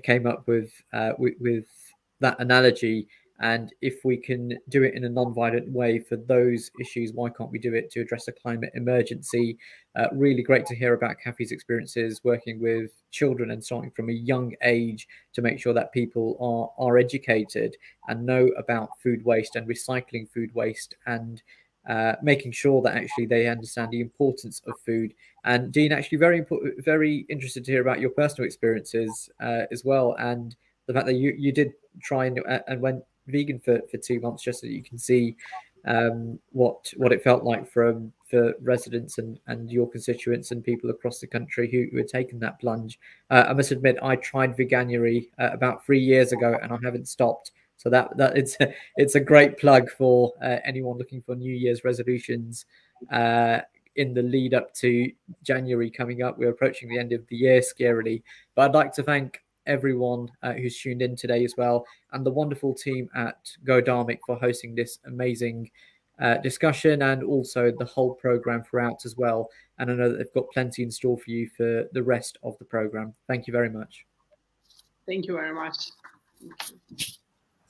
came up with that analogy. And if we can do it in a non-violent way for those issues, why can't we do it to address a climate emergency? Really great to hear about Kathy's experiences working with children and starting from a young age to make sure that people are educated and know about food waste and recycling food waste, and making sure that actually they understand the importance of food. And Dean, actually very interested to hear about your personal experiences as well, and the fact that you did try and went vegan for 2 months, just so that you can see what it felt like for residents and your constituents and people across the country who had taken that plunge. I must admit, I tried veganuary about 3 years ago, and I haven't stopped. So that it's a great plug for anyone looking for New Year's resolutions in the lead up to January coming up. We're approaching the end of the year scarily, but I'd like to thank everyone who's tuned in today as well, and the wonderful team at Go Dharmic for hosting this amazing discussion, and also the whole program throughout as well. And I know that they've got plenty in store for you for the rest of the program. Thank you very much. Thank you very much.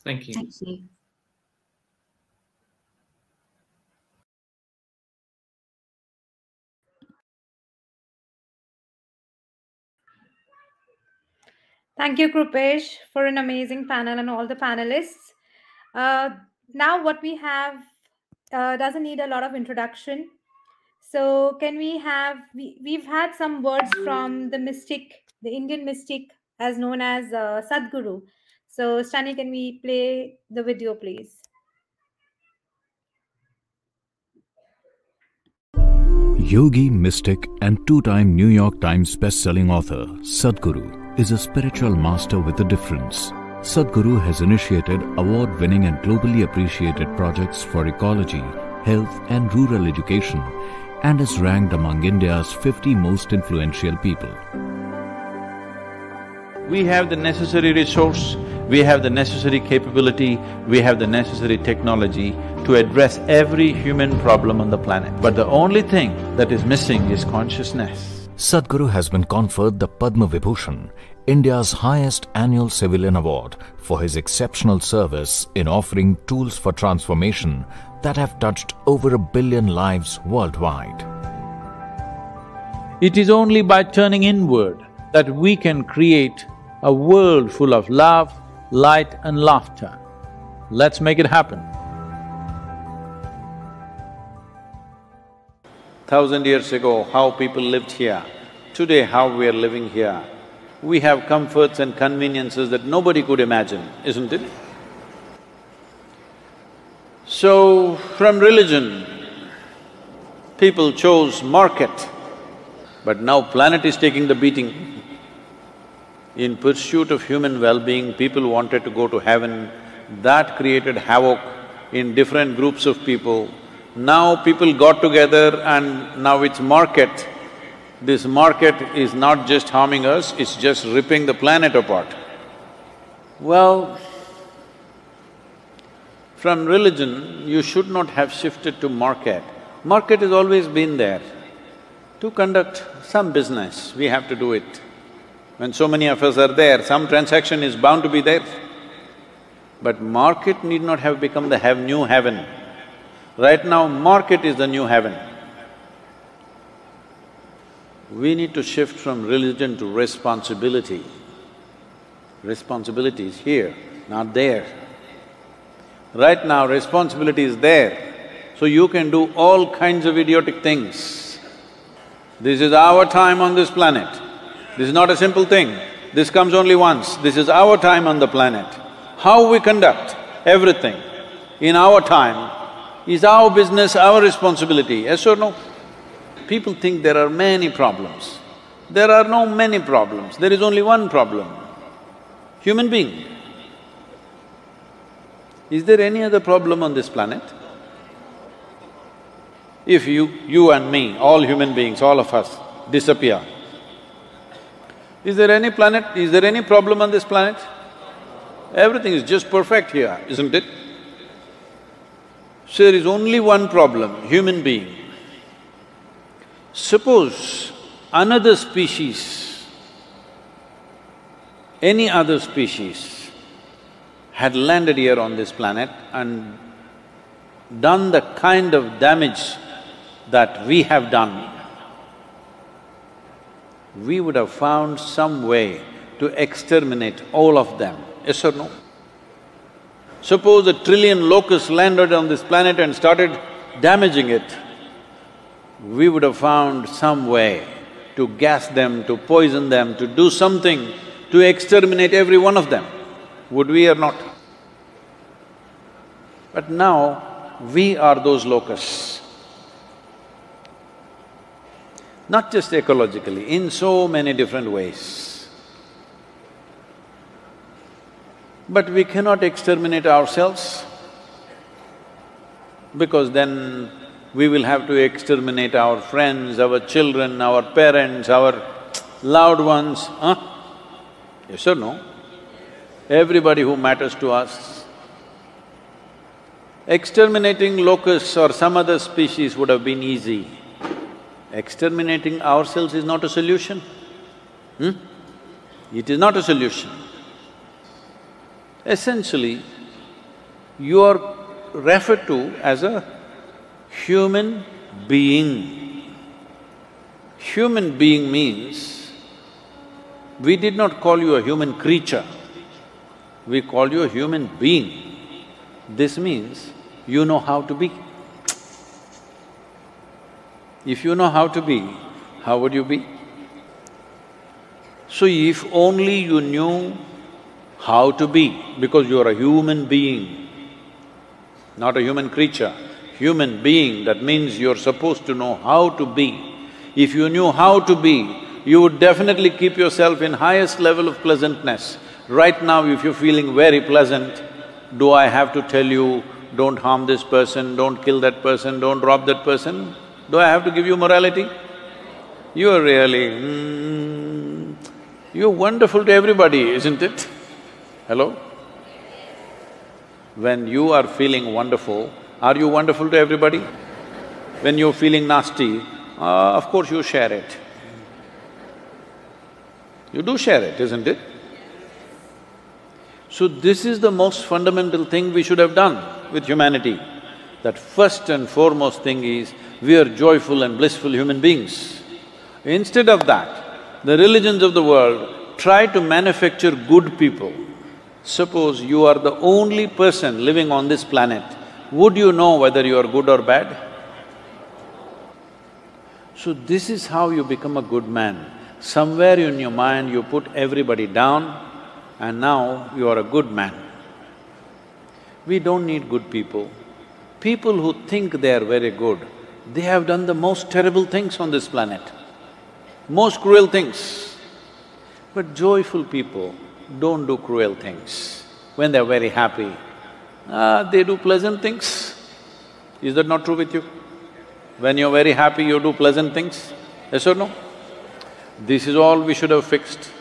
Thank you. Thank you. Thank you, Krupesh, for an amazing panel and all the panelists. Now what we have doesn't need a lot of introduction. So can we have, we've had some words from the mystic, the Indian mystic as known as Sadhguru. So Stani, can we play the video, please? Yogi, mystic, and two-time New York Times best-selling author, Sadhguru is a spiritual master with a difference. Sadhguru has initiated award-winning and globally appreciated projects for ecology, health, and rural education, and is ranked among India's 50 most influential people. We have the necessary resource, we have the necessary capability, we have the necessary technology to address every human problem on the planet. But the only thing that is missing is consciousness. Sadhguru has been conferred the Padma Vibhushan, India's highest annual civilian award, for his exceptional service in offering tools for transformation that have touched over 1 billion lives worldwide. It is only by turning inward that we can create a world full of love, light and laughter. Let's make it happen. 1,000 years ago, how people lived here, today how we are living here. We have comforts and conveniences that nobody could imagine, isn't it? So, from religion, people chose market, but now planet is taking the beating. In pursuit of human well-being, people wanted to go to heaven. That created havoc in different groups of people. Now people got together and now it's market. This market is not just harming us, it's just ripping the planet apart. Well, from religion, you should not have shifted to market. Market has always been there. To conduct some business, we have to do it. When so many of us are there, some transaction is bound to be there. But market need not have become the new heaven. Right now, market is the new heaven. We need to shift from religion to responsibility. Responsibility is here, not there. Right now, responsibility is there, so you can do all kinds of idiotic things. This is our time on this planet. This is not a simple thing. This comes only once. This is our time on the planet. How we conduct everything in our time is our business, our responsibility, yes or no? People think there are many problems. There are no many problems, there is only one problem: human being. Is there any other problem on this planet? If you and me, all human beings, all of us, disappear, is there any problem on this planet? Everything is just perfect here, isn't it? So there is only one problem, human being. Suppose another species, any other species had landed here on this planet and done the kind of damage that we have done, we would have found some way to exterminate all of them, yes or no? Suppose 1 trillion locusts landed on this planet and started damaging it, we would have found some way to gas them, to poison them, to do something to exterminate every one of them. Would we or not? But now, we are those locusts. Not just ecologically, in so many different ways. But we cannot exterminate ourselves, because then we will have to exterminate our friends, our children, our parents, our loved ones, huh? Yes or no? Everybody who matters to us. Exterminating locusts or some other species would have been easy. Exterminating ourselves is not a solution. It is not a solution. Essentially, you are referred to as a human being. Human being means, we did not call you a human creature, we call you a human being. This means you know how to be. If you know how to be, how would you be? So if only you knew how to be, because you are a human being, not a human creature, human being, that means you're supposed to know how to be. If you knew how to be, you would definitely keep yourself in highest level of pleasantness. Right now, if you're feeling very pleasant, do I have to tell you, don't harm this person, don't kill that person, don't rob that person? Do I have to give you morality? You're really… you're wonderful to everybody, isn't it? Hello? When you are feeling wonderful, are you wonderful to everybody? When you're feeling nasty, of course you share it. You do share it, isn't it? So this is the most fundamental thing we should have done with humanity. That first and foremost thing is, we are joyful and blissful human beings. Instead of that, the religions of the world try to manufacture good people. Suppose you are the only person living on this planet, would you know whether you are good or bad? So this is how you become a good man. Somewhere in your mind you put everybody down and now you are a good man. We don't need good people. People who think they are very good, they have done the most terrible things on this planet, most cruel things. But joyful people don't do cruel things. When they're very happy, they do pleasant things. Is that not true with you? When you're very happy, you do pleasant things, yes or no? This is all we should have fixed.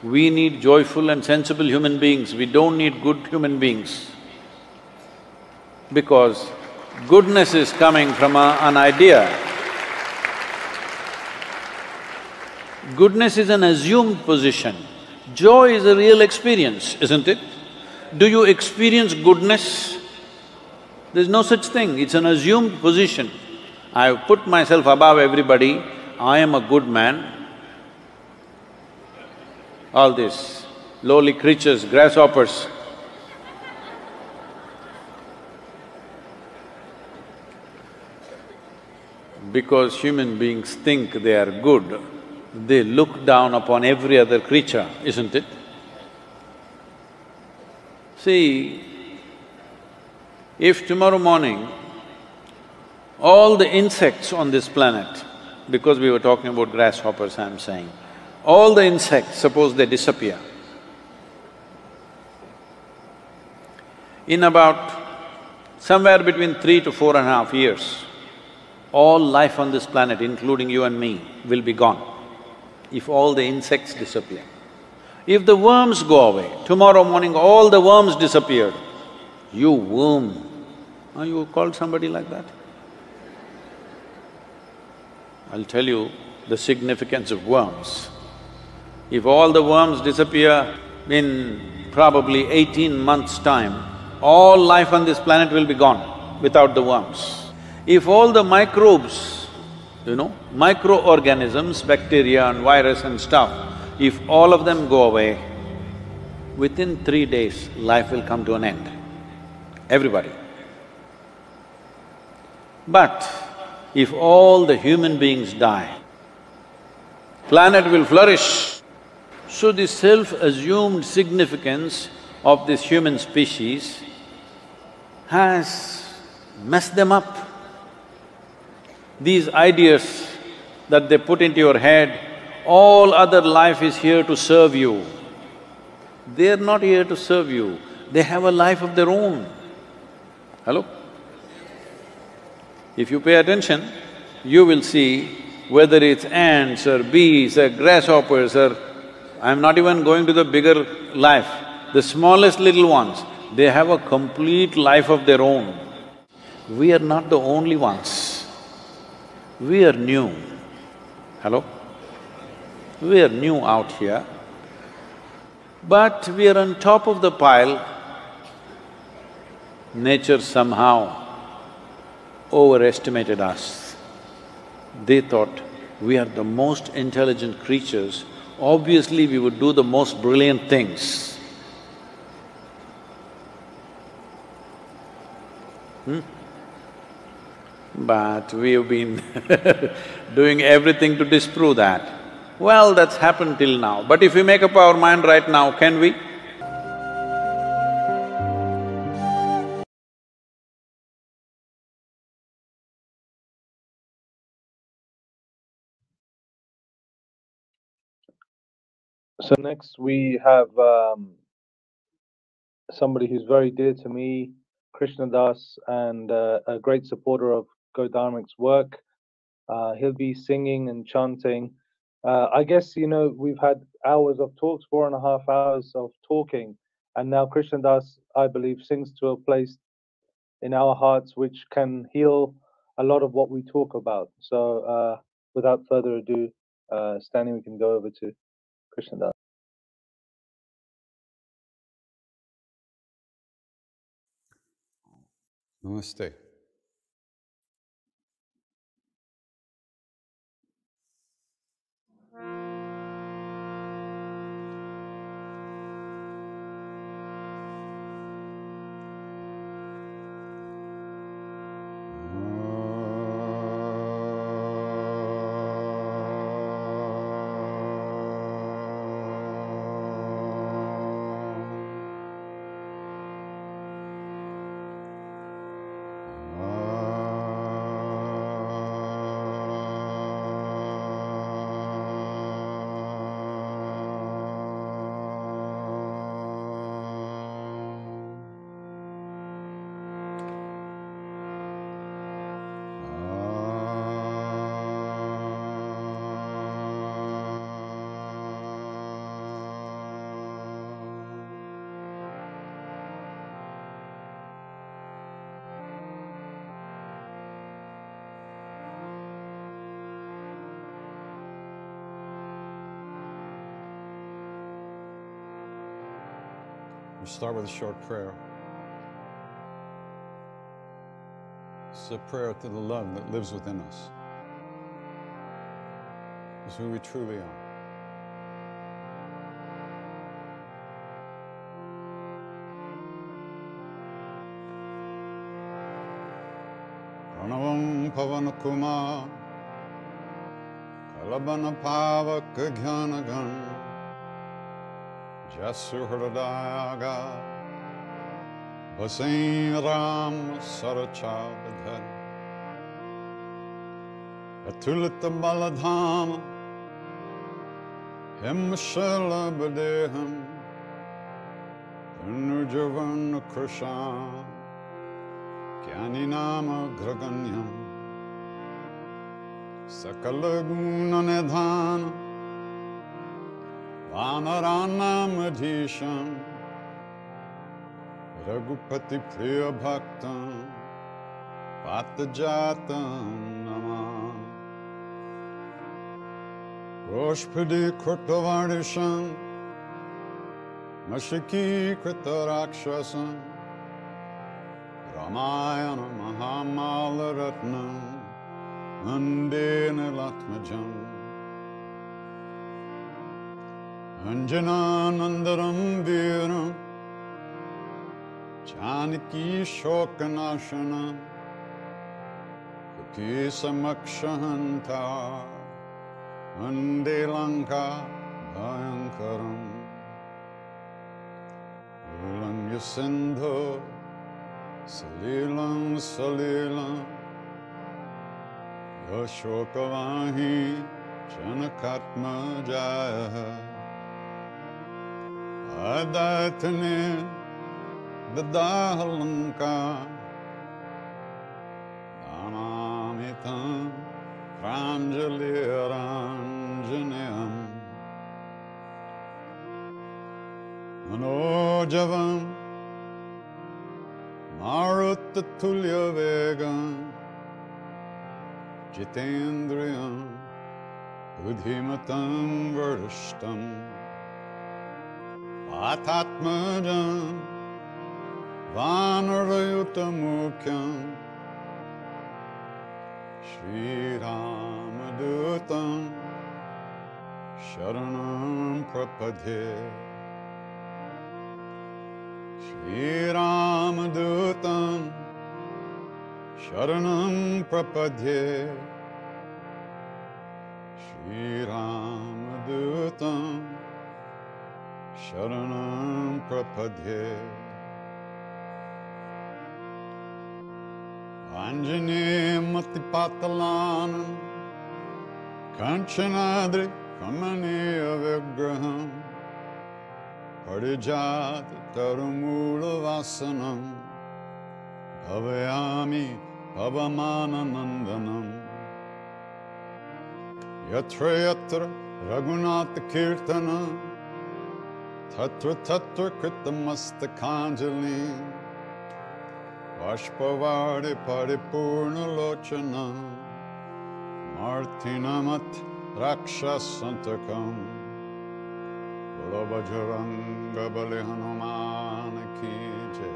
We need joyful and sensible human beings, we don't need good human beings. Because goodness is coming from an idea. Goodness is an assumed position. Joy is a real experience, isn't it? Do you experience goodness? There's no such thing, it's an assumed position. I've put myself above everybody, I am a good man. All these lowly creatures, grasshoppers, because human beings think they are good, they look down upon every other creature, isn't it? See, if tomorrow morning all the insects on this planet, because we were talking about grasshoppers, I'm saying, all the insects, suppose they disappear, in about somewhere between 3 to 4.5 years, all life on this planet, including you and me, will be gone, if all the insects disappear. If the worms go away, tomorrow morning all the worms disappeared, you worm, you called somebody like that? I'll tell you the significance of worms. If all the worms disappear in probably 18 months' time, all life on this planet will be gone without the worms. If all the microbes, microorganisms, bacteria and virus and stuff, if all of them go away, within 3 days, life will come to an end. Everybody. But if all the human beings die, planet will flourish. So the self-assumed significance of this human species has mess them up. These ideas that they put into your head, all other life is here to serve you. They're not here to serve you, they have a life of their own. Hello? If you pay attention, you will see whether it's ants or bees or grasshoppers or… I'm not even going to the bigger life, the smallest little ones, they have a complete life of their own. We are not the only ones. We are new. Hello? We are new out here, but we are on top of the pile. Nature somehow overestimated us. They thought we are the most intelligent creatures, obviously we would do the most brilliant things. But we have been doing everything to disprove that. Well, that's happened till now, but if we make up our mind right now, can we? So next we have somebody who's very dear to me, Krishna Das, and a great supporter of Godharmic's work. He'll be singing and chanting. I guess, you know, we've had hours of talks, 4.5 hours of talking, and now Krishna Das, I believe, sings to a place in our hearts which can heal a lot of what we talk about. So without further ado, Stanley, we can go over to Krishna Das. Namaste. We'll start with a short prayer. It's a prayer to the love that lives within us. It's who we truly are. Pranavam Pavanakuma Kalabana Pavak Jnanagan Jasu Hridayaga Vasain Ram Sarachabadhan Atulita Baladham Himshala Badeham Tanujavan Krishna Kyaninama Graganyam Sakalaguna Nidhana Vanaranam Adhisham Raghupati Priya Bhaktam Patajatam Namam Roshpadi Krutavarnisham Mashiki Kritarakshasam Ramayana Mahamalaratnam Andena Latmajam Anjananandaram Viram Janaki Shokanashanam Kukisamakshahanta Ande Lanka Bhayankaram Ulangya Sindhu Salilam Salilam Yoshokavahi Janakatma Jaya Adatane Dadahalanka Danamitam Pranjaliranjanayam Manojavam Maruttatulya Vegam Jitendriyam Buddhimatam Varishtam Patatmajam Vanarayutamukyam Shri Ramadutam Sharanam Prapadhe Shri Ramadutam Sharanam Prapadhe Shri Ramadutam Sharanam Prapadhe Anjane Matipatalanam Kanchanadri Kamaniya Vigraham Parijat Tarumula Vasanam Bhavayami Pavamananandanam Yatra Yatra Raghunatha Kirtanam Tatra Tatra Kritamastakhanjali Vashpavardi Paripurna Lochana Martinamat Rakshasantakam Bolo Bajranga Bali Hanuman Ki Jai.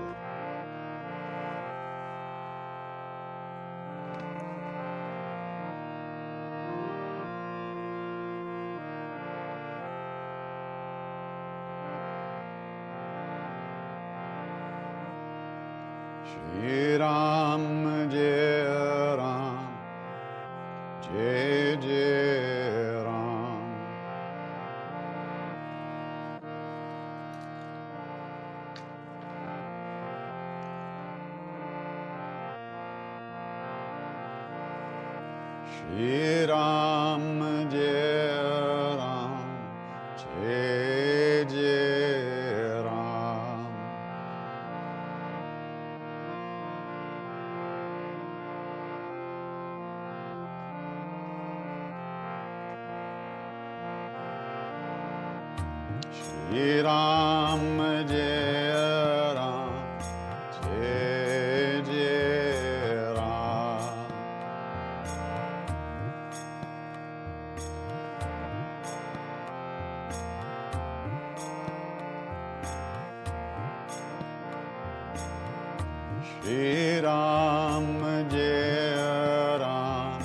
Shri Ram Jai Ram Jai Jai Ram Shri Ram Jai Ram Jai Jai Ram Shri Ram Jai Ram Jai Jai Ram Shri Ram Jai Ram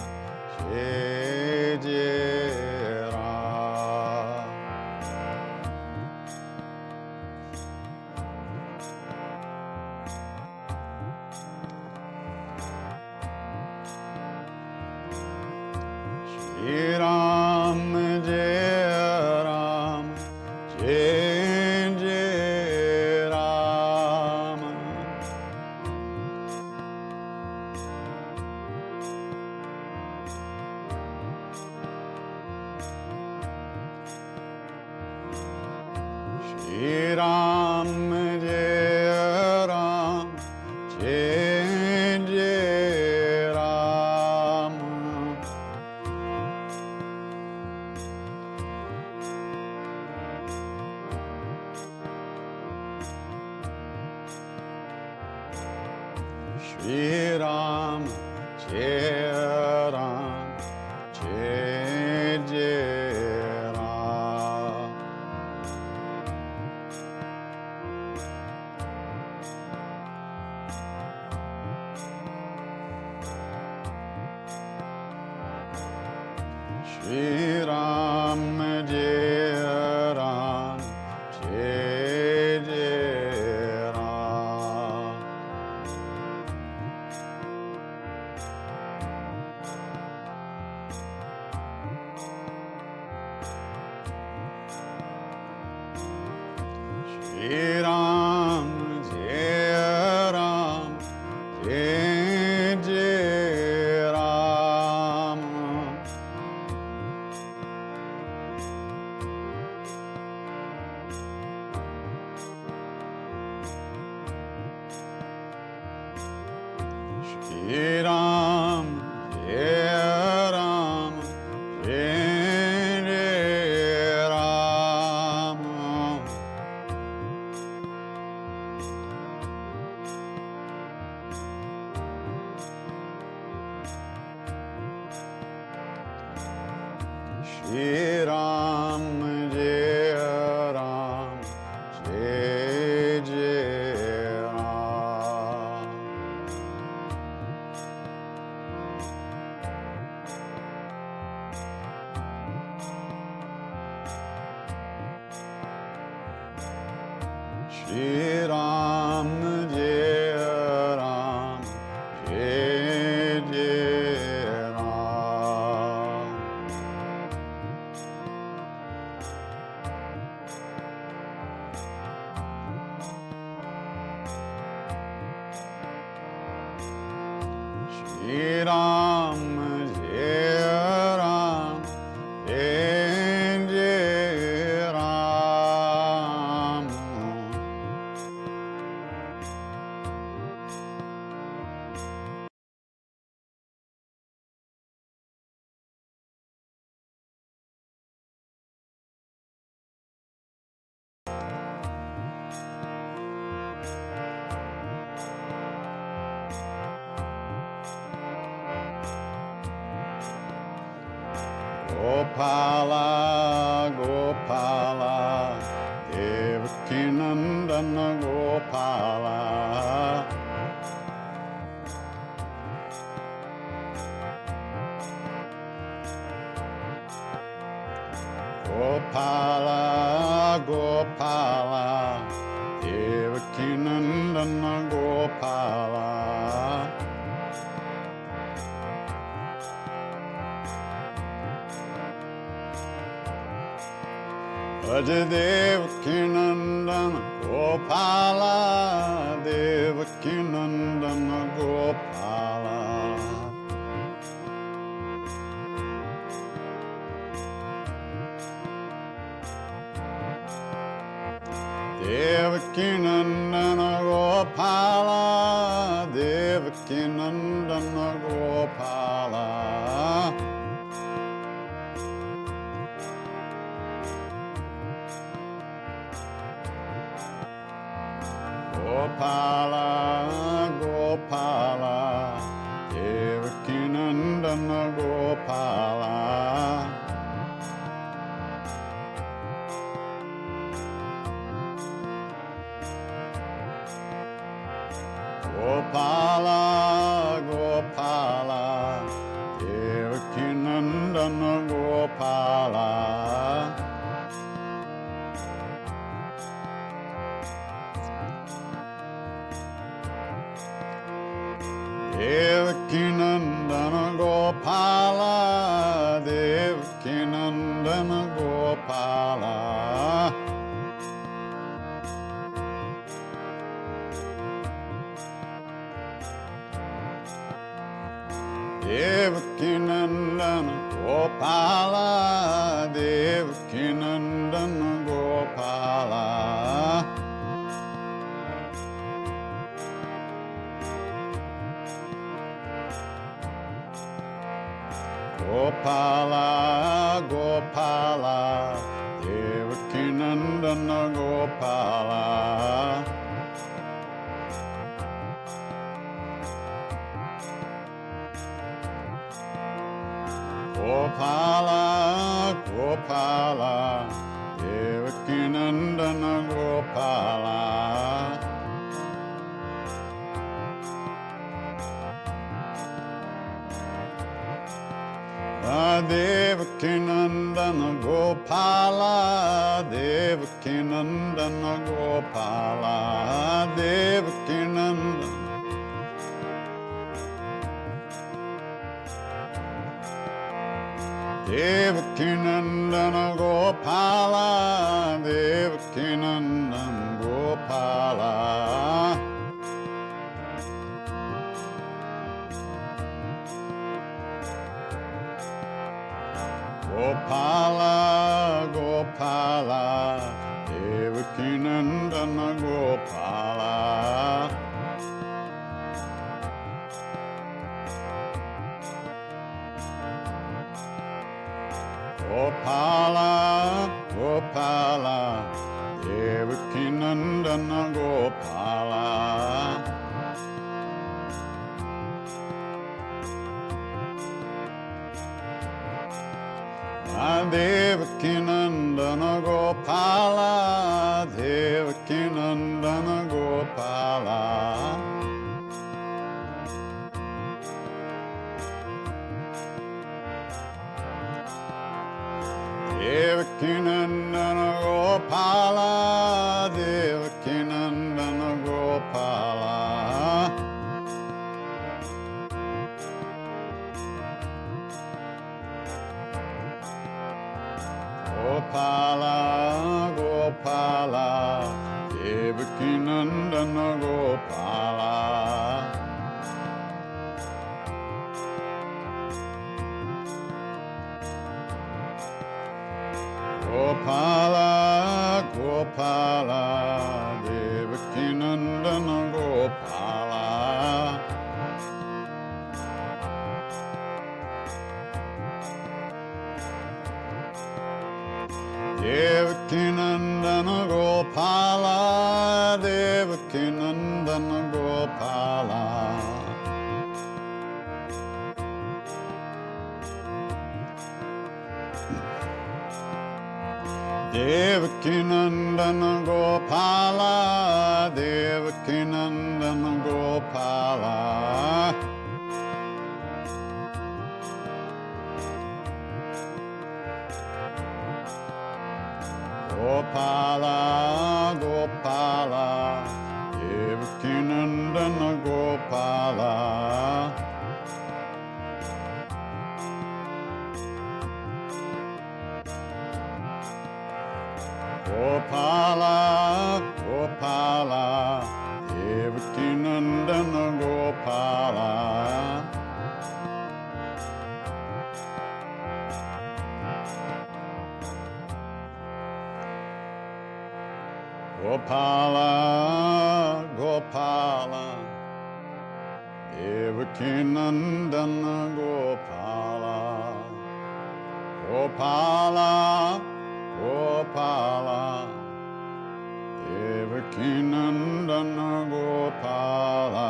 Jai Jai Ram Shri Ram Jai Ram Jai Jai Ram Shri Ram Jai Ram Jai Jai Ram Shri Ram Jai Ram Jai Jai Ram Shri Ram Jai Ram Jai Jai Ram Shri Ram Jai Ram Shri Ram, Jai Ram, Jai Jai Ram. Shri Ram, Jai Ram, Jai Jai Ram. Shri Ram, Jai Ram, Jai Jai Ram. Gopala, Gopala, Devaki Nandana Gopala. Gopala, Gopala, Devaki Nandana Gopala. Bhaja Devaki Nandana Gopala, Devaki Nandana Gopala. Devaki Nandana Gopala, Devaki Nandana Gopala. Gopala, Gopala, Devaki Nandana Gopala. Gopala, Gopala, Devaki Nandana Gopala. Devaki Nandana Gopala, Devaki Nandana Gopala. Devaki Nandana Gopala, Devaki Nandana Gopala. Gopala, Gopala, Devaki Nandana Gopala. Gopala, Gopala, Devaki Nandana Gopala. Devaki Nandana Gopala, Devaki Nandana Gopala, Devaki Nandana. Devaki Nandana Gopala, Devaki Nandana Gopala. Gopala, Gopala, Devaki Nandana Gopala. Gopala, Gopala, Devaki Nandana Gopala. Devaki Nandana Gopala, Devaki Nandana Gopala. Devaki Nandana Gopala, Devaki Nandana Gopala. Gopala, Gopala, Devaki Nandana Gopala. Gopala, Gopala, Devaki Nandana Gopala. Devaki Nandana Gopala, Devaki Nandana Gopala. Devaki Nandana Gopala, Devaki Nandana Gopala. Gopala, Gopala, Devaki Nandana Gopala. Gopala, Gopala, Devaki Nandana Gopala. Gopala, Gopala, Devaki Nandana Gopala. Gopala, Gopala, Devaki Nandana Gopala.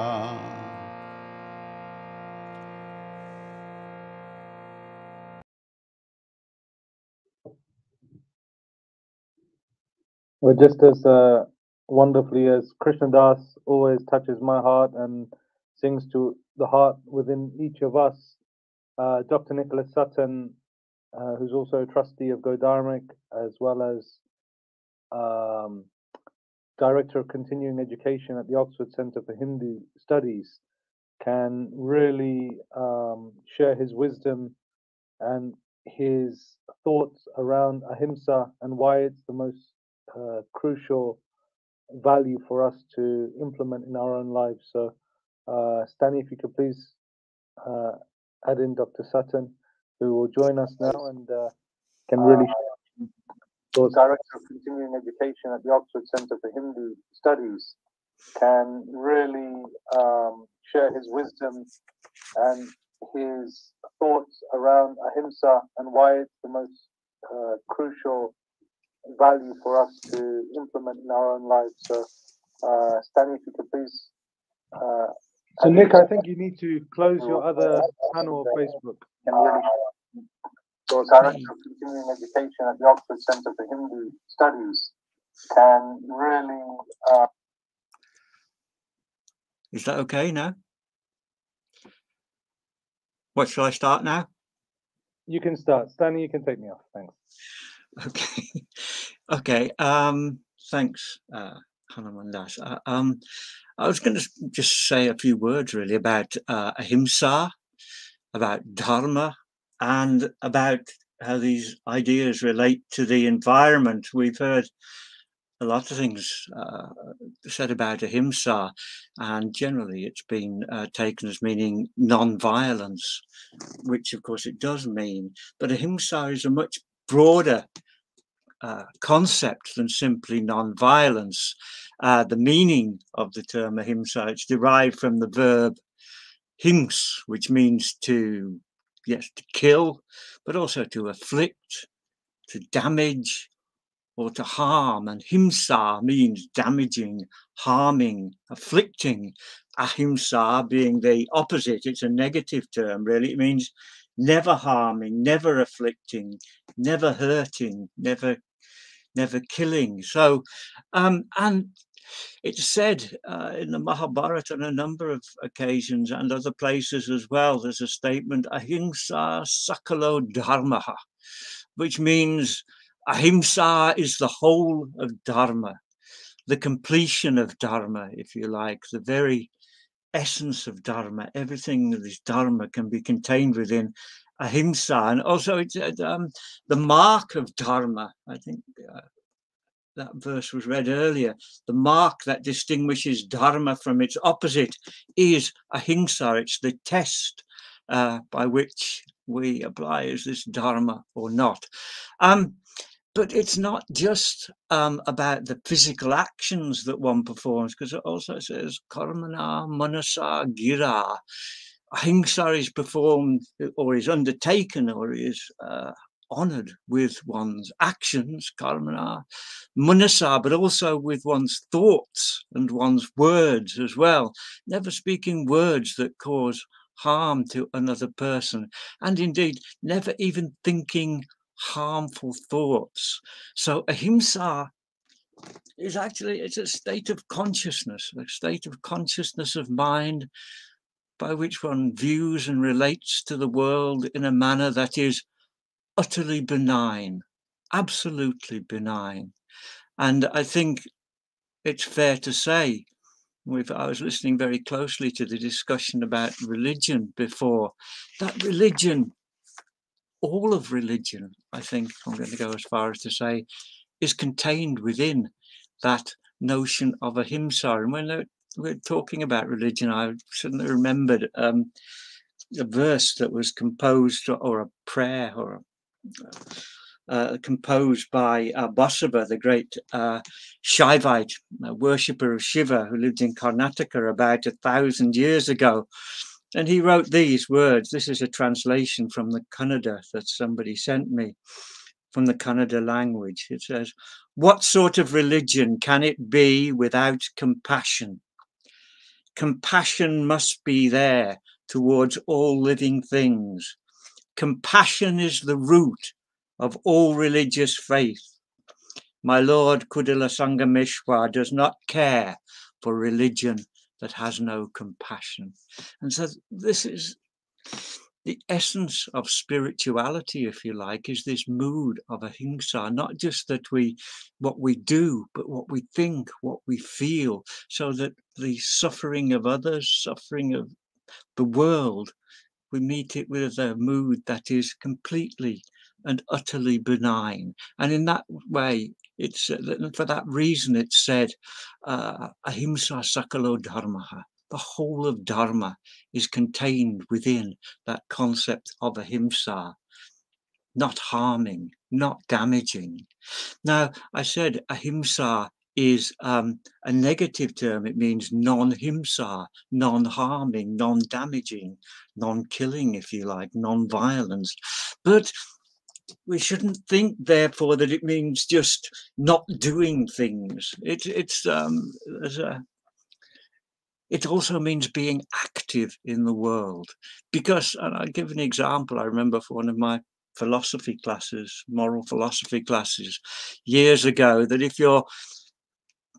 Well, just as wonderfully as Krishna Das always touches my heart and sings to the heart within each of us, Dr. Nicholas Sutton, who's also a trustee of Godharmic, as well as Director of Continuing Education at the Oxford Centre for Hindu Studies, can really share his wisdom and his thoughts around ahimsa and why it's the most crucial value for us to implement in our own lives. So, Stanley, if you could please add in Dr. Sutton, who will join us now and can really share. Director of Continuing Education at the Oxford Centre for Hindu Studies, can really share his wisdom and his thoughts around ahimsa and why it's the most crucial value for us to implement in our own lives. So, Stanley, if you could please. So, Nick, I think you need to close your other panel of Facebook. So, Director of Continuing Education at the Oxford Centre for Hindu Studies, can really. Is that okay now? What, shall I start now? You can start. Stanley, you can take me off. Thanks. Okay. Okay. Thanks, Hanuman Das. I was going to just say a few words really about ahimsa, about dharma, and about how these ideas relate to the environment. We've heard a lot of things said about ahimsa, and generally it's been taken as meaning non-violence, which of course it does mean. But ahimsa is a much broader concept than simply non-violence. The meaning of the term ahimsa, it's derived from the verb hims, which means to, yes, to kill, but also to afflict, to damage, or to harm. And himsa means damaging, harming, afflicting. Ahimsa being the opposite, it's a negative term really. It means never harming, never afflicting, never hurting, never killing. So, and it's said in the Mahabharata on a number of occasions and other places as well, there's a statement, Ahimsa sakalo dharmaha, which means Ahimsa is the whole of Dharma, the completion of Dharma, if you like, the very essence of Dharma. Everything that is Dharma can be contained within Ahimsa. And also it's the mark of Dharma, I think that verse was read earlier, the mark that distinguishes Dharma from its opposite is Ahimsa. It's the test by which we apply, is this Dharma or not? But it's not just about the physical actions that one performs, because it also says karmana manasa gira. Ahimsa is performed or is undertaken or is honored with one's actions, karmana manasa, but also with one's thoughts and one's words as well. Never speaking words that cause harm to another person, and indeed never even thinking harmful thoughts. So ahimsa is actually, it's a state of consciousness, a state of consciousness of mind by which one views and relates to the world in a manner that is utterly benign, absolutely benign. And I think it's fair to say, I was listening very closely to the discussion about religion before, that religion, all of religion, I think I'm going to go as far as to say, is contained within that notion of ahimsa. And when we're talking about religion, I suddenly remembered a verse that was composed, or a prayer, or composed by Basava, the great Shaivite worshipper of Shiva, who lived in Karnataka about 1,000 years ago. And he wrote these words. This is a translation from the Kannada that somebody sent me, from the Kannada language. It says, "What sort of religion can it be without compassion? Compassion must be there towards all living things. Compassion is the root of all religious faith. My Lord Kudala Sangameshwar does not care for religion that has no compassion." And so this is the essence of spirituality, if you like, is this mood of ahimsa, not just that what we do, but what we think, what we feel, so that the suffering of others, suffering of the world, we meet it with a mood that is completely and utterly benign. And in that way, it's for that reason it's said, ahimsa sakalo dharmaha. The whole of Dharma is contained within that concept of ahimsa, not harming, not damaging. Now, I said ahimsa is a negative term. It means non-himsa, non-harming, non-damaging, non-killing, if you like, non-violence. But we shouldn't think, therefore, that it means just not doing things. It also means being active in the world, because, and I'll give an example. I remember for one of my philosophy classes, moral philosophy classes, years ago, that if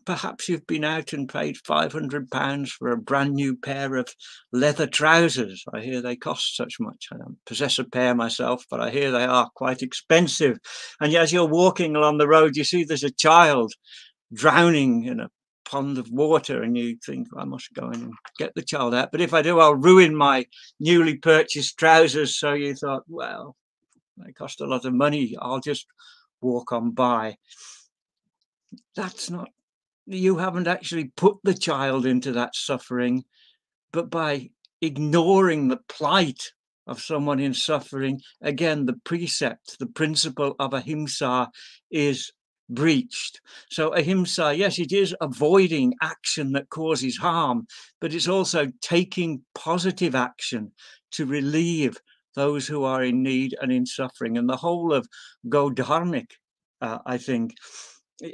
perhaps you've been out and paid £500 for a brand new pair of leather trousers. I hear they cost such much. I don't possess a pair myself, but I hear they are quite expensive. And as you're walking along the road, you see there's a child drowning in a pond of water, and you think, I must go in and get the child out, but if I do, I'll ruin my newly purchased trousers. So you thought, well, they cost a lot of money, I'll just walk on by. That's not, you haven't actually put the child into that suffering, but by ignoring the plight of someone in suffering, again, the precept, the principle of ahimsa is breached. So ahimsa, yes, it is avoiding action that causes harm, but it's also taking positive action to relieve those who are in need and in suffering. And the whole of Go Dharmic, I think,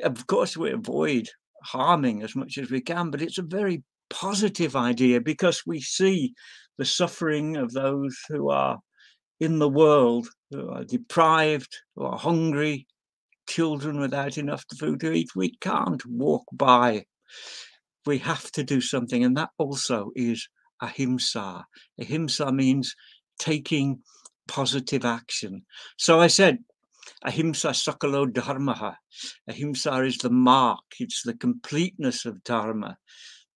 of course, we avoid harming as much as we can, but it's a very positive idea, because we see the suffering of those who are in the world who are deprived, who are hungry, children without enough food to eat. We can't walk by. We have to do something, and that also is ahimsa. Ahimsa means taking positive action. So I said, ahimsa sakalo dharmaha. Ahimsa is the mark, it's the completeness of dharma.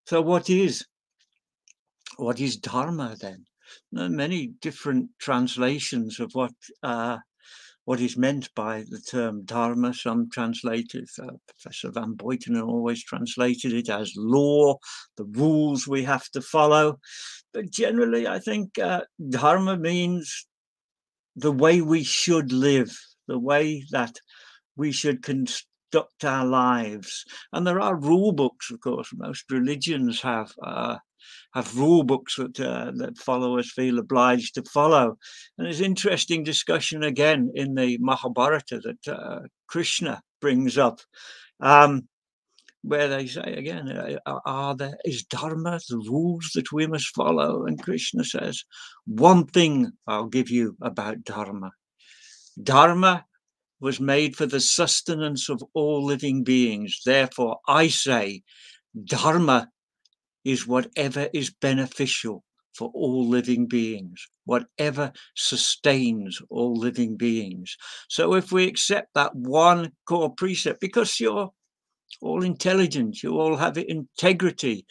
So what is dharma then? There are many different translations of what is meant by the term dharma. Some translators, Professor Van Buitenen always translated it as law, the rules we have to follow. But generally, I think dharma means the way we should live, the way that we should conduct our lives. And there are rule books, of course. Most religions have rule books that followers feel obliged to follow. And there's interesting discussion again in the Mahabharata that Krishna brings up, where they say again, is dharma the rules that we must follow? And Krishna says, one thing I'll give you about dharma. Dharma was made for the sustenance of all living beings. Therefore, I say, dharma is whatever is beneficial for all living beings, whatever sustains all living beings. So if we accept that one core precept, because you're all intelligent, you all have integrity,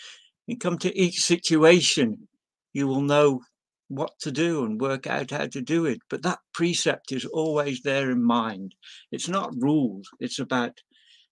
you come to each situation, you will know what to do and work out how to do it. But that precept is always there in mind. It's not rules. It's about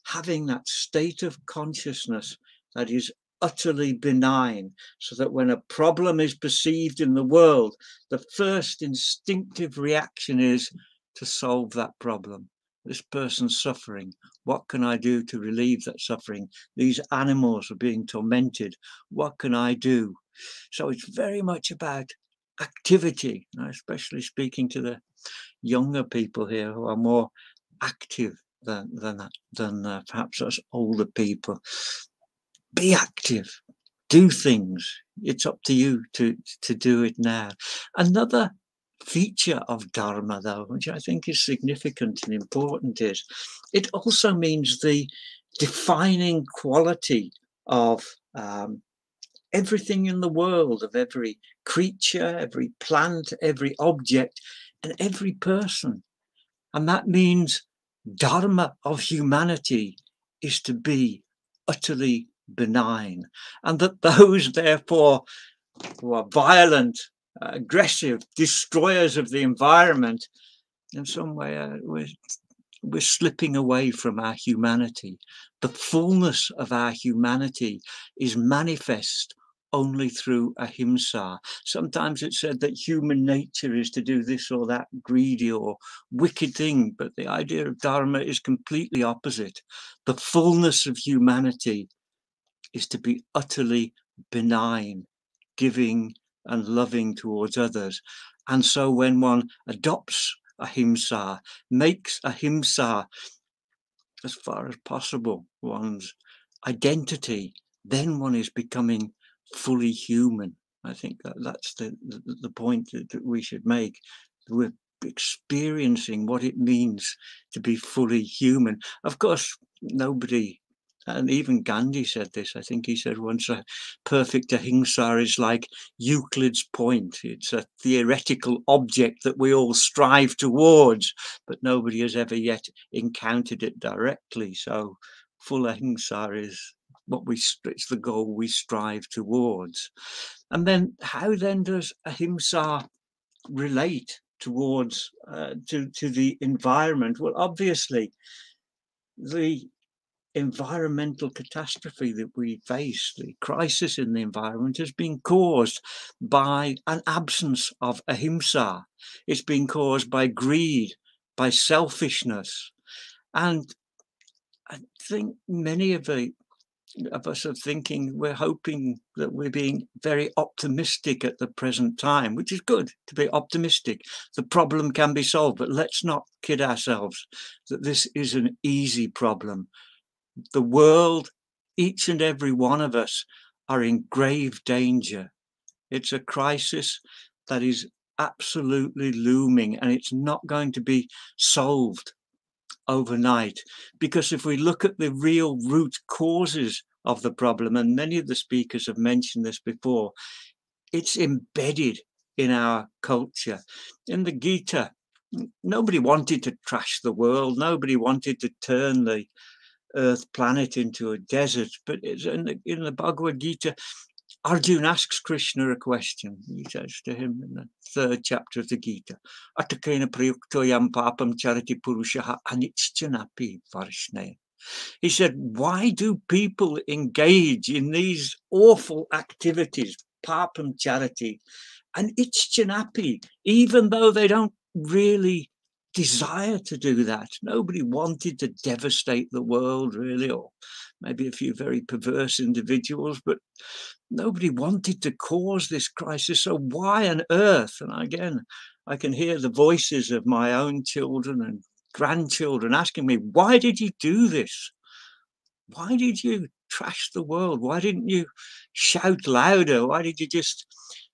having that state of consciousness that is utterly benign, so that when a problem is perceived in the world, the first instinctive reaction is to solve that problem. This person's suffering. What can I do to relieve that suffering? These animals are being tormented. What can I do? So it's very much about activity, especially speaking to the younger people here who are more active than perhaps us older people. Be active, do things. It's up to you to do it now. Another feature of dharma, though, which I think is significant and important, is it also means the defining quality of everything in the world, of every creature, every plant, every object, and every person. And that means dharma of humanity is to be utterly benign, and that those, therefore, who are violent, aggressive, destroyers of the environment, in some way we're slipping away from our humanity. The fullness of our humanity is manifest only through ahimsa. Sometimes it's said that human nature is to do this or that greedy or wicked thing, but the idea of dharma is completely opposite. The fullness of humanity is to be utterly benign, giving and loving towards others. And so when one adopts ahimsa, makes ahimsa as far as possible one's identity, then one is becoming fully human. I think that's the point that we should make. We're experiencing what it means to be fully human. Of course, nobody, and even Gandhi said this, I think he said once, perfect ahimsa is like Euclid's point. It's a theoretical object that we all strive towards, but nobody has ever yet encountered it directly. So full ahimsa is it's the goal we strive towards. And then how then does ahimsa relate towards to the environment? Well, obviously the environmental catastrophe that we face, the crisis in the environment, has been caused by an absence of ahimsa. It's been caused by greed, by selfishness. And I think many of us are thinking, we're hoping that we're being very optimistic at the present time, which is good to be optimistic. The problem can be solved, but let's not kid ourselves that this is an easy problem. The world, each and every one of us, are in grave danger. It's a crisis that is absolutely looming, and it's not going to be solved overnight. Because if we look at the real root causes of the problem, and many of the speakers have mentioned this before, it's embedded in our culture. In the Gita, nobody wanted to trash the world. Nobody wanted to turn the earth planet into a desert. But it's in the Bhagavad Gita, Arjuna asks Krishna a question. He says to him in the 3rd chapter of the Gita, Atakena prayuktoyam papam charati purushaha anichchanapi varshne. He said, why do people engage in these awful activities, papam charity, and ichchanapi, even though they don't really desire to do that? Nobody wanted to devastate the world, really, or maybe a few very perverse individuals, but nobody wanted to cause this crisis. So why on earth? And again, I can hear the voices of my own children and grandchildren asking me, why did you do this? Why did you trash the world? Why didn't you shout louder? Why did you just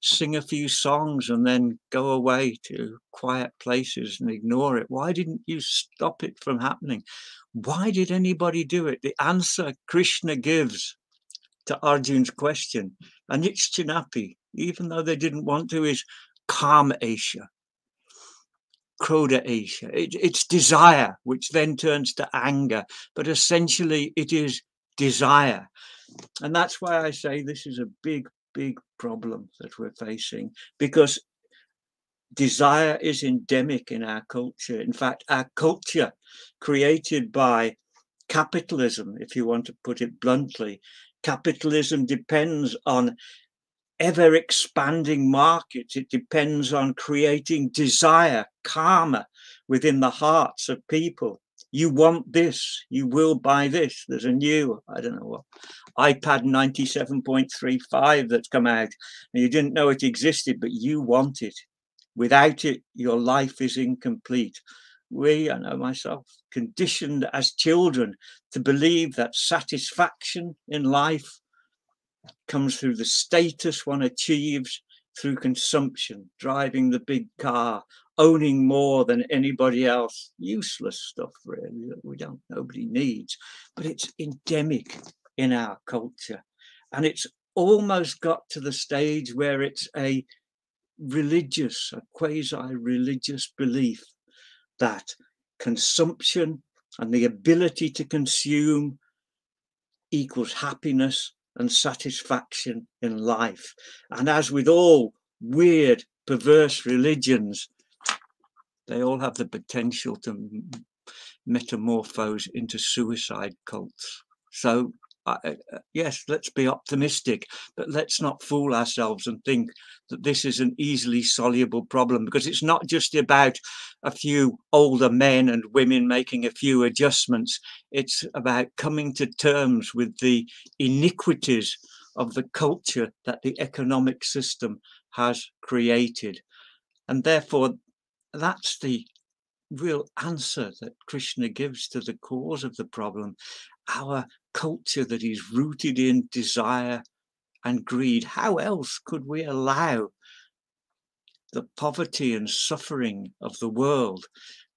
sing a few songs and then go away to quiet places and ignore it? Why didn't you stop it from happening? Why did anybody do it? The answer Krishna gives to Arjuna's question, Anichchanapi, even though they didn't want to, is Kama Esha, Krodha Esha. It's desire, which then turns to anger, but essentially it is desire. And that's why I say this is a big, big problem that we're facing, because desire is endemic in our culture. In fact, our culture, created by capitalism, if you want to put it bluntly, capitalism depends on ever expanding markets. It depends on creating desire, karma, within the hearts of people. You want this, you will buy this. There's a new, I don't know what, iPad 97.35 that's come out, and you didn't know it existed, but you want it. Without it, your life is incomplete. We, I know myself, conditioned as children to believe that satisfaction in life comes through the status one achieves through consumption, driving the big car, owning more than anybody else. Useless stuff, really, that nobody needs. But it's endemic in our culture. And it's almost got to the stage where it's a religious, a quasi-religious belief that consumption and the ability to consume equals happiness and satisfaction in life. And as with all weird, perverse religions, they all have the potential to metamorphose into suicide cults. So yes, let's be optimistic, but let's not fool ourselves and think that this is an easily soluble problem, because it's not just about a few older men and women making a few adjustments. It's about coming to terms with the iniquities of the culture that the economic system has created. And therefore, that's the real answer that Krishna gives to the cause of the problem. Our culture that is rooted in desire and greed. How else could we allow the poverty and suffering of the world?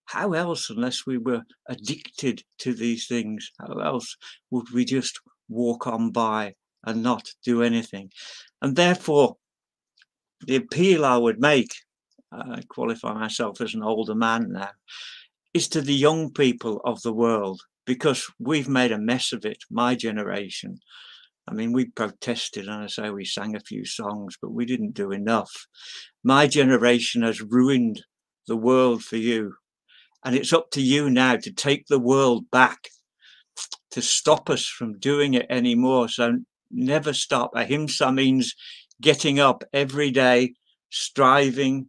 How else, unless we were addicted to these things, how else would we just walk on by and not do anything? And therefore, the appeal I would make, I qualify myself as an older man now, is to the young people of the world, because we've made a mess of it, my generation. I mean, we protested, and I say we sang a few songs, but we didn't do enough. My generation has ruined the world for you. And it's up to you now to take the world back, to stop us from doing it anymore. So never stop. Ahimsa means getting up every day, striving,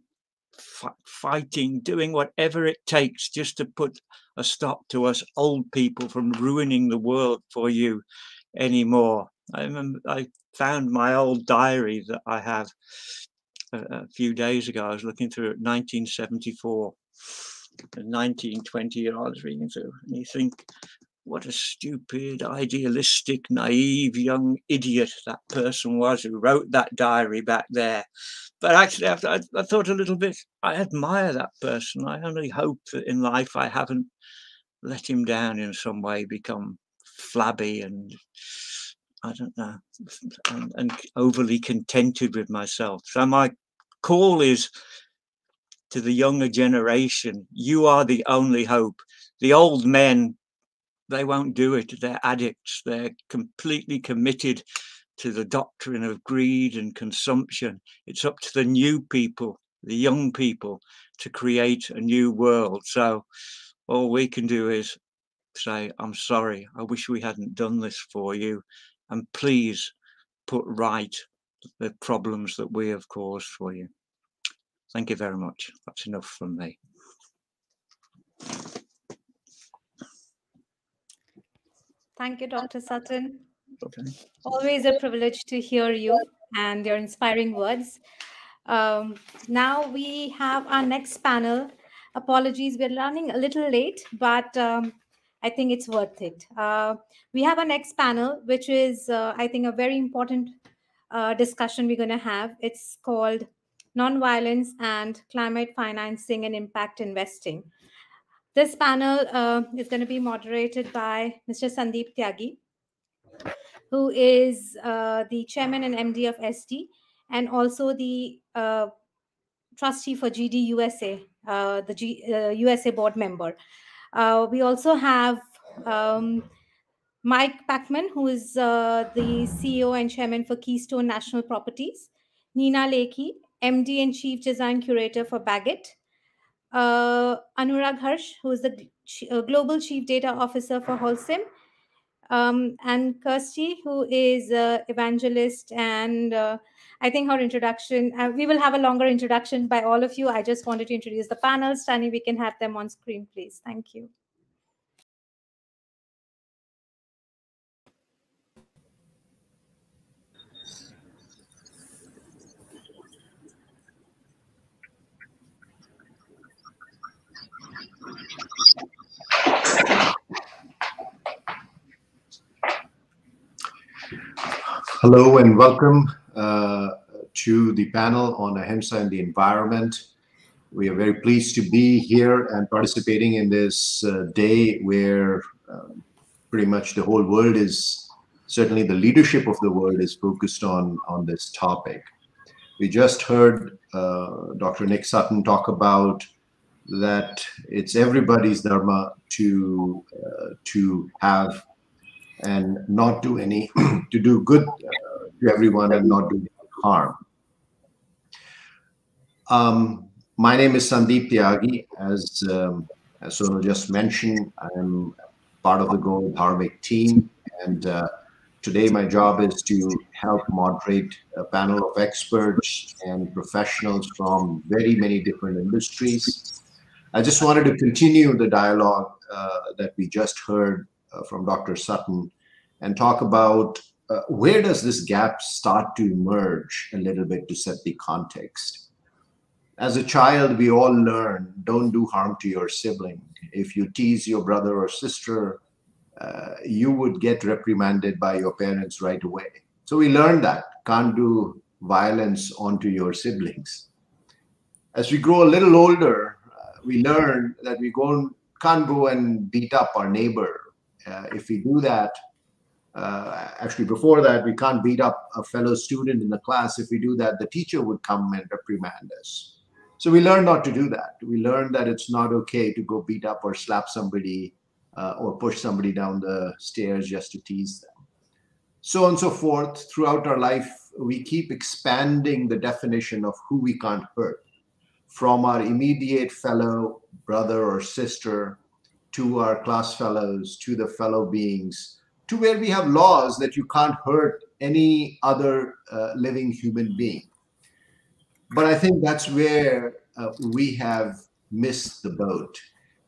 fighting, doing whatever it takes just to put a stop to us old people from ruining the world for you anymore. I remember I found my old diary that I have a few days ago. I was looking through it, 1974, the 1920-year-old I was reading through, and you think, what a stupid, idealistic, naive young idiot that person was who wrote that diary back there. But actually, I thought a little bit, I admire that person. I only hope that in life I haven't let him down in some way, become flabby and, I don't know, and overly contented with myself. So my call is to the younger generation, you are the only hope. The old men, they won't do it. They're addicts. They're completely committed to the doctrine of greed and consumption. It's up to the new people, the young people, to create a new world. So all we can do is say, I'm sorry, I wish we hadn't done this for you. And please put right the problems that we have caused for you. Thank you very much. That's enough from me. Thank you, Dr. Sutton. Okay. Always a privilege to hear you and your inspiring words. Now we have our next panel. Apologies, we're running a little late, but I think it's worth it. We have our next panel, which is, I think, a very important discussion we're going to have. It's called Nonviolence and Climate Financing and Impact Investing. This panel is going to be moderated by Mr. Sandeep Tyagi, who is the chairman and MD of SD, and also the trustee for GD USA, the USA board member. We also have Mike Packman, who is the CEO and chairman for Keystone National Properties, Nina Lekhi, MD and chief design curator for Baggett, Anurag Harsh, who is the global chief data officer for Holcim, and Kirsty, who is evangelist, and I think her introduction, we will have a longer introduction by all of you. I just wanted to introduce the panel. Stanley, we can have them on screen, please. Thank you. Hello and welcome to the panel on Ahimsa and the Environment. We are very pleased to be here and participating in this day where pretty much the whole world is, certainly the leadership of the world is focused on this topic. We just heard Dr. Nick Sutton talk about that it's everybody's dharma to have and not do any, to do good to everyone and not do harm. My name is Sandeep Tyagi. As Sonal just mentioned, I'm part of the Global Dharmic team, and today my job is to help moderate a panel of experts and professionals from very many different industries. I just wanted to continue the dialogue that we just heard from Dr. Sutton and talk about where does this gap start to emerge a little bit to set the context. As a child, we all learn, don't do harm to your sibling. If you tease your brother or sister, you would get reprimanded by your parents right away. So we learned that, can't do violence onto your siblings. As we grow a little older, we learn that we can't go and beat up our neighbor. If we do that, actually before that, we can't beat up a fellow student in the class. If we do that, the teacher would come and reprimand us. So we learn not to do that. We learn that it's not okay to go beat up or slap somebody or push somebody down the stairs just to tease them. So on and so forth. Throughout our life, we keep expanding the definition of who we can't hurt, from our immediate fellow brother or sister to our class fellows, to the fellow beings, to where we have laws that you can't hurt any other living human being. But I think that's where we have missed the boat.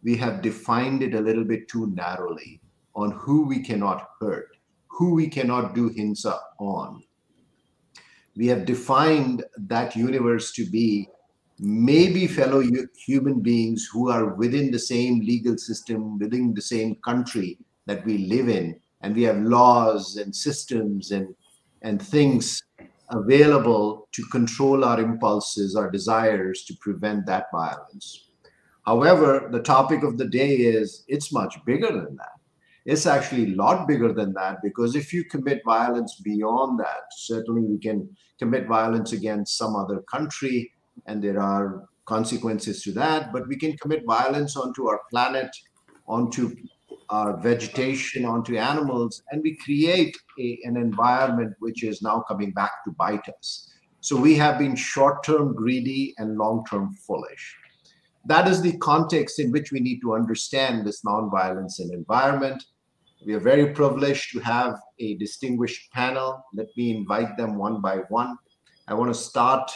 We have defined it a little bit too narrowly on who we cannot hurt, who we cannot do hinsa on. We have defined that universe to be maybe fellow human beings who are within the same legal system, within the same country, that we live in, and we have laws and systems and things available to control our impulses, our desires, to prevent that violence. However, the topic of the day is, it's much bigger than that. It's actually a lot bigger than that, because if you commit violence beyond that, certainly we can commit violence against some other country, and there are consequences to that, but we can commit violence onto our planet, onto our vegetation, onto animals, and we create an environment which is now coming back to bite us. So we have been short-term greedy and long-term foolish. That is the context in which we need to understand this nonviolence and environment. We are very privileged to have a distinguished panel. Let me invite them one by one. I want to start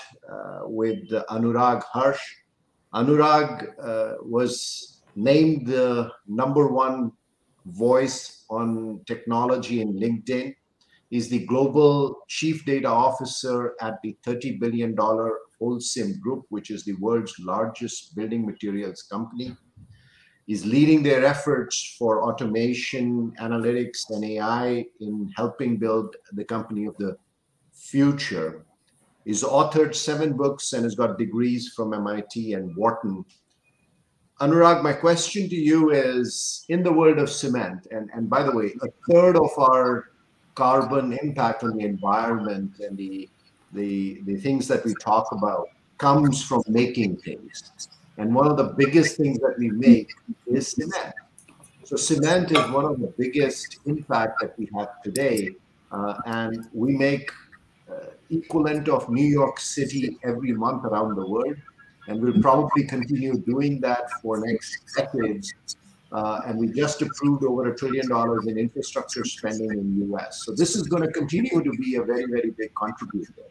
with Anurag Harsh. Anurag was named the #1 voice on technology in LinkedIn. He's the global chief data officer at the $30 billion Holcim Group, which is the world's largest building materials company. He's leading their efforts for automation, analytics, and AI in helping build the company of the future. He's authored 7 books and has got degrees from MIT and Wharton. Anurag, my question to you is, in the world of cement, and by the way, 1/3 of our carbon impact on the environment and the things that we talk about comes from making things. And one of the biggest things that we make is cement. So cement is one of the biggest impact that we have today. And we make equivalent of New York City every month around the world. And we'll probably continue doing that for next decades. And we just approved over $1 trillion in infrastructure spending in the US. So this is going to continue to be a very, very big contributor.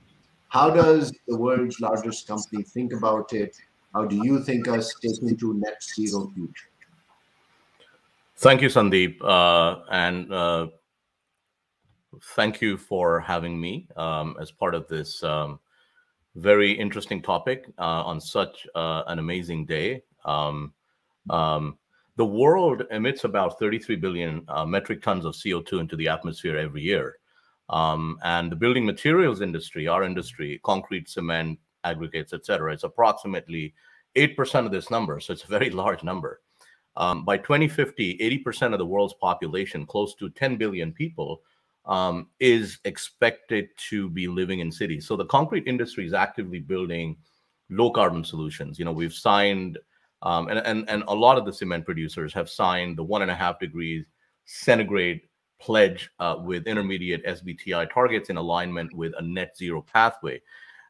How does the world's largest company think about it? How do you think us taking to net zero future? Thank you, Sandeep. And thank you for having me as part of this very interesting topic on such an amazing day. The world emits about 33 billion metric tons of CO2 into the atmosphere every year. And the building materials industry, our industry, concrete, cement, aggregates, etc., it's approximately 8% of this number. So it's a very large number. By 2050, 80% of the world's population, close to 10 billion people, is expected to be living in cities. So the concrete industry is actively building low carbon solutions. You know, we've signed, and a lot of the cement producers have signed the 1.5 degrees centigrade pledge with intermediate SBTi targets in alignment with a net zero pathway.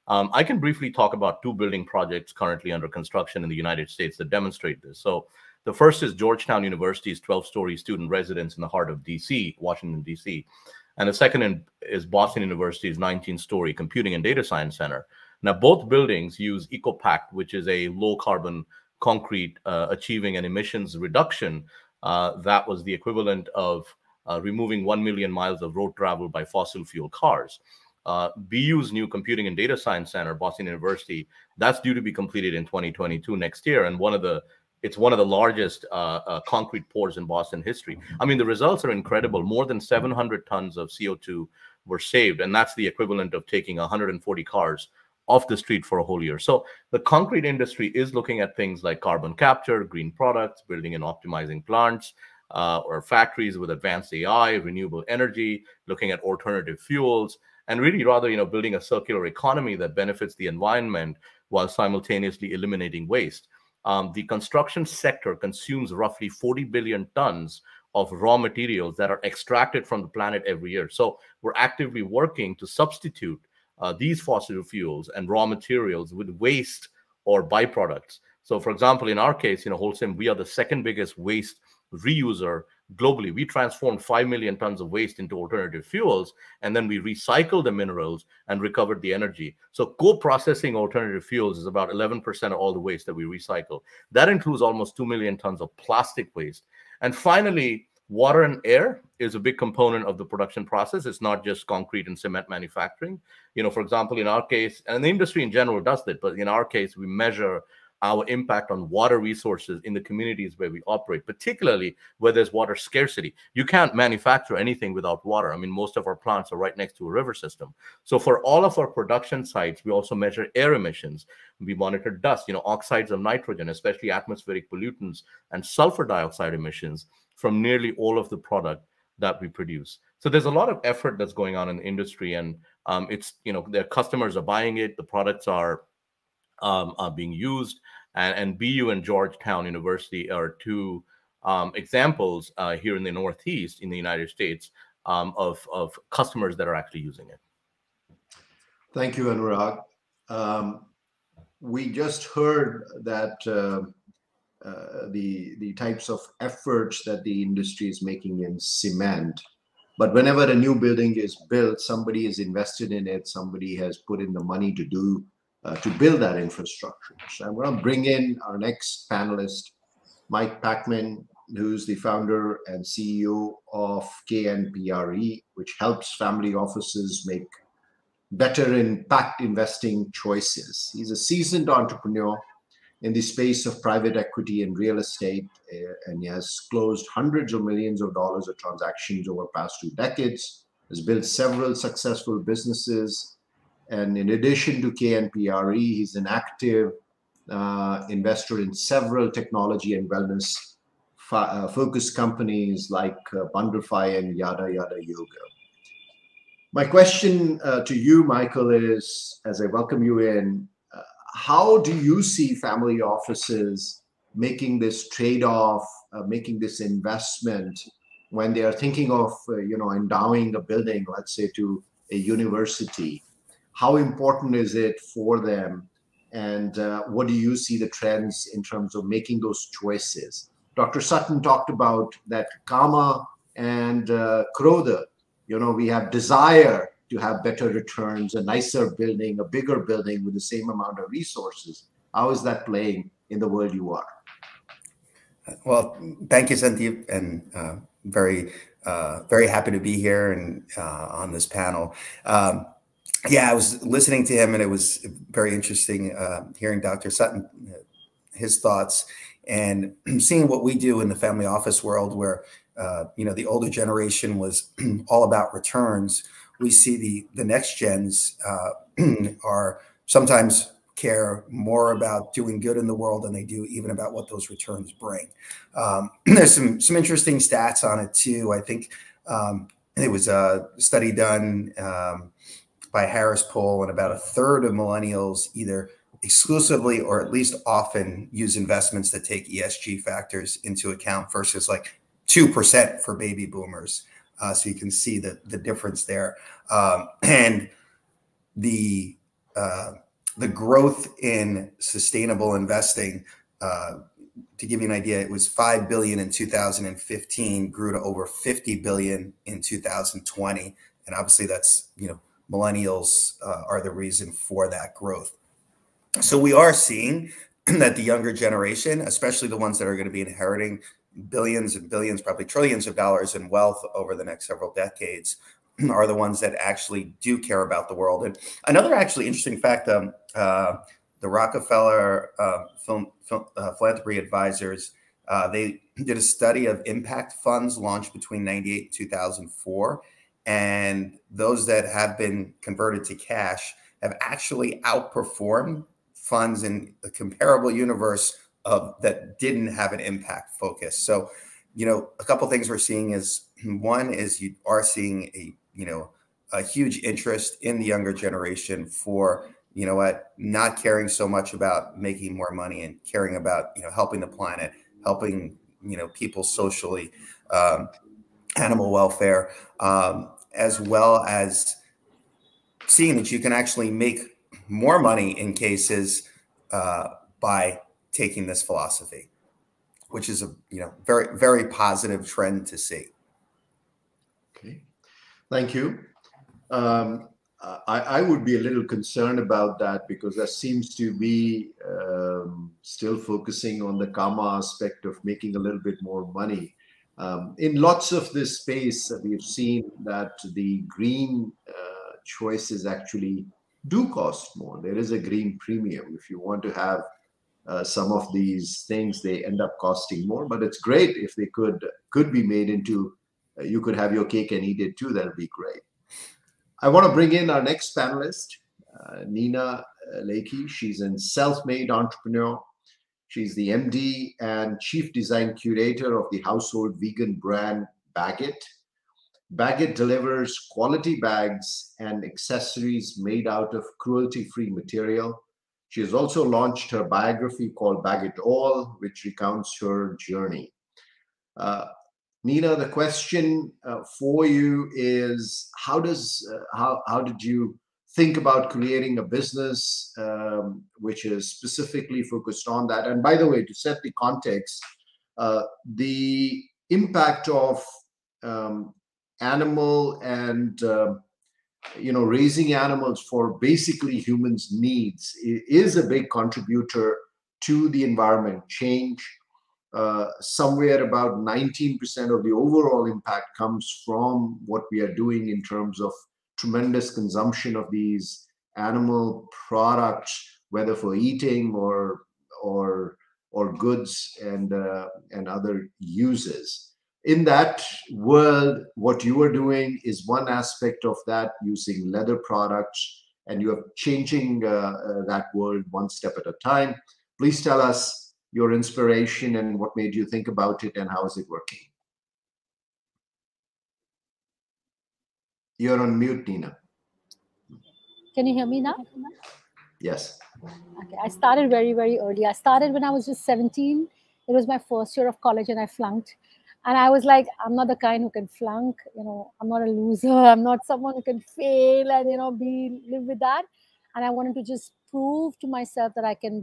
I can briefly talk about 2 building projects currently under construction in the United States that demonstrate this. So the first is Georgetown University's 12-story student residence in the heart of DC, Washington, DC. And the second is Boston University's 19-story Computing and Data Science Center. Now, both buildings use EcoPact, which is a low-carbon concrete achieving an emissions reduction that was the equivalent of removing 1 million miles of road travel by fossil fuel cars. BU's new Computing and Data Science Center, Boston University, that's due to be completed in 2022 next year. And it's one of the largest concrete pours in Boston history. I mean, the results are incredible. More than 700 tons of CO2 were saved. And that's the equivalent of taking 140 cars off the street for a whole year. So the concrete industry is looking at things like carbon capture, green products, building and optimizing plants, or factories with advanced AI, renewable energy, looking at alternative fuels, and really rather, building a circular economy that benefits the environment while simultaneously eliminating waste. The construction sector consumes roughly 40 billion tons of raw materials that are extracted from the planet every year. So we're actively working to substitute these fossil fuels and raw materials with waste or byproducts. So for example, in our case, Holcim, we are the second biggest waste reuser globally. We transformed 5 million tons of waste into alternative fuels, and then we recycled the minerals and recovered the energy. So co-processing alternative fuels is about 11% of all the waste that we recycle. That includes almost 2 million tons of plastic waste. And finally, water and air is a big component of the production process. It's not just concrete and cement manufacturing. For example, in our case, and the industry in general does that, but in our case, we measure our impact on water resources in the communities where we operate, particularly where there's water scarcity. You can't manufacture anything without water. I mean, most of our plants are right next to a river system. So for all of our production sites, we also measure air emissions. We monitor dust, oxides of nitrogen, especially atmospheric pollutants, and sulfur dioxide emissions from nearly all of the product that we produce. So there's a lot of effort that's going on in the industry, and their customers are buying it. The products are being used, and BU and Georgetown University are two examples here in the Northeast in the United States of customers that are actually using it. Thank you, Anurag. We just heard that the types of efforts that the industry is making in cement. But whenever a new building is built, somebody is invested in it, somebody has put in the money to build that infrastructure. So I'm going to bring in our next panelist, Mike Packman, who's the founder and CEO of KNPRE, which helps family offices make better impact investing choices. He's a seasoned entrepreneur in the space of private equity and real estate, and he has closed hundreds of millions of dollars of transactions over the past 2 decades, has built several successful businesses. And in addition to KNPRE, he's an active investor in several technology and wellness focused companies like Bundlefy and Yada Yada Yoga. My question to you, Michael, is, as I welcome you in, how do you see family offices making this trade-off, making this investment when they are thinking of, endowing a building, let's say, to a university? How important is it for them? And what do you see the trends in terms of making those choices? Dr. Sutton talked about that Kama and Krodha, we have desire to have better returns, a nicer building, a bigger building with the same amount of resources. How is that playing in the world you are? Well, thank you, Sandeep, and very happy to be here and on this panel. Yeah, I was listening to him, and it was very interesting hearing Dr. Sutton, his thoughts, and seeing what we do in the family office world, where the older generation was all about returns. We see the next gens are sometimes care more about doing good in the world than they do even about what those returns bring. There's some interesting stats on it too. I think it was a study done by Harris Poll, and about 1/3 of millennials either exclusively or at least often use investments that take ESG factors into account versus like 2% for baby boomers. So you can see the difference there. And the growth in sustainable investing, to give you an idea, it was $5 billion in 2015, grew to over $50 billion in 2020. And obviously that's, millennials are the reason for that growth. So we are seeing that the younger generation, especially the ones that are going to be inheriting billions and billions, probably trillions of dollars in wealth over the next several decades, are the ones that actually do care about the world. And another actually interesting fact, the Rockefeller Philanthropy Advisors, they did a study of impact funds launched between 1998 and 2004. And those that have been converted to cash have actually outperformed funds in the comparable universe that didn't have an impact focus. So, a couple of things we're seeing is, one is you are seeing a huge interest in the younger generation for, not caring so much about making more money and caring about, helping the planet, helping, people socially, animal welfare, as well as seeing that you can actually make more money in cases by taking this philosophy, which is a very, very positive trend to see. Okay, thank you. I would be a little concerned about that, because that seems to be still focusing on the karma aspect of making a little bit more money. In lots of this space, we've seen that the green choices actually do cost more. There is a green premium. If you want to have some of these things, they end up costing more, but it's great if they could be made into, you could have your cake and eat it too. That'd be great. I want to bring in our next panelist, Nina Lakey. She's a self-made entrepreneur. She's the MD and Chief Design Curator of the household vegan brand Baggett. Baggett delivers quality bags and accessories made out of cruelty-free material. She has also launched her biography called Baggett All, which recounts her journey. Nina, the question for you is, how did you think about creating a business which is specifically focused on that? And by the way, to set the context, the impact of animal and raising animals for basically humans' needs is a big contributor to the environment change. Somewhere about 19% of the overall impact comes from what we are doing in terms of tremendous consumption of these animal products, whether for eating or goods and other uses. In that world, what you are doing is one aspect of that, using leather products, and you are changing that world one step at a time. Please tell us your inspiration and what made you think about it, and how is it working? You're on mute, Nina. Can you hear me now? Yes. Okay. I started very, very early. I started when I was just 17. It was my first year of college and I flunked. And I was like, I'm not the kind who can flunk. I'm not a loser. I'm not someone who can fail and, live with that. And I wanted to just prove to myself that I can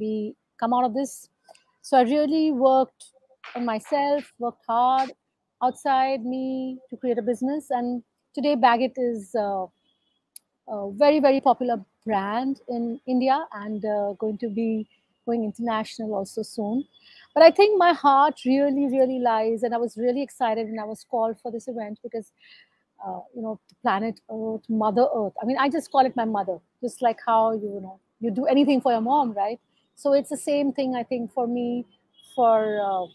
come out of this. So I really worked on myself, worked hard outside me to create a business. And today Baggett is a very, very popular brand in India and going to be going international also soon. But I think my heart really, really lies, and I was really excited when I was called for this event because, planet Earth, Mother Earth. I mean, I just call it my mother, just like how, you do anything for your mom, right? So it's the same thing, I think, for me, for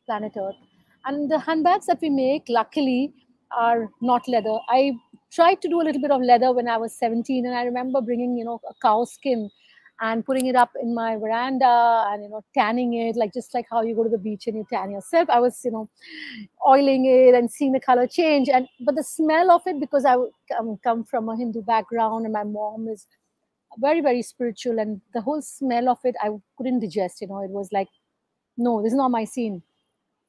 planet Earth. And the handbags that we make, luckily, are not leather. I tried to do a little bit of leather when I was 17, and I remember bringing, a cow skin and putting it up in my veranda and, tanning it, just like how you go to the beach and you tan yourself. I was, oiling it and seeing the color change. But the smell of it, because I come from a Hindu background and my mom is very, very spiritual, and the whole smell of it, I couldn't digest, it was like, no, this is not my scene.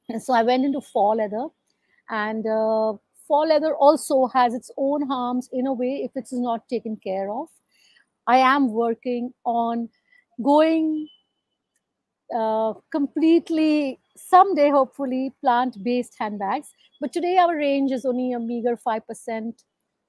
And so I went into faux leather, and faux leather also has its own harms in a way if it's not taken care of. I am working on going completely, someday, hopefully, plant-based handbags. But today our range is only a meager 5%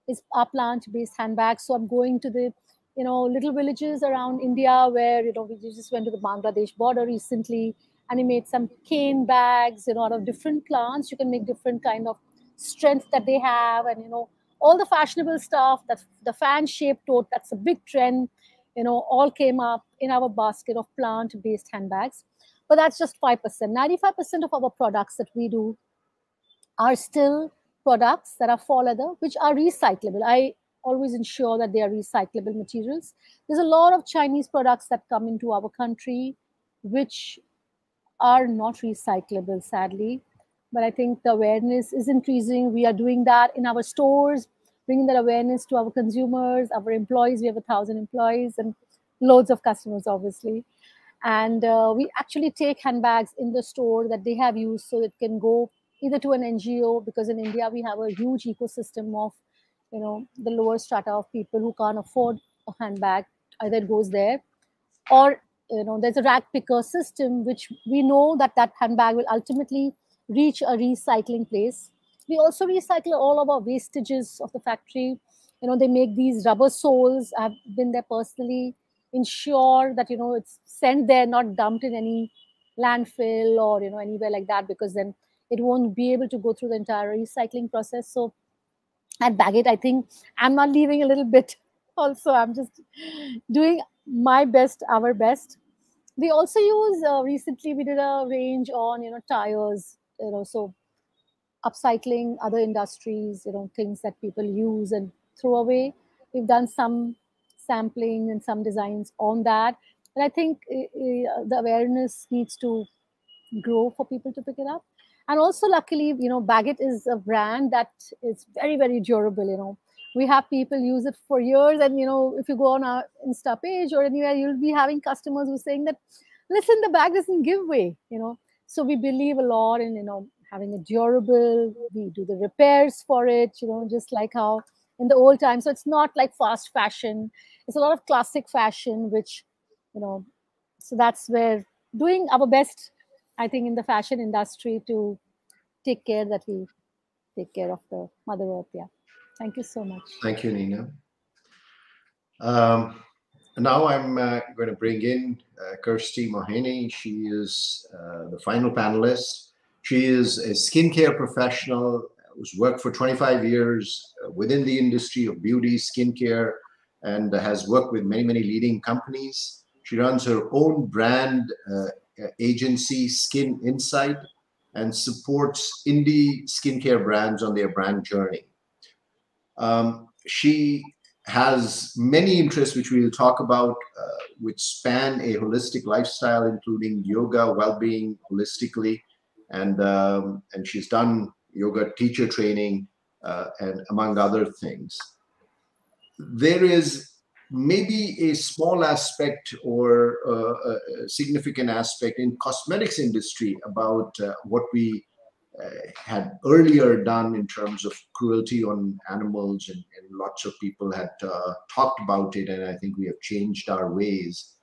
is our plant-based handbags. So I'm going to the little villages around India where, we just went to the Bangladesh border recently, and we made some cane bags, out of different plants. You can make different kind of strength that they have, and, all the fashionable stuff, that the fan-shaped tote, that's a big trend, all came up in our basket of plant-based handbags. But that's just 5%. 95% of our products that we do are still products that are faux leather, which are recyclable. I always ensure that they are recyclable materials. There's a lot of Chinese products that come into our country which are not recyclable, sadly. But I think the awareness is increasing. We are doing that in our stores, bringing that awareness to our consumers, our employees. We have 1,000 employees and loads of customers, obviously. And we actually take handbags in the store that they have used, so it can go either to an NGO, because in India we have a huge ecosystem of, the lower strata of people who can't afford a handbag. Either it goes there, or there's a rag picker system, which we know that handbag will ultimately reach a recycling place. We also recycle all of our wastages of the factory. They make these rubber soles. I've been there personally, ensure that, it's sent there, not dumped in any landfill or, anywhere like that, because then it won't be able to go through the entire recycling process. So at Baggett, I think I'm not leaving a little bit also. I'm just doing my best, our best. We also use, recently we did a range on, tires, so upcycling other industries, things that people use and throw away. We've done some sampling and some designs on that. But I think the awareness needs to grow for people to pick it up. And also, luckily, Baggett is a brand that is very, very durable. We have people use it for years, and if you go on our Insta page or anywhere, you'll be having customers who are saying that, listen, the bag doesn't give way. So we believe a lot in having a durable. We do the repairs for it, just like how in the old times. So it's not like fast fashion. It's a lot of classic fashion, which so that's where doing our best, I think, in the fashion industry to take care that we take care of the Mother Earth. Yeah. Thank you so much. Thank you, Nina. Now I'm going to bring in Kirsty Mohini. She is the final panelist. She is a skincare professional who's worked for 25 years within the industry of beauty, skincare, and has worked with many, many leading companies. She runs her own brand agency, Skin Insight, and supports indie skincare brands on their brand journey. She has many interests, which we will talk about, which span a holistic lifestyle, including yoga, well-being holistically, and she's done yoga teacher training, and among other things. There is maybe a small aspect or a significant aspect in cosmetics industry about what we had earlier done in terms of cruelty on animals, and lots of people had talked about it, and I think we have changed our ways.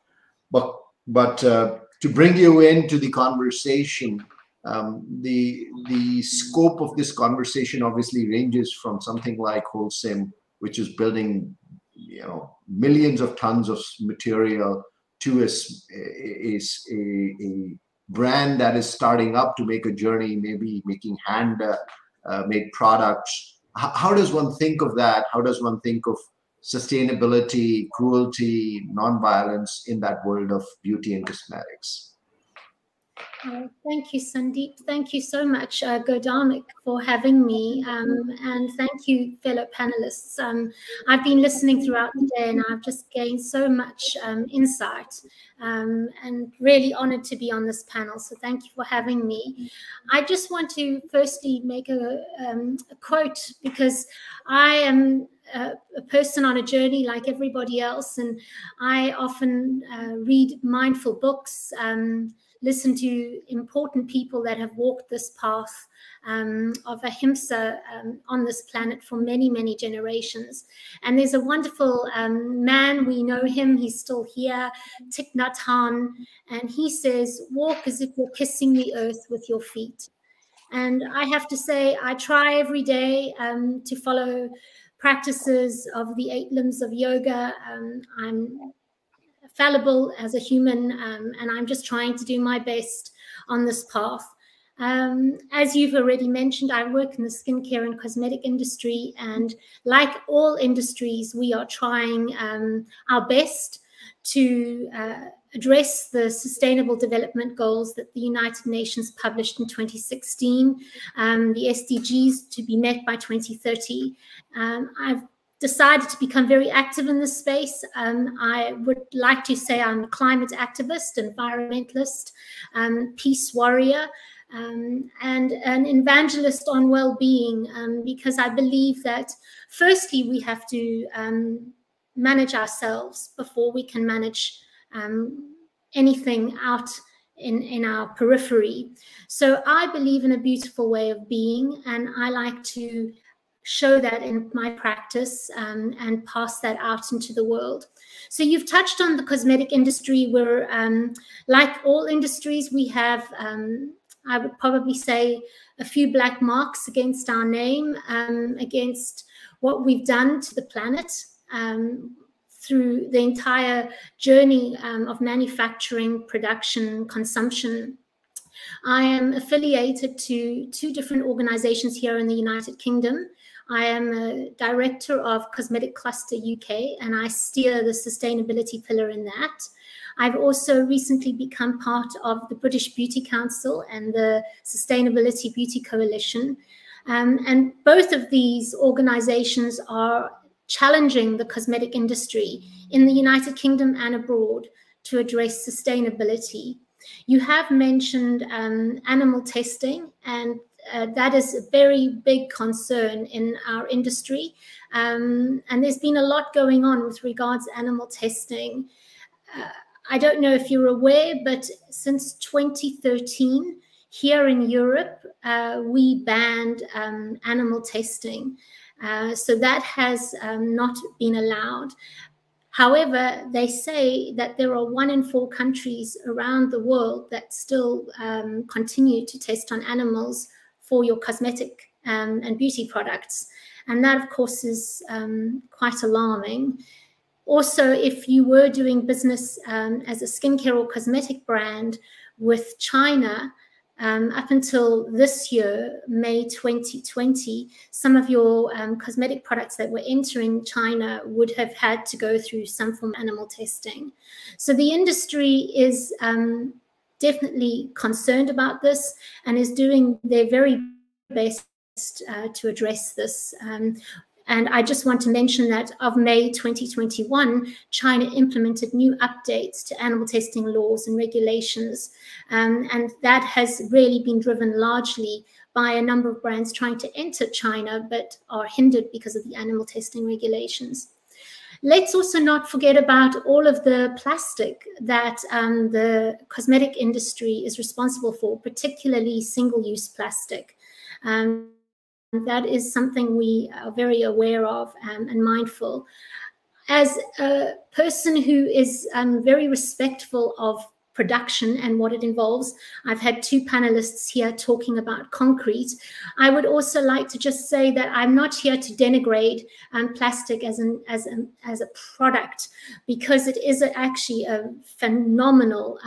But to bring you into the conversation, the scope of this conversation obviously ranges from something like Wholesome, which is building millions of tons of material, to a brand that is starting up to make a journey, maybe making hand-made products. How does one think of that? How does one think of sustainability, cruelty, non-violence in that world of beauty and cosmetics? Thank you, Sandeep. Thank you so much, Godamik, for having me. And thank you, fellow panelists. I've been listening throughout the day, and I've just gained so much insight, and really honored to be on this panel. So thank you for having me. I just want to firstly make a quote, because I am a person on a journey like everybody else, and I often read mindful books, listen to important people that have walked this path of ahimsa on this planet for many, many generations. And there's a wonderful man, we know him, he's still here, Thich Nhat Hanh, and he says, walk as if you're kissing the earth with your feet. And I have to say, I try every day to follow practices of the 8 limbs of yoga. I'm fallible as a human, and I'm just trying to do my best on this path. As you've already mentioned, I work in the skincare and cosmetic industry, and like all industries, we are trying our best to address the Sustainable Development Goals that the United Nations published in 2016, the SDGs to be met by 2030. I've decided to become very active in this space. I would like to say I'm a climate activist, environmentalist, peace warrior, and an evangelist on well-being, because I believe that firstly we have to manage ourselves before we can manage anything out in our periphery. So I believe in a beautiful way of being, and I like to show that in my practice and pass that out into the world. So you've touched on the cosmetic industry, where like all industries, we have, I would probably say, a few black marks against our name, against what we've done to the planet through the entire journey of manufacturing, production, consumption. I am affiliated to 2 different organizations here in the United Kingdom. I am a director of Cosmetic Cluster UK, and I steer the sustainability pillar in that. I've also recently become part of the British Beauty Council and the Sustainability Beauty Coalition. And both of these organizations are challenging the cosmetic industry in the United Kingdom and abroad to address sustainability. You have mentioned animal testing, and that is a very big concern in our industry. And there's been a lot going on with regards to animal testing. I don't know if you're aware, but since 2013, here in Europe, we banned animal testing. So that has not been allowed. However, they say that there are 1 in 4 countries around the world that still continue to test on animals for your cosmetic and beauty products. And that, of course, is quite alarming. Also, if you were doing business as a skincare or cosmetic brand with China, up until this year, May 2020, some of your cosmetic products that were entering China would have had to go through some form of animal testing. So the industry is definitely concerned about this and is doing their very best to address this. And I just want to mention that of May 2021, China implemented new updates to animal testing laws and regulations. And that has really been driven largely by a number of brands trying to enter China, but are hindered because of the animal testing regulations. Let's also not forget about all of the plastic that the cosmetic industry is responsible for, particularly single-use plastic. That is something we are very aware of and mindful. As a person who is very respectful of production and what it involves, I've had 2 panelists here talking about concrete. I would also like to just say that I'm not here to denigrate plastic as a product, because it is actually a phenomenal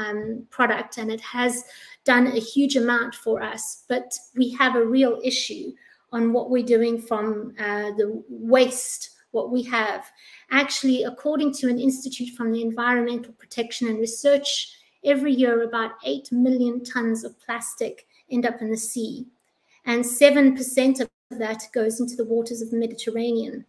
product and it has done a huge amount for us. But we have a real issue on what we're doing from the waste, what we have. Actually, according to an institute from the Environmental Protection and Research, every year about 8 million tons of plastic end up in the sea, and 7% of that goes into the waters of the Mediterranean.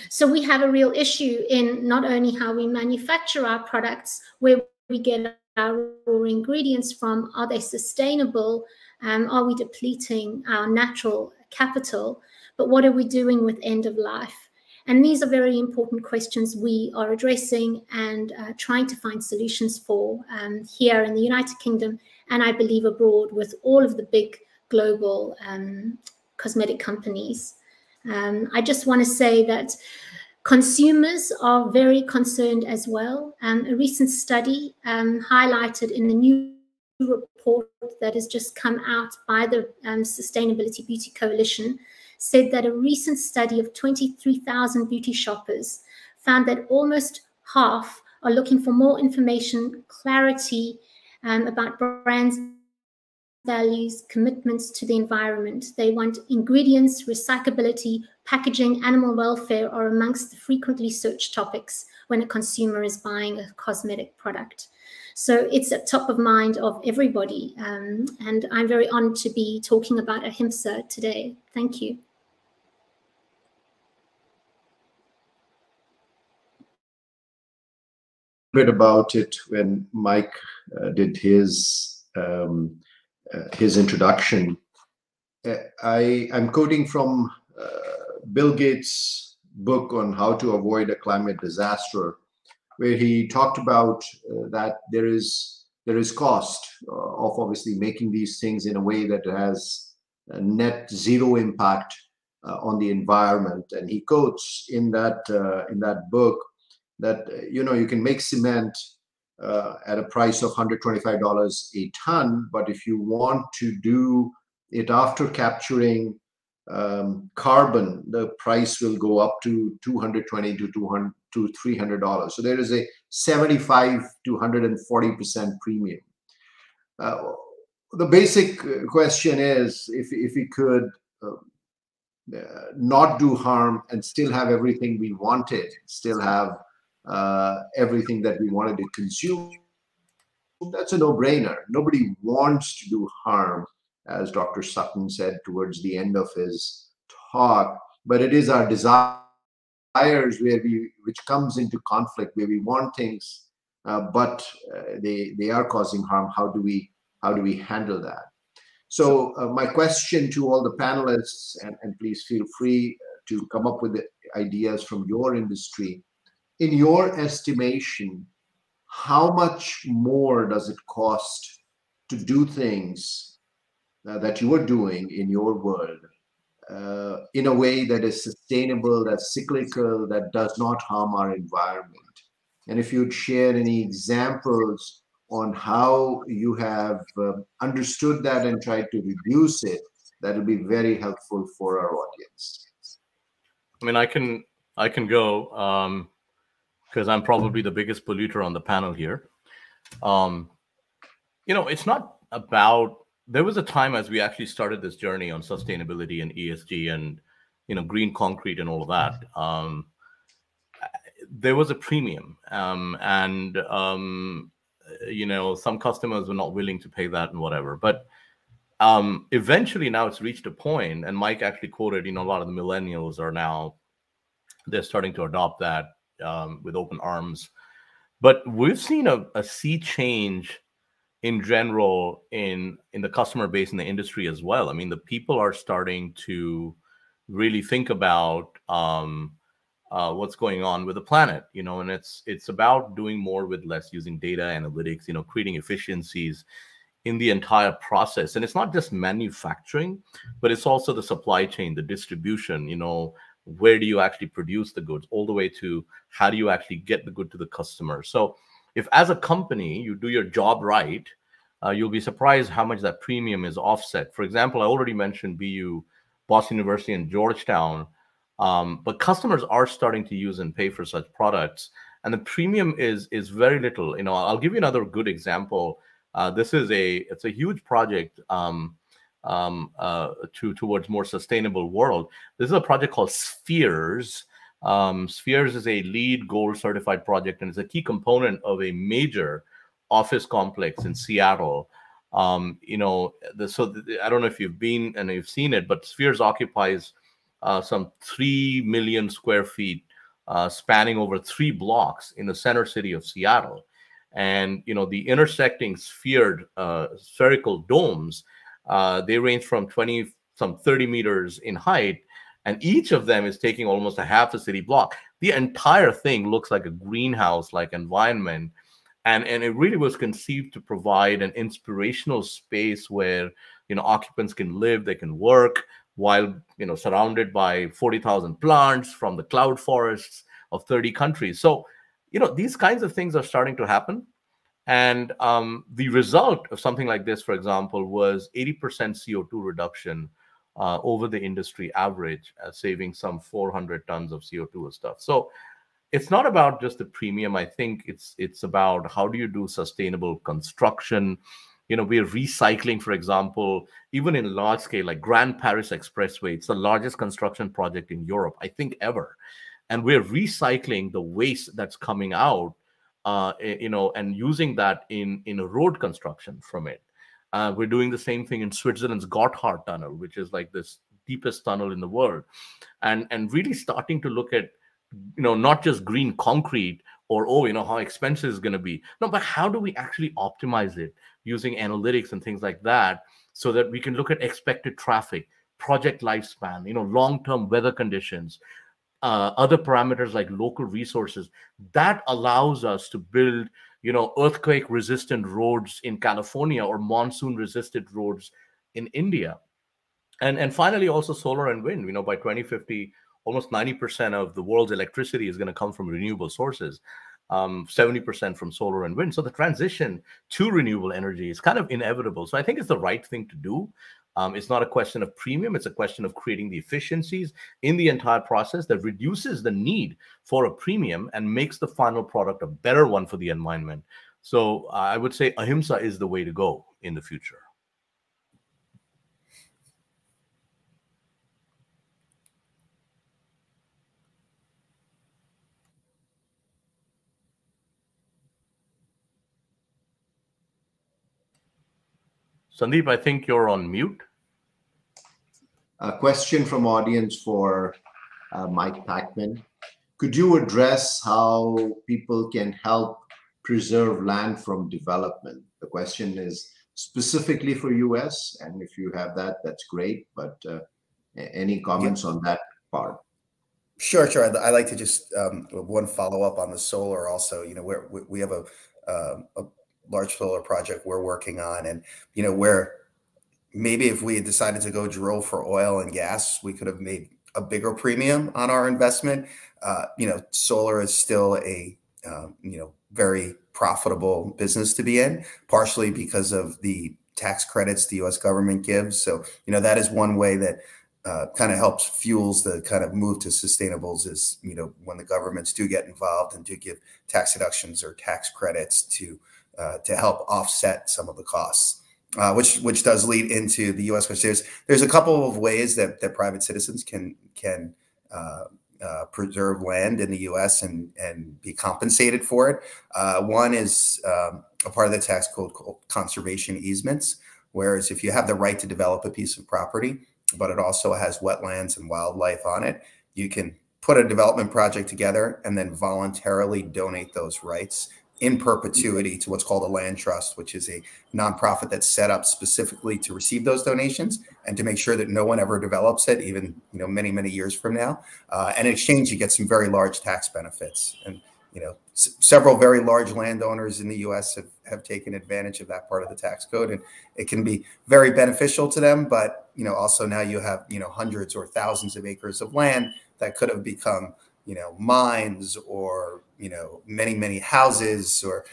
So we have a real issue in not only how we manufacture our products, where we get our raw ingredients from, are they sustainable, are we depleting our natural capital, but what are we doing with end of life? And these are very important questions we are addressing and trying to find solutions for here in the United Kingdom, and I believe abroad with all of the big global cosmetic companies. I just want to say that consumers are very concerned as well. A recent study highlighted in the new report that has just come out by the Sustainability Beauty Coalition said that a recent study of 23,000 beauty shoppers found that almost half are looking for more information, clarity about brands' values, commitments to the environment. They want ingredients, recyclability, packaging, animal welfare are amongst the frequently searched topics when a consumer is buying a cosmetic product. So it's at top of mind of everybody. And I'm very honored to be talking about Ahimsa today. Thank you. Bit about it when Mike did his introduction. I'm quoting from Bill Gates' book on how to avoid a climate disaster, where he talked about that there is cost of obviously making these things in a way that has a net zero impact on the environment. And he quotes in that book that you can make cement at a price of $125 a ton, but if you want to do it after capturing carbon, the price will go up to $220 to $300. So there is a 75 to 140% premium. The basic question is, if we could not do harm and still have everything we wanted, still have everything that we wanted to consume, that's a no-brainer. Nobody wants to do harm, as Dr. Sutton said towards the end of his talk, but it is our desires which comes into conflict, where we want things, but they are causing harm. How do we handle that? So my question to all the panelists, and please feel free to come up with ideas from your industry. In your estimation, how much more does it cost to do things that you are doing in your world in a way that is sustainable, that's cyclical, that does not harm our environment? And if you'd share any examples on how you have understood that and tried to reduce it, that will be very helpful for our audience. I mean, I can go because I'm probably the biggest polluter on the panel here. You know, it's not about. There was a time as we actually started this journey on sustainability and ESG and, you know, green concrete and all of that. There was a premium, you know, some customers were not willing to pay that and whatever. But eventually now it's reached a point, and Mike actually quoted, you know, a lot of the millennials are now, they're starting to adopt that with open arms. But we've seen a sea change in general in the customer base in the industry as well. I mean, the people are starting to really think about what's going on with the planet, you know, and it's about doing more with less, using data analytics, you know, creating efficiencies in the entire process. And it's not just manufacturing, but it's also the supply chain, the distribution, you know, where do you actually produce the goods, all the way to how do you actually get the good to the customer. So if as a company you do your job right, you'll be surprised how much that premium is offset. For example, I already mentioned BU, Boston University, and Georgetown, but customers are starting to use and pay for such products, and the premium is very little. You know, I'll give you another good example. This is it's a huge project towards more sustainable world. This is a project called Spheres. Spheres is a LEED Gold certified project, and it's a key component of a major office complex in Seattle. You know, I don't know if you've been and you've seen it, but Spheres occupies some 3 million square feet, spanning over 3 blocks in the center city of Seattle. And, you know, the intersecting spherical domes, they range from 30 meters in height, and each of them is taking almost a half a city block. The entire thing looks like a greenhouse-like environment. And it really was conceived to provide an inspirational space where, you know, occupants can live, they can work, while, you know, surrounded by 40,000 plants from the cloud forests of 30 countries. So, you know, these kinds of things are starting to happen. And the result of something like this, for example, was 80% CO2 reduction over the industry average, saving some 400 tons of CO2 and stuff. So it's not about just the premium. I think it's about how do you do sustainable construction. You know, we're recycling, for example, even in large scale, like Grand Paris Expressway. It's the largest construction project in Europe, I think, ever. And we're recycling the waste that's coming out, you know, and using that in a road construction from it. We're doing the same thing in Switzerland's Gotthard Tunnel, which is like this deepest tunnel in the world. And really starting to look at, you know, not just green concrete or, oh, you know, how expensive it's going to be. No, but how do we actually optimize it using analytics and things like that, so that we can look at expected traffic, project lifespan, you know, long-term weather conditions, other parameters like local resources. That allows us to build, you know, earthquake-resistant roads in California or monsoon-resistant roads in India. And finally, also solar and wind. You know, by 2050, almost 90% of the world's electricity is going to come from renewable sources, 70% from solar and wind. So the transition to renewable energy is kind of inevitable. So I think it's the right thing to do. It's not a question of premium. It's a question of creating the efficiencies in the entire process that reduces the need for a premium and makes the final product a better one for the environment. So I would say Ahimsa is the way to go in the future. Sandeep, I think you're on mute. A question from audience for Mike Packman. Could you address how people can help preserve land from development? The question is specifically for US, and if you have that, that's great, but any comments on that part? Sure. I like to just one follow up on the solar also. You know, we have a large solar project we're working on, and you know, where maybe if we had decided to go drill for oil and gas, we could have made a bigger premium on our investment. You know, solar is still a you know, very profitable business to be in, partially because of the tax credits the U.S. government gives. So you know, that is one way that kind of helps fuels the kind of move to sustainables is, you know, when the governments do get involved and do give tax deductions or tax credits to help offset some of the costs, which does lead into the U.S. question. There's a couple of ways that private citizens can preserve land in the U.S. and be compensated for it. One is a part of the tax code called conservation easements, whereas if you have the right to develop a piece of property, but it also has wetlands and wildlife on it, you can put a development project together and then voluntarily donate those rights in perpetuity to what's called a land trust, which is a nonprofit that's set up specifically to receive those donations and to make sure that no one ever develops it, even, you know, many, many years from now. And in exchange, you get some very large tax benefits. And, you know, several very large landowners in the U.S. have taken advantage of that part of the tax code, and it can be very beneficial to them. But, you know, also now you have, you know, hundreds or thousands of acres of land that could have become, you know, mines or, you know, many, many houses or,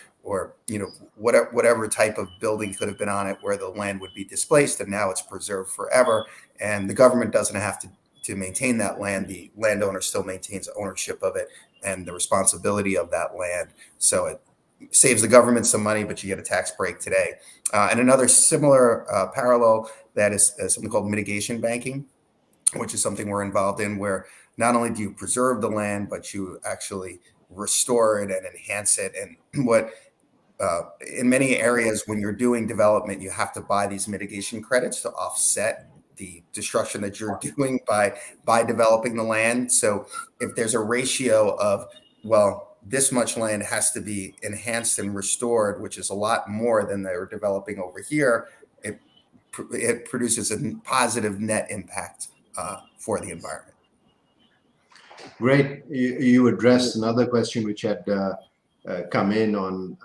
you know, whatever type of building could have been on it where the land would be displaced, and now it's preserved forever. And the government doesn't have to maintain that land. The landowner still maintains ownership of it and the responsibility of that land. So it saves the government some money, but you get a tax break today. And another similar parallel that is something called mitigation banking, which is something we're involved in, where not only do you preserve the land, but you actually restore it and enhance it. And what in many areas when you're doing development, you have to buy these mitigation credits to offset the destruction that you're doing by developing the land. So if there's a ratio of, well, this much land has to be enhanced and restored, which is a lot more than they're developing over here, it produces a positive net impact for the environment. Great. You addressed another question which had come in on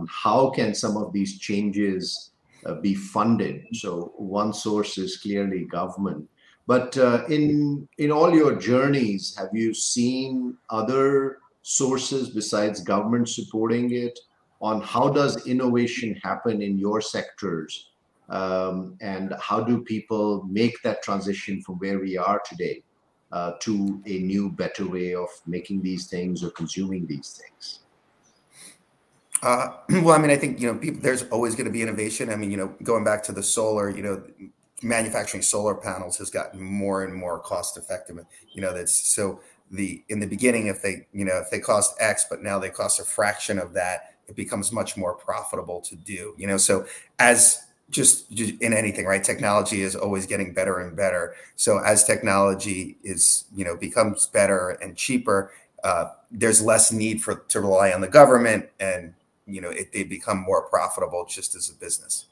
how can some of these changes be funded. So one source is clearly government. But in all your journeys, have you seen other sources besides government supporting it on how does innovation happen in your sectors? And how do people make that transition from where we are today to a new, better way of making these things or consuming these things? Well, I mean, I think, you know, there's always going to be innovation. I mean, you know, going back to the solar, you know, manufacturing solar panels has gotten more and more cost effective. You know, that's so in the beginning, if they cost X, but now they cost a fraction of that, it becomes much more profitable to do, you know. So as just in anything, right, technology is always getting better and better. So as technology is, you know, becomes better and cheaper, there's less need to rely on the government, and, you know, they become more profitable just as a business.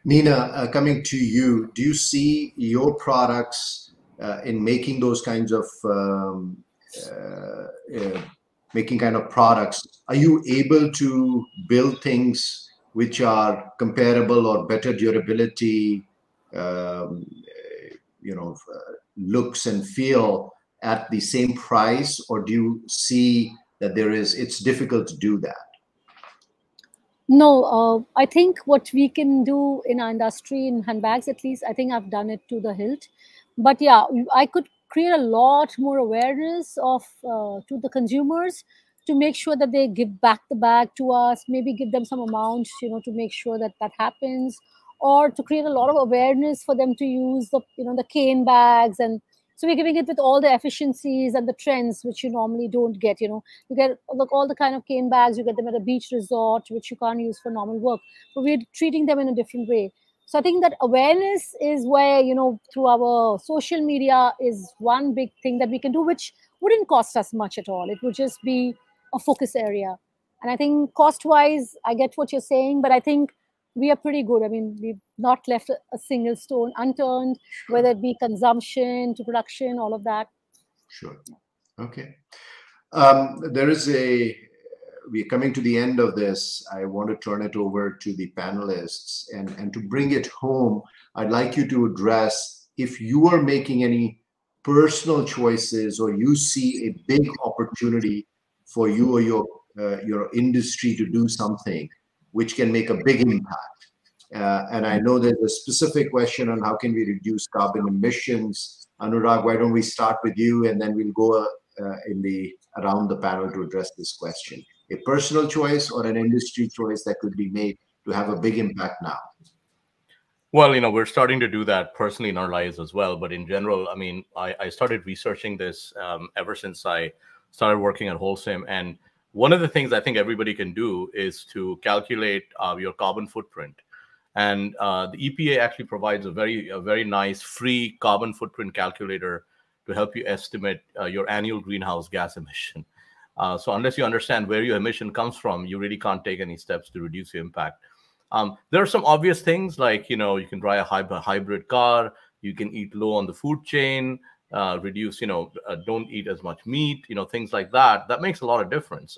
Nina, coming to you, do you see your products in making those kinds of products? Are you able to build things which are comparable or better durability, you know, looks and feel at the same price, or do you see that it's difficult to do that? No, I think what we can do in our industry, in handbags at least, I think I've done it to the hilt. But yeah, I could create a lot more awareness of to the consumers to make sure that they give back the bag to us, maybe give them some amount, you know, to make sure that that happens, or to create a lot of awareness for them to use the, you know, the cane bags and So we're giving it with all the efficiencies and the trends which you normally don't get. You get all the kind of cane bags, you get them at a beach resort, which you can't use for normal work. But we're treating them in a different way. So I think that awareness is where, through our social media is one big thing that we can do, which wouldn't cost us much at all. It would just be a focus area. And I think cost-wise, I get what you're saying, but I think we are pretty good. I mean, we've not left a single stone unturned, whether it be consumption to production, all of that. Sure. Okay. We're coming to the end of this. I want to turn it over to the panelists, and to bring it home, I'd like you to address if you are making any personal choices or you see a big opportunity for you or your industry to do something which can make a big impact. And I know there's a specific question on how can we reduce carbon emissions. Anurag, why don't we start with you, and then we'll go around the panel to address this question. A personal choice or an industry choice that could be made to have a big impact now? Well, we're starting to do that personally in our lives as well. But in general, I mean, I started researching this ever since I started working at Wholesome. And one of the things I think everybody can do is to calculate your carbon footprint. And the EPA actually provides a very nice free carbon footprint calculator to help you estimate your annual greenhouse gas emission. So unless you understand where your emission comes from, you really can't take any steps to reduce your impact. There are some obvious things like, you can drive a hybrid car, you can eat low on the food chain, reduce, don't eat as much meat, things like that. That makes a lot of difference.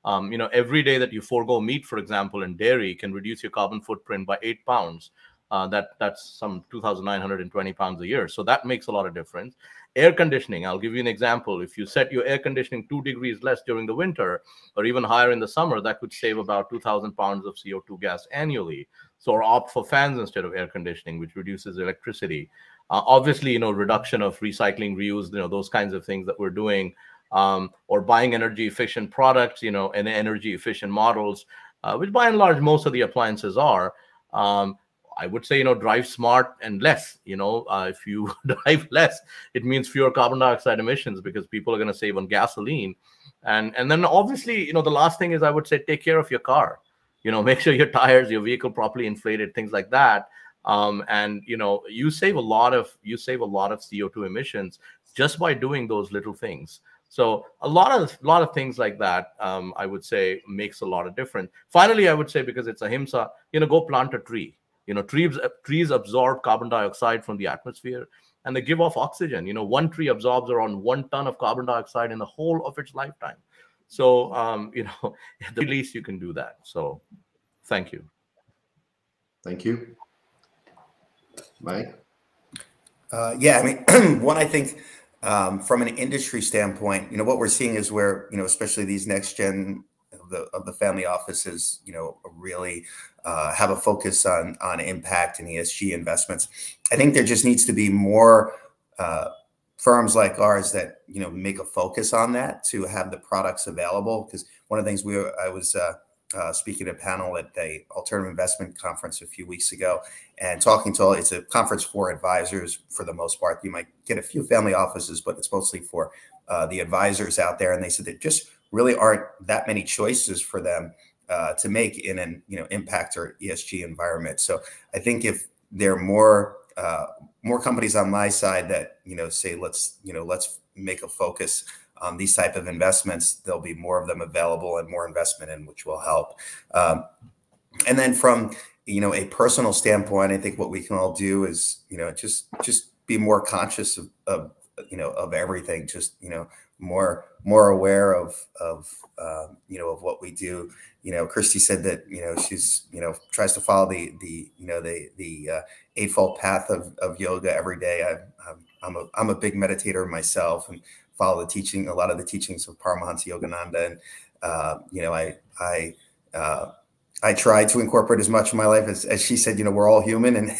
Every day that you forego meat, for example, and dairy can reduce your carbon footprint by 8 pounds. That's some 2,920 pounds a year. So that makes a lot of difference. Air conditioning, I'll give you an example. If you set your air conditioning 2 degrees less during the winter or even higher in the summer, that could save about 2,000 pounds of CO2 gas annually. So or opt for fans instead of air conditioning, which reduces electricity. Obviously, reduction of recycling, reuse, those kinds of things that we're doing, or buying energy efficient products, and energy efficient models, which by and large, most of the appliances are. I would say, drive smart and less. If you drive less, it means fewer carbon dioxide emissions because people are going to save on gasoline. And then obviously, the last thing is I would say take care of your car. Make sure your tires, your vehicle properly inflated, things like that. And you save a lot of CO2 emissions just by doing those little things. So a lot of things like that, I would say, makes a lot of difference. Finally, I would say, because it's Ahimsa, go plant a tree. Trees absorb carbon dioxide from the atmosphere and they give off oxygen. One tree absorbs around 1 ton of carbon dioxide in the whole of its lifetime. So, at the least you can do that. So thank you. Thank you. Mike? Yeah, I mean, one, I think from an industry standpoint, what we're seeing is where, especially these next gen of the family offices, really have a focus on impact and ESG investments. I think there just needs to be more firms like ours that make a focus on that to have the products available. Because one of the things I was speaking at a panel at the Alternative Investment Conference a few weeks ago, and talking to it's a conference for advisors for the most part. You might get a few family offices, but it's mostly for the advisors out there. And they said there just really aren't that many choices for them to make in an impact or ESG environment. So I think if there are more companies on my side that say let's make a focus on these type of investments, there'll be more of them available and more investment in, which will help. And then from a personal standpoint, I think what we can all do is just be more conscious of everything. Just more aware of what we do. Christy said that she's tries to follow the eightfold path of yoga every day. I'm a big meditator myself and follow a lot of the teachings of Paramahansa Yogananda, and I try to incorporate as much of my life as she said. We're all human, and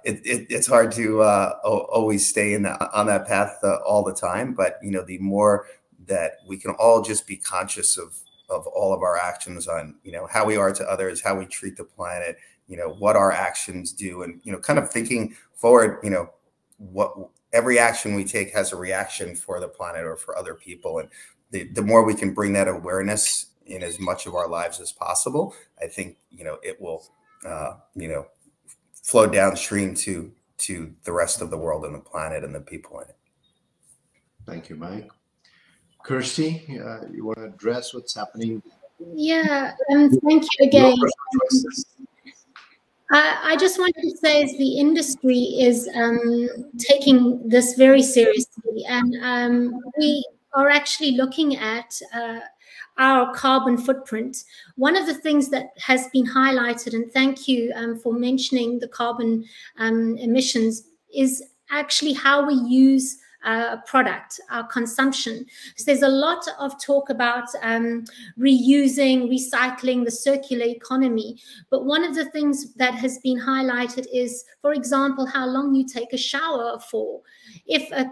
it's hard to always stay on that path all the time. But the more that we can all just be conscious of all of our actions on how we are to others, how we treat the planet, what our actions do, and kind of thinking forward, what every action we take has a reaction for the planet or for other people. And the more we can bring that awareness in as much of our lives as possible, I think, it will, flow downstream to the rest of the world and the planet and the people in it. Thank you, Mike. Kirsty, you want to address what's happening? Yeah, thank you again. I just wanted to say the industry is taking this very seriously, and we are actually looking at our carbon footprint. One of the things that has been highlighted, and thank you for mentioning the carbon emissions, is actually how we use a product, our consumption. So there's a lot of talk about reusing, recycling, the circular economy. But one of the things that has been highlighted is, for example, how long you take a shower for. If a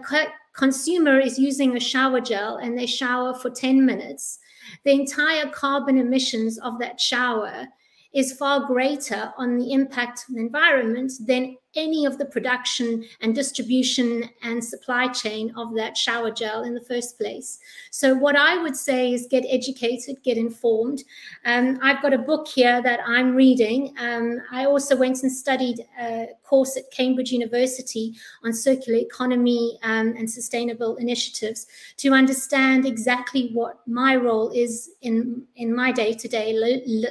consumer is using a shower gel and they shower for 10 minutes, the entire carbon emissions of that shower is far greater on the impact of the environment than any of the production and distribution and supply chain of that shower gel in the first place. So what I would say is get educated, get informed. I've got a book here that I'm reading. I also went and studied a course at Cambridge University on circular economy and sustainable initiatives to understand exactly what my role is in my day-to-day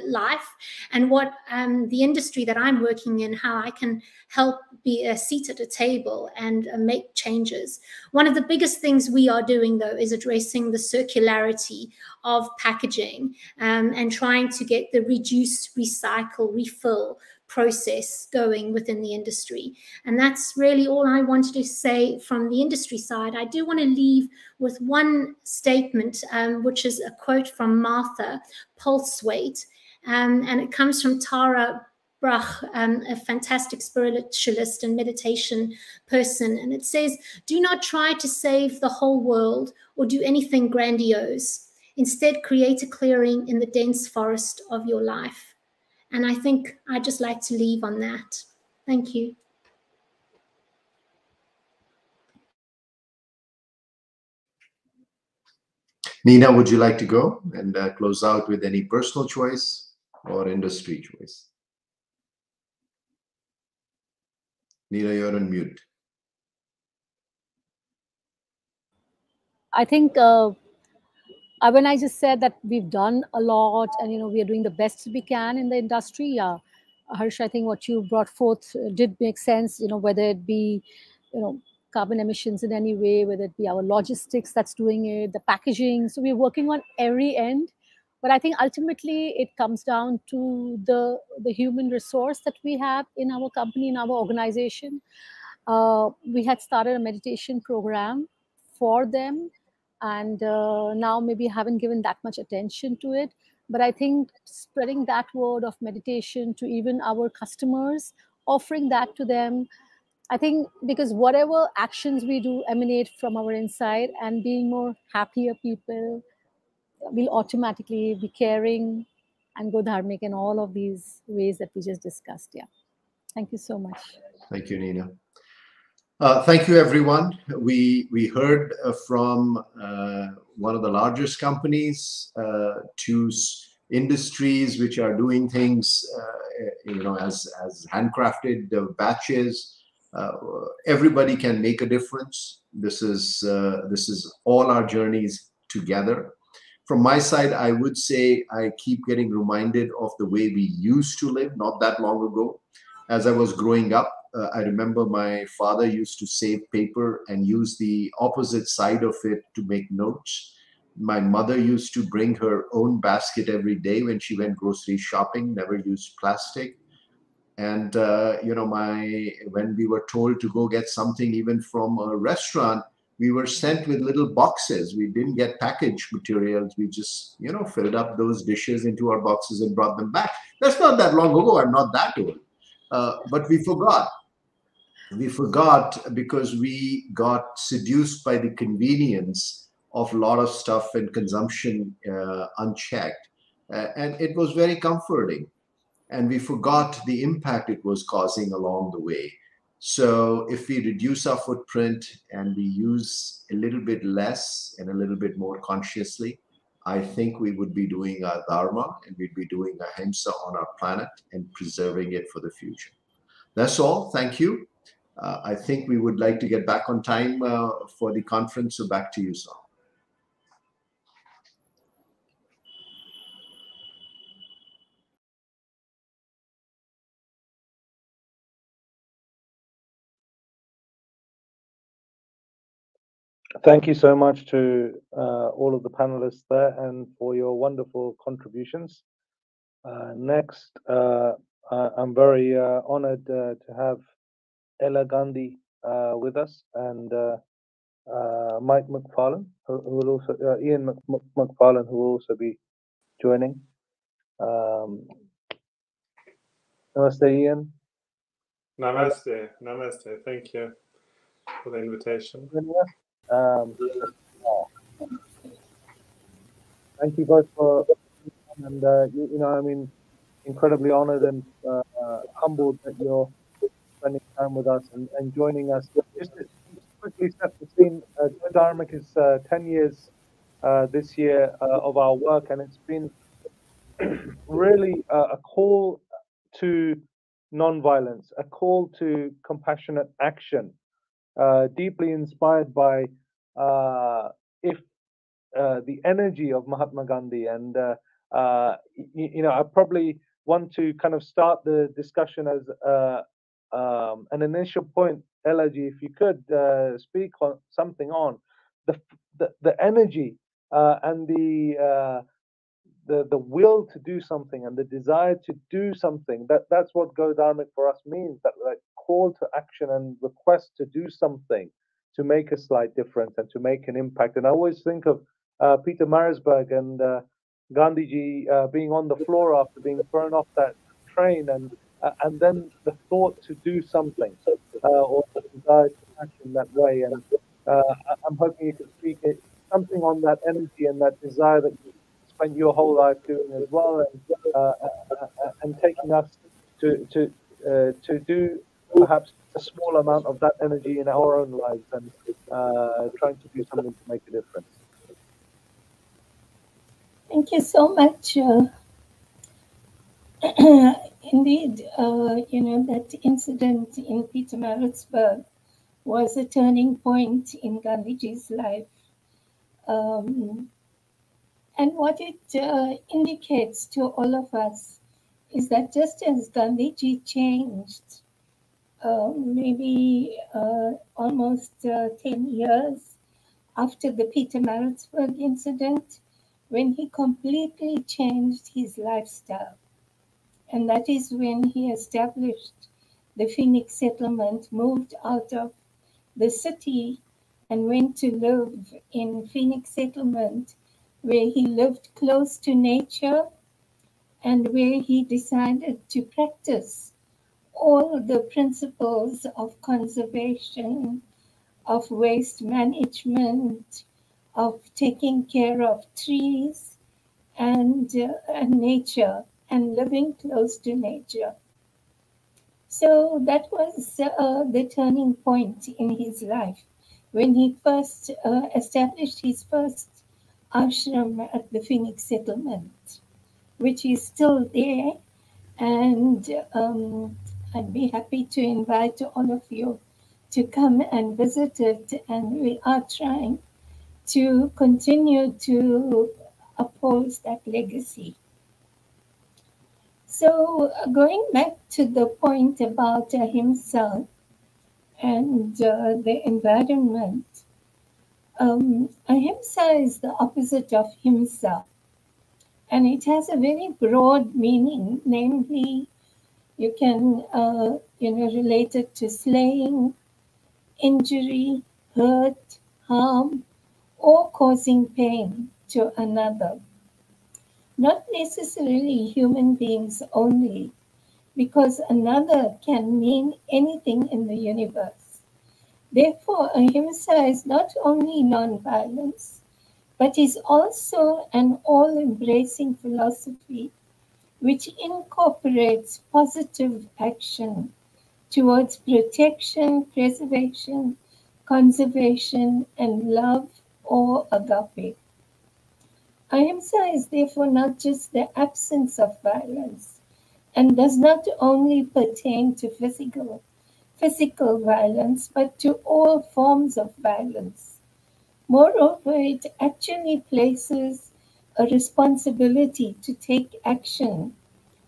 life and what the industry that I'm working in, how I can help be a seat at a table and make changes. One of the biggest things we are doing, though, is addressing the circularity of packaging and trying to get the reduce, recycle, refill process going within the industry. And that's really all I wanted to say from the industry side. I do want to leave with one statement, which is a quote from Martha Pulswaite, and it comes from Tara Brach, a fantastic spiritualist and meditation person. And it says, do not try to save the whole world or do anything grandiose. Instead, create a clearing in the dense forest of your life. And I think I'd just like to leave on that. Thank you. Nina, would you like to go and close out with any personal choice or industry choice? Nina, you're on mute. I think when I just said that we've done a lot and, we are doing the best we can in the industry. Yeah, Harsh, I think what you brought forth did make sense, whether it be, carbon emissions in any way, whether it be our logistics that's doing it, the packaging. So we're working on every end. But I think ultimately it comes down to the human resource that we have in our company, in our organization. We had started a meditation program for them, and now maybe haven't given that much attention to it. But I think spreading that word of meditation to even our customers, offering that to them, I think because whatever actions we do emanate from our inside, and being more happier people, will automatically be caring and go dharmic in all of these ways that we just discussed. Yeah. Thank you so much. Thank you, Nina. Thank you, everyone. We heard from one of the largest companies to industries which are doing things, as handcrafted batches. Everybody can make a difference. This is all our journeys together. From my side, I would say I keep getting reminded of the way we used to live not that long ago. As I was growing up, I remember my father used to save paper and use the opposite side of it to make notes. My mother used to bring her own basket every day when she went grocery shopping, never used plastic. And, when we were told to go get something even from a restaurant, we were sent with little boxes. We didn't get packaged materials. We just, filled up those dishes into our boxes and brought them back. That's not that long ago. I'm not that old. But we forgot. We forgot because we got seduced by the convenience of a lot of stuff and consumption unchecked. And it was very comforting. And we forgot the impact it was causing along the way. So if we reduce our footprint and we use a little bit less and a little bit more consciously, I think we would be doing our dharma and we'd be doing ahimsa on our planet and preserving it for the future. That's all. Thank you. I think we would like to get back on time for the conference. So back to you, Sam. Thank you so much to all of the panelists there and for your wonderful contributions. Next, I'm very honored to have Ela Gandhi with us and Mike McFarlane, who will also, Ian McFarlane, who will also be joining. Namaste, Ian. Namaste. Namaste. Thank you for the invitation. Thank you both for, and you know, I mean, incredibly honored and humbled that you're spending time with us and joining us. Just to quickly set the scene, Joint Dharmic is 10 years this year of our work, and it's been really a call to non-violence, a call to compassionate action, deeply inspired by the energy of Mahatma Gandhi. And you know, I probably want to kind of start the discussion as an initial point, Elaji, if you could speak on something on the energy and the will to do something and the desire to do something. That's what Go Dharmic for us means, that like call to action and request to do something, to make a slight difference and to make an impact. And I always think of Peter Marisburg and Gandhiji being on the floor after being thrown off that train, and then the thought to do something or the desire to act in that way. And I'm hoping you can speak something on that energy and that desire that you spent your whole life doing as well, and taking us to do perhaps a small amount of that energy in our own lives and trying to do something to make a difference. Thank you so much. Indeed, you know, that incident in Pietermaritzburg was a turning point in Gandhiji's life. And what it indicates to all of us is that just as Gandhiji changed maybe almost 10 years after the Pietermaritzburg incident, when he completely changed his lifestyle. And that is when he established the Phoenix settlement, moved out of the city and went to live in Phoenix settlement, where he lived close to nature and where he decided to practice all the principles of conservation, of waste management, of taking care of trees and nature and living close to nature. So that was the turning point in his life when he first established his first ashram at the Phoenix settlement, which is still there. And I'd be happy to invite all of you to come and visit it. And we are trying to continue to uphold that legacy. So going back to the point about Ahimsa and the environment, Ahimsa is the opposite of Himsa, and it has a very broad meaning. Namely, you can relate it to slaying, injury, hurt, harm, or causing pain to another. Not necessarily human beings only, because another can mean anything in the universe. Therefore, Ahimsa is not only non-violence, but is also an all-embracing philosophy which incorporates positive action towards protection, preservation, conservation, and love, or agape. Ahimsa is therefore not just the absence of violence and does not only pertain to physical violence, but to all forms of violence. Moreover, it actually places a responsibility to take action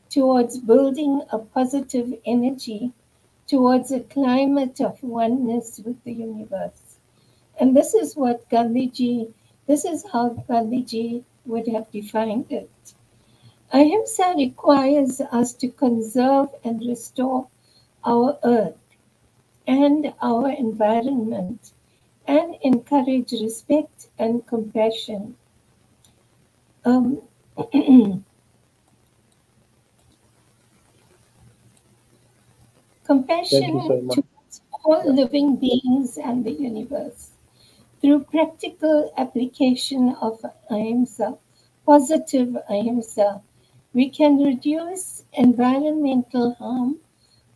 towards building a positive energy towards a climate of oneness with the universe. And this is how Gandhiji would have defined it. Ahimsa requires us to conserve and restore our earth and our environment and encourage respect and compassion. Compassion towards all living beings and the universe. Through practical application of Ahimsa, positive Ahimsa, we can reduce environmental harm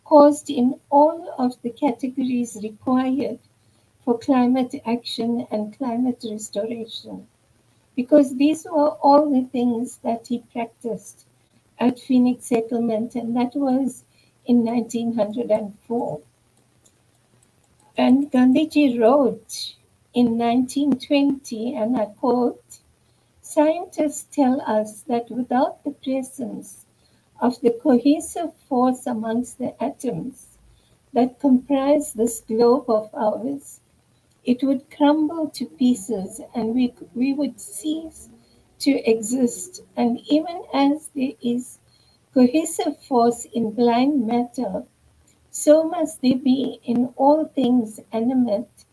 caused in all of the categories required for climate action and climate restoration, because these were all the things that he practiced at Phoenix Settlement, and that was in 1904. And Gandhiji wrote in 1920, and I quote, "Scientists tell us that without the presence of the cohesive force amongst the atoms that comprise this globe of ours, it would crumble to pieces and we would cease to exist. And even as there is cohesive force in blind matter, so must there be in all things animate,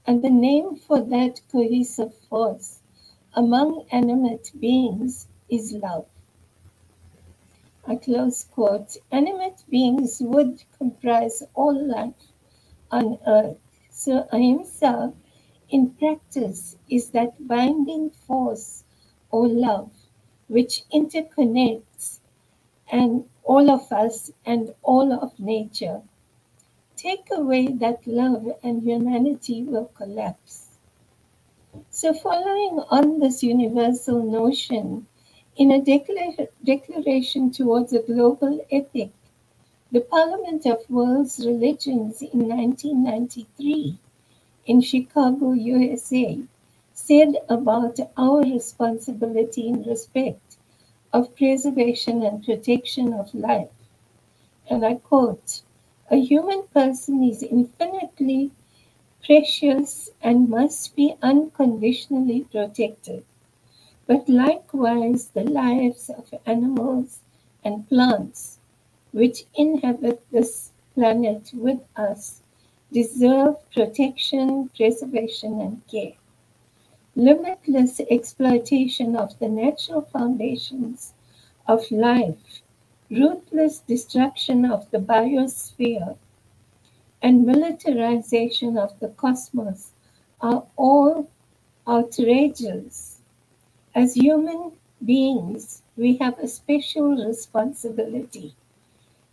and the name for that cohesive force among animate beings is love." A close quote. Animate beings would comprise all life on earth. So Ahimsa in practice is that binding force or love which interconnects and all of us and all of nature. Take away that love and humanity will collapse. So following on this universal notion, in a declaration towards a global ethic, the Parliament of World's Religions in 1993 in Chicago, USA, said about our responsibility in respect of preservation and protection of life. And I quote, "A human person is infinitely precious and must be unconditionally protected. But likewise, the lives of animals and plants which inhabit this planet with us deserve protection, preservation, and care. Limitless exploitation of the natural foundations of life, ruthless destruction of the biosphere, and militarization of the cosmos are all outrageous. As human beings, we have a special responsibility,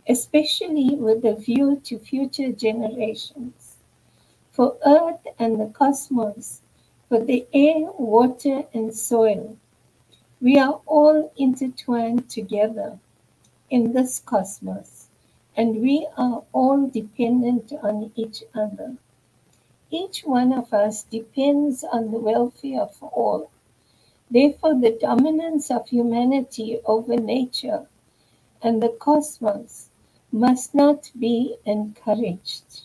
especially with a view to future generations, for Earth and the cosmos, for the air, water, and soil. We are all intertwined together in this cosmos, and we are all dependent on each other. Each one of us depends on the welfare of all. Therefore, the dominance of humanity over nature and the cosmos must not be encouraged.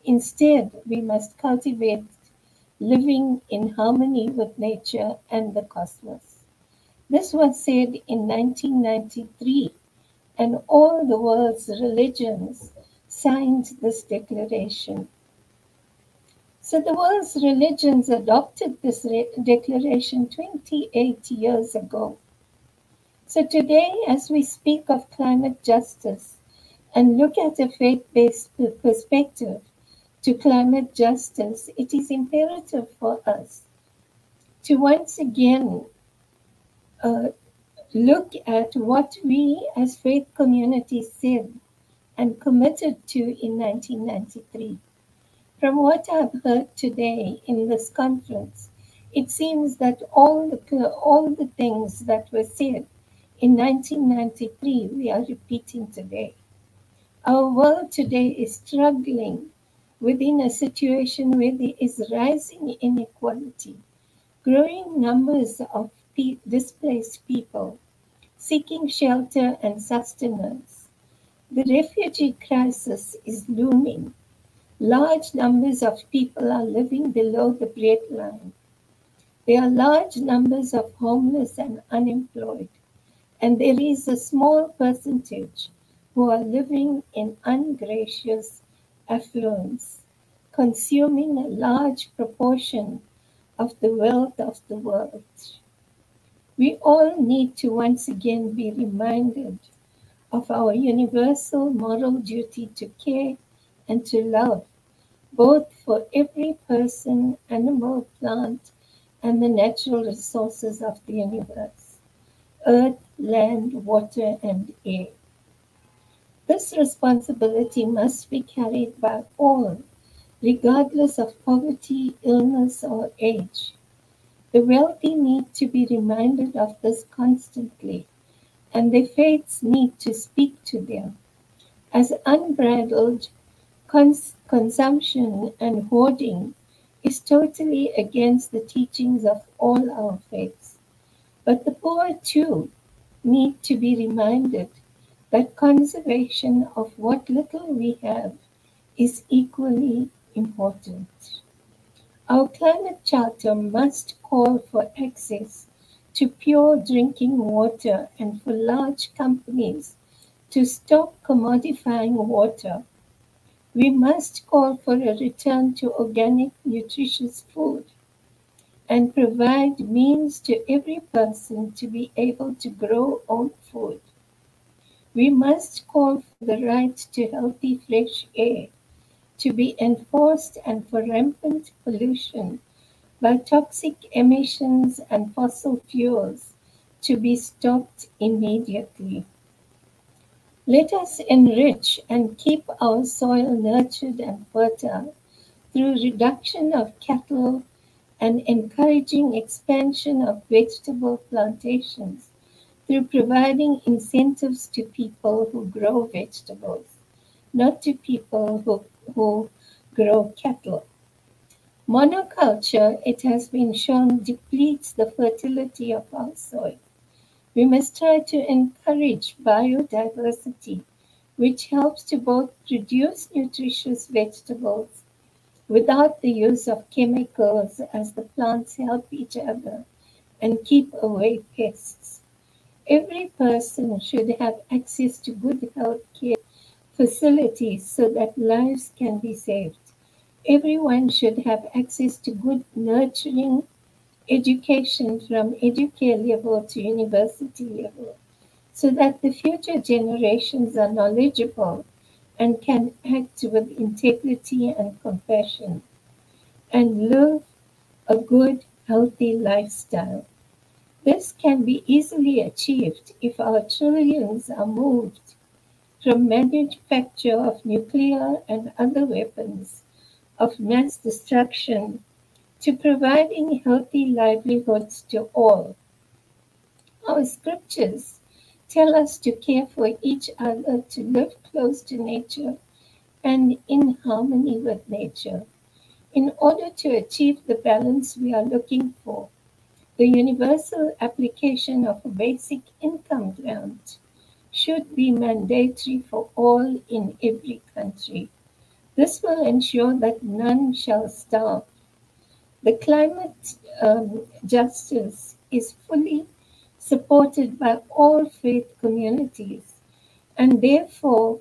Instead, we must cultivate living in harmony with nature and the cosmos." This was said in 1993, and all the world's religions signed this declaration. So the world's religions adopted this declaration 28 years ago. So today, as we speak of climate justice and look at a faith-based perspective to climate justice, it is imperative for us to once again look at what we as faith communities said and committed to in 1993. From what I've heard today in this conference, it seems that all the things that were said in 1993 we are repeating today. Our world today is struggling within a situation where there is rising inequality, growing numbers of displaced people seeking shelter and sustenance. The refugee crisis is looming. Large numbers of people are living below the breadline. There are large numbers of homeless and unemployed, and there is a small percentage who are living in ungracious affluence, consuming a large proportion of the wealth of the world. We all need to once again be reminded of our universal moral duty to care and to love, both for every person, animal, plant, and the natural resources of the universe, earth, land, water, and air. This responsibility must be carried by all, regardless of poverty, illness, or age. The wealthy need to be reminded of this constantly, and their faiths need to speak to them, as unbridled consumption and hoarding is totally against the teachings of all our faiths. But the poor too need to be reminded that conservation of what little we have is equally important. Our climate charter must call for access to pure drinking water and for large companies to stop commodifying water. We must call for a return to organic, nutritious food and provide means to every person to be able to grow own food. We must call for the right to healthy, fresh air to be enforced and for rampant pollution by toxic emissions and fossil fuels to be stopped immediately. Let us enrich and keep our soil nurtured and fertile through reduction of cattle and encouraging expansion of vegetable plantations through providing incentives to people who grow vegetables, not to people who grow cattle. Monoculture, it has been shown, depletes the fertility of our soil. We must try to encourage biodiversity, which helps to both produce nutritious vegetables without the use of chemicals as the plants help each other and keep away pests. Every person should have access to good health care facilities so that lives can be saved. Everyone should have access to good nurturing education from educare level to university level so that the future generations are knowledgeable and can act with integrity and compassion and live a good, healthy lifestyle. This can be easily achieved if our trillions are moved from manufacture of nuclear and other weapons of mass destruction to providing healthy livelihoods to all. Our scriptures tell us to care for each other, to live close to nature and in harmony with nature. In order to achieve the balance we are looking for, the universal application of a basic income grant should be mandatory for all in every country. This will ensure that none shall starve. The climate justice is fully supported by all faith communities, and therefore,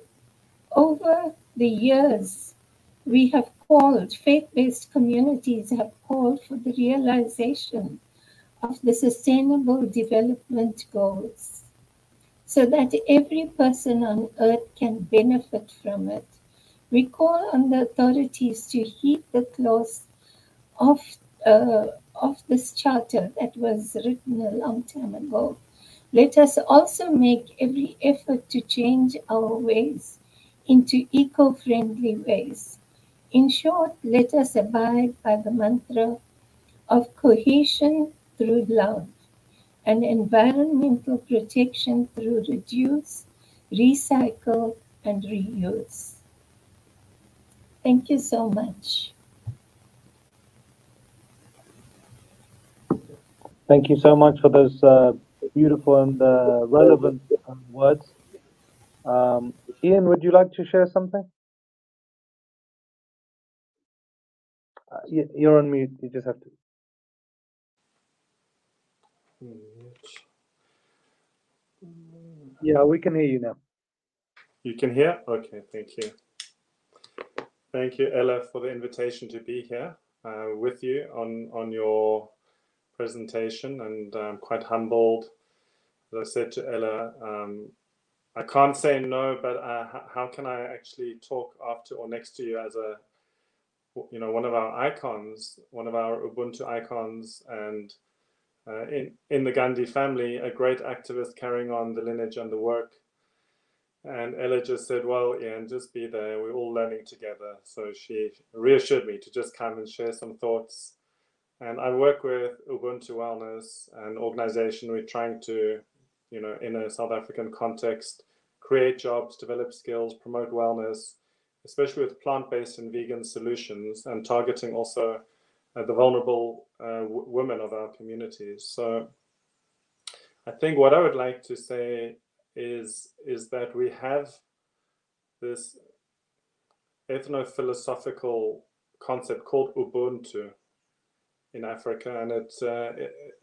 over the years, we have called, faith-based communities have called for the realization of the Sustainable Development Goals, so that every person on earth can benefit from it. We call on the authorities to heed the clause of this charter that was written a long time ago. Let us also make every effort to change our ways into eco-friendly ways. In short, let us abide by the mantra of cohesion through love and environmental protection through reduce, recycle, and reuse. Thank you so much. Thank you so much for those beautiful and relevant words. Ian, would you like to share something? You're on mute. You just have to. Yeah, we can hear you now. You can hear? Okay, thank you. Thank you, Ela, for the invitation to be here with you on your presentation, and I'm quite humbled. As I said to Ela, I can't say no, but how can I actually talk after or next to you as one of our icons, one of our Ubuntu icons, and in the Gandhi family, a great activist carrying on the lineage and the work. And Ela just said, well, Ian, just be there. We're all learning together. So she reassured me to just come and share some thoughts. And I work with Ubuntu Wellness, an organization. We're trying to, in a South African context, create jobs, develop skills, promote wellness, especially with plant-based and vegan solutions, and targeting also the vulnerable women of our communities. So I think what I would like to say is that we have this ethno-philosophical concept called Ubuntu in Africa, and it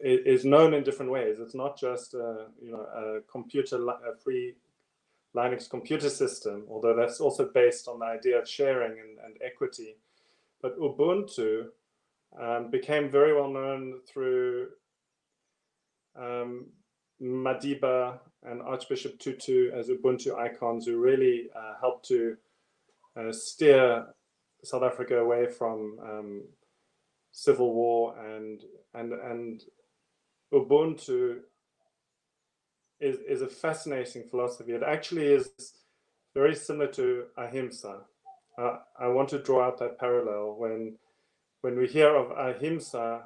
is known in different ways. It's not just a free Linux computer system, although that's also based on the idea of sharing and equity. But Ubuntu became very well known through Madiba and Archbishop Tutu as Ubuntu icons, who really helped to steer South Africa away from civil war, and Ubuntu is a fascinating philosophy. It actually is very similar to Ahimsa. I want to draw out that parallel. When we hear of Ahimsa,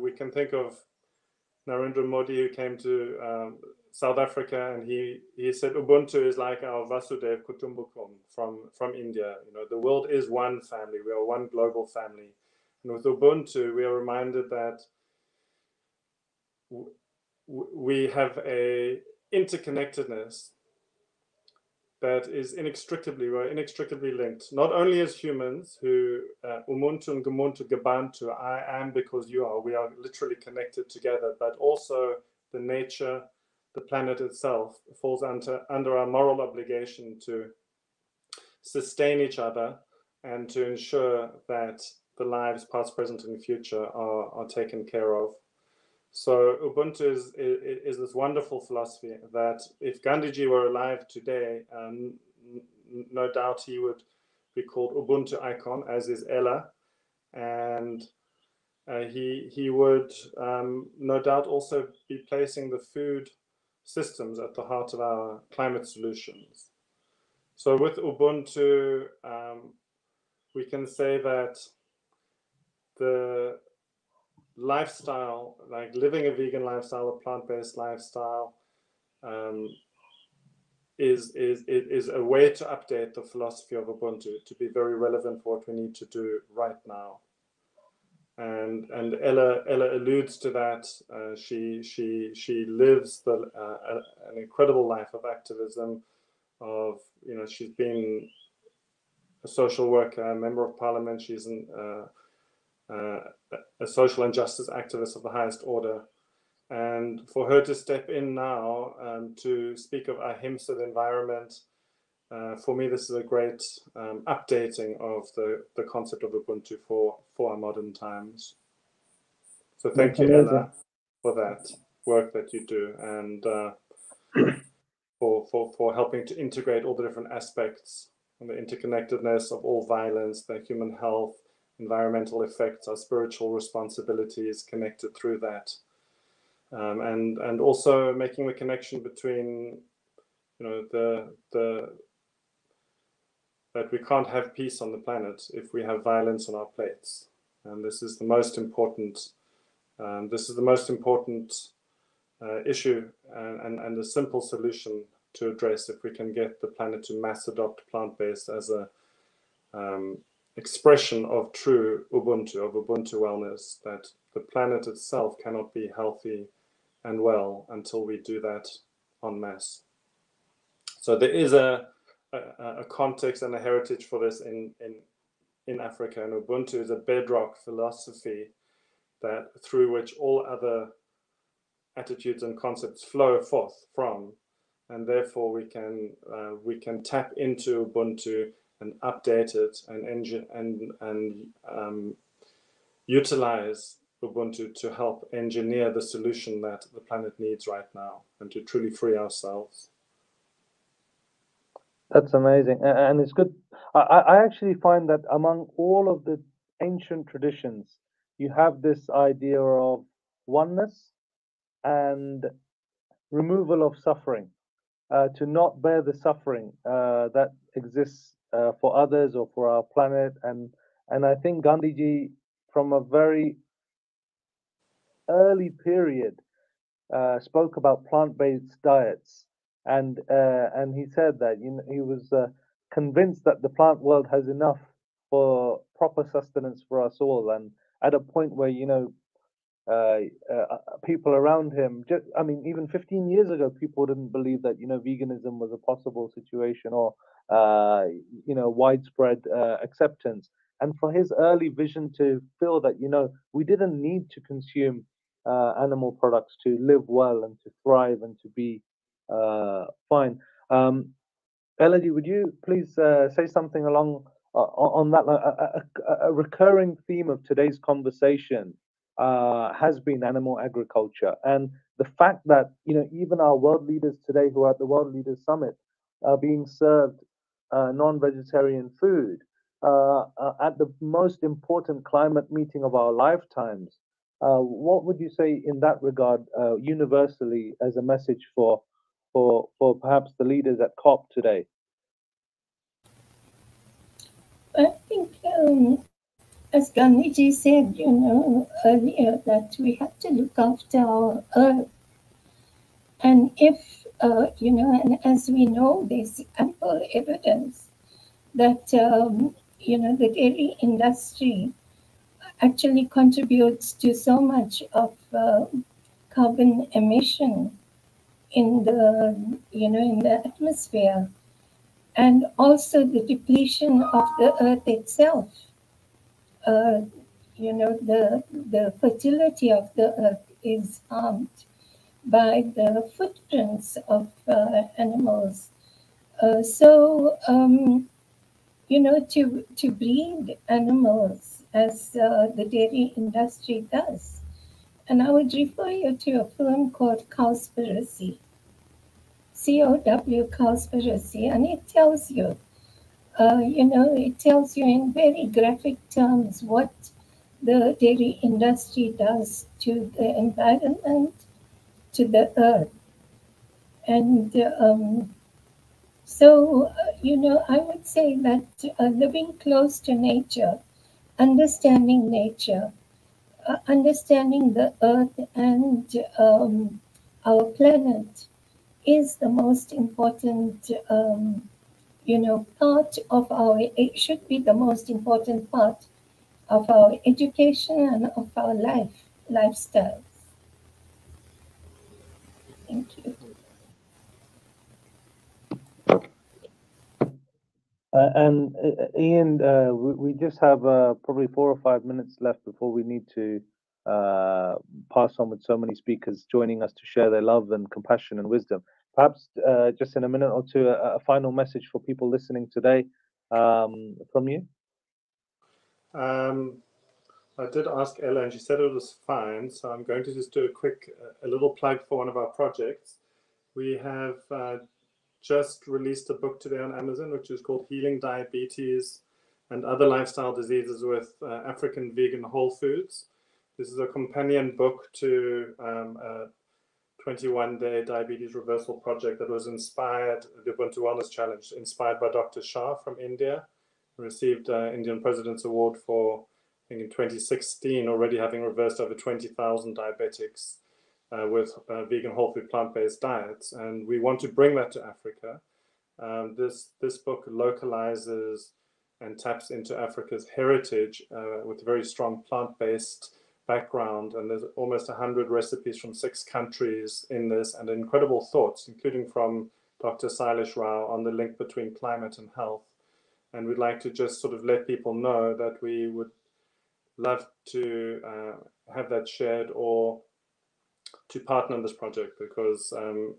we can think of Narendra Modi, who came to South Africa, and he said Ubuntu is like our Vasudev Kutumbukum from India. The world is one family. We are one global family. And with Ubuntu, we are reminded that we have a interconnectedness that is we're inextricably linked, not only as humans who Umuntu and Gumuntu Gabantu, I am because you are, we are literally connected together, but also the nature, the planet itself falls under our moral obligation to sustain each other and to ensure that the lives past, present, and future are taken care of. So Ubuntu is this wonderful philosophy that if Gandhiji were alive today, no doubt he would be called Ubuntu icon, as is Ela, and he would no doubt also be placing the food systems at the heart of our climate solutions. So with Ubuntu, we can say that the lifestyle, like living a vegan lifestyle, a plant-based lifestyle, is a way to update the philosophy of Ubuntu to be very relevant for what we need to do right now. And Ela alludes to that. She lives an incredible life of activism. She's been a social worker, a member of parliament. She's a social injustice activist of the highest order. And for her to step in now to speak of Ahimsa, the environment, for me, this is a great updating of the concept of Ubuntu for our modern times. So thank you, Ela, for that work that you do, and for helping to integrate all the different aspects and the interconnectedness of all violence, the human health, environmental effects, our spiritual responsibilities connected through that, and also making the connection between the that we can't have peace on the planet if we have violence on our plates. And this is the most important. Issue and a simple solution to address if we can get the planet to mass adopt plant-based as a expression of true Ubuntu, of Ubuntu wellness, that the planet itself cannot be healthy and well until we do that en masse. So there is a context and a heritage for this in Africa, and Ubuntu is a bedrock philosophy that through which all other attitudes and concepts flow forth from, and therefore we can tap into Ubuntu and update it and utilize Ubuntu to help engineer the solution that the planet needs right now, and to truly free ourselves. That's amazing, and it's good. I actually find that among all of the ancient traditions, you have this idea of oneness and removal of suffering, to not bear the suffering that exists for others or for our planet. And I think Gandhiji, from a very early period, spoke about plant-based diets, and he said that he was convinced that the plant world has enough for proper sustenance for us all, and at a point where people around him, I mean, even 15 years ago, people didn't believe that veganism was a possible situation or widespread acceptance. And for his early vision to feel that we didn't need to consume animal products to live well and to thrive and to be fine. Ela, would you please say something along on that? A recurring theme of today's conversation has been animal agriculture, and the fact that even our world leaders today, who are at the World Leaders Summit, are being served non-vegetarian food at the most important climate meeting of our lifetimes. What would you say in that regard, universally, as a message for perhaps the leaders at COP today? I think, as Gandhiji said, earlier, that we have to look after our earth. And if, and as we know, there's ample evidence that, the dairy industry actually contributes to so much of carbon emission in the, in the atmosphere, and also the depletion of the earth itself. The fertility of the earth is harmed by the footprints of animals. To breed animals as the dairy industry does. And I would refer you to a film called Cowspiracy, C-O-W, Cowspiracy, and it tells you, it tells you in very graphic terms what the dairy industry does to the environment, to the earth. And I would say that living close to nature, understanding nature, understanding the earth and our planet is the most important, part of our, it should be the most important part of our education and of our lifestyles. Thank you. And Ian, we just have probably 4 or 5 minutes left before we need to pass on with so many speakers joining us to share their love and compassion and wisdom. Perhaps just in a minute or two, a final message for people listening today from you. I did ask Ela, and she said it was fine. So I'm going to just do a little plug for one of our projects. We have just released a book today on Amazon, which is called Healing Diabetes and Other Lifestyle Diseases with African Vegan Whole Foods. This is a companion book to 21-day diabetes reversal project that was inspired, the Ubuntu Wellness Challenge, inspired by Dr. Shah from India, who received Indian President's Award for, I think in 2016, already having reversed over 20,000 diabetics with vegan, whole food, plant-based diets. And we want to bring that to Africa. This book localizes and taps into Africa's heritage with a very strong plant-based background, and there's almost 100 recipes from 6 countries in this, and incredible thoughts, including from Dr. Sailesh Rao on the link between climate and health. And we'd like to just sort of let people know that we would love to have that shared or to partner in this project, because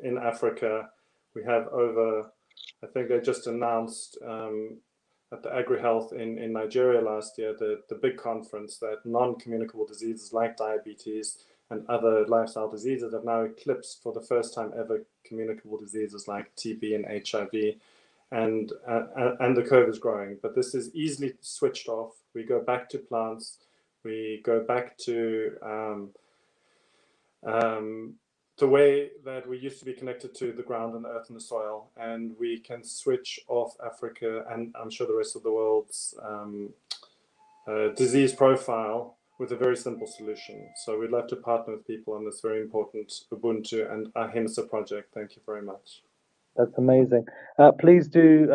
in Africa we have over, I think they just announced at the AgriHealth in Nigeria last year, the big conference, that non-communicable diseases like diabetes and other lifestyle diseases have now eclipsed for the first time ever communicable diseases like TB and HIV, and the curve is growing. But this is easily switched off. We go back to plants. We go back to the way that we used to be connected to the ground and the earth and the soil, and we can switch off Africa and I'm sure the rest of the world's disease profile with a very simple solution. So we'd love to partner with people on this very important Ubuntu and Ahimsa project. Thank you very much. That's amazing. Please do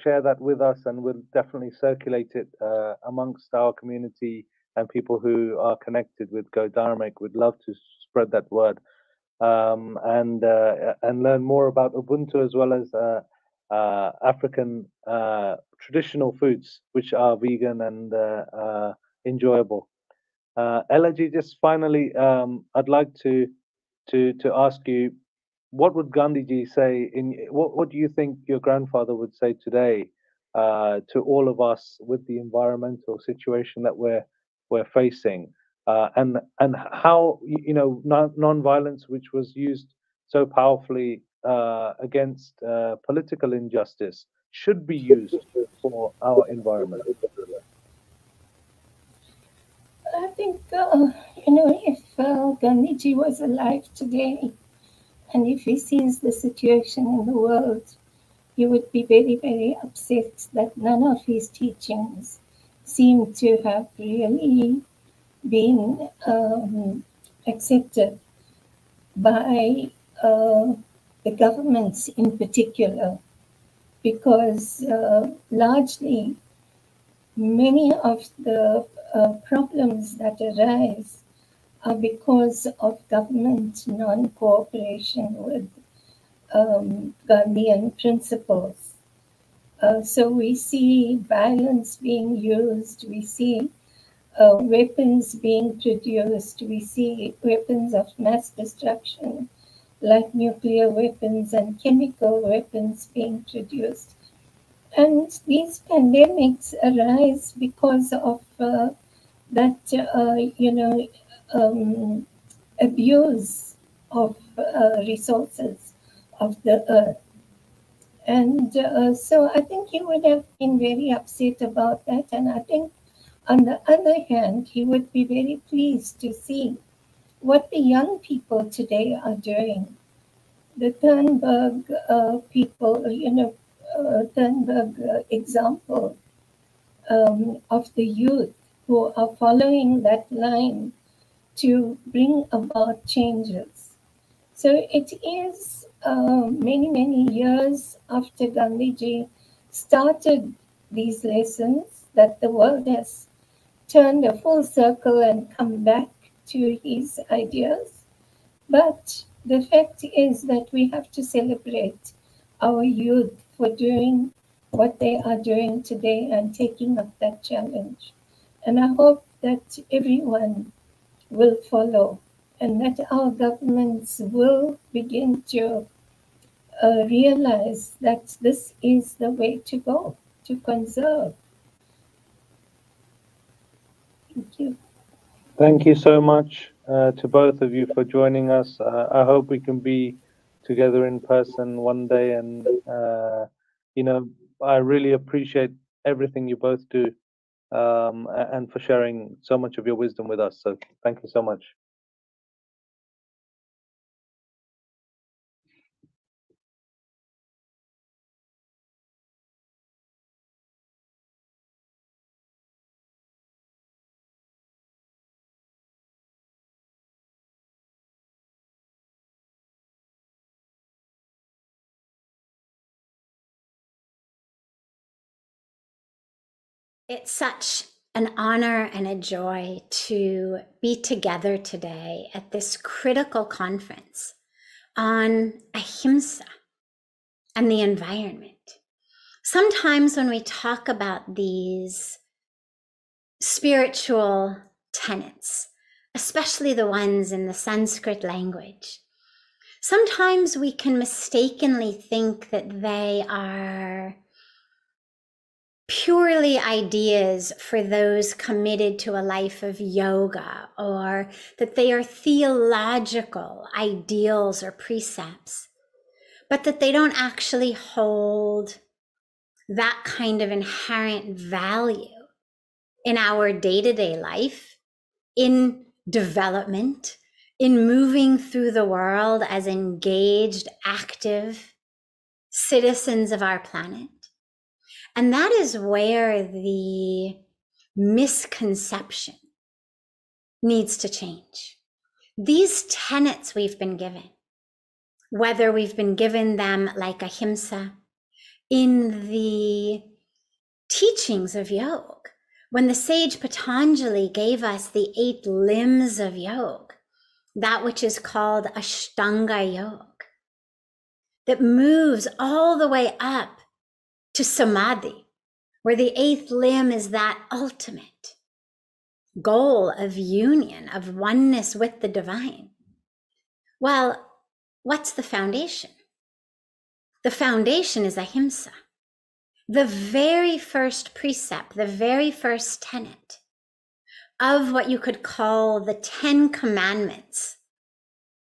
share that with us, and we'll definitely circulate it amongst our community and people who are connected with Go Dharmic. We'd love to spread that word and learn more about Ubuntu, as well as African traditional foods which are vegan and enjoyable. Ela ji, just finally, I'd like to ask you, what would Gandhi ji say? What do you think your grandfather would say today to all of us with the environmental situation that we're facing, and how, you know, non-violence, which was used so powerfully against political injustice, should be used for our environment? I think, you know, if Gandhiji was alive today, and if he sees the situation in the world, he would be very, very upset that none of his teachings seem to have really been accepted by the governments in particular, because largely many of the problems that arise are because of government non-cooperation with Gandhian principles. So we see violence being used, we see weapons being produced, we see weapons of mass destruction like nuclear weapons and chemical weapons being produced. And these pandemics arise because of that, you know, abuse of resources of the earth. And so I think he would have been very upset about that. And I think, on the other hand, he would be very pleased to see what the young people today are doing. The Thunberg people, you know, Thunberg example of the youth who are following that line to bring about changes. So it is many, many years after Gandhiji started these lessons that the world has turned a full circle and come back to his ideas. But the fact is that we have to celebrate our youth for doing what they are doing today and taking up that challenge. And I hope that everyone will follow, and that our governments will begin to realize that this is the way to go, to conserve. Thank you. Thank you so much to both of you for joining us. I hope we can be together in person one day, and you know, I really appreciate everything you both do, and for sharing so much of your wisdom with us. So thank you so much. It's such an honor and a joy to be together today at this critical conference on ahimsa and the environment. Sometimes when we talk about these spiritual tenets, especially the ones in the Sanskrit language, sometimes we can mistakenly think that they are purely ideas for those committed to a life of yoga, or that they are theological ideals or precepts, but that they don't actually hold that kind of inherent value in our day-to-day life, in development, in moving through the world as engaged, active citizens of our planet. And that is where the misconception needs to change. These tenets we've been given, whether we've been given them like ahimsa in the teachings of yoga, when the sage Patanjali gave us the 8 limbs of yoga, that which is called Ashtanga Yoga, that moves all the way up to samadhi, where the 8th limb is that ultimate goal of union, of oneness with the divine. Well, what's the foundation? The foundation is ahimsa. The very first precept, the very first tenet of what you could call the 10 commandments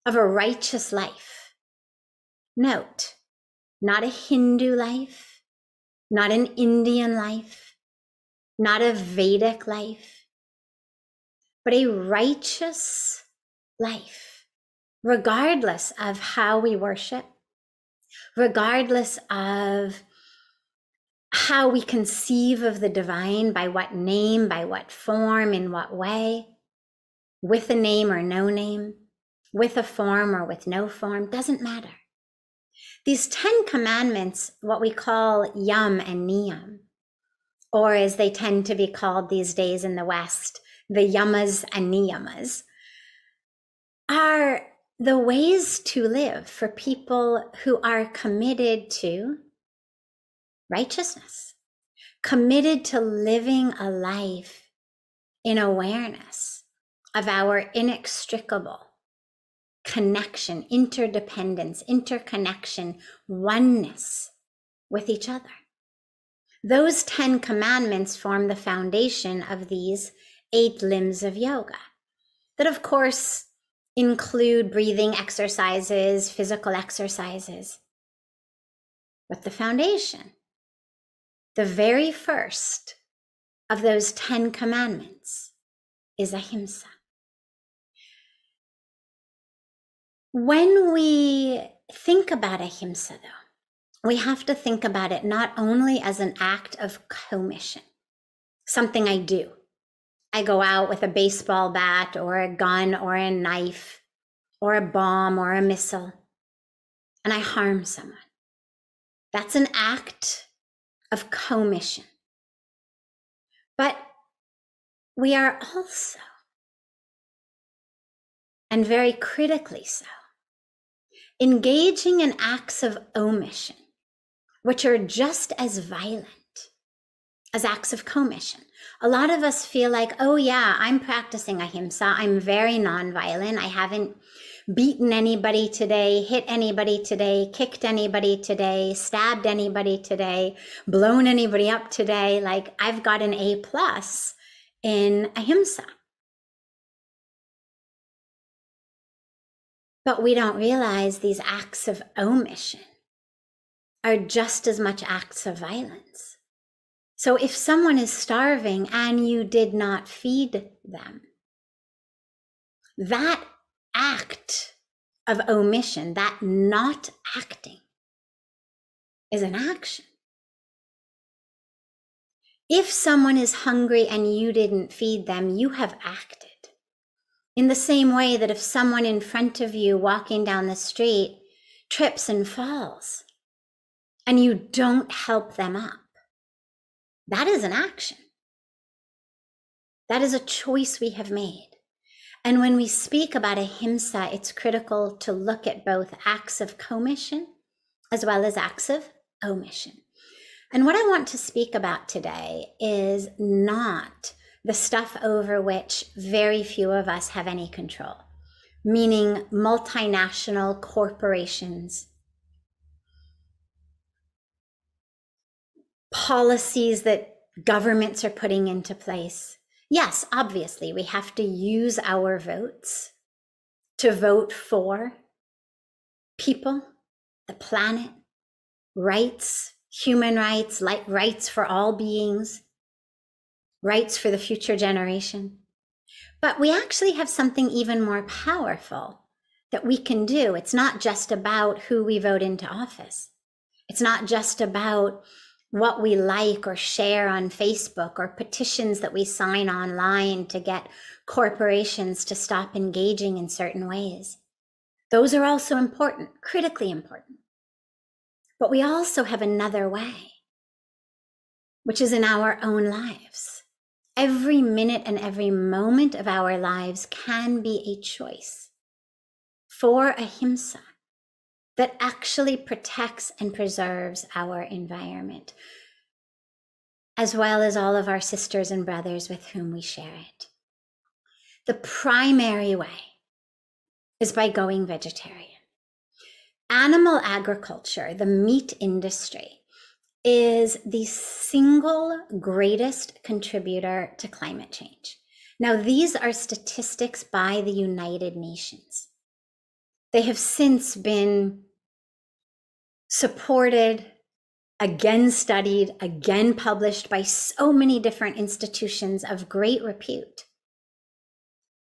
of a righteous life. Note, not a Hindu life, not an Indian life, not a Vedic life, but a righteous life, regardless of how we worship, regardless of how we conceive of the divine, by what name, by what form, in what way, with a name or no name, with a form or with no form, doesn't matter. These 10 commandments, what we call yam and niyam, or as they tend to be called these days in the West, the yamas and niyamas, are the ways to live for people who are committed to righteousness, committed to living a life in awareness of our inextricable connection, interdependence, interconnection, oneness with each other. Those 10 commandments form the foundation of these 8 limbs of yoga, that of course include breathing exercises, physical exercises. But the foundation, the very first of those 10 commandments, is ahimsa. When we think about ahimsa, though, we have to think about it not only as an act of commission, something I do. I go out with a baseball bat or a gun or a knife or a bomb or a missile, and I harm someone. That's an act of commission. But we are also, and very critically so, engaging in acts of omission, which are just as violent as acts of commission. A lot of us feel like, oh yeah, I'm practicing ahimsa. I'm very nonviolent. I haven't beaten anybody today, hit anybody today, kicked anybody today, stabbed anybody today, blown anybody up today. Like, I've got an A+ in ahimsa. But we don't realize these acts of omission are just as much acts of violence. So if someone is starving and you did not feed them, that act of omission, that not acting, is an action. If someone is hungry and you didn't feed them, you have acted. In the same way that if someone in front of you walking down the street trips and falls and you don't help them up, that is an action. That is a choice we have made. And when we speak about ahimsa, it's critical to look at both acts of commission as well as acts of omission. And what I want to speak about today is not the stuff over which very few of us have any control, meaning multinational corporations, policies that governments are putting into place. Yes, obviously, we have to use our votes to vote for people, the planet, rights, human rights, like rights for all beings, rights for the future generation. But we actually have something even more powerful that we can do. It's not just about who we vote into office. It's not just about what we like or share on Facebook or petitions that we sign online to get corporations to stop engaging in certain ways. Those are also important, critically important. But we also have another way, which is in our own lives. Every minute and every moment of our lives can be a choice for ahimsa that actually protects and preserves our environment, as well as all of our sisters and brothers with whom we share it. The primary way is by going vegetarian. Animal agriculture, the meat industry, is the single greatest contributor to climate change. Now, these are statistics by the United Nations. They have since been supported, again studied, again published by so many different institutions of great repute.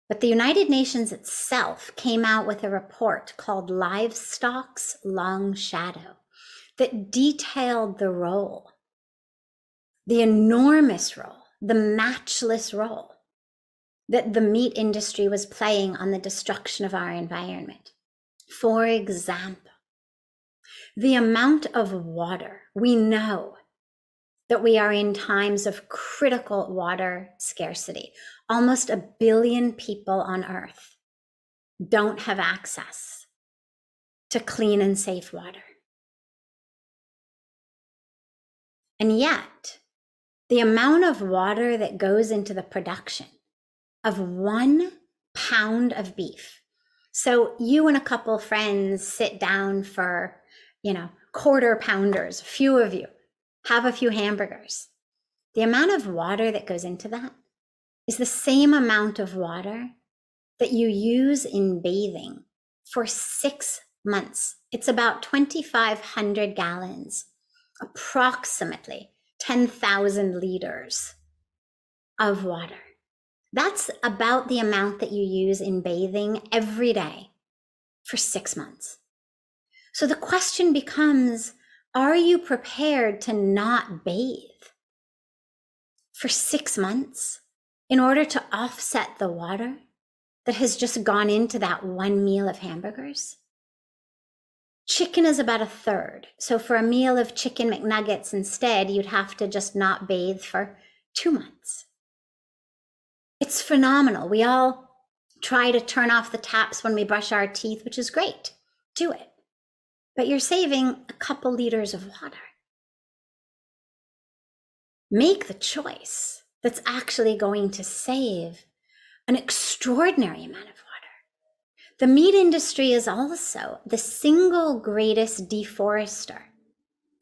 But the United Nations itself came out with a report called Livestock's Long Shadow that detailed the role, the enormous role, the matchless role that the meat industry was playing on the destruction of our environment. For example, the amount of water. We know that we are in times of critical water scarcity. Almost 1 billion people on Earth don't have access to clean and safe water. And yet, the amount of water that goes into the production of 1 pound of beef. So you and a couple friends sit down for, quarter pounders, a few of you, have a few hamburgers. The amount of water that goes into that is the same amount of water that you use in bathing for 6 months. It's about 2,500 gallons, approximately 10,000 liters of water. That's about the amount that you use in bathing every day for 6 months. So the question becomes, are you prepared to not bathe for 6 months in order to offset the water that has just gone into that one meal of hamburgers? Chicken is about 1/3. So for a meal of chicken McNuggets instead, you'd have to just not bathe for 2 months. It's phenomenal. We all try to turn off the taps when we brush our teeth, which is great. Do it. But you're saving a couple liters of water. Make the choice that's actually going to save an extraordinary amount of water. The meat industry is also the single greatest deforester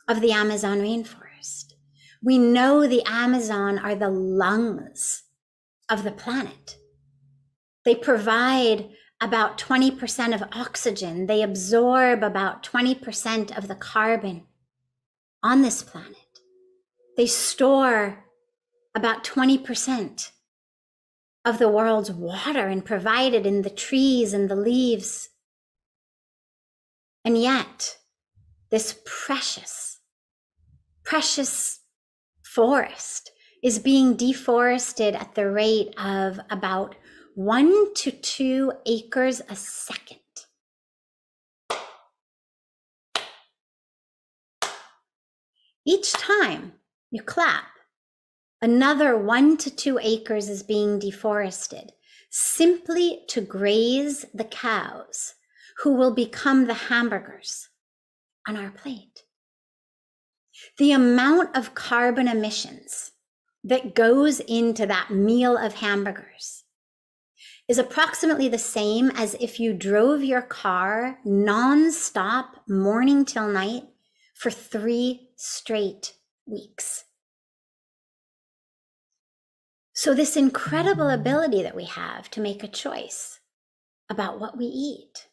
of the Amazon rainforest. We know the Amazon are the lungs of the planet. They provide about 20% of oxygen. They absorb about 20% of the carbon on this planet. They store about 20% of the world's water and provide it in the trees and the leaves. And yet, this precious forest is being deforested at the rate of about 1 to 2 acres a second. Each time you clap, Another 1 to 2 acres is being deforested simply to graze the cows who will become the hamburgers on our plate. The amount of carbon emissions that goes into that meal of hamburgers is approximately the same as if you drove your car non-stop morning till night for 3 straight weeks. So this incredible ability that we have to make a choice about what we eat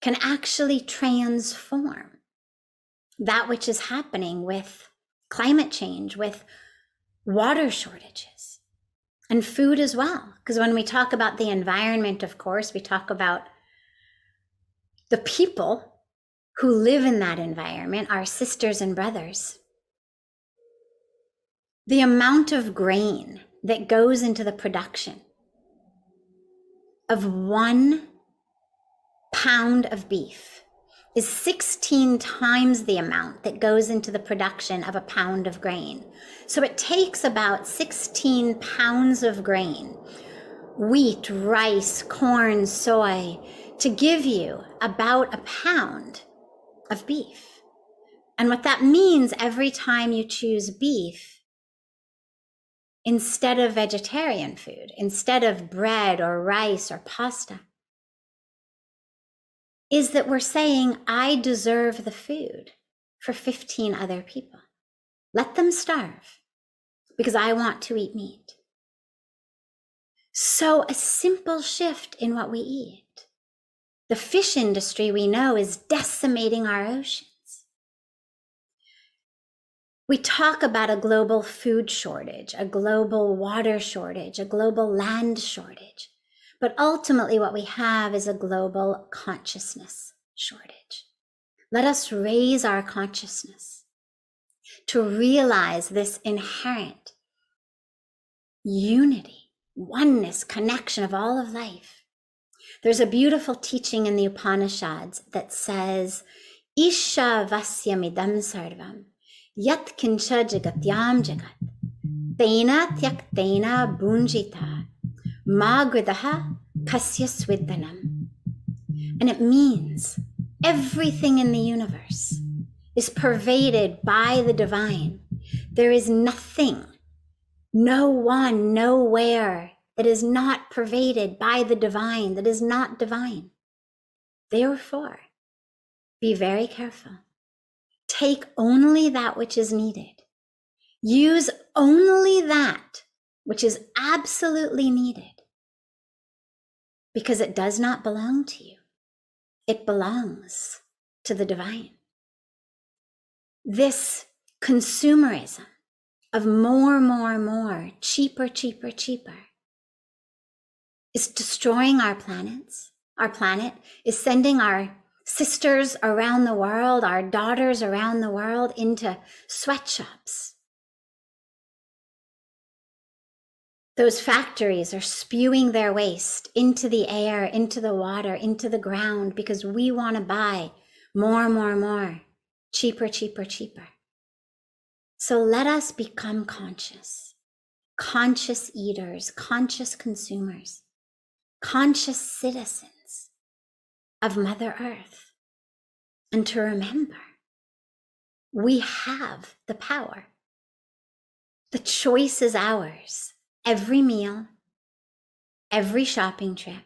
can actually transform that which is happening with climate change, with water shortages, and food as well. Because when we talk about the environment, of course, we talk about the people who live in that environment, our sisters and brothers. The amount of grain that goes into the production of 1 pound of beef is 16 times the amount that goes into the production of a pound of grain. So it takes about 16 pounds of grain, wheat, rice, corn, soy, to give you about a pound of beef. And what that means, every time you choose beef instead of vegetarian food, instead of bread or rice or pasta, is that we're saying, I deserve the food for 15 other people. Let them starve because I want to eat meat. So a simple shift in what we eat. The fish industry, we know, is decimating our oceans. We talk about a global food shortage, a global water shortage, a global land shortage. But ultimately what we have is a global consciousness shortage. Let us raise our consciousness to realize this inherent unity, oneness, connection of all of life. There's a beautiful teaching in the Upanishads that says, Isha vasyamidam sarvam, yat kincha jagatyam jagat, tena tyaktena bunjita, magridaha kasya swidhanam. And it means everything in the universe is pervaded by the divine. There is nothing, no one, nowhere that is not pervaded by the divine, that is not divine. Therefore, be very careful. Take only that which is needed. Use only that which is absolutely needed, because it does not belong to you. It belongs to the divine. This consumerism of more, cheaper, cheaper, cheaper, is destroying our planets. Our planet is sending our sisters around the world, our daughters around the world into sweatshops. Those factories are spewing their waste into the air, into the water, into the ground, because we want to buy more, cheaper, cheaper, cheaper. So let us become conscious eaters, conscious consumers, conscious citizens of Mother Earth. And to remember, we have the power. The choice is ours. Every meal, every shopping trip,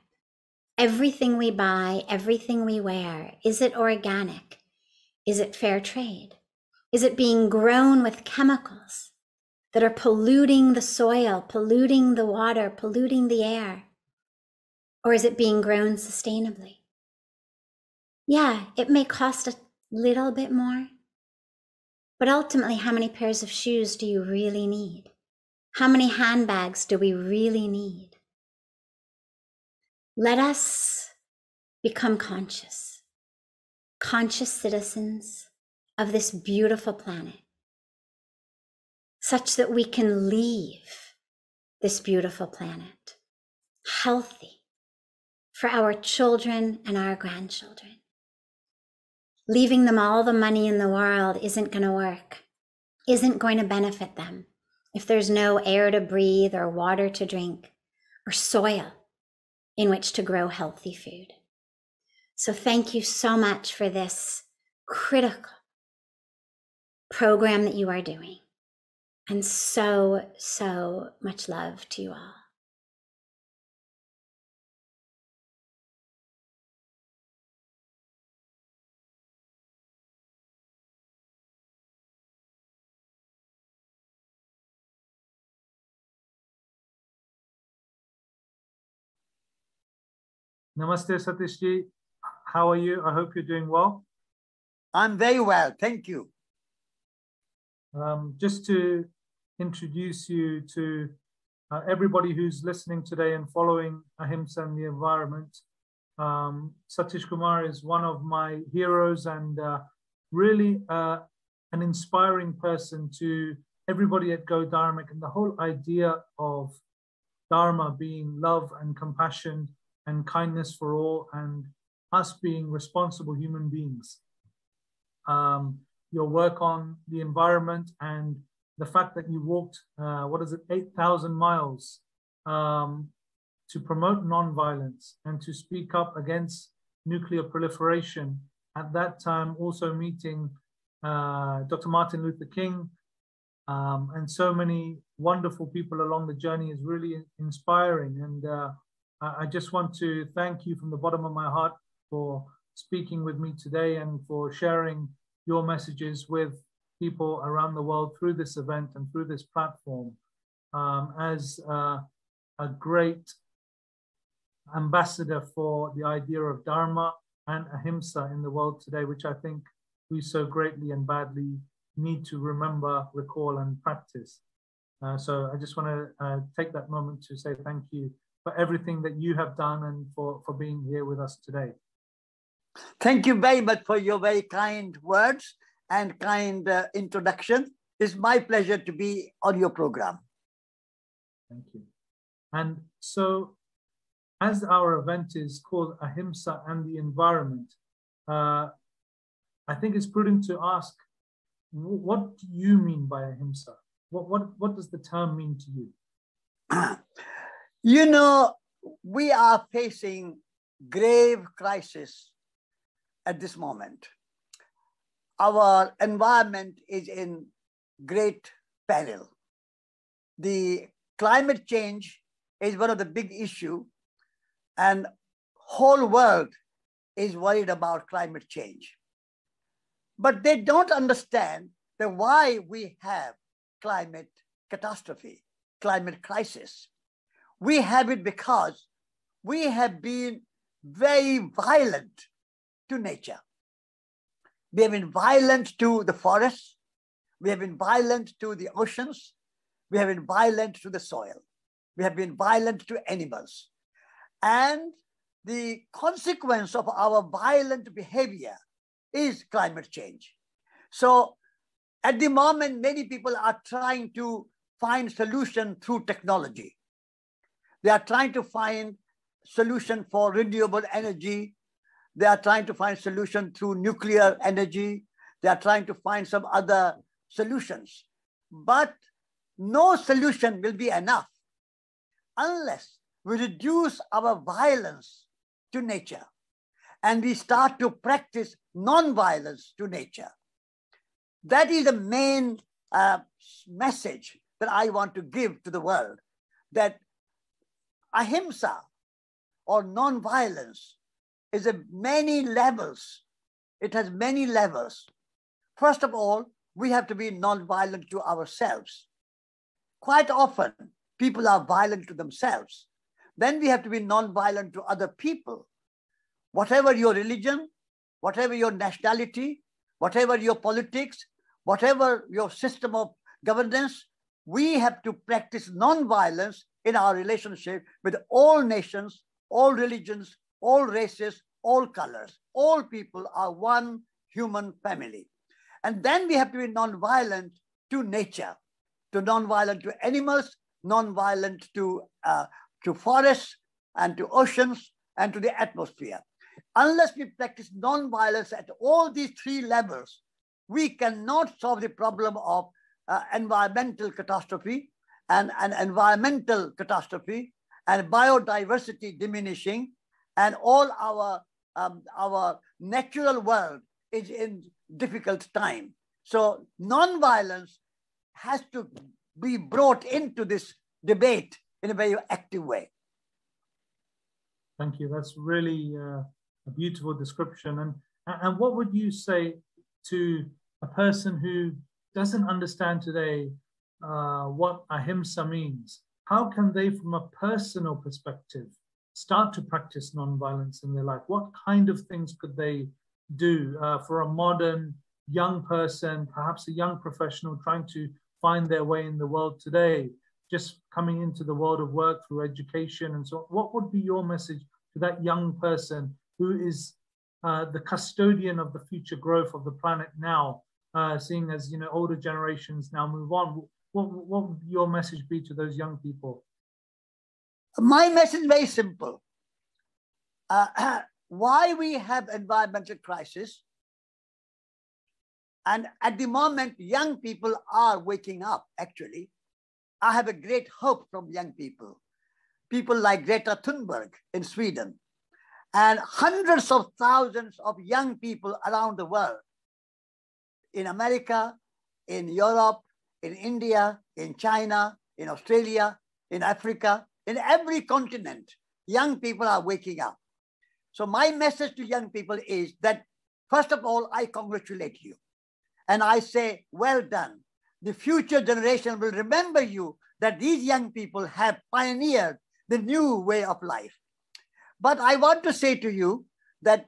everything we buy, everything we wear. Is it organic? Is it fair trade? Is it being grown with chemicals that are polluting the soil, polluting the water, polluting the air? Or is it being grown sustainably? Yeah, it may cost a little bit more, but ultimately, how many pairs of shoes do you really need? How many handbags do we really need? Let us become conscious citizens of this beautiful planet, such that we can leave this beautiful planet healthy for our children and our grandchildren. Leaving them all the money in the world isn't going to work, isn't going to benefit them. if there's no air to breathe or water to drink or soil in which to grow healthy food. So thank you so much for this critical program that you are doing. And so, so much love to you all. Namaste, Satish ji. How are you? I hope you're doing well. I'm very well, thank you. Just to introduce you to everybody who's listening today and following Ahimsa and the Environment. Satish Kumar is one of my heroes and really an inspiring person to everybody at Go Dharmic, and the whole idea of Dharma being love and compassion and kindness for all, and us being responsible human beings. Your work on the environment and the fact that you walked, 8,000 miles to promote nonviolence and to speak up against nuclear proliferation. At that time, also meeting Dr. Martin Luther King and so many wonderful people along the journey is really inspiring. And I just want to thank you from the bottom of my heart for speaking with me today and for sharing your messages with people around the world through this event and through this platform as a great ambassador for the idea of Dharma and Ahimsa in the world today, which I think we so greatly and badly need to remember, recall, and practice. So I just want to take that moment to say thank you for everything that you have done and for being here with us today. Thank you very much for your very kind words and kind introduction. It's my pleasure to be on your program. Thank you. And so, as our event is called Ahimsa and the Environment, I think it's prudent to ask, what do you mean by Ahimsa? What does the term mean to you? You know, we are facing grave crisis at this moment. Our environment is in great peril. The climate change is one of the big issues, and whole world is worried about climate change. But they don't understand that why we have climate catastrophe, climate crisis. We have it because we have been very violent to nature. We have been violent to the forests. We have been violent to the oceans. We have been violent to the soil. We have been violent to animals. And the consequence of our violent behavior is climate change. So at the moment, many people are trying to find solution through technology. They are trying to find solution for renewable energy. They are trying to find solution through nuclear energy. They are trying to find some other solutions. But no solution will be enough unless we reduce our violence to nature and we start to practice non-violence to nature. That is the main message that I want to give to the world, that Ahimsa or non-violence is at many levels. It has many levels. First of all, we have to be non-violent to ourselves. Quite often, people are violent to themselves. Then we have to be non-violent to other people. Whatever your religion, whatever your nationality, whatever your politics, whatever your system of governance, we have to practice non-violence in our relationship with all nations, all religions, all races, all colors. All people are one human family. And then we have to be non-violent to nature, to non-violent to animals, non-violent to forests and to oceans and to the atmosphere. Unless we practice non-violence at all these three levels, we cannot solve the problem of environmental catastrophe and biodiversity diminishing, and all our natural world is in difficult time. So non-violence has to be brought into this debate in a very active way. Thank you. That's really a beautiful description. And what would you say to a person who doesn't understand today what ahimsa means? How can they, from a personal perspective, start to practice non-violence in their life? What kind of things could they do for a modern young person, perhaps a young professional trying to find their way in the world today, just coming into the world of work through education and so on? What would be your message to that young person who is the custodian of the future growth of the planet now, seeing as older generations now move on? What would your message be to those young people? My message is very simple. Why we have environmental crisis, and at the moment young people are waking up. Actually, I have a great hope from young people. People like Greta Thunberg in Sweden, and hundreds of thousands of young people around the world, in America, in Europe, in India, in China, in Australia, in Africa, in every continent, young people are waking up. So my message to young people is that, first of all, I congratulate you. And I say, well done. The future generation will remember you, that these young people have pioneered the new way of life. But I want to say to you that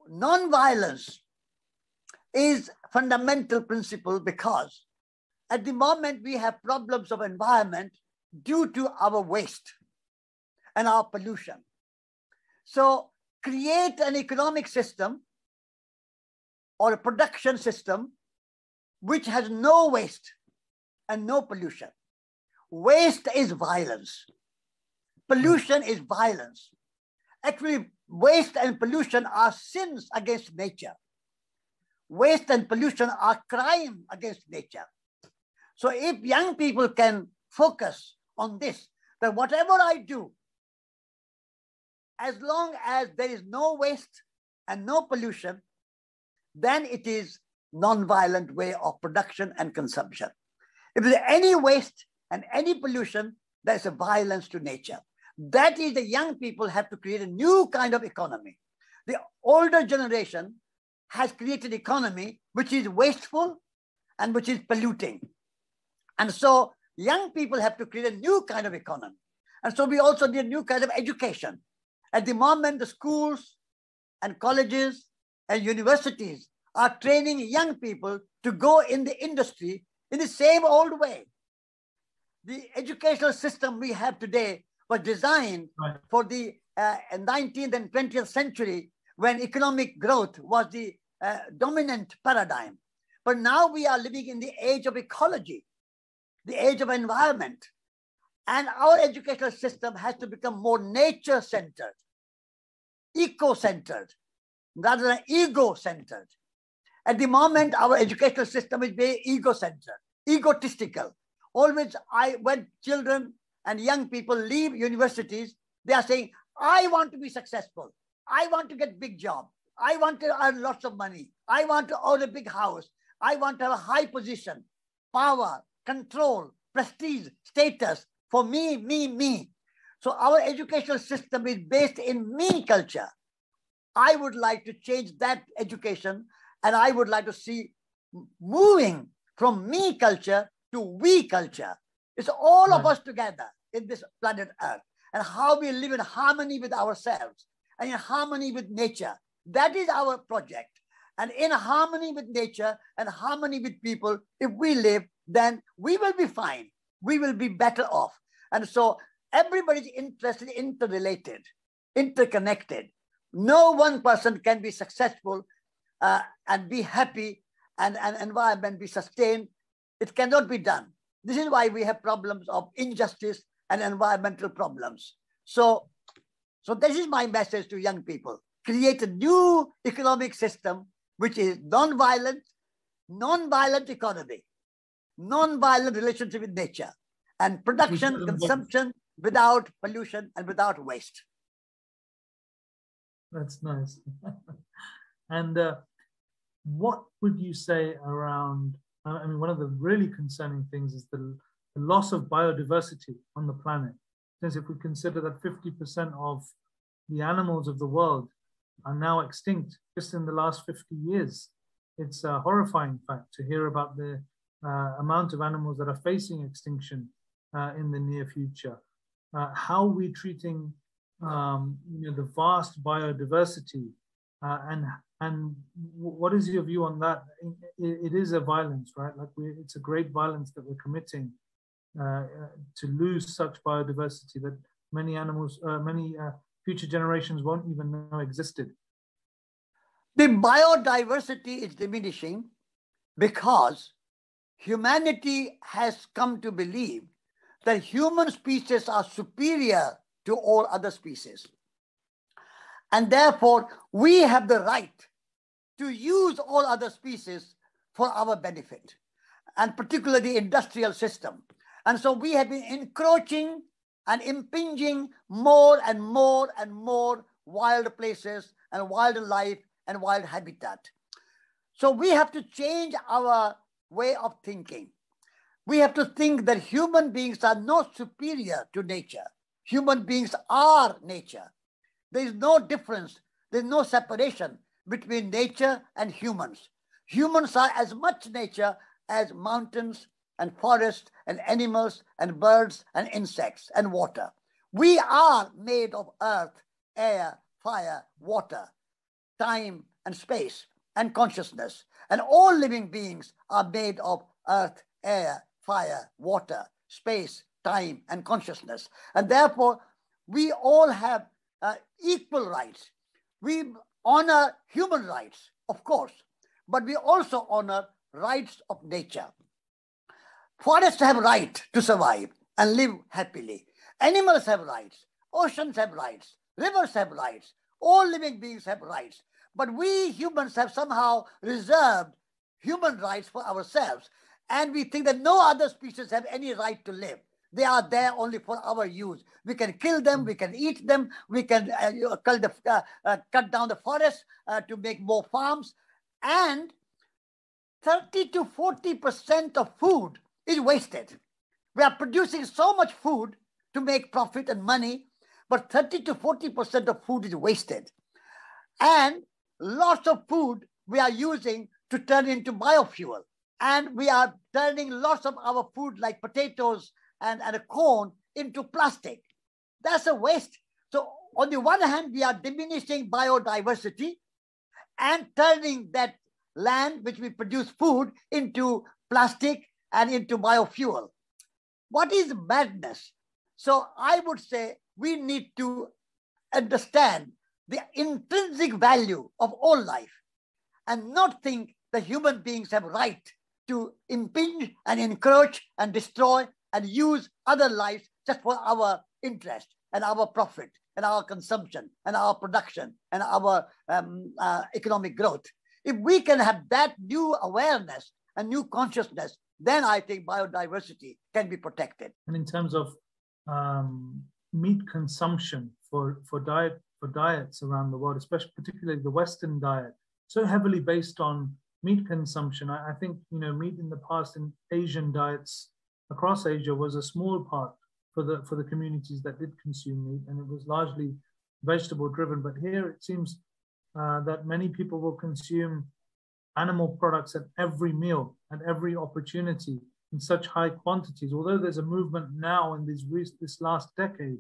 non-violence is fundamental principle, because at the moment we have problems of environment due to our waste and our pollution. So create an economic system or a production system which has no waste and no pollution. Waste is violence. Pollution is violence. Actually, waste and pollution are sins against nature. Waste and pollution are crime against nature. So if young people can focus on this, that whatever I do, as long as there is no waste and no pollution, then it is non-violent way of production and consumption. If there's any waste and any pollution, there's a violence to nature. That is, the young people have to create a new kind of economy. The older generation has created economy which is wasteful and which is polluting. And so young people have to create a new kind of economy. And so we also need a new kind of education. At the moment, the schools and colleges and universities are training young people to go in the industry in the same old way. The educational system we have today was designed for the 19th and 20th century, when economic growth was the dominant paradigm. But now we are living in the age of ecology, the age of environment. And our educational system has to become more nature-centered, eco-centered, rather than ego-centered. At the moment, our educational system is very ego-centered, egotistical. Always, when children and young people leave universities, they are saying, I want to be successful. I want to get big job. I want to earn lots of money. I want to own a big house. I want to have a high position, power, control, prestige, status for me, me, me. So our educational system is based in me culture. I would like to change that education, and I would like to see moving from me culture to we culture. It's all of us together in this planet Earth, and how we live in harmony with ourselves and in harmony with nature. That is our project. And in harmony with nature and harmony with people, if we live, then we will be fine. We will be better off. And so everybody's interested, interrelated, interconnected. No one person can be successful and be happy and an environment be sustained. It cannot be done. This is why we have problems of injustice and environmental problems. So this is my message to young people. Create a new economic system which is non-violent economy. non-violent relationship with nature, and production, consumption without pollution and without waste. That's nice. And what would you say around, I mean, one of the really concerning things is the loss of biodiversity on the planet. Since if we consider that 50% of the animals of the world are now extinct just in the last 50 years, it's a horrifying fact to hear about the amount of animals that are facing extinction in the near future. How are we treating the vast biodiversity, and what is your view on that? It is a violence, right? Like it's a great violence that we're committing to lose such biodiversity that many animals, many future generations won't even know existed. The biodiversity is diminishing because humanity has come to believe that human species are superior to all other species. And therefore, we have the right to use all other species for our benefit, and particularly the industrial system. And so we have been encroaching and impinging more and more and more wild places and wildlife and wild habitat. So we have to change our way of thinking. We have to think that human beings are not superior to nature. Human beings are nature. There is no difference, there is no separation between nature and humans. Humans are as much nature as mountains and forests and animals and birds and insects and water. We are made of earth, air, fire, water, time and space and consciousness. And all living beings are made of earth, air, fire, water, space, time and consciousness. And therefore, we all have equal rights. We honor human rights, of course, but we also honor rights of nature. Forests have right to survive and live happily. Animals have rights. Oceans have rights. Rivers have rights. All living beings have rights. But we humans have somehow reserved human rights for ourselves. And we think that no other species have any right to live. They are there only for our use. We can kill them, we can eat them, we can cut down the forest to make more farms. And 30 to 40% of food is wasted. We are producing so much food to make profit and money, but 30 to 40% of food is wasted. And lots of food we are using to turn into biofuel. And we are turning lots of our food like potatoes and a corn into plastic. That's a waste. So on the one hand, we are diminishing biodiversity and turning that land which we produce food into plastic and into biofuel. What is madness? So I would say we need to understand the intrinsic value of all life and not think that human beings have right to impinge and encroach and destroy and use other lives just for our interest and our profit and our consumption and our production and our economic growth. If we can have that new awareness and new consciousness, then I think biodiversity can be protected. And in terms of meat consumption for diets around the world, especially particularly the Western diet, so heavily based on meat consumption, I think meat in the past in Asian diets across Asia was a small part for the communities that did consume meat, and it was largely vegetable driven. But here it seems that many people will consume animal products at every meal, at every opportunity, in such high quantities. Although there's a movement now in this last decade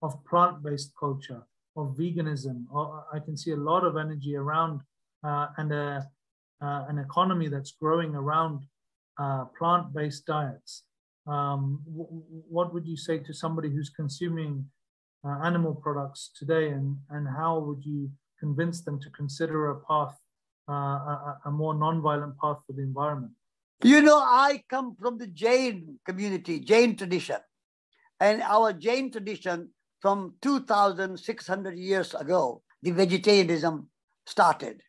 of plant-based culture, of veganism, I can see a lot of energy around and an economy that's growing around plant-based diets. What would you say to somebody who's consuming animal products today, and how would you convince them to consider a path, a more non-violent path for the environment? I come from the Jain community, Jain tradition. And our Jain tradition from 2,600 years ago, the vegetarianism started.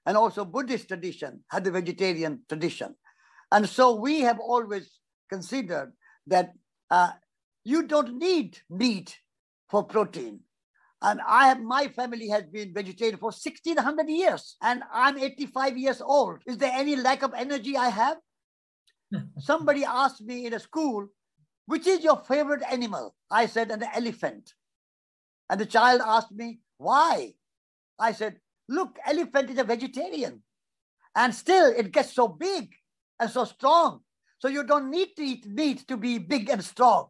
And also Buddhist tradition had the vegetarian tradition. And so we have always considered that you don't need meat for protein. And my family has been vegetarian for 1600 years, and I'm 85 years old. Is there any lack of energy I have? Somebody asked me in a school, which is your favorite animal? I said, an elephant. And the child asked me, why? I said, look, elephant is a vegetarian. And still it gets so big and so strong. So you don't need to eat meat to be big and strong.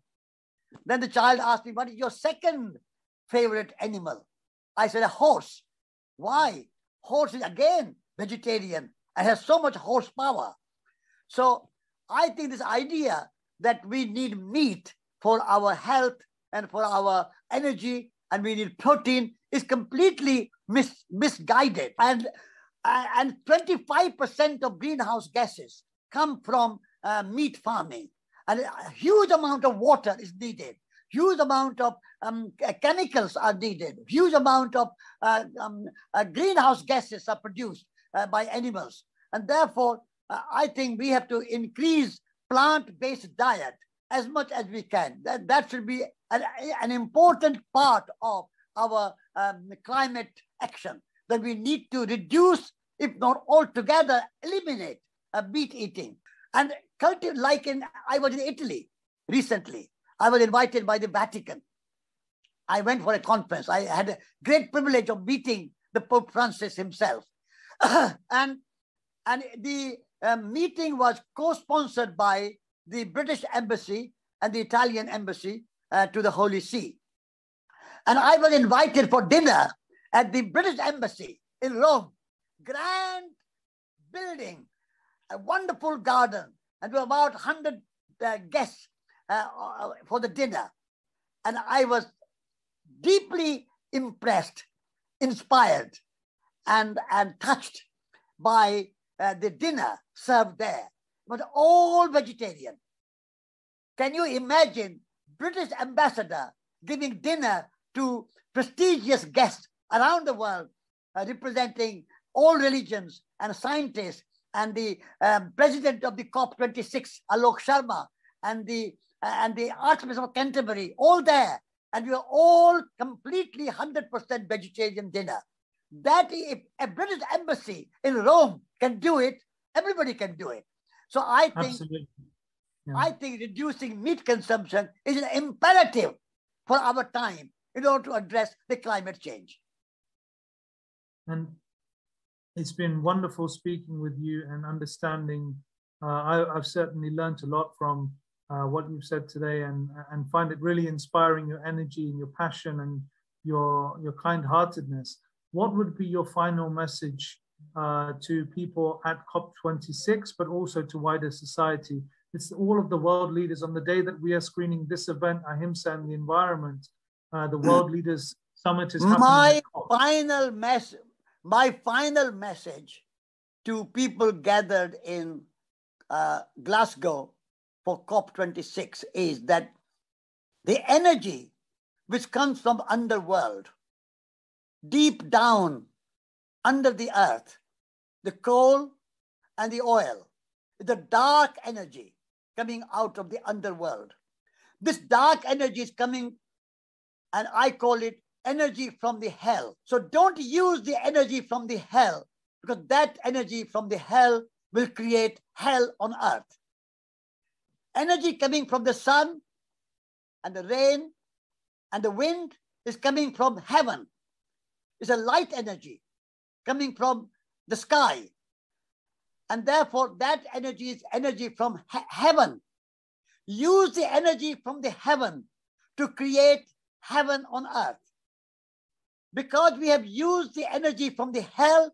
Then the child asked me, what is your second favorite animal? I said, a horse. Why? Horse is again vegetarian and has so much horsepower. So I think this idea that we need meat for our health and for our energy and we need protein is completely misguided. And 25% of greenhouse gases come from meat farming. And a huge amount of water is needed. Huge amount of chemicals are needed. Huge amount of greenhouse gases are produced by animals. And therefore, I think we have to increase plant-based diet as much as we can. That should be an important part of our climate action, that we need to reduce, if not altogether, eliminate meat eating. And I was in Italy recently. I was invited by the Vatican. I went for a conference. I had a great privilege of meeting the Pope Francis himself. and the meeting was co-sponsored by the British Embassy and the Italian Embassy to the Holy See. And I was invited for dinner at the British Embassy in Rome. Grand building, a wonderful garden, and there were about 100 guests for the dinner. And I was deeply impressed, inspired, and touched by the dinner served there. But all vegetarian. Can you imagine British ambassador giving dinner to prestigious guests around the world, representing all religions and scientists, and the president of the COP26, Alok Sharma, and the Archbishop of Canterbury, all there. And we were all completely 100% vegetarian dinner. That if a British embassy in Rome can do it, everybody can do it. So I think, I think reducing meat consumption is an imperative for our time in order to address the climate change. And it's been wonderful speaking with you and understanding. I've certainly learned a lot from what you've said today, and find it really inspiring, your energy and your passion and your kind-heartedness. What would be your final message to people at COP26, but also to wider society? It's all of the world leaders on the day that we are screening this event, Ahimsa and the Environment. The World Leaders Summit is happening. My final message to people gathered in Glasgow for COP26 is that the energy which comes from underworld, deep down under the earth, the coal and the oil, the dark energy coming out of the underworld. This dark energy is coming, and I call it energy from the hell. So don't use the energy from the hell, because that energy from the hell will create hell on earth. Energy coming from the sun and the rain and the wind is coming from heaven. It's a light energy coming from the sky. And therefore, that energy is energy from heaven. Use the energy from the heaven to create heaven on earth. Because we have used the energy from the hell,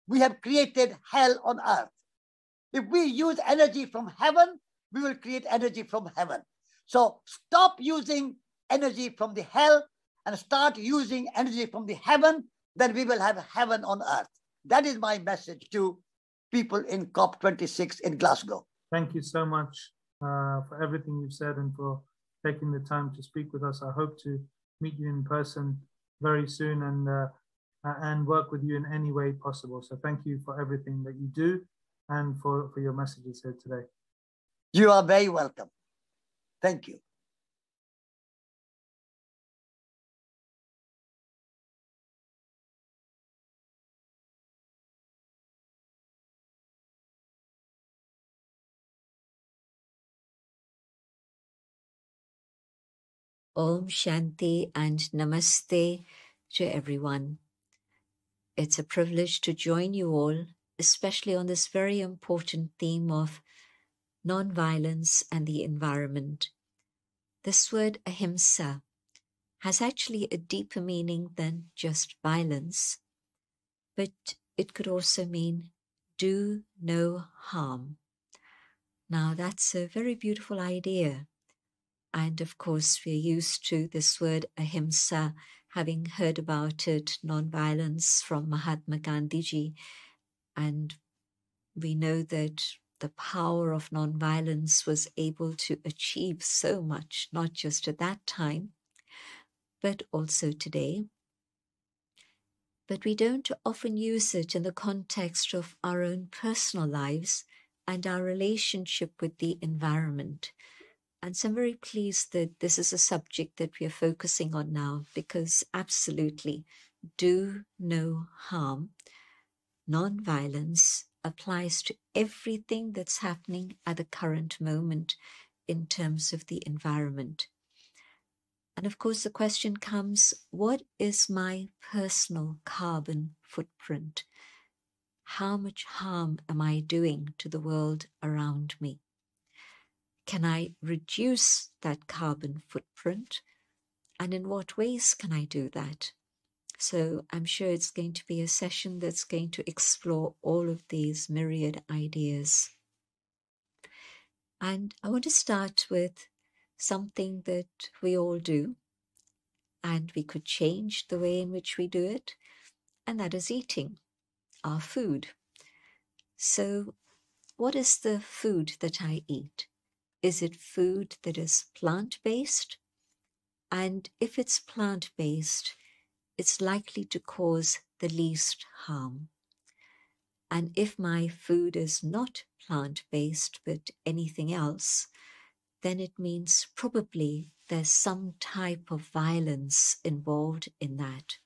we have created hell on earth. If we use energy from heaven, we will create energy from heaven. So stop using energy from the hell and start using energy from the heaven, then we will have heaven on earth. That is my message to people in COP26 in Glasgow. Thank you so much for everything you've said and for taking the time to speak with us. I hope to meet you in person very soon and work with you in any way possible. So thank you for everything that you do. and for your messages here today. You are very welcome. Thank you. Om Shanti and Namaste to everyone. It's a privilege to join you all, especially on this very important theme of non-violence and the environment. This word ahimsa has actually a deeper meaning than just violence, but it could also mean do no harm. Now that's a very beautiful idea. And of course, we're used to this word ahimsa, having heard about it, non-violence, from Mahatma Gandhi ji. And we know that the power of non-violence was able to achieve so much, not just at that time, but also today. But we don't often use it in the context of our own personal lives and our relationship with the environment. And so I'm very pleased that this is a subject that we are focusing on now, because absolutely do no harm, non-violence applies to everything that's happening at the current moment in terms of the environment. And of course, the question comes, what is my personal carbon footprint? How much harm am I doing to the world around me? Can I reduce that carbon footprint? And in what ways can I do that? So I'm sure it's going to be a session that's going to explore all of these myriad ideas. And I want to start with something that we all do, and we could change the way in which we do it, and that is eating our food. So what is the food that I eat? Is it food that is plant-based? And if it's plant-based, it's likely to cause the least harm. And if my food is not plant-based, but anything else, then it means probably there's some type of violence involved in that.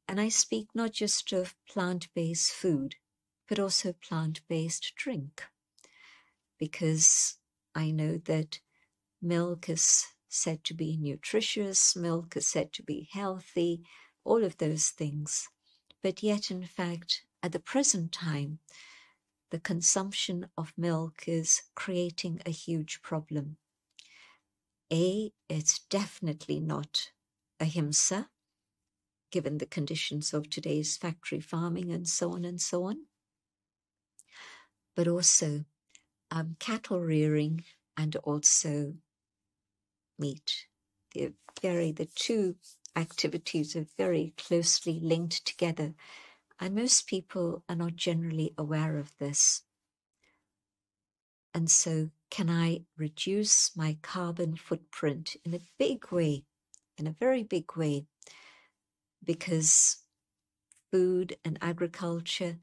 And I speak not just of plant-based food, but also plant-based drink, because I know that milk is said to be nutritious, milk is said to be healthy, all of those things. But yet, in fact, at the present time, the consumption of milk is creating a huge problem. It's definitely not ahimsa, given the conditions of today's factory farming and so on and so on. But also cattle rearing and also meat. The two activities are very closely linked together, and most people are not generally aware of this. And so, can I reduce my carbon footprint in a big way, in a very big way? Because food and agriculture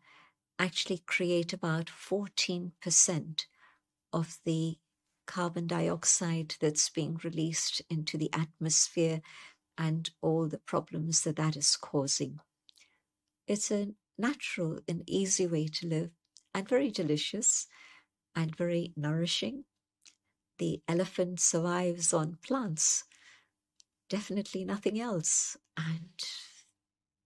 actually create about 14% of the carbon dioxide that's being released into the atmosphere and all the problems that that is causing. It's a natural and easy way to live, and very delicious and very nourishing. The elephant survives on plants, definitely nothing else. And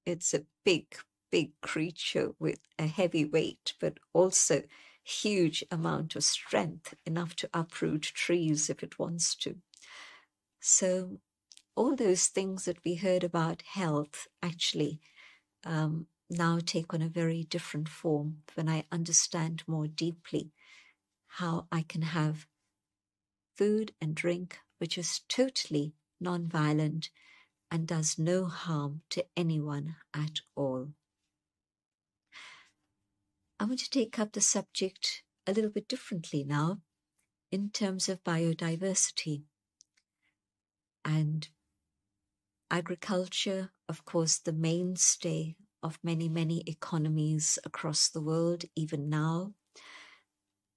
it's a big, big creature with a heavy weight, but also huge amount of strength, enough to uproot trees if it wants to. So all those things that we heard about health actually now take on a very different form when I understand more deeply how I can have food and drink which is totally non-violent and does no harm to anyone at all. I want to take up the subject a little bit differently now in terms of biodiversity. And agriculture, of course, the mainstay of many, many economies across the world, even now.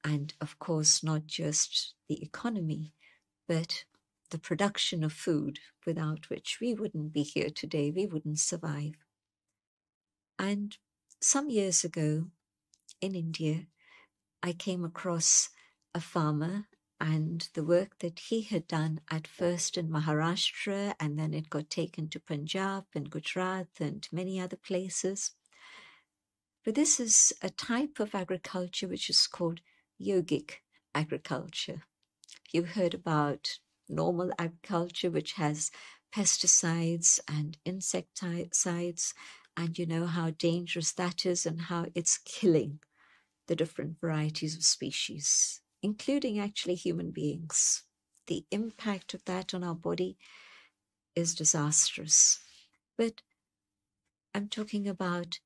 And of course, not just the economy, but the production of food, without which we wouldn't be here today, we wouldn't survive. And some years ago in India, I came across a farmer and the work that he had done at first in Maharashtra, and then it got taken to Punjab and Gujarat and many other places. But this is a type of agriculture which is called yogic agriculture. You've heard about normal agriculture, which has pesticides and insecticides, and you know how dangerous that is and how it's killing the different varieties of species, including actually human beings. The impact of that on our body is disastrous. But I'm talking about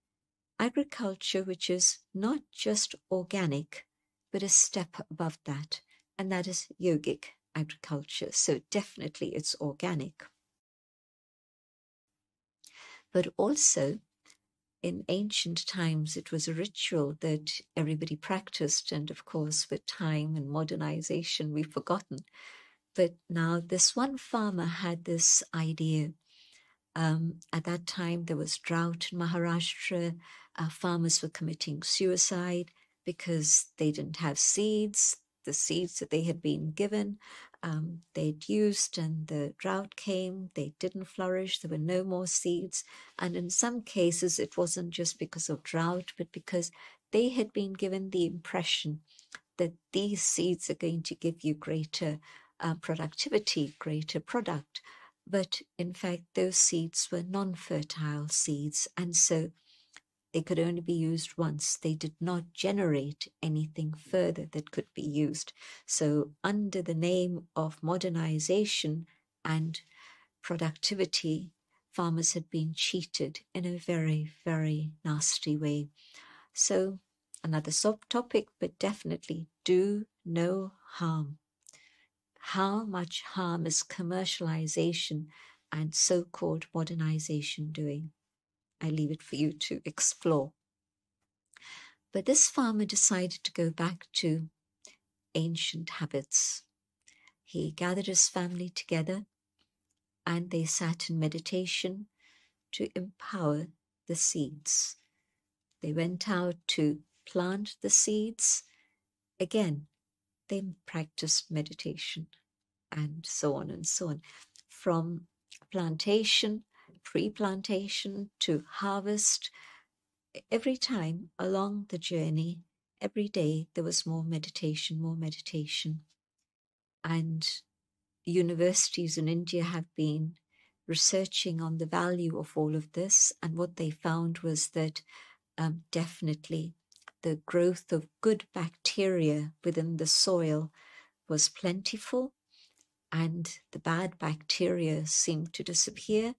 agriculture which is not just organic, but a step above that, and that is yogic agriculture. So definitely it's organic. But also, in ancient times, it was a ritual that everybody practiced, and of course, with time and modernization, we've forgotten. But now this one farmer had this idea. At that time, there was drought in Maharashtra. Farmers were committing suicide because they didn't have seeds. The seeds that they had been given, they'd used, and the drought came, they didn't flourish, there were no more seeds. And in some cases, it wasn't just because of drought, but because they had been given the impression that these seeds are going to give you greater productivity, greater product. But in fact, those seeds were non-fertile seeds, and so they could only be used once. They did not generate anything further that could be used. So under the name of modernization and productivity, farmers had been cheated in a very, very nasty way. So another subtopic, but definitely do no harm. How much harm is commercialization and so-called modernization doing? I leave it for you to explore. But this farmer decided to go back to ancient habits. He gathered his family together and they sat in meditation to empower the seeds. They went out to plant the seeds. Again, they practiced meditation and so on and so on. From plantation, pre-plantation to harvest, every time along the journey, every day there was more meditation, more meditation. And universities in India have been researching on the value of all of this. And what they found was that definitely the growth of good bacteria within the soil was plentiful, and the bad bacteria seemed to disappear,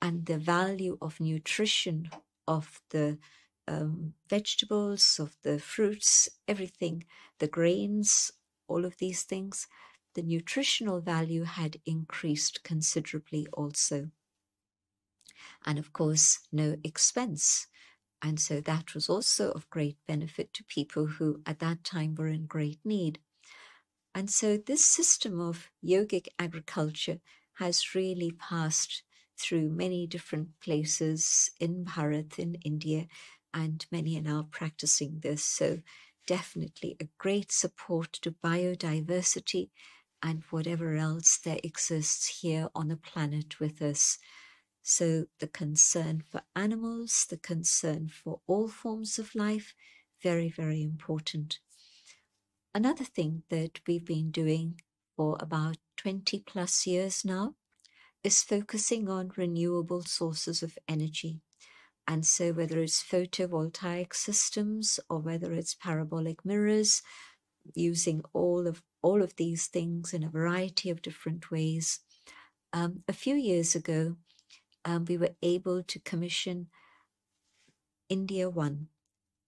and the value of nutrition of the vegetables, of the fruits, everything, the grains, all of these things, the nutritional value had increased considerably also. And of course, no expense. And so that was also of great benefit to people who at that time were in great need. And so this system of yogic agriculture has really passed through many different places in Bharat, in India, and many are now practicing this. So definitely a great support to biodiversity and whatever else there exists here on the planet with us. So the concern for animals, the concern for all forms of life, very, very important. Another thing that we've been doing for about 20 plus years now is focusing on renewable sources of energy. And so whether it's photovoltaic systems or whether it's parabolic mirrors, using all of these things in a variety of different ways. A few years ago, we were able to commission India 1,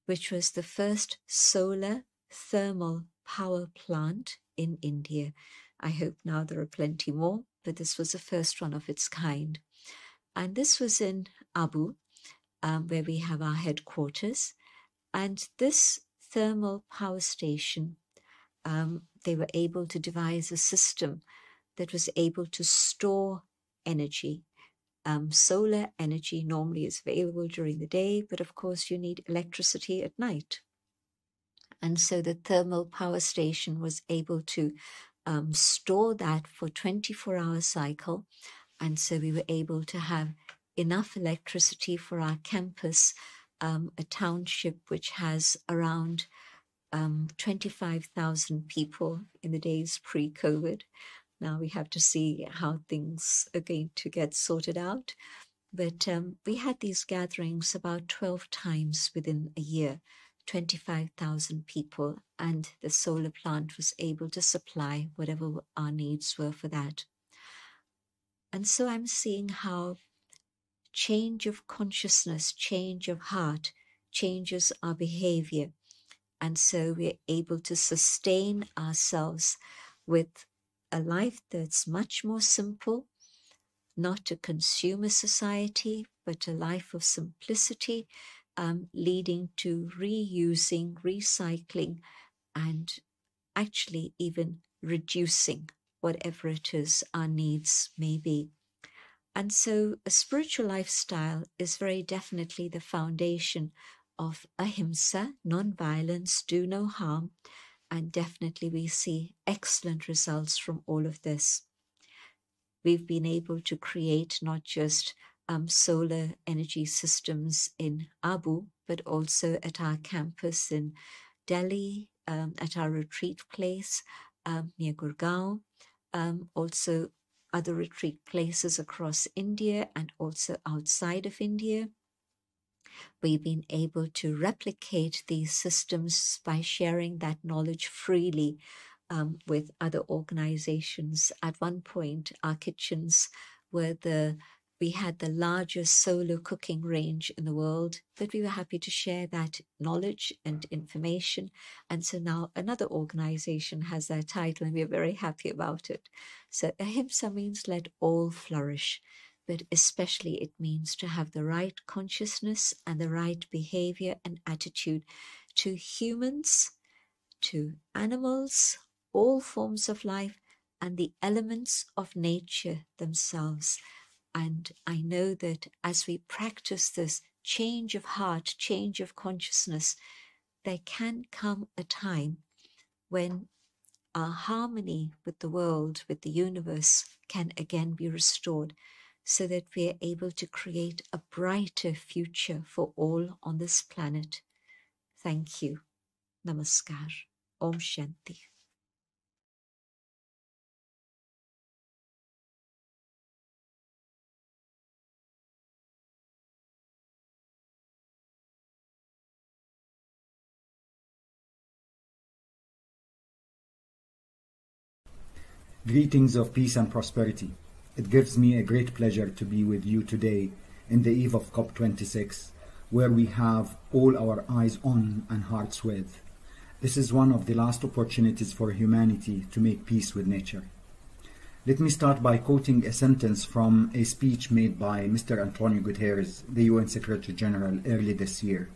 which was the first solar thermal power plant in India. I hope now there are plenty more, but this was the first one of its kind. And this was in Abu, where we have our headquarters. And this thermal power station, they were able to devise a system that was able to store energy. Solar energy normally is available during the day, but of course you need electricity at night. And so the thermal power station was able to store that for 24-hour cycle. And so we were able to have enough electricity for our campus, a township which has around 25,000 people in the days pre-COVID. Now we have to see how things are going to get sorted out. But we had these gatherings about 12 times within a year, 25,000 people, and the solar plant was able to supply whatever our needs were for that. And so I'm seeing how change of consciousness, change of heart, changes our behavior. And so we're able to sustain ourselves with a life that's much more simple, not a consumer society, but a life of simplicity, leading to reusing, recycling, and actually even reducing whatever it is our needs may be. And so a spiritual lifestyle is very definitely the foundation of ahimsa, non-violence, do no harm, and definitely we see excellent results from all of this. We've been able to create not just solar energy systems in Abu, but also at our campus in Delhi, at our retreat place near Gurgaon, also other retreat places across India and also outside of India. We've been able to replicate these systems by sharing that knowledge freely with other organizations. At one point, our kitchens were we had the largest solar cooking range in the world, but we were happy to share that knowledge and information. And so now another organization has that title, and we're very happy about it. So ahimsa means let all flourish, but especially it means to have the right consciousness and the right behavior and attitude to humans, to animals, all forms of life, and the elements of nature themselves. And I know that as we practice this change of heart, change of consciousness, there can come a time when our harmony with the world, with the universe, can again be restored, so that we are able to create a brighter future for all on this planet. Thank you. Namaskar. Om Shanti. Greetings of peace and prosperity. It gives me a great pleasure to be with you today in the eve of COP26, where we have all our eyes on and hearts with. This is one of the last opportunities for humanity to make peace with nature. Let me start by quoting a sentence from a speech made by Mr. Antonio Guterres, the UN Secretary General, early this year.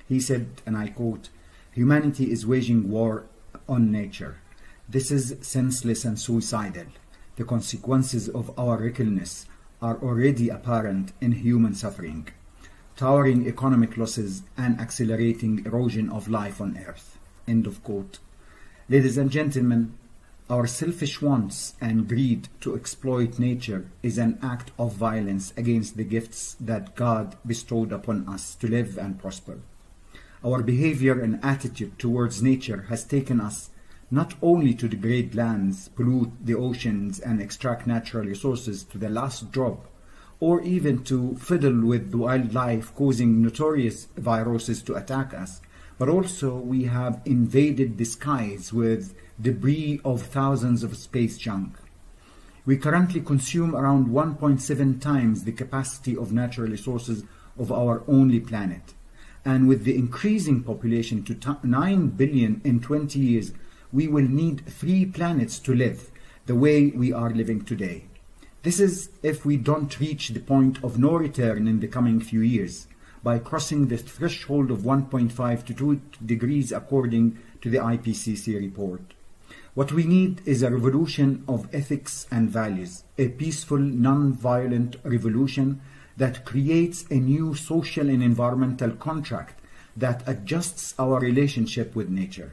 He said, and I quote, "Humanity is waging war on nature. This is senseless and suicidal. The consequences of our recklessness are already apparent in human suffering, towering economic losses and accelerating erosion of life on Earth." End of quote. Ladies and gentlemen, our selfish wants and greed to exploit nature is an act of violence against the gifts that God bestowed upon us to live and prosper. Our behavior and attitude towards nature has taken us not only to degrade lands, pollute the oceans, and extract natural resources to the last drop, or even to fiddle with wildlife, causing notorious viruses to attack us, but also we have invaded the skies with debris of thousands of space junk. We currently consume around 1.7 times the capacity of natural resources of our only planet. And with the increasing population to 9 billion in 20 years, we will need 3 planets to live the way we are living today. This is if we don't reach the point of no return in the coming few years. by crossing the threshold of 1.5 to 2 degrees according to the IPCC report. What we need is a revolution of ethics and values, a peaceful, non-violent revolution that creates a new social and environmental contract that adjusts our relationship with nature.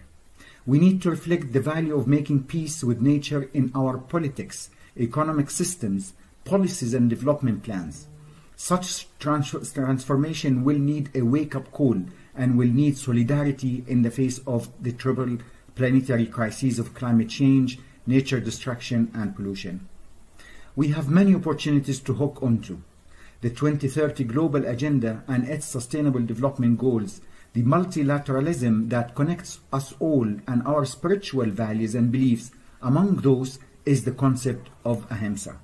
We need to reflect the value of making peace with nature in our politics, economic systems, policies and development plans. Such transformation will need a wake-up call and will need solidarity in the face of the triple planetary crises of climate change, nature destruction and pollution. We have many opportunities to hook onto. The 2030 Global Agenda and its Sustainable Development Goals, the multilateralism that connects us all and our spiritual values and beliefs. Among those is the concept of Ahimsa.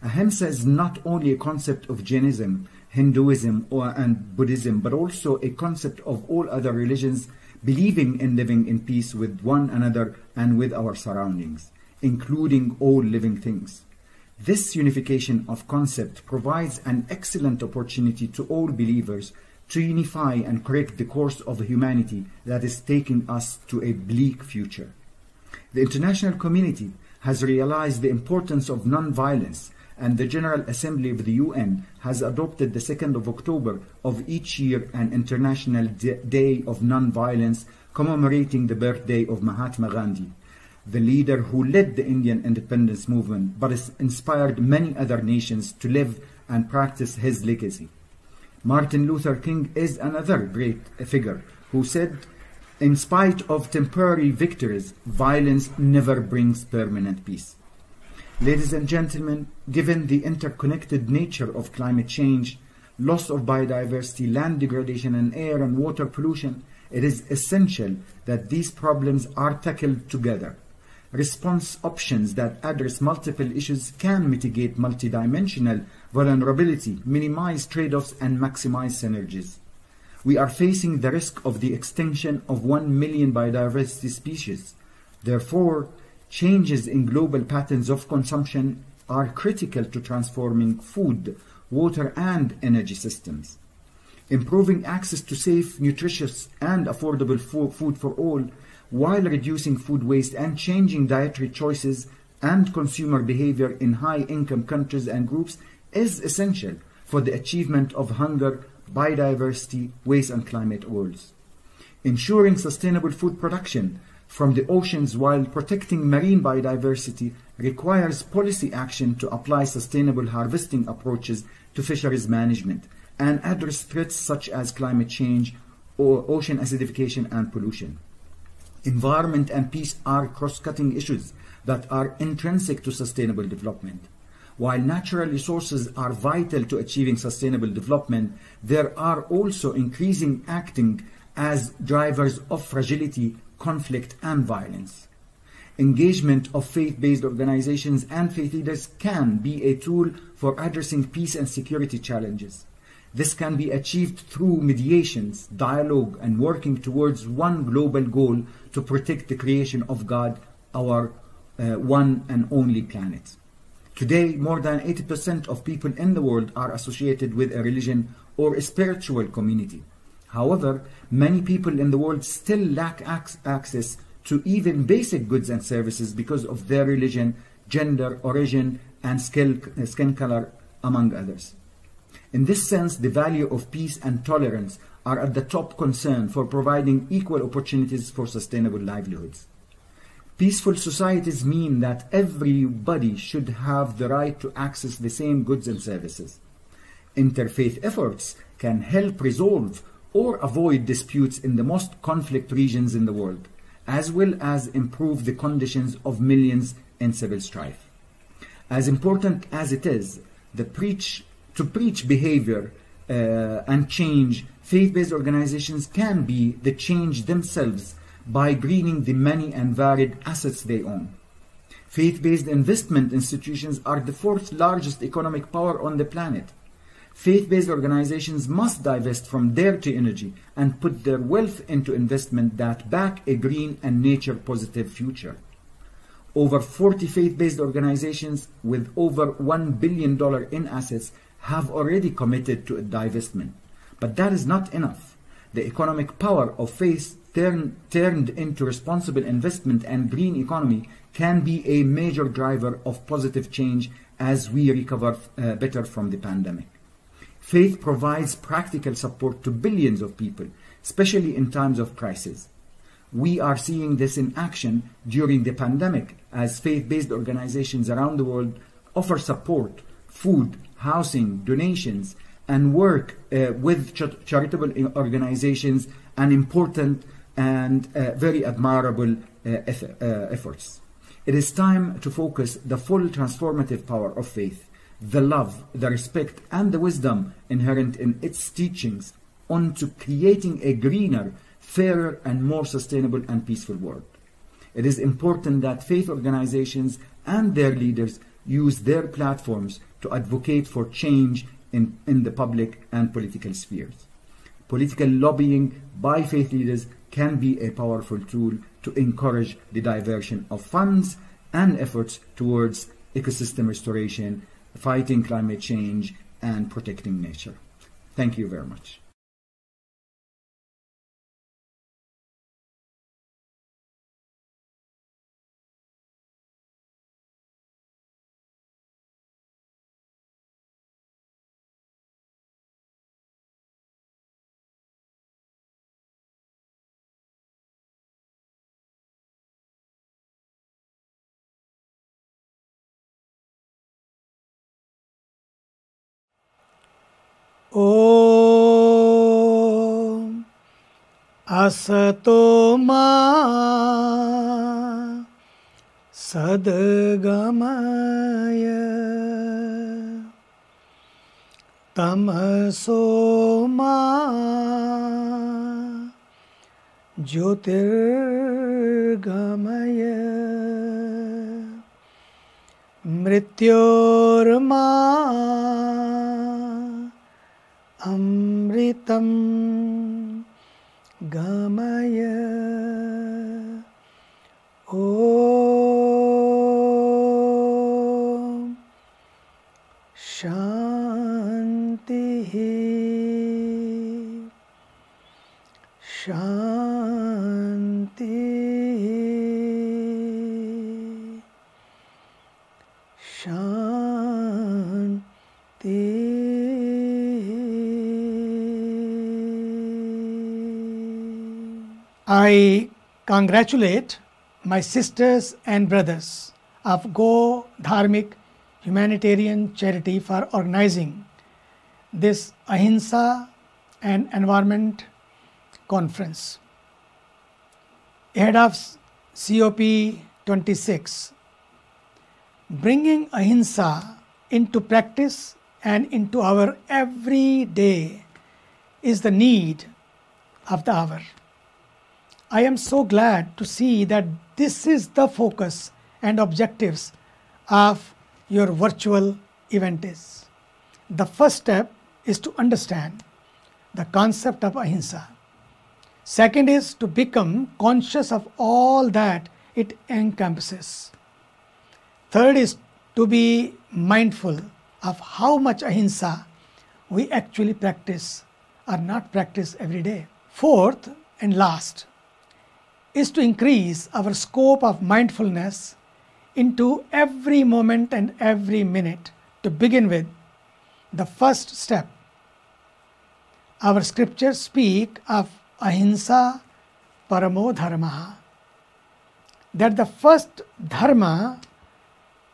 Ahimsa is not only a concept of Jainism, Hinduism and Buddhism, but also a concept of all other religions believing in living in peace with one another and with our surroundings, including all living things. This unification of concept provides an excellent opportunity to all believers to unify and correct the course of humanity that is taking us to a bleak future. The international community has realized the importance of non-violence, and the General Assembly of the UN has adopted the 2nd of October of each year an International Day of Non-Violence, commemorating the birthday of Mahatma Gandhi, the leader who led the Indian independence movement but has inspired many other nations to live and practice his legacy. Martin Luther King is another great figure who said, "In spite of temporary victories, violence never brings permanent peace." Ladies and gentlemen, given the interconnected nature of climate change, loss of biodiversity, land degradation, and air and water pollution, it is essential that these problems are tackled together. Response options that address multiple issues can mitigate multidimensional vulnerability, minimize trade-offs, and maximize synergies. We are facing the risk of the extinction of 1 million biodiversity species. Therefore, changes in global patterns of consumption are critical to transforming food, water, and energy systems. Improving access to safe, nutritious, and affordable food for all, while reducing food waste and changing dietary choices and consumer behavior in high-income countries and groups, is essential for the achievement of hunger, biodiversity, waste, and climate goals. Ensuring sustainable food production from the oceans while protecting marine biodiversity requires policy action to apply sustainable harvesting approaches to fisheries management and address threats such as climate change or ocean acidification and pollution. Environment and peace are cross-cutting issues that are intrinsic to sustainable development. While natural resources are vital to achieving sustainable development, there are also increasing acting as drivers of fragility, conflict, and violence. Engagement of faith-based organizations and faith leaders can be a tool for addressing peace and security challenges. This can be achieved through mediations, dialogue, and working towards one global goal to protect the creation of God, our one and only planet. Today, more than 80% of people in the world are associated with a religion or a spiritual community. However, many people in the world still lack access to even basic goods and services because of their religion, gender, origin, and skin color, among others. In this sense, the value of peace and tolerance are at the top concern for providing equal opportunities for sustainable livelihoods. Peaceful societies mean that everybody should have the right to access the same goods and services. Interfaith efforts can help resolve or avoid disputes in the most conflict regions in the world, as well as improve the conditions of millions in civil strife. As important as it is to preach behavior and change, faith-based organizations can be the change themselves by greening the many and varied assets they own. Faith-based investment institutions are the fourth largest economic power on the planet. Faith-based organizations must divest from dirty energy and put their wealth into investment that back a green and nature-positive future. Over 40 faith-based organizations with over $1 billion in assets have already committed to a divestment. But that is not enough. The economic power of faith turned into responsible investment and green economy can be a major driver of positive change as we recover better from the pandemic. Faith provides practical support to billions of people, especially in times of crisis. We are seeing this in action during the pandemic as faith-based organizations around the world offer support, food, housing, donations, and work with charitable organizations, and important and very admirable efforts. It is time to focus the full transformative power of faith, the love, the respect, and the wisdom inherent in its teachings onto creating a greener, fairer, and more sustainable and peaceful world. It is important that faith organizations and their leaders use their platforms to advocate for change in the public and political spheres. Political lobbying by faith leaders can be a powerful tool to encourage the diversion of funds and efforts towards ecosystem restoration, fighting climate change, and protecting nature. Thank you very much. Om Asato Ma Sadgamaya Tamaso Ma Jyotirgamaya Mrityorma Amritam Gamaya. Om Shanti Shanti Shanti. I congratulate my sisters and brothers of Go Dharmic Humanitarian Charity for organizing this Ahimsa and Environment Conference. Ahead of COP26, bringing Ahimsa into practice and into our everyday is the need of the hour. I am so glad to see that this is the focus and objectives of your virtual event is. The first step is to understand the concept of Ahimsa. Second is to become conscious of all that it encompasses. Third is to be mindful of how much Ahimsa we actually practice or not practice every day. Fourth and last is to increase our scope of mindfulness into every moment and every minute. To begin with, the first step. Our scriptures speak of Ahimsa Paramo Dharma, that the first dharma,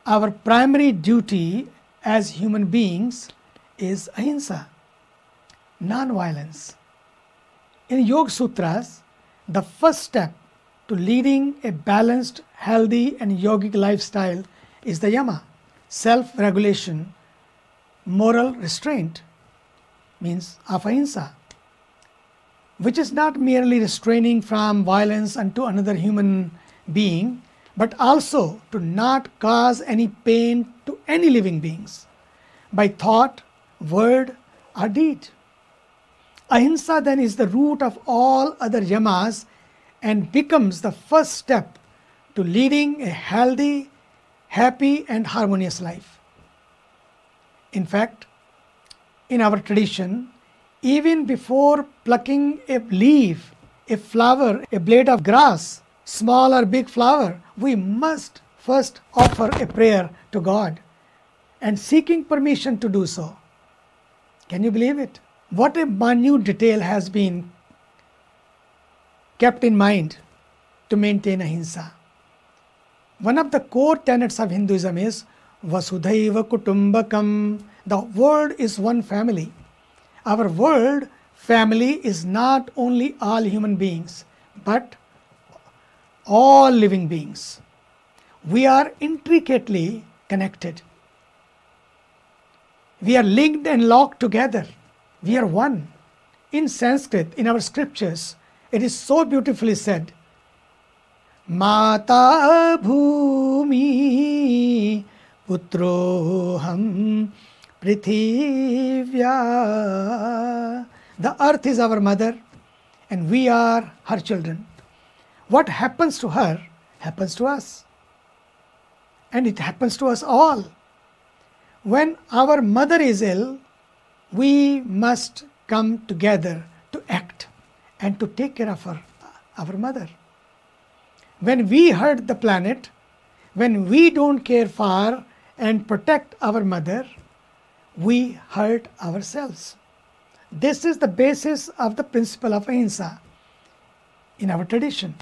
our primary duty as human beings, is Ahimsa, non-violence. In Yoga Sutras, the first step to leading a balanced, healthy and yogic lifestyle is the yama, self-regulation, moral restraint, means of Ahimsa, which is not merely restraining from violence unto another human being, but also to not cause any pain to any living beings by thought, word or deed. Ahimsa then is the root of all other yamas and becomes the first step to leading a healthy, happy and harmonious life. In fact, in our tradition, Even before plucking a leaf, a flower, a blade of grass, small or big flower, we must first offer a prayer to God and seeking permission to do so. Can you believe it? What a minute detail has been kept in mind to maintain ahimsa. One of the core tenets of Hinduism is Vasudhaiva Kutumbakam. The world is one family. Our world family is not only all human beings, but all living beings. We are intricately connected. We are linked and locked together. We are one. In Sanskrit, in our scriptures, it is so beautifully said, Mata Bhumi Putroham Prithivya. The earth is our mother and we are her children. What happens to her happens to us. And it happens to us all. When our mother is ill, we must come together to act and to take care of our mother. When we hurt the planet, when we don't care for and protect our mother, we hurt ourselves. This is the basis of the principle of ahimsa in our tradition.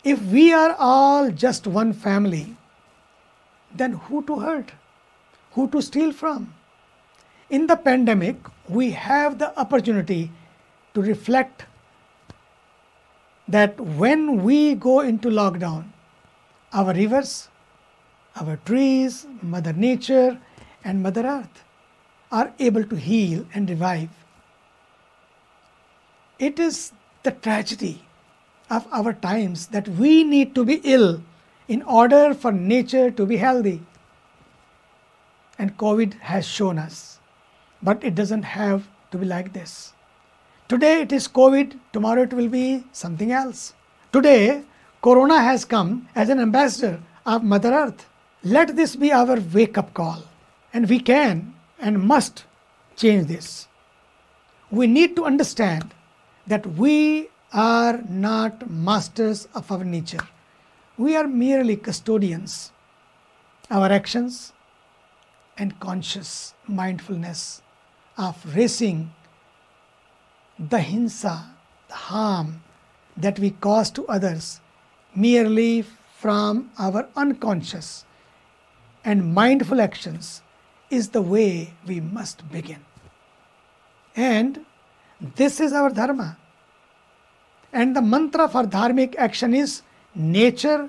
If we are all just one family, then who to hurt? Who to steal from? In the pandemic, we have the opportunity to reflect that when we go into lockdown, our rivers, our trees, Mother Nature and Mother Earth are able to heal and revive. It is the tragedy of our times that we need to be ill in order for nature to be healthy. And COVID has shown us. But it doesn't have to be like this. Today it is COVID, tomorrow it will be something else. Today, Corona has come as an ambassador of Mother Earth. Let this be our wake-up call. And we can and must change this. We need to understand that we are not masters of our nature. We are merely custodians. Our actions and conscious mindfulness of raising the hinsa, the harm that we cause to others merely from our unconscious and mindful actions is the way we must begin. And this is our dharma. And the mantra for dharmic action is nature,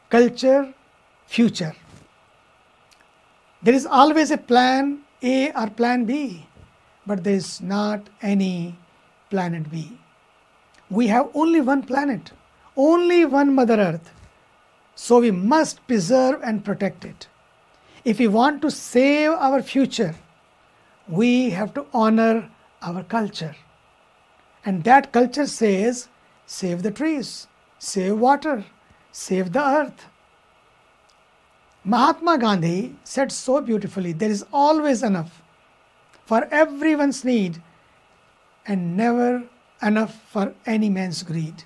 culture, future. There is always a plan A or plan B, but there is not any planet B. We have only one planet, only one Mother Earth. So we must preserve and protect it. If we want to save our future, we have to honor our culture. And that culture says, save the trees, save water, save the earth. Mahatma Gandhi said so beautifully, there is always enough for everyone's need and never enough for any man's greed.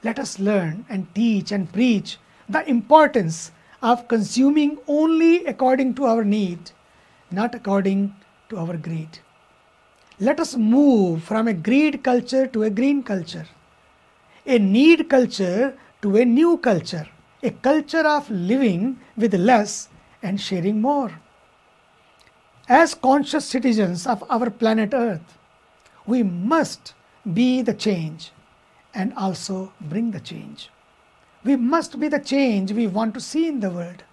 Let us learn and teach and preach the importance of consuming only according to our need, not according to our greed. Let us move from a greed culture to a green culture, a need culture to a new culture, a culture of living with less and sharing more. As conscious citizens of our planet Earth, we must be the change and also bring the change. We must be the change we want to see in the world.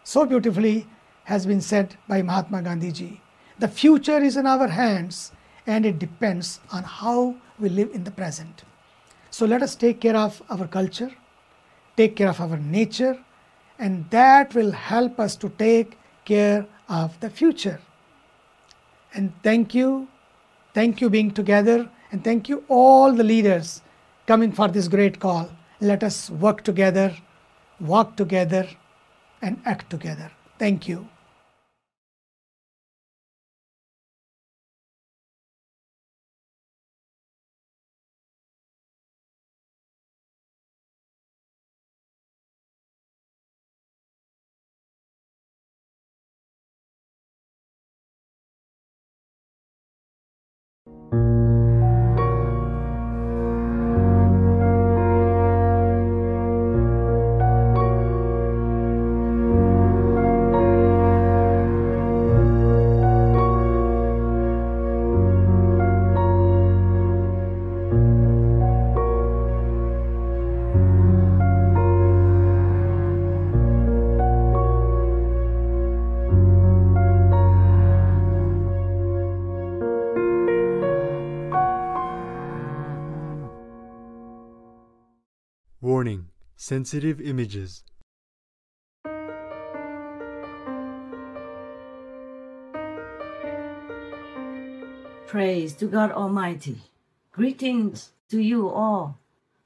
So beautifully has been said by Mahatma Gandhi ji. The future is in our hands and it depends on how we live in the present. So let us take care of our culture, take care of our nature, and that will help us to take care of the future. And thank you being together, and thank you all the leaders coming for this great call. Let us work together, walk together, and act together. Thank you. Warning: sensitive images. Praise to God Almighty. Greetings to you all,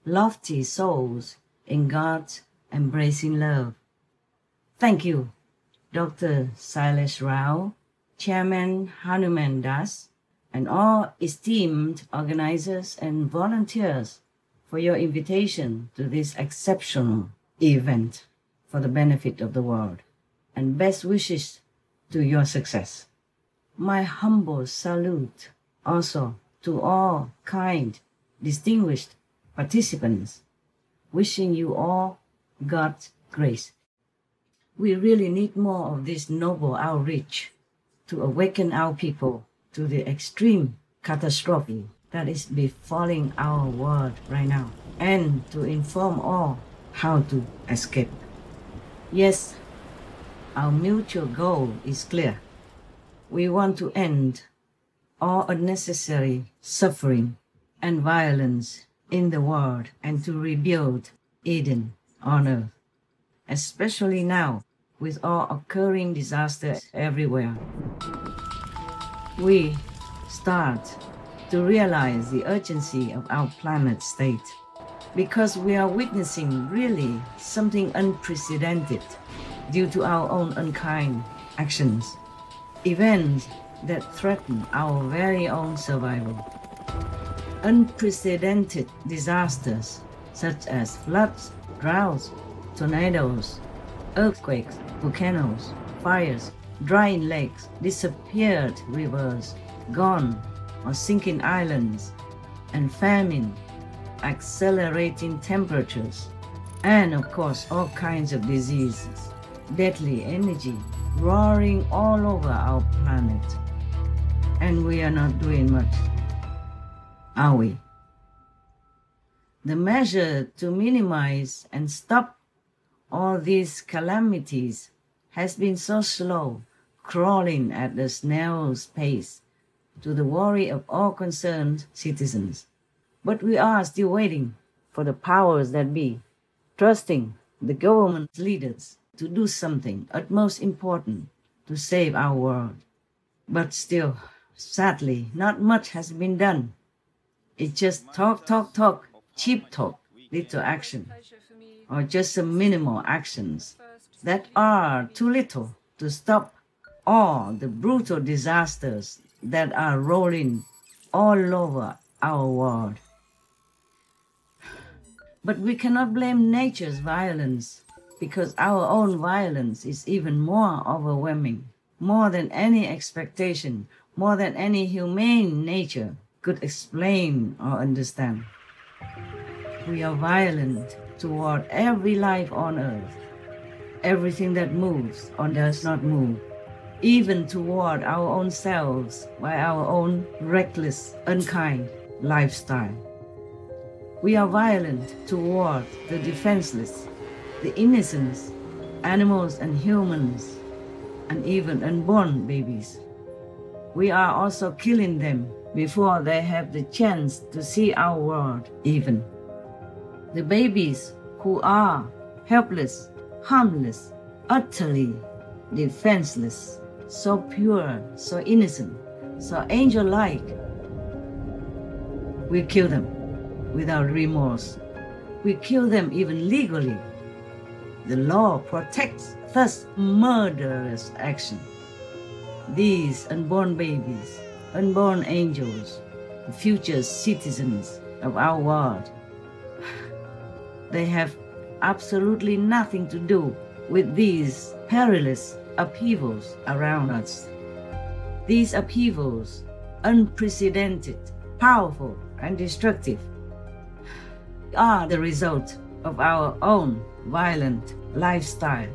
lofty souls in God's embracing love. Thank you, Dr. Sailesh Rao, Chairman Hanuman Das, and all esteemed organizers and volunteers for your invitation to this exceptional event for the benefit of the world, and best wishes to your success. My humble salute also to all kind, distinguished participants, wishing you all God's grace. We really need more of this noble outreach to awaken our people to the extreme catastrophe that is befalling our world right now, and to inform all how to escape. Yes, our mutual goal is clear. We want to end all unnecessary suffering and violence in the world and to rebuild Eden on earth, especially now with all occurring disasters everywhere. We start to realize the urgency of our planet's state because we are witnessing really something unprecedented due to our own unkind actions, events that threaten our very own survival. Unprecedented disasters such as floods, droughts, tornadoes, earthquakes, volcanoes, fires, drying lakes, disappeared rivers, gone or sinking islands, and famine, accelerating temperatures, and of course all kinds of diseases, deadly energy roaring all over our planet. And we are not doing much, are we? The measure to minimize and stop all these calamities has been so slow, crawling at a snail's pace, to the worry of all concerned citizens. But we are still waiting for the powers that be, trusting the government leaders to do something utmost important to save our world. But still, sadly, not much has been done. It's just talk, cheap talk, little action, or just some minimal actions that are too little to stop all the brutal disasters that are rolling all over our world. But we cannot blame nature's violence, because our own violence is even more overwhelming, more than any expectation, more than any humane nature could explain or understand. We are violent toward every life on earth, everything that moves or does not move, even toward our own selves by our own reckless, unkind lifestyle. We are violent toward the defenseless, the innocents, animals and humans, and even unborn babies. We are also killing them before they have the chance to see our world even. The babies who are helpless, harmless, utterly defenseless, so pure, so innocent, so angel-like. We kill them without remorse. We kill them even legally. The law protects thus murderous action. These unborn babies, unborn angels, the future citizens of our world, they have absolutely nothing to do with these perilous upheavals around us. These upheavals, unprecedented powerful and destructive, are the result of our own violent lifestyle,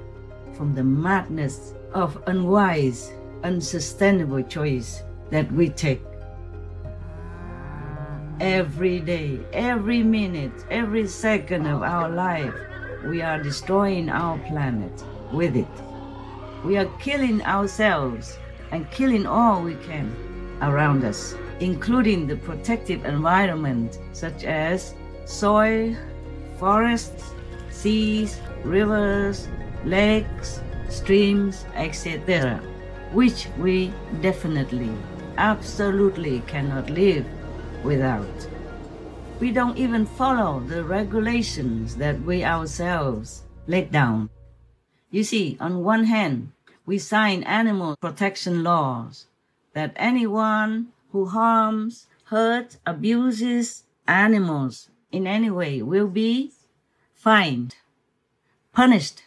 from the madness of unwise, unsustainable choice that we take. Every day, every minute, every second of our life, we are destroying our planet with it. We are killing ourselves and killing all we can around us, including the protective environment such as soil, forests, seas, rivers, lakes, streams, etc., which we definitely, absolutely cannot live without. We don't even follow the regulations that we ourselves laid down. You see, on one hand, we sign animal protection laws that anyone who harms, hurts, abuses animals in any way will be fined, punished,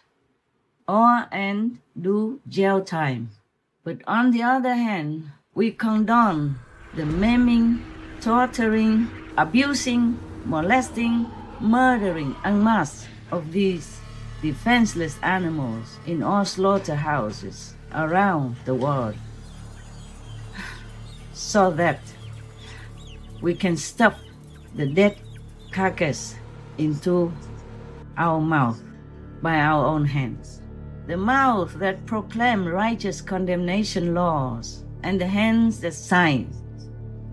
and do jail time. But on the other hand, we condone the maiming, torturing, abusing, molesting, murdering en masse of these defenseless animals in all slaughterhouses around the world, so that we can stuff the dead carcass into our mouth by our own hands. The mouth that proclaim righteous condemnation laws and the hands that sign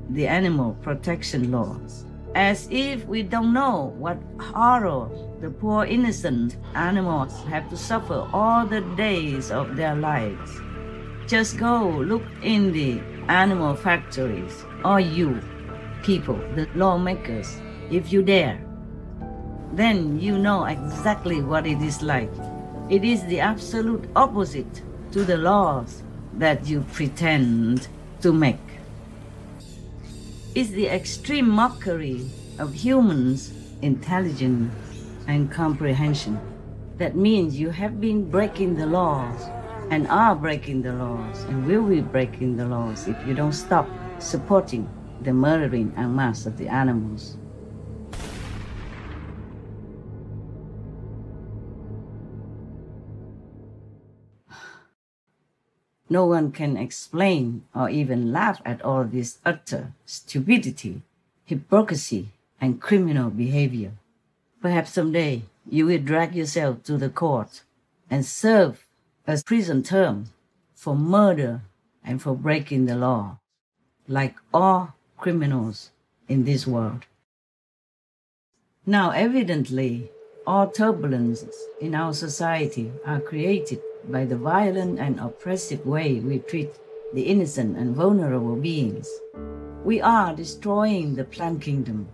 the animal protection laws, as if we don't know what horror the poor innocent animals have to suffer all the days of their lives. Just go look in the animal factories, or you people, the lawmakers, if you dare. Then you know exactly what it is like. It is the absolute opposite to the laws that you pretend to make. It's the extreme mockery of humans' intelligence and comprehension. That means you have been breaking the laws and are breaking the laws and will be breaking the laws if you don't stop supporting the murdering en masse of the animals. No one can explain or even laugh at all this utter stupidity, hypocrisy, and criminal behavior. Perhaps someday you will drag yourself to the court and serve a prison term for murder and for breaking the law, like all criminals in this world. Now, evidently, all turbulences in our society are created by the violent and oppressive way we treat the innocent and vulnerable beings. We are destroying the plant kingdom,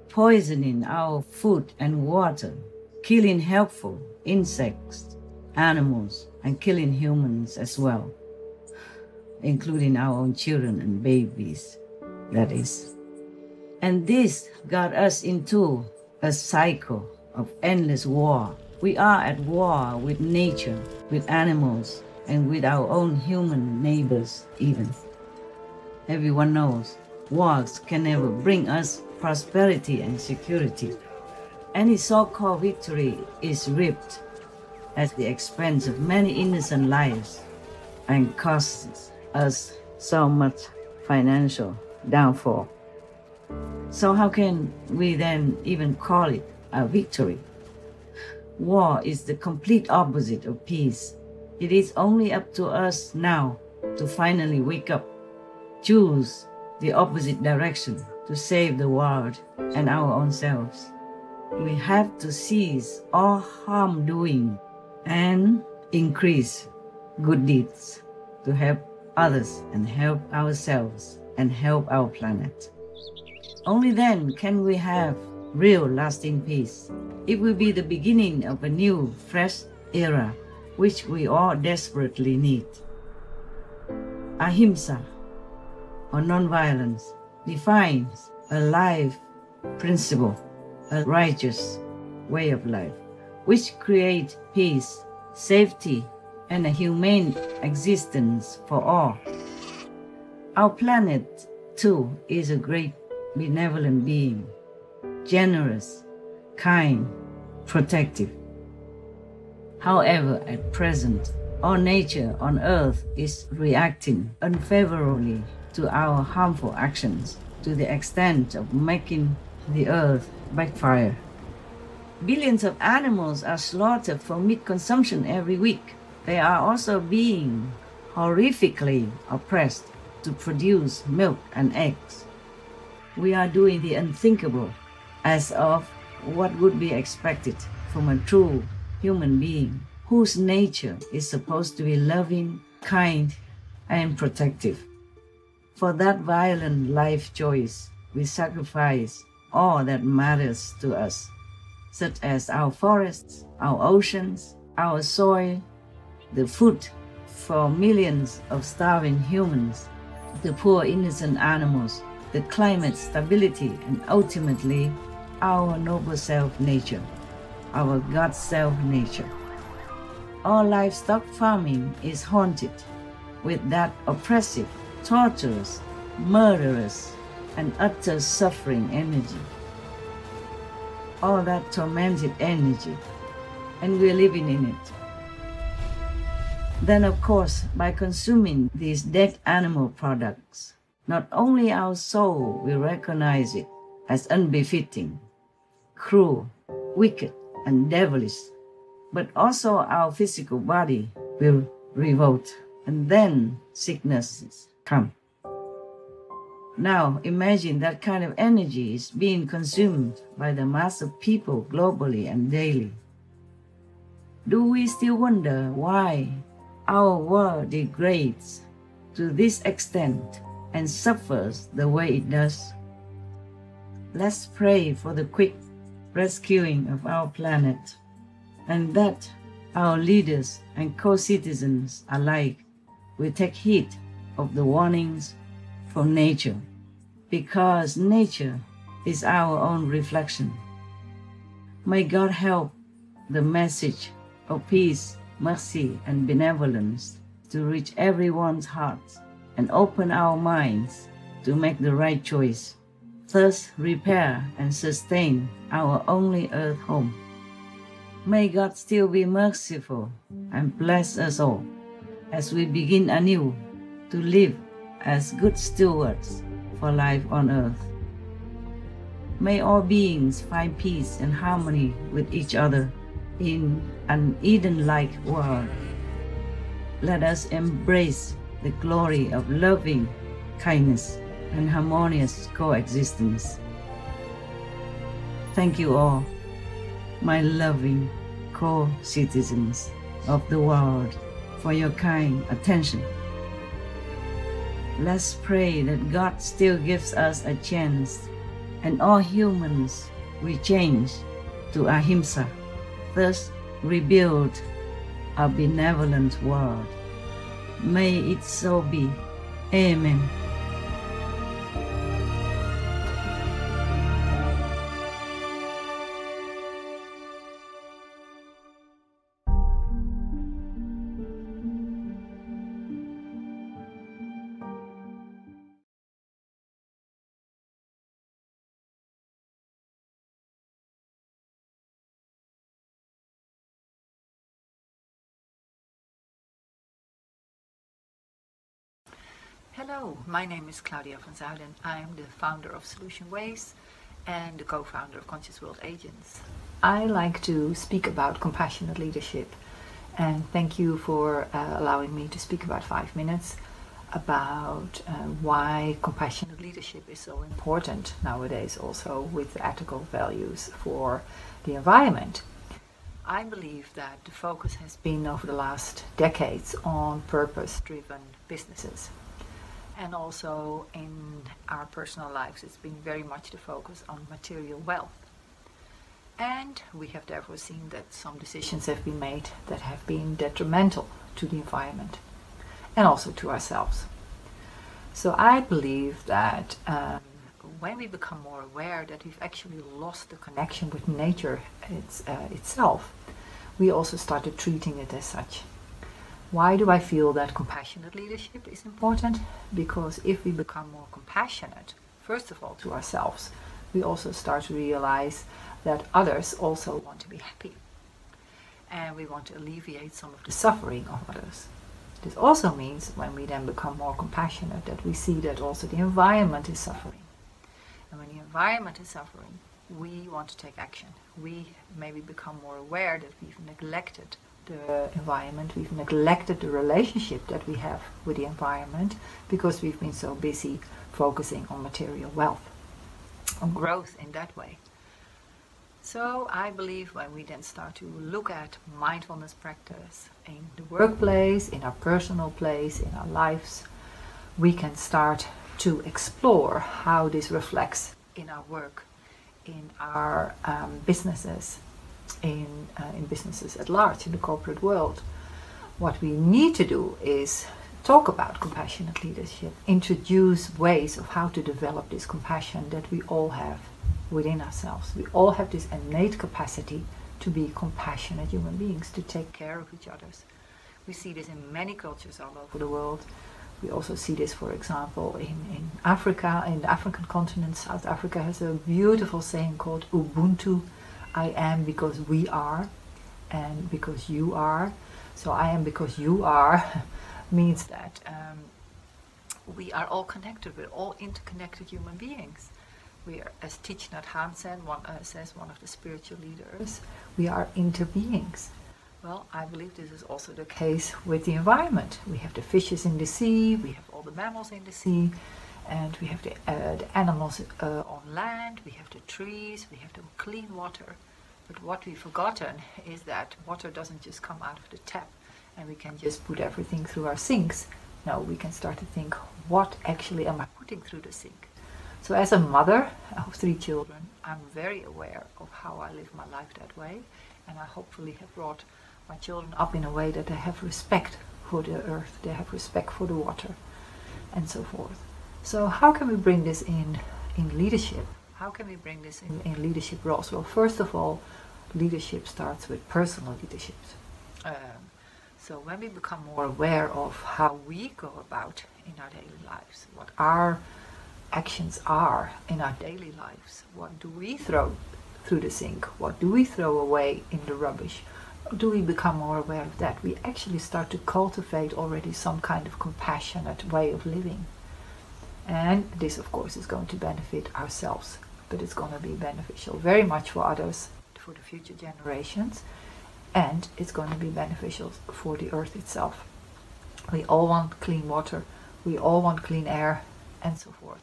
poisoning our food and water, killing helpful insects, animals, and killing humans as well, including our own children and babies, that is. And this got us into a cycle of endless war. We are at war with nature, with animals, and with our own human neighbors even. Everyone knows wars can never bring us prosperity and security. Any so-called victory is reaped at the expense of many innocent lives and costs us so much financial downfall. So how can we then even call it a victory? War is the complete opposite of peace. It is only up to us now to finally wake up, choose the opposite direction to save the world and our own selves. We have to cease all harm doing and increase good deeds to help others and help ourselves and help our planet. Only then can we have real lasting peace. It will be the beginning of a new, fresh era, which we all desperately need. Ahimsa, or non-violence, defines a life principle, a righteous way of life, which creates peace, safety, and a humane existence for all. Our planet, too, is a great benevolent being, generous, kind, protective. However, at present, all nature on earth is reacting unfavorably to our harmful actions to the extent of making the earth backfire. Billions of animals are slaughtered for meat consumption every week. They are also being horrifically oppressed to produce milk and eggs. We are doing the unthinkable, as of what would be expected from a true human being whose nature is supposed to be loving, kind, and protective. For that violent life choice, we sacrifice all that matters to us, such as our forests, our oceans, our soil, the food for millions of starving humans, the poor innocent animals, the climate stability, and ultimately our noble self-nature, our God self-nature. All livestock farming is haunted with that oppressive, torturous, murderous, and utter suffering energy. All that tormented energy, and we're living in it. Then, of course, by consuming these dead animal products, not only our soul will recognize it as unbefitting, cruel, wicked, and devilish, but also our physical body will revolt, and then sicknesses come. Now imagine that kind of energy is being consumed by the mass of people globally and daily. Do we still wonder why our world degrades to this extent and suffers the way it does? Let's pray for the quick rescuing of our planet, and that our leaders and co-citizens alike will take heed of the warnings from nature, because nature is our own reflection. May God help the message of peace, mercy, and benevolence to reach everyone's hearts and open our minds to make the right choice, thus repair and sustain our only earth home. May God still be merciful and bless us all as we begin anew to live as good stewards for life on earth. May all beings find peace and harmony with each other in an Eden-like world. Let us embrace the glory of loving kindness and harmonious coexistence. Thank you all, my loving co-citizens of the world, for your kind attention. Let's pray that God still gives us a chance, and all humans will change to Ahimsa, thus rebuild a benevolent world. May it so be. Amen. Hello, my name is Claudia van Zuiden. I am the founder of Solution Ways and the co-founder of Conscious World Agents. I like to speak about compassionate leadership, and thank you for allowing me to speak about 5 minutes about why compassionate leadership is so important nowadays, also with ethical values for the environment. I believe that the focus has been over the last decades on purpose-driven businesses. And also in our personal lives, it's been very much the focus on material wealth. And we have therefore seen that some decisions have been made that have been detrimental to the environment and also to ourselves. So I believe that when we become more aware that we've actually lost the connection with nature itself, we also started treating it as such. Why do I feel that compassionate leadership is important? Because if we become more compassionate first of all to ourselves, we also start to realize that others also want to be happy. And we want to alleviate some of the suffering of others. This also means when we then become more compassionate that we see that also the environment is suffering. And when the environment is suffering, we want to take action. We maybe become more aware that we've neglected the environment, we've neglected the relationship that we have with the environment because we've been so busy focusing on material wealth, on growth in that way. So I believe when we then start to look at mindfulness practice in the workplace, in our personal place, in our lives, we can start to explore how this reflects in our work, in our businesses, in businesses at large, in the corporate world. What we need to do is talk about compassionate leadership, introduce ways of how to develop this compassion that we all have within ourselves. We all have this innate capacity to be compassionate human beings, to take care of each other. We see this in many cultures all over the world. We also see this, for example, in Africa, in the African continent. South Africa has a beautiful saying called Ubuntu. I am because we are, and because you are. So I am because you are means that we are all connected. We're all interconnected human beings. We are, as Thich Nhat Hanh says, one of the spiritual leaders, we are interbeings. Well, I believe this is also the case with the environment. We have the fishes in the sea, we have all the mammals in the sea, and we have the animals on land, we have the trees, we have the clean water. But what we've forgotten is that water doesn't just come out of the tap and we can just put everything through our sinks. No, we can start to think, what actually am I putting through the sink? So as a mother of 3 children, I'm very aware of how I live my life that way, and I hopefully have brought my children up in a way that they have respect for the earth, they have respect for the water, and so forth. So how can we bring this in leadership? How can we bring this in leadership roles? Well, first of all, leadership starts with personal leadership. So when we become more aware of how we go about in our daily lives, what our actions are in our daily lives, what do we throw through the sink, what do we throw away in the rubbish, do we become more aware of that? We actually start to cultivate already some kind of compassionate way of living. And this, of course, is going to benefit ourselves, but it's going to be beneficial very much for others, for the future generations, and it's going to be beneficial for the earth itself. We all want clean water, we all want clean air, and so forth.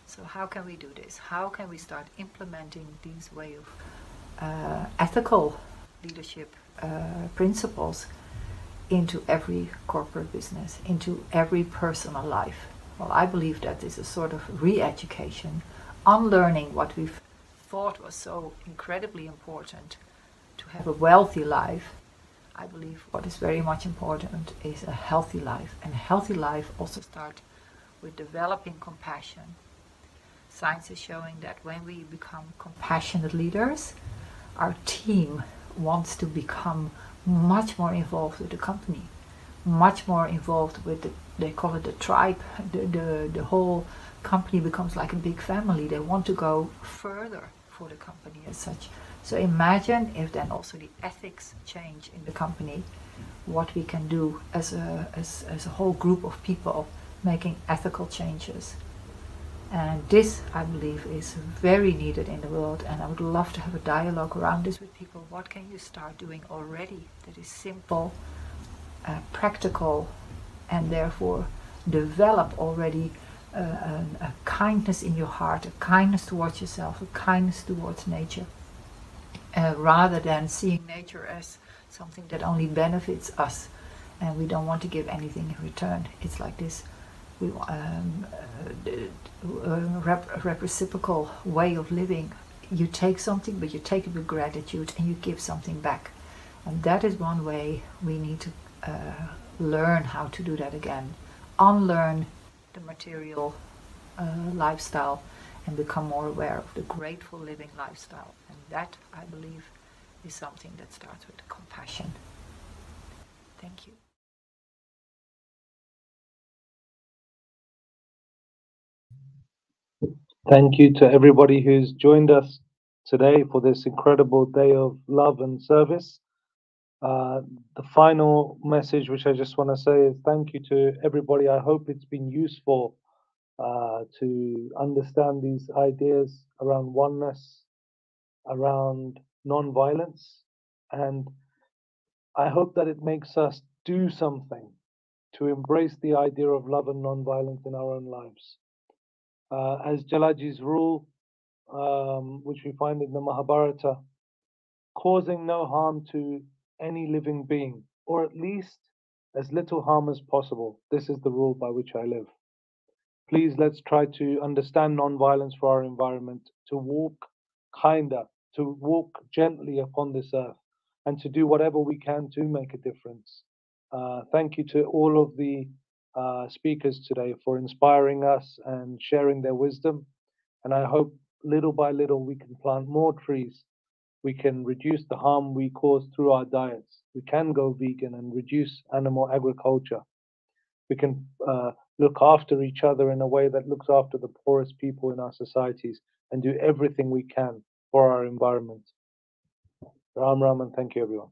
So how can we do this? How can we start implementing these way of ethical leadership principles into every corporate business, into every personal life? Well, I believe that is a sort of re-education, unlearning what we've thought was so incredibly important to have a wealthy life. I believe what is very much important is a healthy life, and a healthy life also starts with developing compassion. Science is showing that when we become compassionate leaders, our team wants to become much more involved with the company, much more involved with they call it the tribe. The whole company becomes like a big family. They want to go further for the company as such. So imagine if then also the ethics change in the company, what we can do as a whole group of people making ethical changes. And this, I believe, is very needed in the world, and I would love to have a dialogue around this with people. What can you start doing already that is simple, practical, and therefore develop already a kindness in your heart, a kindness towards yourself, a kindness towards nature, rather than seeing nature as something that only benefits us and we don't want to give anything in return. It's like this reciprocal way of living. You take something, but you take it with gratitude and you give something back. And that is one way we need to learn how to do that again. Unlearn the material lifestyle and become more aware of the grateful living lifestyle. And that, I believe, is something that starts with compassion. Thank you. Thank you to everybody who's joined us today for this incredible day of love and service. The final message, which I just want to say, is thank you to everybody. I hope it's been useful to understand these ideas around oneness, around non-violence, and I hope that it makes us do something to embrace the idea of love and non-violence in our own lives. As Jalaji's rule, which we find in the Mahabharata, causing no harm to any living being, or at least as little harm as possible. This is the rule by which I live. Please let's try to understand non-violence for our environment, to walk kinder, to walk gently upon this earth, and to do whatever we can to make a difference. Thank you to all of the speakers today for inspiring us and sharing their wisdom. And I hope little by little we can plant more trees. We can reduce the harm we cause through our diets. We can go vegan and reduce animal agriculture. We can look after each other in a way that looks after the poorest people in our societies and do everything we can for our environment. Ram Ram, and thank you, everyone.